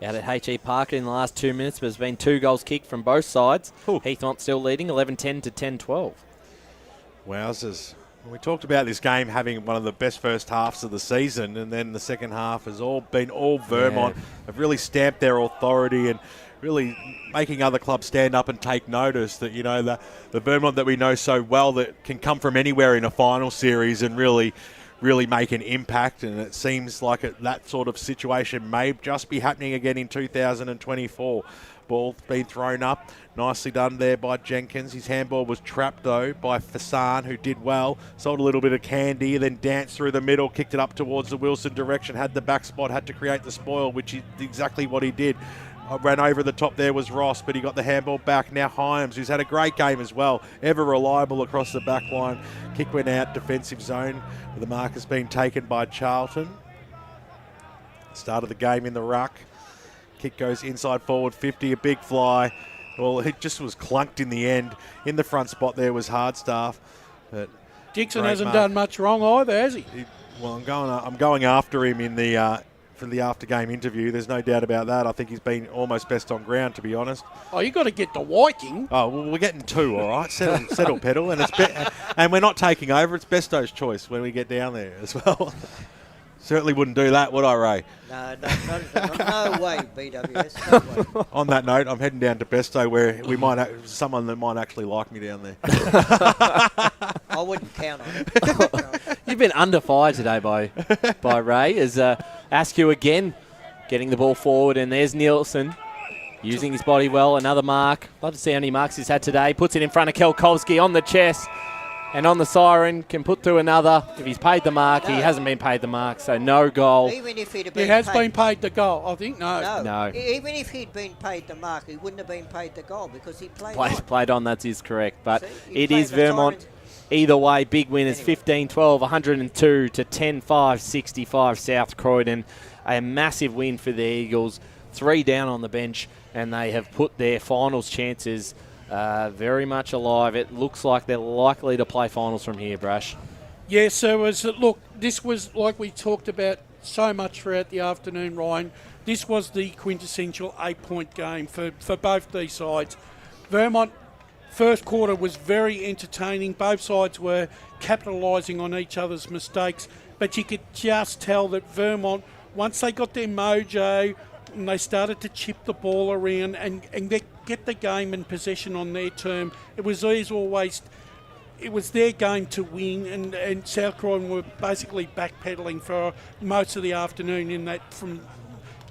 Out at H.E. Parker in the last 2 minutes, but there's been 2 goals kicked from both sides. Heathmont still leading, 11-10 to 10-12. Wowzers. We talked about this game having one of the best first halves of the season, and then the second half has been all Vermont. Have really stamped their authority and really making other clubs stand up and take notice that, the Vermont that we know so well that can come from anywhere in a final series and really make an impact. And it seems like that sort of situation may just be happening again in 2024. Ball been thrown up. Nicely done there by Jenkins. His handball was trapped, though, by Fasan, who did well. Sold a little bit of candy, then danced through the middle, kicked it up towards the Wilson direction, had the back spot, had to create the spoil, which is exactly what he did. Ran over the top there was Ross, but he got the handball back. Now Hyams, who's had a great game as well. Ever reliable across the back line. Kick went out, defensive zone. The mark has been taken by Charlton. Start of the game in the ruck. Kick goes inside forward 50, a big fly. Well, it just was clunked in the end. In the front spot there was Hardstaff. But Dixon hasn't done much wrong either, has he? Well, I'm going after him in the for the after-game interview. There's no doubt about that. I think he's been almost best on ground, to be honest. Oh, you got to get the Viking. Oh, well, we're getting two, all right. Settle pedal, and and we're not taking over. It's Besto's choice when we get down there as well. Certainly wouldn't do that, would I, Ray? No way, BWS. No way. On that note, I'm heading down to Besto, where we might have someone that might actually like me down there. I wouldn't count on it. You've been under fire today by Ray. As Askew again getting the ball forward, and there's Nielsen using his body well. Another mark. Love to see how many marks he's had today. Puts it in front of Kelkowski on the chest. And on the siren, can put through another. If he's paid the mark, he hasn't been paid the mark, so no goal. Even if he'd have been He has been paid the goal, I think. No. Even if he'd been paid the mark, he wouldn't have been paid the goal because he Played on, that is correct. But it played is the Vermont. Tyrants. Either way, big winners, 15-12, 102 to 10-5, 65 South Croydon. A massive win for the Eagles. 3 down on the bench, and they have put their finals chances very much alive. It looks like they're likely to play finals from here, Brash. Yes, so this was like we talked about so much throughout the afternoon, Ryan. This was the quintessential 8-point game for both these sides. Vermont, first quarter was very entertaining. Both sides were capitalising on each other's mistakes, but you could just tell that Vermont, once they got their mojo and they started to chip the ball around and they get the game and possession on their term, it was their game to win, and South Croydon were basically backpedaling for most of the afternoon in that from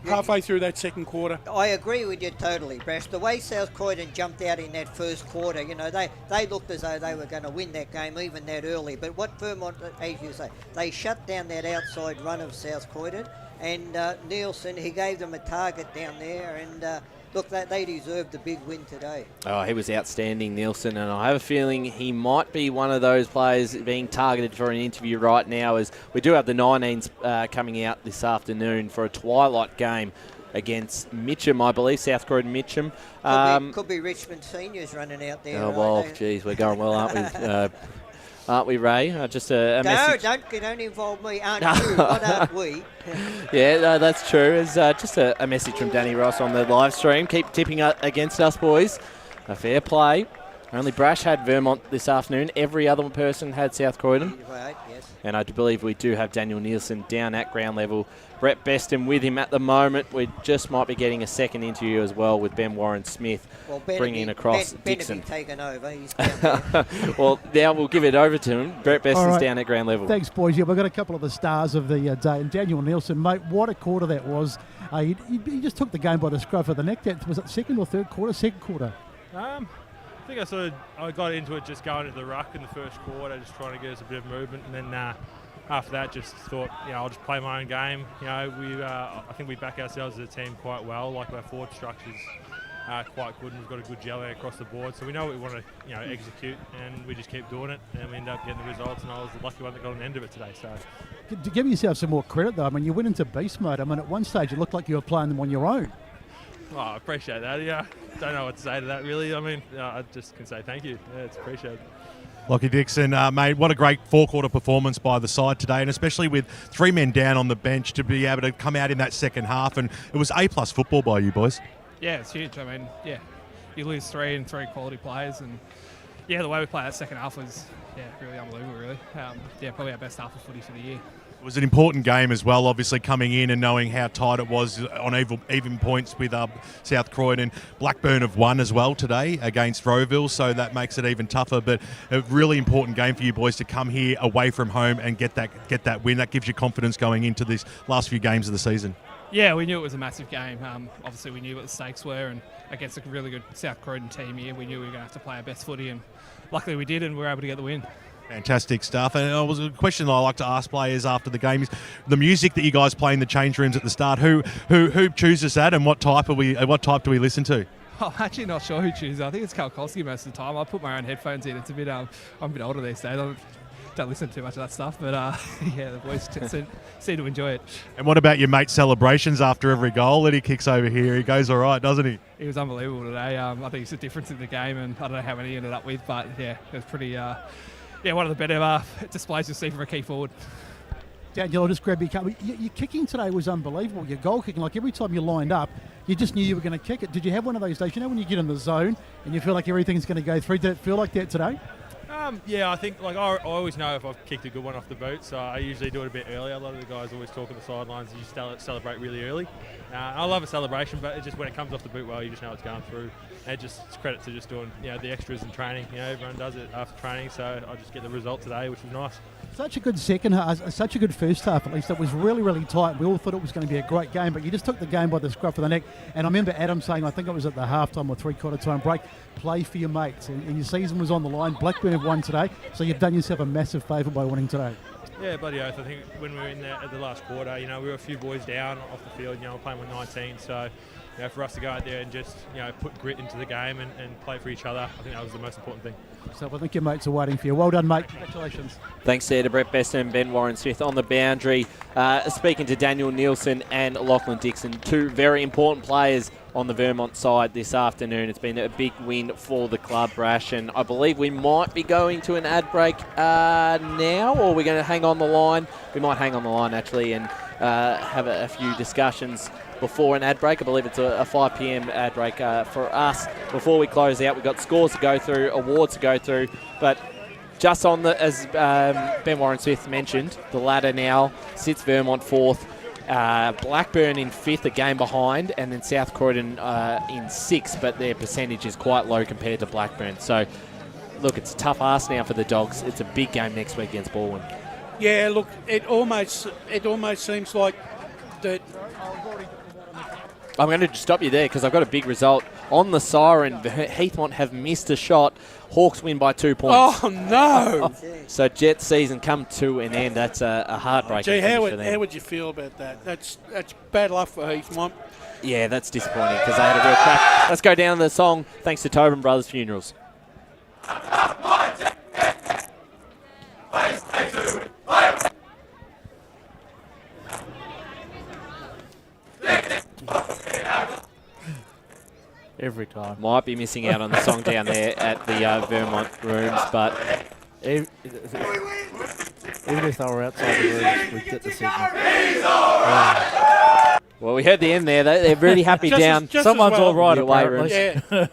halfway through that second quarter. I agree with you totally, Brash. The way South Croydon jumped out in that first quarter, they looked as though they were going to win that game even that early. But what Vermont, as you say, they shut down that outside run of South Croydon, and Nielsen, he gave them a target down there, and look, they deserved the big win today. Oh, he was outstanding, Nielsen, and I have a feeling he might be one of those players being targeted for an interview right now, as we do have the 19s coming out this afternoon for a twilight game against Mitcham, I believe, South Croydon Mitcham. Could be Richmond Seniors running out there. Oh, well, geez, we're going well, aren't we? Aren't we, Ray? Just a message. Don't involve me. Aren't you? What aren't we? Yeah, no, that's true. It's just a message from Danny Ross on the live stream. Keep tipping against us, boys. A fair play. Only Brash had Vermont this afternoon. Every other person had South Croydon. Right, yes. And I do believe we do have Daniel Nielsen down at ground level. Brett Beston with him at the moment. We just might be getting a second interview as well with Ben Warren-Smith bringing across Dixon. Taken over. He's down there. Well, now we'll give it over to him. Brett Beston's down at ground level. Thanks, boys. Yeah, we've got a couple of the stars of the day. And Daniel Nielsen, mate, what a quarter that was. He just took the game by the scruff of the neck. Was it second or third quarter? Second quarter. I think I got into it just going into the ruck in the first quarter, just trying to get us a bit of movement, and then after that just thought, I'll just play my own game. I think we back ourselves as a team quite well. Like our forward structure's quite good, and we've got a good gelling across the board, so we know what we want to execute, and we just keep doing it, and we end up getting the results. And I was the lucky one that got on the end of it today. So to give yourself some more credit, though, I mean, you went into beast mode. I mean, at one stage it looked like you were playing them on your own. Oh, I appreciate that. Yeah, don't know what to say to that, really. I mean, I just can say thank you. Yeah, it's appreciated. Lockie Dixon, mate, what a great four-quarter performance by the side today, and especially with 3 men down on the bench to be able to come out in that second half, and it was A+ football by you boys. Yeah, it's huge. I mean, you lose 3 and 3 quality players, and the way we played that second half was really unbelievable, really. Probably our best half of footy for the year. It was an important game as well, obviously, coming in and knowing how tight it was on even points with South Croydon. Blackburn have won as well today against Rowville, so that makes it even tougher. But a really important game for you boys to come here away from home and get that win. That gives you confidence going into these last few games of the season. Yeah, we knew it was a massive game. Obviously, we knew what the stakes were, and against a really good South Croydon team here, we knew we were going to have to play our best footy, and luckily we did, and we were able to get the win. Fantastic stuff. And it was a question I like to ask players after the game is the music that you guys play in the change rooms at the start. Who chooses that, and what type do we listen to? I'm actually not sure who chooses. I think it's Kalkowski most of the time. I put my own headphones in. It's a bit I'm a bit older these days. I don't listen to too much of that stuff, but yeah, the boys seem to enjoy it. And what about your mate's celebrations after every goal that he kicks over here? He goes all right, doesn't he? He was unbelievable today. I think it's a difference in the game, and I don't know how many he ended up with, but yeah, it was pretty. One of the better displays you'll see from a key forward. Daniel, I'll just grab your cup. Your kicking today was unbelievable. Your goal kicking, like every time you lined up, you just knew you were going to kick it. Did you have one of those days, when you get in the zone and you feel like everything's going to go through? Did it feel like that today? Yeah, I think I always know if I've kicked a good one off the boot, so I usually do it a bit earlier. A lot of the guys always talk on the sidelines, you celebrate really early. I love a celebration, but it's just when it comes off the boot well, you just know it's going through. And it's credit to just doing the extras in training. Everyone does it after training, so I just get the result today, which was nice. Such a good second half, such a good first half at least. It was really, really tight. We all thought it was going to be a great game, but you just took the game by the scruff of the neck. And I remember Adam saying, I think it was at the halftime or three-quarter time break, play for your mates. And your season was on the line. Blackburn have won today, so you've done yourself a massive favour by winning today. Yeah, bloody oath. I think when we were in there at the last quarter, we were a few boys down off the field. We're playing with 19, so for us to go out there and just put grit into the game and play for each other, I think that was the most important thing. So I think your mates are waiting for you. Well done, mate. Congratulations. Thanks there to Brett Beston and Ben Warren-Smith on the boundary. Speaking to Daniel Nielsen and Lachlan Dixon, two very important players on the Vermont side this afternoon. It's been a big win for the club, Brash, and I believe we might be going to an ad break now, or we're going to hang on the line. We might hang on the line, actually, and have a few discussions before an ad break. I believe it's a 5 p.m. ad break for us. Before we close out, we've got scores to go through, awards to go through, but just on the, as Ben Warren-Smith mentioned, the ladder now sits Vermont fourth, Blackburn in fifth, a game behind, and then South Croydon in sixth, but their percentage is quite low compared to Blackburn. So, look, it's a tough ask now for the Dogs. It's a big game next week against Baldwin. Yeah, look, it almost seems like that. I'm going to stop you there because I've got a big result. On the siren, Heathmont have missed a shot. Hawks win by 2 points. Oh, no. So Jets season come to an end. That's a heartbreaking finish for them. How would you feel about that? That's bad luck for Heathmont. Yeah, that's disappointing because they had a real crack. Let's go down to the song thanks to Tobin Brothers Funerals. Every time. Might be missing out on the song down there at the Vermont rooms, but even if they were outside the rooms, we'd get the signal. Well, we heard the end there. They're really happy down. Someone's all right at weight rooms. Yeah.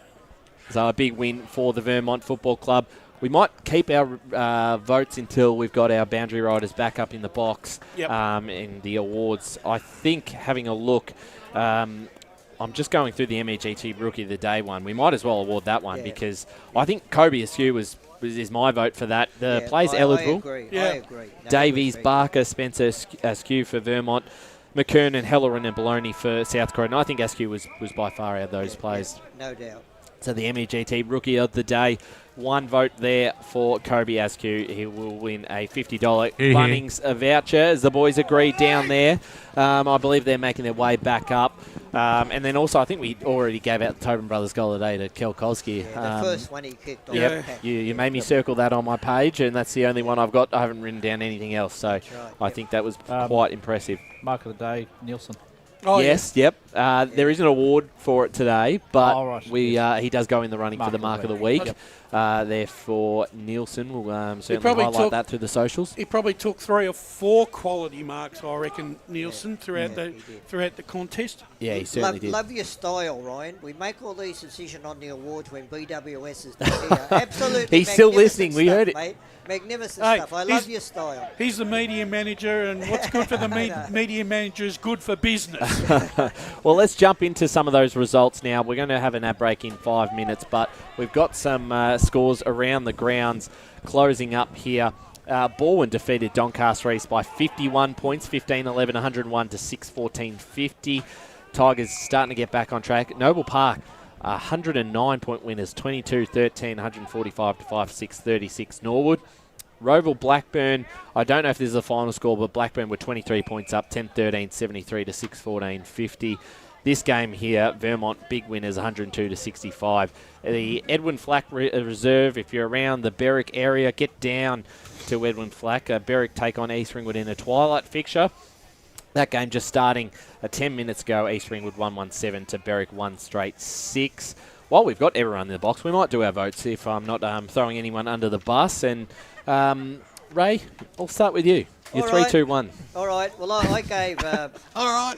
So a big win for the Vermont Football Club. We might keep our votes until we've got our boundary riders back up in the box. Yep. In the awards. I think having a look, I'm just going through the MEGT Rookie of the Day one. We might as well award that one because I think Kobe Askew is my vote for that. The play's eligible. I agree. No, Davies, Barker, Spencer, Askew for Vermont, McKernan, Halloran and Baloney for South Croydon. I think Askew was by far out of those players. No doubt. So the MEGT Rookie of the Day, one vote there for Kobe Askew. He will win a $50 Bunnings voucher, as the boys agreed down there. I believe they're making their way back up. And then also, I think we already gave out the Tobin Brothers goal today to Kelkowski. The first one he kicked on. Yep. You made me circle that on my page, and that's the only one I've got. I haven't written down anything else, so I think that was quite impressive. Mark of the Day, Nielsen. Oh, yes, yep. There is an award for it today, but he does go in the running for the Mark of the Week. there for Nielsen. We'll certainly highlight that through the socials. He probably took 3 or 4 quality marks, I reckon, Nielsen, throughout the contest. Yeah, he certainly did. Love your style, Ryan. We make all these decisions on the awards when BWS is not here. Absolutely. He's still listening. We heard it. Mate. Magnificent stuff. I love your style. He's the media manager, and what's good for the media manager is good for business. Well, let's jump into some of those results now. We're going to have an ad break in 5 minutes, but we've got some scores around the grounds closing up here. Balwyn defeated Doncaster East by 51 points, 15-11, 101 to 6-14-50. Tigers starting to get back on track. Noble Park, 109-point winners, 22-13, 145 to 5-6-36 Norwood. Roval Blackburn, I don't know if this is a final score, but Blackburn were 23 points up, 10-13, 73 to 6-14-50. This game here, Vermont, big winners, 102 to 65. The Edwin Flack Reserve, if you're around the Berwick area, get down to Edwin Flack. Berwick take on East Ringwood in a twilight fixture. That game just starting 10 minutes ago. East Ringwood 1-1-7 to Berwick 1-6. While we've got everyone in the box, we might do our votes if I'm not throwing anyone under the bus. And Ray, I'll start with you. You're 3-2-1. All right. Well, I gave,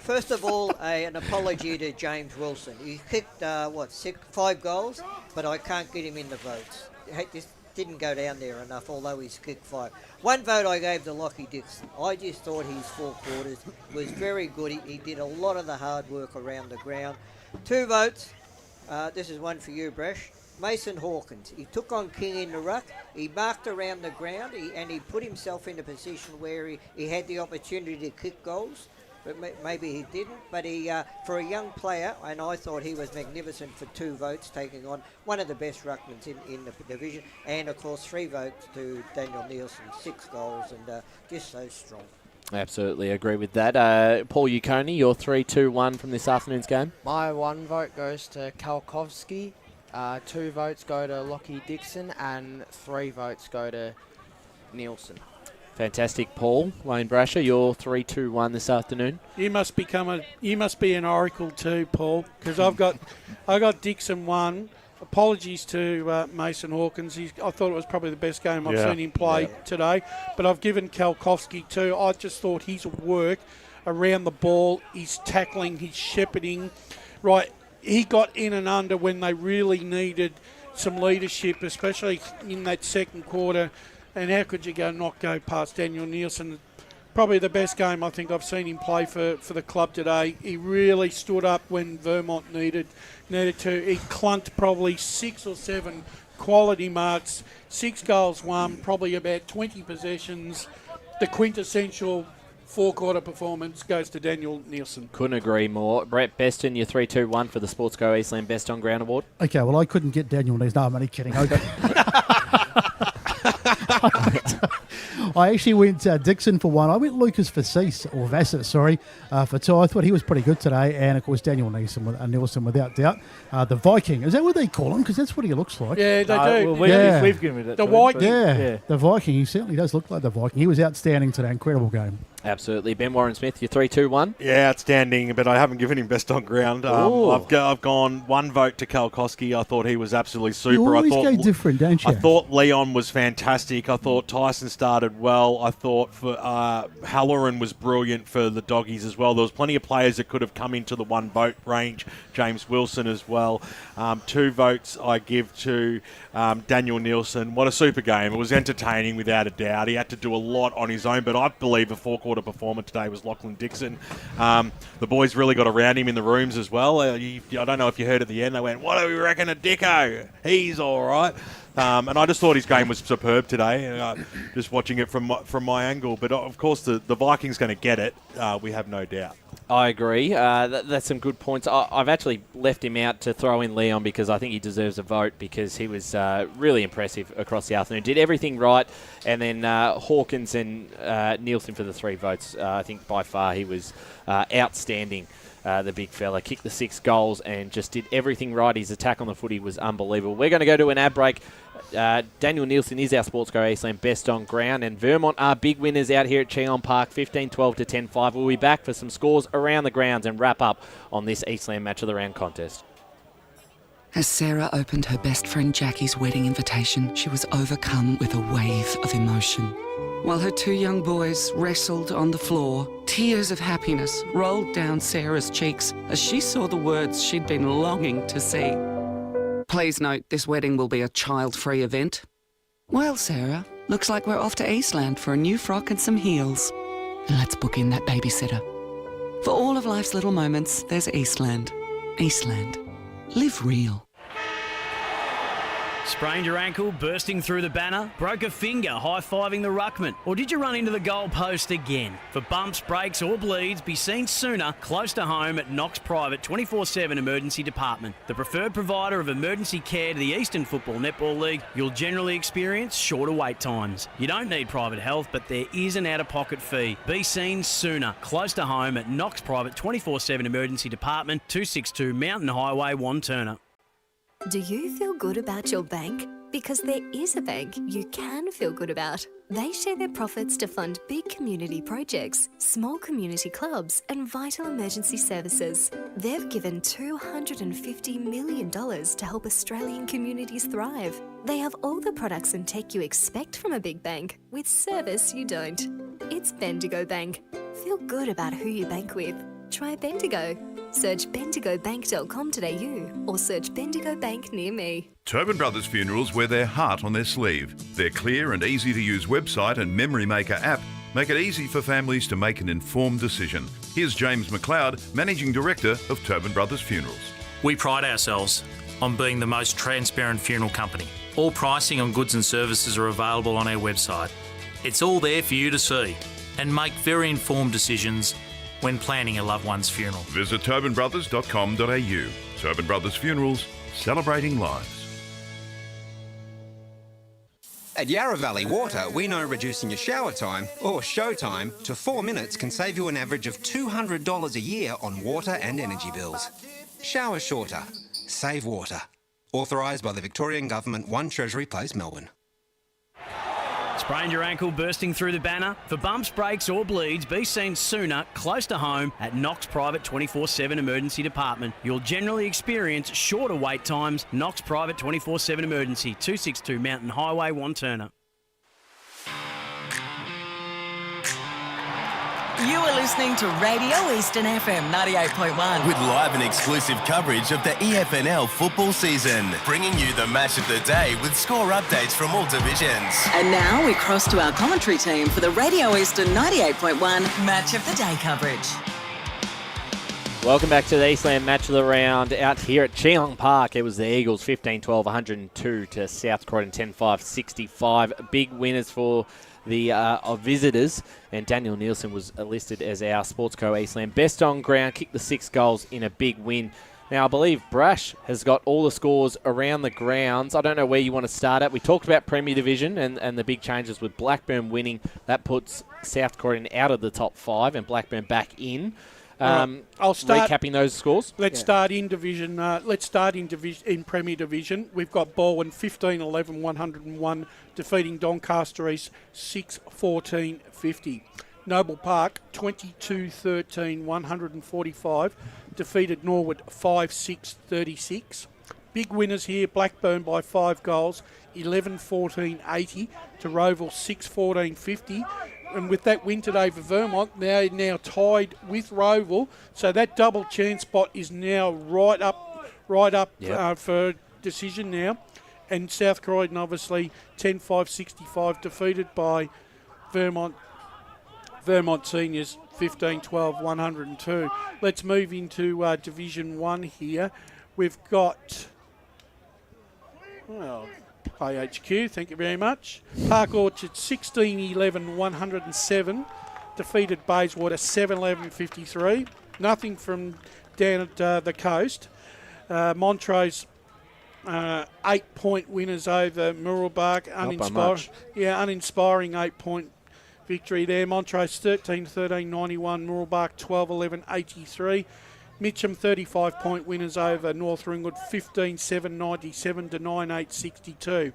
first of all, an apology to James Wilson. He kicked, 5 goals, but I can't get him in the votes. This didn't go down there enough, although he's kicked 5. One vote I gave to Lockie Dixon. I just thought his 4 quarters was very good. He did a lot of the hard work around the ground. 2 votes. This is one for you, Bresh. Mason Hawkins. He took on King in the ruck. He marked around the ground, and he put himself in a position where he had the opportunity to kick goals. But maybe he didn't. But he, for a young player, and I thought he was magnificent for 2 votes, taking on one of the best ruckmans in the division. And, of course, 3 votes to Daniel Nielsen, 6 goals, and just so strong. Absolutely agree with that. Paul Uconi, your 3-2-1 from this afternoon's game? My 1 vote goes to Kalkovsky. 2 votes go to Lockie Dixon, and 3 votes go to Nielsen. Fantastic, Paul. Wayne Brasher, your 3-2-1 this afternoon. You must be an oracle too, Paul, because I got Dixon 1. Apologies to Mason Hawkins. I thought it was probably the best game I've seen him play today. But I've given Kalkovsky 2. I just thought his work around the ball, his tackling, his shepherding, right. He got in and under when they really needed some leadership, especially in that second quarter. And how could you not go past Daniel Nielsen? Probably the best game I think I've seen him play for the club today. He really stood up when Vermont needed to. He clunked probably 6 or 7 quality marks, 6 goals won, probably about 20 possessions. The quintessential 4-quarter performance goes to Daniel Nielsen. Couldn't agree more. Brett Beston, your 3-2-1 for the Sportsco Eastland Best on Ground Award. Okay, well, I couldn't get Daniel Nielsen. No, I'm only kidding. I actually went Dixon for 1. I went Lucas Vassett, for 2. I thought he was pretty good today. And, of course, Daniel Nielsen without doubt. The Viking. Is that what they call him? Because that's what he looks like. Yeah, they do. Well, we've given it the Viking. Yeah, the Viking. He certainly does look like the Viking. He was outstanding today. Incredible game. Absolutely. Ben Warren-Smith, your 3-2-1. Yeah, outstanding, but I haven't given him best on ground. I've gone 1 vote to Kalkoski. I thought he was absolutely super. You always go different, don't you? I thought Leon was fantastic. I thought Tyson started well. I thought Halloran was brilliant for the Doggies as well. There was plenty of players that could have come into the 1 vote range. James Wilson as well. 2 votes I give to Daniel Nielsen. What a super game. It was entertaining without a doubt. He had to do a lot on his own, but I believe a 4-quarter performer today was Lachlan Dixon. The boys really got around him in the rooms as well. I don't know if you heard at the end, they went, "What do we reckon of Dicko? He's all right." And I just thought his game was superb today, just watching it from my angle. But, of course, the Vikings going to get it. We have no doubt. I agree. That's some good points. I've actually left him out to throw in Leon because I think he deserves a vote because he was really impressive across the afternoon. Did everything right. And then Hawkins and Nielsen for the 3 votes. I think by far he was outstanding. The big fella kicked the 6 goals and just did everything right. His attack on the footy was unbelievable. We're going to go to an ad break. Daniel Nielsen is our Sportsco Eastland Best on Ground, and Vermont are big winners out here at Cheong Park, 15-12 to 10-5. We'll be back for some scores around the grounds and wrap up on this Eastland Match of the Round contest. As Sarah opened her best friend Jackie's wedding invitation, she was overcome with a wave of emotion. While her two young boys wrestled on the floor, tears of happiness rolled down Sarah's cheeks as she saw the words she'd been longing to see. Please note, this wedding will be a child-free event. Well, Sarah, looks like we're off to Eastland for a new frock and some heels. Let's book in that babysitter. For all of life's little moments, there's Eastland. Eastland. Live real. Sprained your ankle, bursting through the banner? Broke a finger, high-fiving the ruckman? Or did you run into the goal post again? For bumps, breaks or bleeds, be seen sooner, close to home at Knox Private 24/7 Emergency Department. The preferred provider of emergency care to the Eastern Football Netball League, you'll generally experience shorter wait times. You don't need private health, but there is an out-of-pocket fee. Be seen sooner, close to home at Knox Private 24/7 Emergency Department, 262 Mountain Highway, Wanturna. Do you feel good about your bank? Because there is a bank you can feel good about. They share their profits to fund big community projects, small community clubs, and vital emergency services. They've given $250 million to help Australian communities thrive. They have all the products and tech you expect from a big bank, with service you don't. It's Bendigo Bank. Feel good about who you bank with. Try Bendigo. Search bendigobank.com.au or search Bendigo Bank near me. Tobin Brothers Funerals wear their heart on their sleeve. Their clear and easy to use website and Memory Maker app make it easy for families to make an informed decision. Here's James McLeod, Managing Director of Tobin Brothers Funerals. We pride ourselves on being the most transparent funeral company. All pricing on goods and services are available on our website. It's all there for you to see and make very informed decisions when planning a loved one's funeral. Visit tobinbrothers.com.au. Tobin Brothers Funerals, celebrating lives. At Yarra Valley Water, we know reducing your shower time, or show time, to 4 minutes can save you an average of $200 a year on water and energy bills. Shower shorter. Save water. Authorised by the Victorian Government, 1 Treasury Place, Melbourne. Sprained your ankle, bursting through the banner? For bumps, breaks or bleeds, be seen sooner, close to home at Knox Private 24/7 Emergency Department. You'll generally experience shorter wait times. Knox Private 24/7 Emergency, 262 Mountain Highway, Wanturna. You are listening to Radio Eastern FM 98.1. With live and exclusive coverage of the EFNL football season. Bringing you the match of the day with score updates from all divisions. And now we cross to our commentary team for the Radio Eastern 98.1 Match of the Day coverage. Welcome back to the Eastland match of the round out here at Cheong Park. It was the Eagles 15-12, 102 to South Croydon 10-5, 65. Big winners for the visitors, and Daniel Nielsen was listed as our Sportsco Eastland best on ground, kicked the 6 goals in a big win. Now, I believe Brash has got all the scores around the grounds. I don't know where you want to start at. We talked about Premier Division and the big changes with Blackburn winning. That puts South Croydon out of the top 5 and Blackburn back in. I'll start recapping those scores. Let's start in division. In Premier Division. We've got Balwyn 15-11, 101, defeating Doncaster East 6-14, 50. Noble Park 22-13, 145, defeated Norwood 5-6, 36. Big winners here: Blackburn by 5 goals, 11-14, 80 to Roval 6-14, 50. And with that win today for Vermont, they're now tied with Roval. So that double chance spot is now right up for decision now. And South Croydon, obviously, 10-5, 65, defeated by Vermont Seniors, 15-12, 102. Let's move into Division 1 here. We've got... IHQ, thank you very much. Park Orchard 16-11, 107. Defeated Bayswater 7-11, 53. Nothing from down at the coast. Montrose 8-point winners over Murrelbach. Uninspiring 8-point victory there. Montrose 13-13, 91. Murrelbach 12-11, 83. Mitcham 35-point winners over North Ringwood 15-7, 97 to 9-8, 62.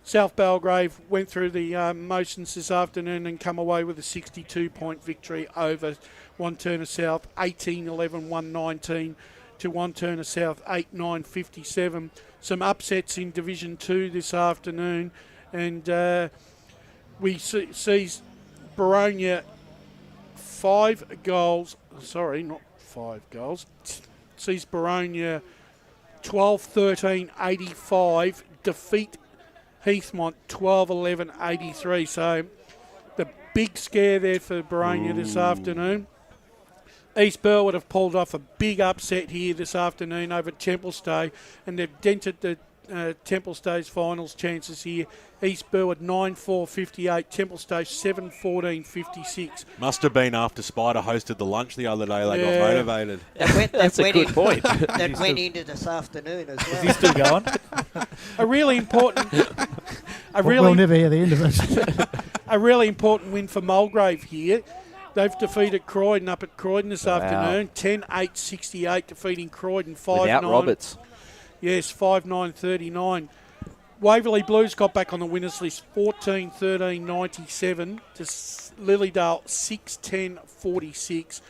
South Belgrave went through the motions this afternoon and come away with a 62-point victory over Wanturna South, 18-11, 119 to Wanturna South 8-9-57. Some upsets in Division 2 this afternoon, and we see Baronia 5 goals. Sorry, not 5 goals. Sees Baronia 12-13-85 defeat Heathmont 12-11-83. So the big scare there for Baronia this afternoon. East Burwood have pulled off a big upset here this afternoon over Templestay, and they've dented the Templestay's finals chances here. East Burwood 9-4-58, Templestay 7-14-56. Must have been after Spider hosted the lunch the other day. They got motivated. That's a good point. That went into this afternoon as well. Is he still going? A really important... We'll never hear the end of it. A really important win for Mulgrave here. They've defeated Croydon up at Croydon this afternoon. 10-8-68, defeating Croydon 5-9. Without Roberts. Yes, 5-9-39. Waverley Blues got back on the winners list, 14-13-97 to Lilydale 6-10-46.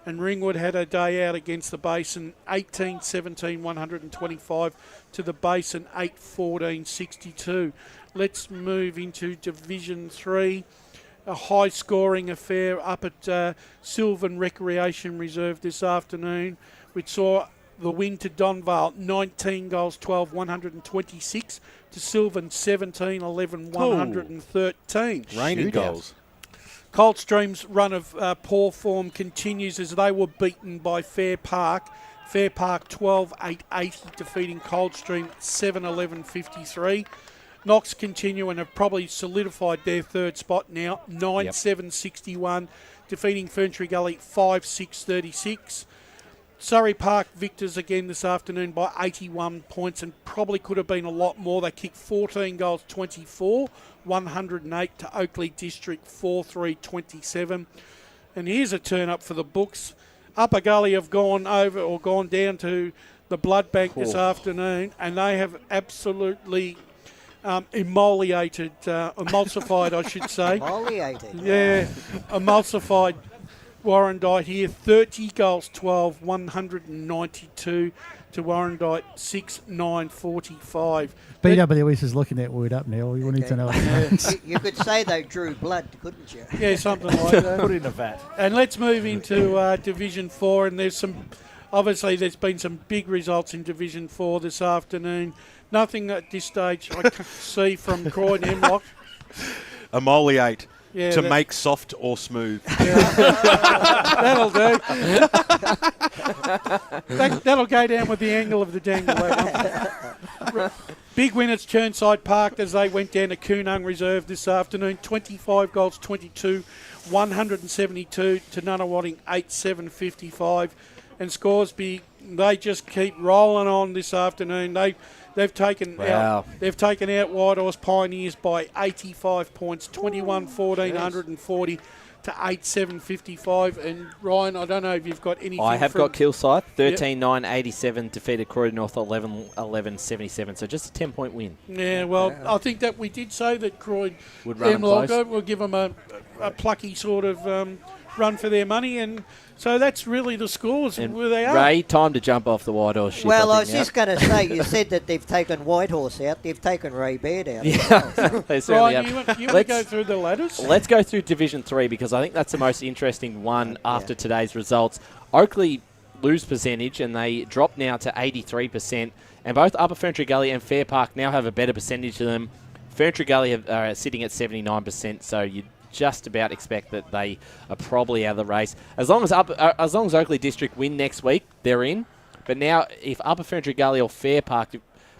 And Ringwood had a day out against the Basin, 18-17-125 to the Basin, 8-14-62. Let's move into Division 3. A high-scoring affair up at Sylvan Recreation Reserve this afternoon, which saw the win to Donvale, 19 goals, 12, 126 to Sylvan, 17, 11, 113. Raining goals. Coldstream's run of poor form continues as they were beaten by Fair Park. Fair Park 12-8-80, defeating Coldstream 7-11-53. Knox continue and have probably solidified their third spot now, 9-7-61, defeating Ferntree Gully 5-6-36. Surrey Park victors again this afternoon by 81 points and probably could have been a lot more. They kicked 14 goals, 24, 108 to Oakley District 4-3-27. And here's a turn up for the books. Upper Gully have gone down to the blood bank this afternoon, and they have absolutely emulsified, I should say. Emulsified. Yeah, emulsified Warrandyte here. 30 goals, 12, 192 to Warrandyte 6-9-45. BWS is looking that word up now. We need to know. You could say they drew blood, couldn't you? Yeah, something like that. Put in a vat. And let's move into Division 4, and there's been some big results in Division 4 this afternoon. Nothing at this stage I can see from Croydon Hemlock. Emoliate. Yeah, to make soft or smooth. Yeah. That'll do. That'll go down with the angle of the dangle. Big win at Churnside Park as they went down to Coonung Reserve this afternoon. 25 goals, 22, 172 to Nunawading 8-7-55. And Scoresby, they just keep rolling on this afternoon. They've taken out White Horse Pioneers by 85 points, 21-14, 140 to 8-7-55. And Ryan, I don't know if you've got anything. I have got Kilsyth, 13-9-87, defeated Croydon North 11-11-77. So just a 10-point win. Yeah, well, I think that we did say that Croydon would run close. We'll give them a plucky sort of run for their money, and so that's really the scores and where they are. Ray, time to jump off the White Horse ship. Well, I was just going to say, you said that they've taken White Horse out, they've taken Ray Baird out. Yeah, they certainly Ryan, have. you want to go through the ladders? Let's go through Division 3 because I think that's the most interesting one after today's results. Oakley lose percentage and they drop now to 83%, and both Upper Ferntree Gully and Fair Park now have a better percentage to them. Ferntree Gully are sitting at 79%, so you just about expect that they are probably out of the race. As long as Oakley District win next week, they're in. But now, if Upper Ferntree Gully or Fair Park,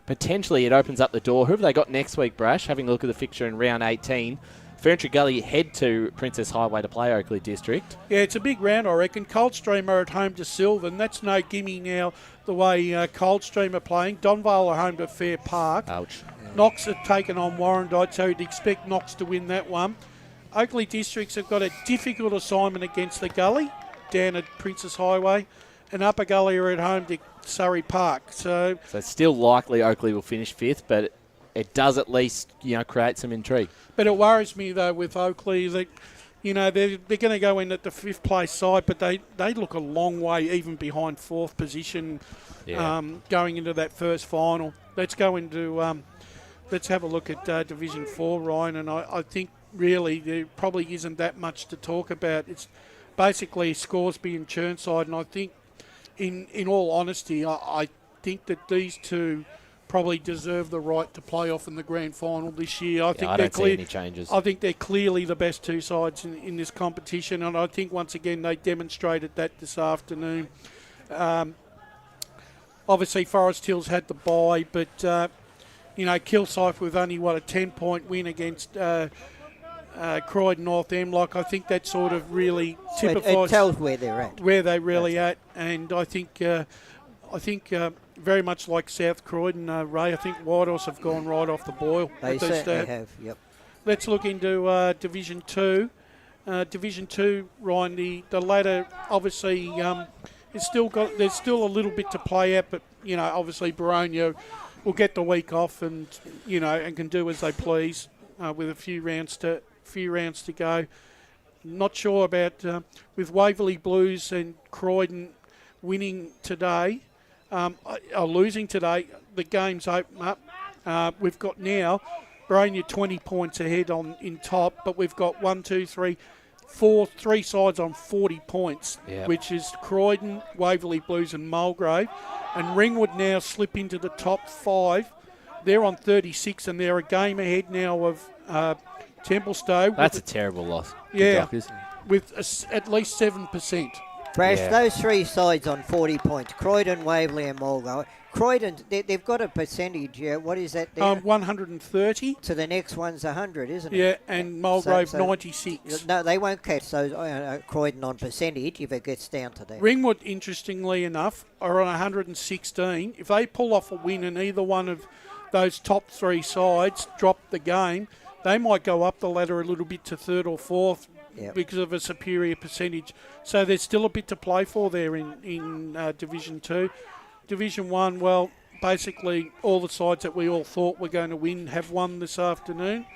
potentially it opens up the door. Who have they got next week, Brash? Having a look at the fixture in round 18. Ferntree Gully head to Princess Highway to play Oakley District. Yeah, it's a big round, I reckon. Coldstream are at home to Sylvan. That's no gimme now, the way Coldstream are playing. Donvale are home to Fair Park. Ouch. Knox have taken on Warrandyte, so you'd expect Knox to win that one. Oakley Districts have got a difficult assignment against the Gully down at Princess Highway, and Upper Gully are at home to Surrey Park. So it's still likely Oakley will finish fifth, but it does at least create some intrigue. But it worries me though with Oakley that you know, they're going to go in at the 5th place side, but they look a long way even behind 4th position going into that first final. Let's go into, let's have a look at Division 4, Ryan, and I think really there probably isn't that much to talk about. It's basically Scoresby and Churnside, and I think, in all honesty, I think that these two probably deserve the right to play off in the grand final this year. I don't see any changes. I think they're clearly the best two sides in this competition, and I think once again they demonstrated that this afternoon. Obviously, Forest Hills had the bye, but Kilsyth with only a 10-point win against Croydon North End. I think that sort of really typifies. It tells where they're at. Where they're really at, and I think very much like South Croydon, Ray, I think Whitehorse have gone right off the boil. They certainly have, yep. Let's look into Division 2. Division 2, Ryan, the ladder obviously there's still a little bit to play out, but obviously Baronia will get the week off and can do as they please with a few rounds to go. Not sure about with Waverley Blues and Croydon winning today. Losing today, the games open up. We've got now Baronia 20 points ahead in top, but we've got 3 sides on 40 points, which is Croydon, Waverley Blues and Mulgrave. And Ringwood now slip into the top 5. They're on 36 and they're a game ahead now of Templestowe. That's a terrible loss. Yeah, with at least 7%. Brash, those 3 sides on 40 points, Croydon, Waverley and Mulgrave. Croydon, they've got a percentage, what is that there? 130. So the next one's 100, isn't it? Yeah, and Mulgrave 96. No, they won't catch those Croydon on percentage if it gets down to that. Ringwood, interestingly enough, are on 116. If they pull off a win and either one of those top 3 sides drop the game, they might go up the ladder a little bit to 3rd or 4th. Yep. Because of a superior percentage. So there's still a bit to play for there in Division 2. Division 1, well, basically all the sides that we all thought were going to win have won this afternoon.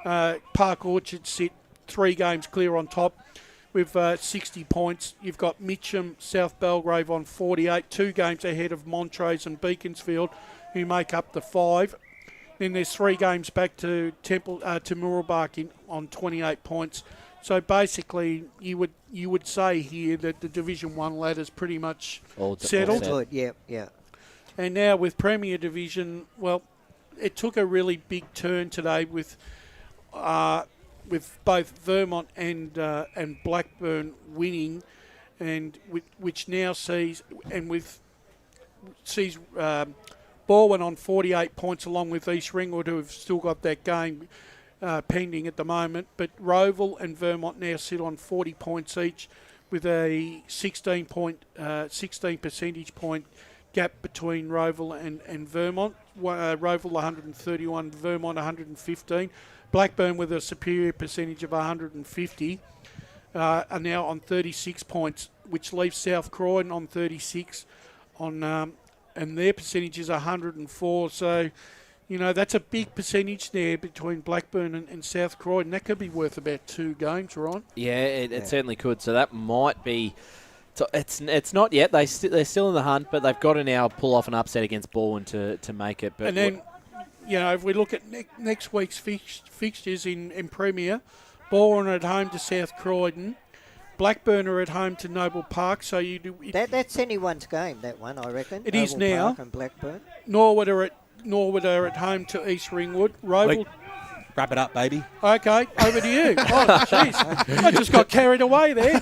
Park Orchard sit 3 games clear on top with 60 points. You've got Mitcham, South Belgrave on 48, 2 games ahead of Montrose and Beaconsfield, who make up the 5. Then there's 3 games back to Mooroolbark on 28 points. So basically, you would say here that the Division 1 ladder's pretty much settled. Good, yeah. And now with Premier Division, well, it took a really big turn today with both Vermont and Blackburn winning, and which now sees Balwyn on 48 points along with East Ringwood, who have still got that game pending at the moment, but Roval and Vermont now sit on 40 points each with a 16 percentage point gap between Roval and Vermont. Roval 131, Vermont 115. Blackburn with a superior percentage of 150 are now on 36 points, which leaves South Croydon on 36 and their percentage is 104. So that's a big percentage there between Blackburn and South Croydon. That could be worth about 2 games, right? Yeah, it certainly could. So that might be. So it's not yet. They're still in the hunt, but they've got to now pull off an upset against Balwyn to make it. But and then, if we look at next week's fixtures in Premier, Balwyn are at home to South Croydon. Blackburn are at home to Noble Park. So that's anyone's game. That one, I reckon. It is now. Park and Blackburn. Norwood are at home to East Ringwood. Roval. Wrap it up, baby. Okay, over to you. Oh, jeez. I just got carried away there.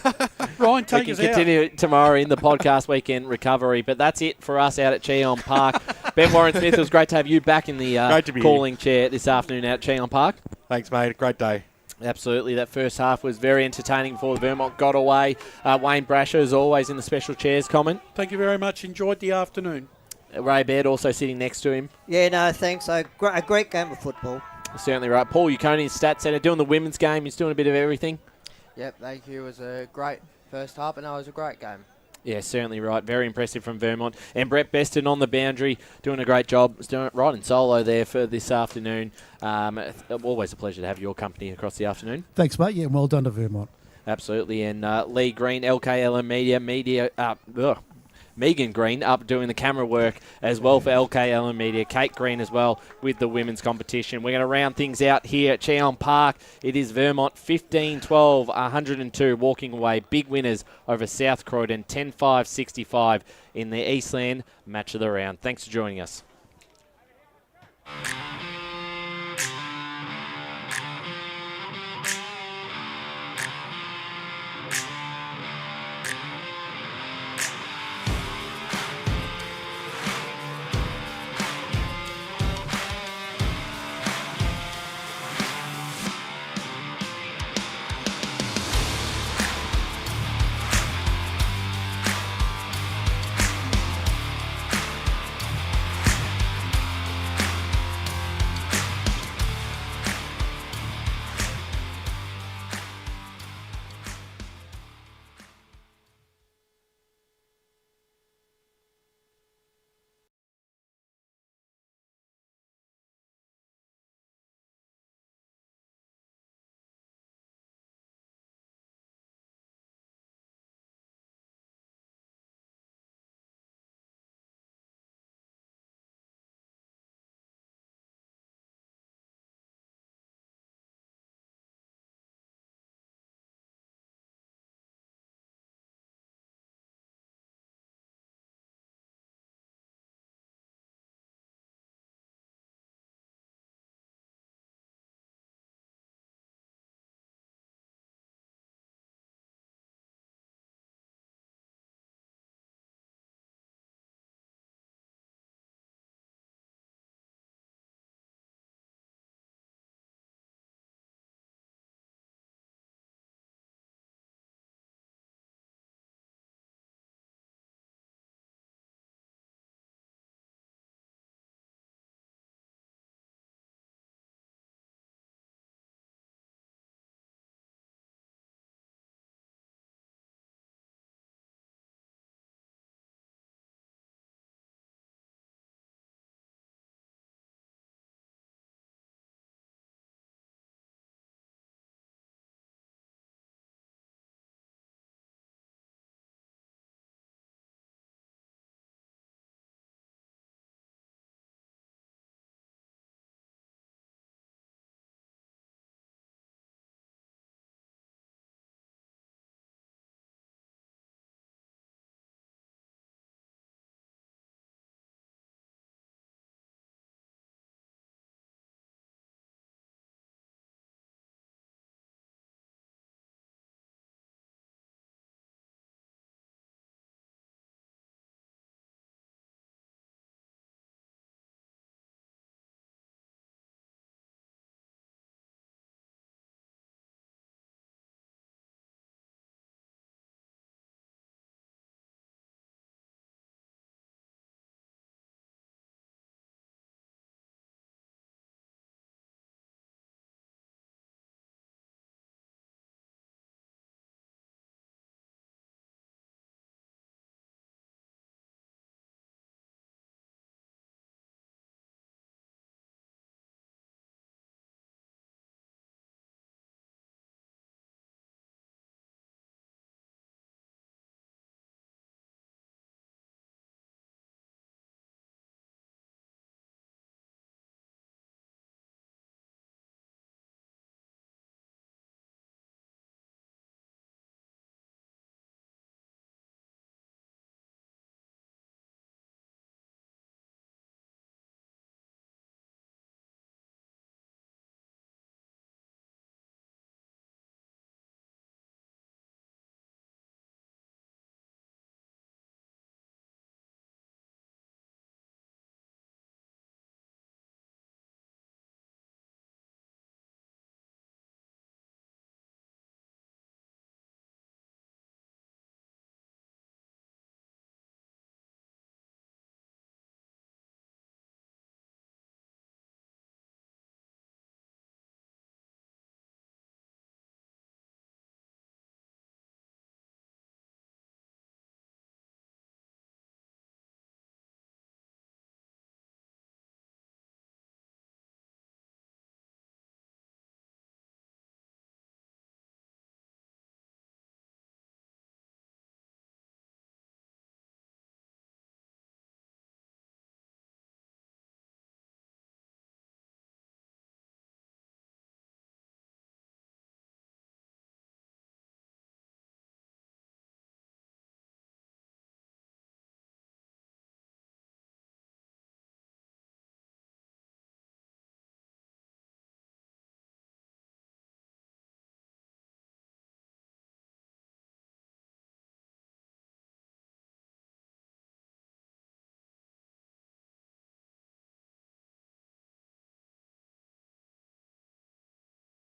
Ryan, take us out. We can continue tomorrow in the podcast weekend recovery, but that's it for us out at Cheong Park. Ben Warren-Smith, it was great to have you back in the calling chair this afternoon out at Cheong Park. Thanks, mate. Great day. Absolutely. That first half was very entertaining before Vermont got away. Wayne Brasher, as always, in the special chairs comment. Thank you very much. Enjoyed the afternoon. Ray Baird also sitting next to him. Yeah, no, thanks. A great game of football. Certainly right. Paul Uconi, Stats Centre, doing the women's game. He's doing a bit of everything. Yep, thank you. It was a great first half, and it was a great game. Yeah, certainly right. Very impressive from Vermont. And Brett Beston on the boundary, doing a great job. He's doing it right in solo there for this afternoon. Always a pleasure to have your company across the afternoon. Thanks, mate. Yeah, well done to Vermont. Absolutely. And Lee Green, LKLM Megan Green up doing the camera work as well for LKLM Media. Kate Green as well with the women's competition. We're going to round things out here at Cheong Park. It is Vermont 15-12, 102 walking away. Big winners over South Croydon 10-5, 65 in the Eastland match of the round. Thanks for joining us.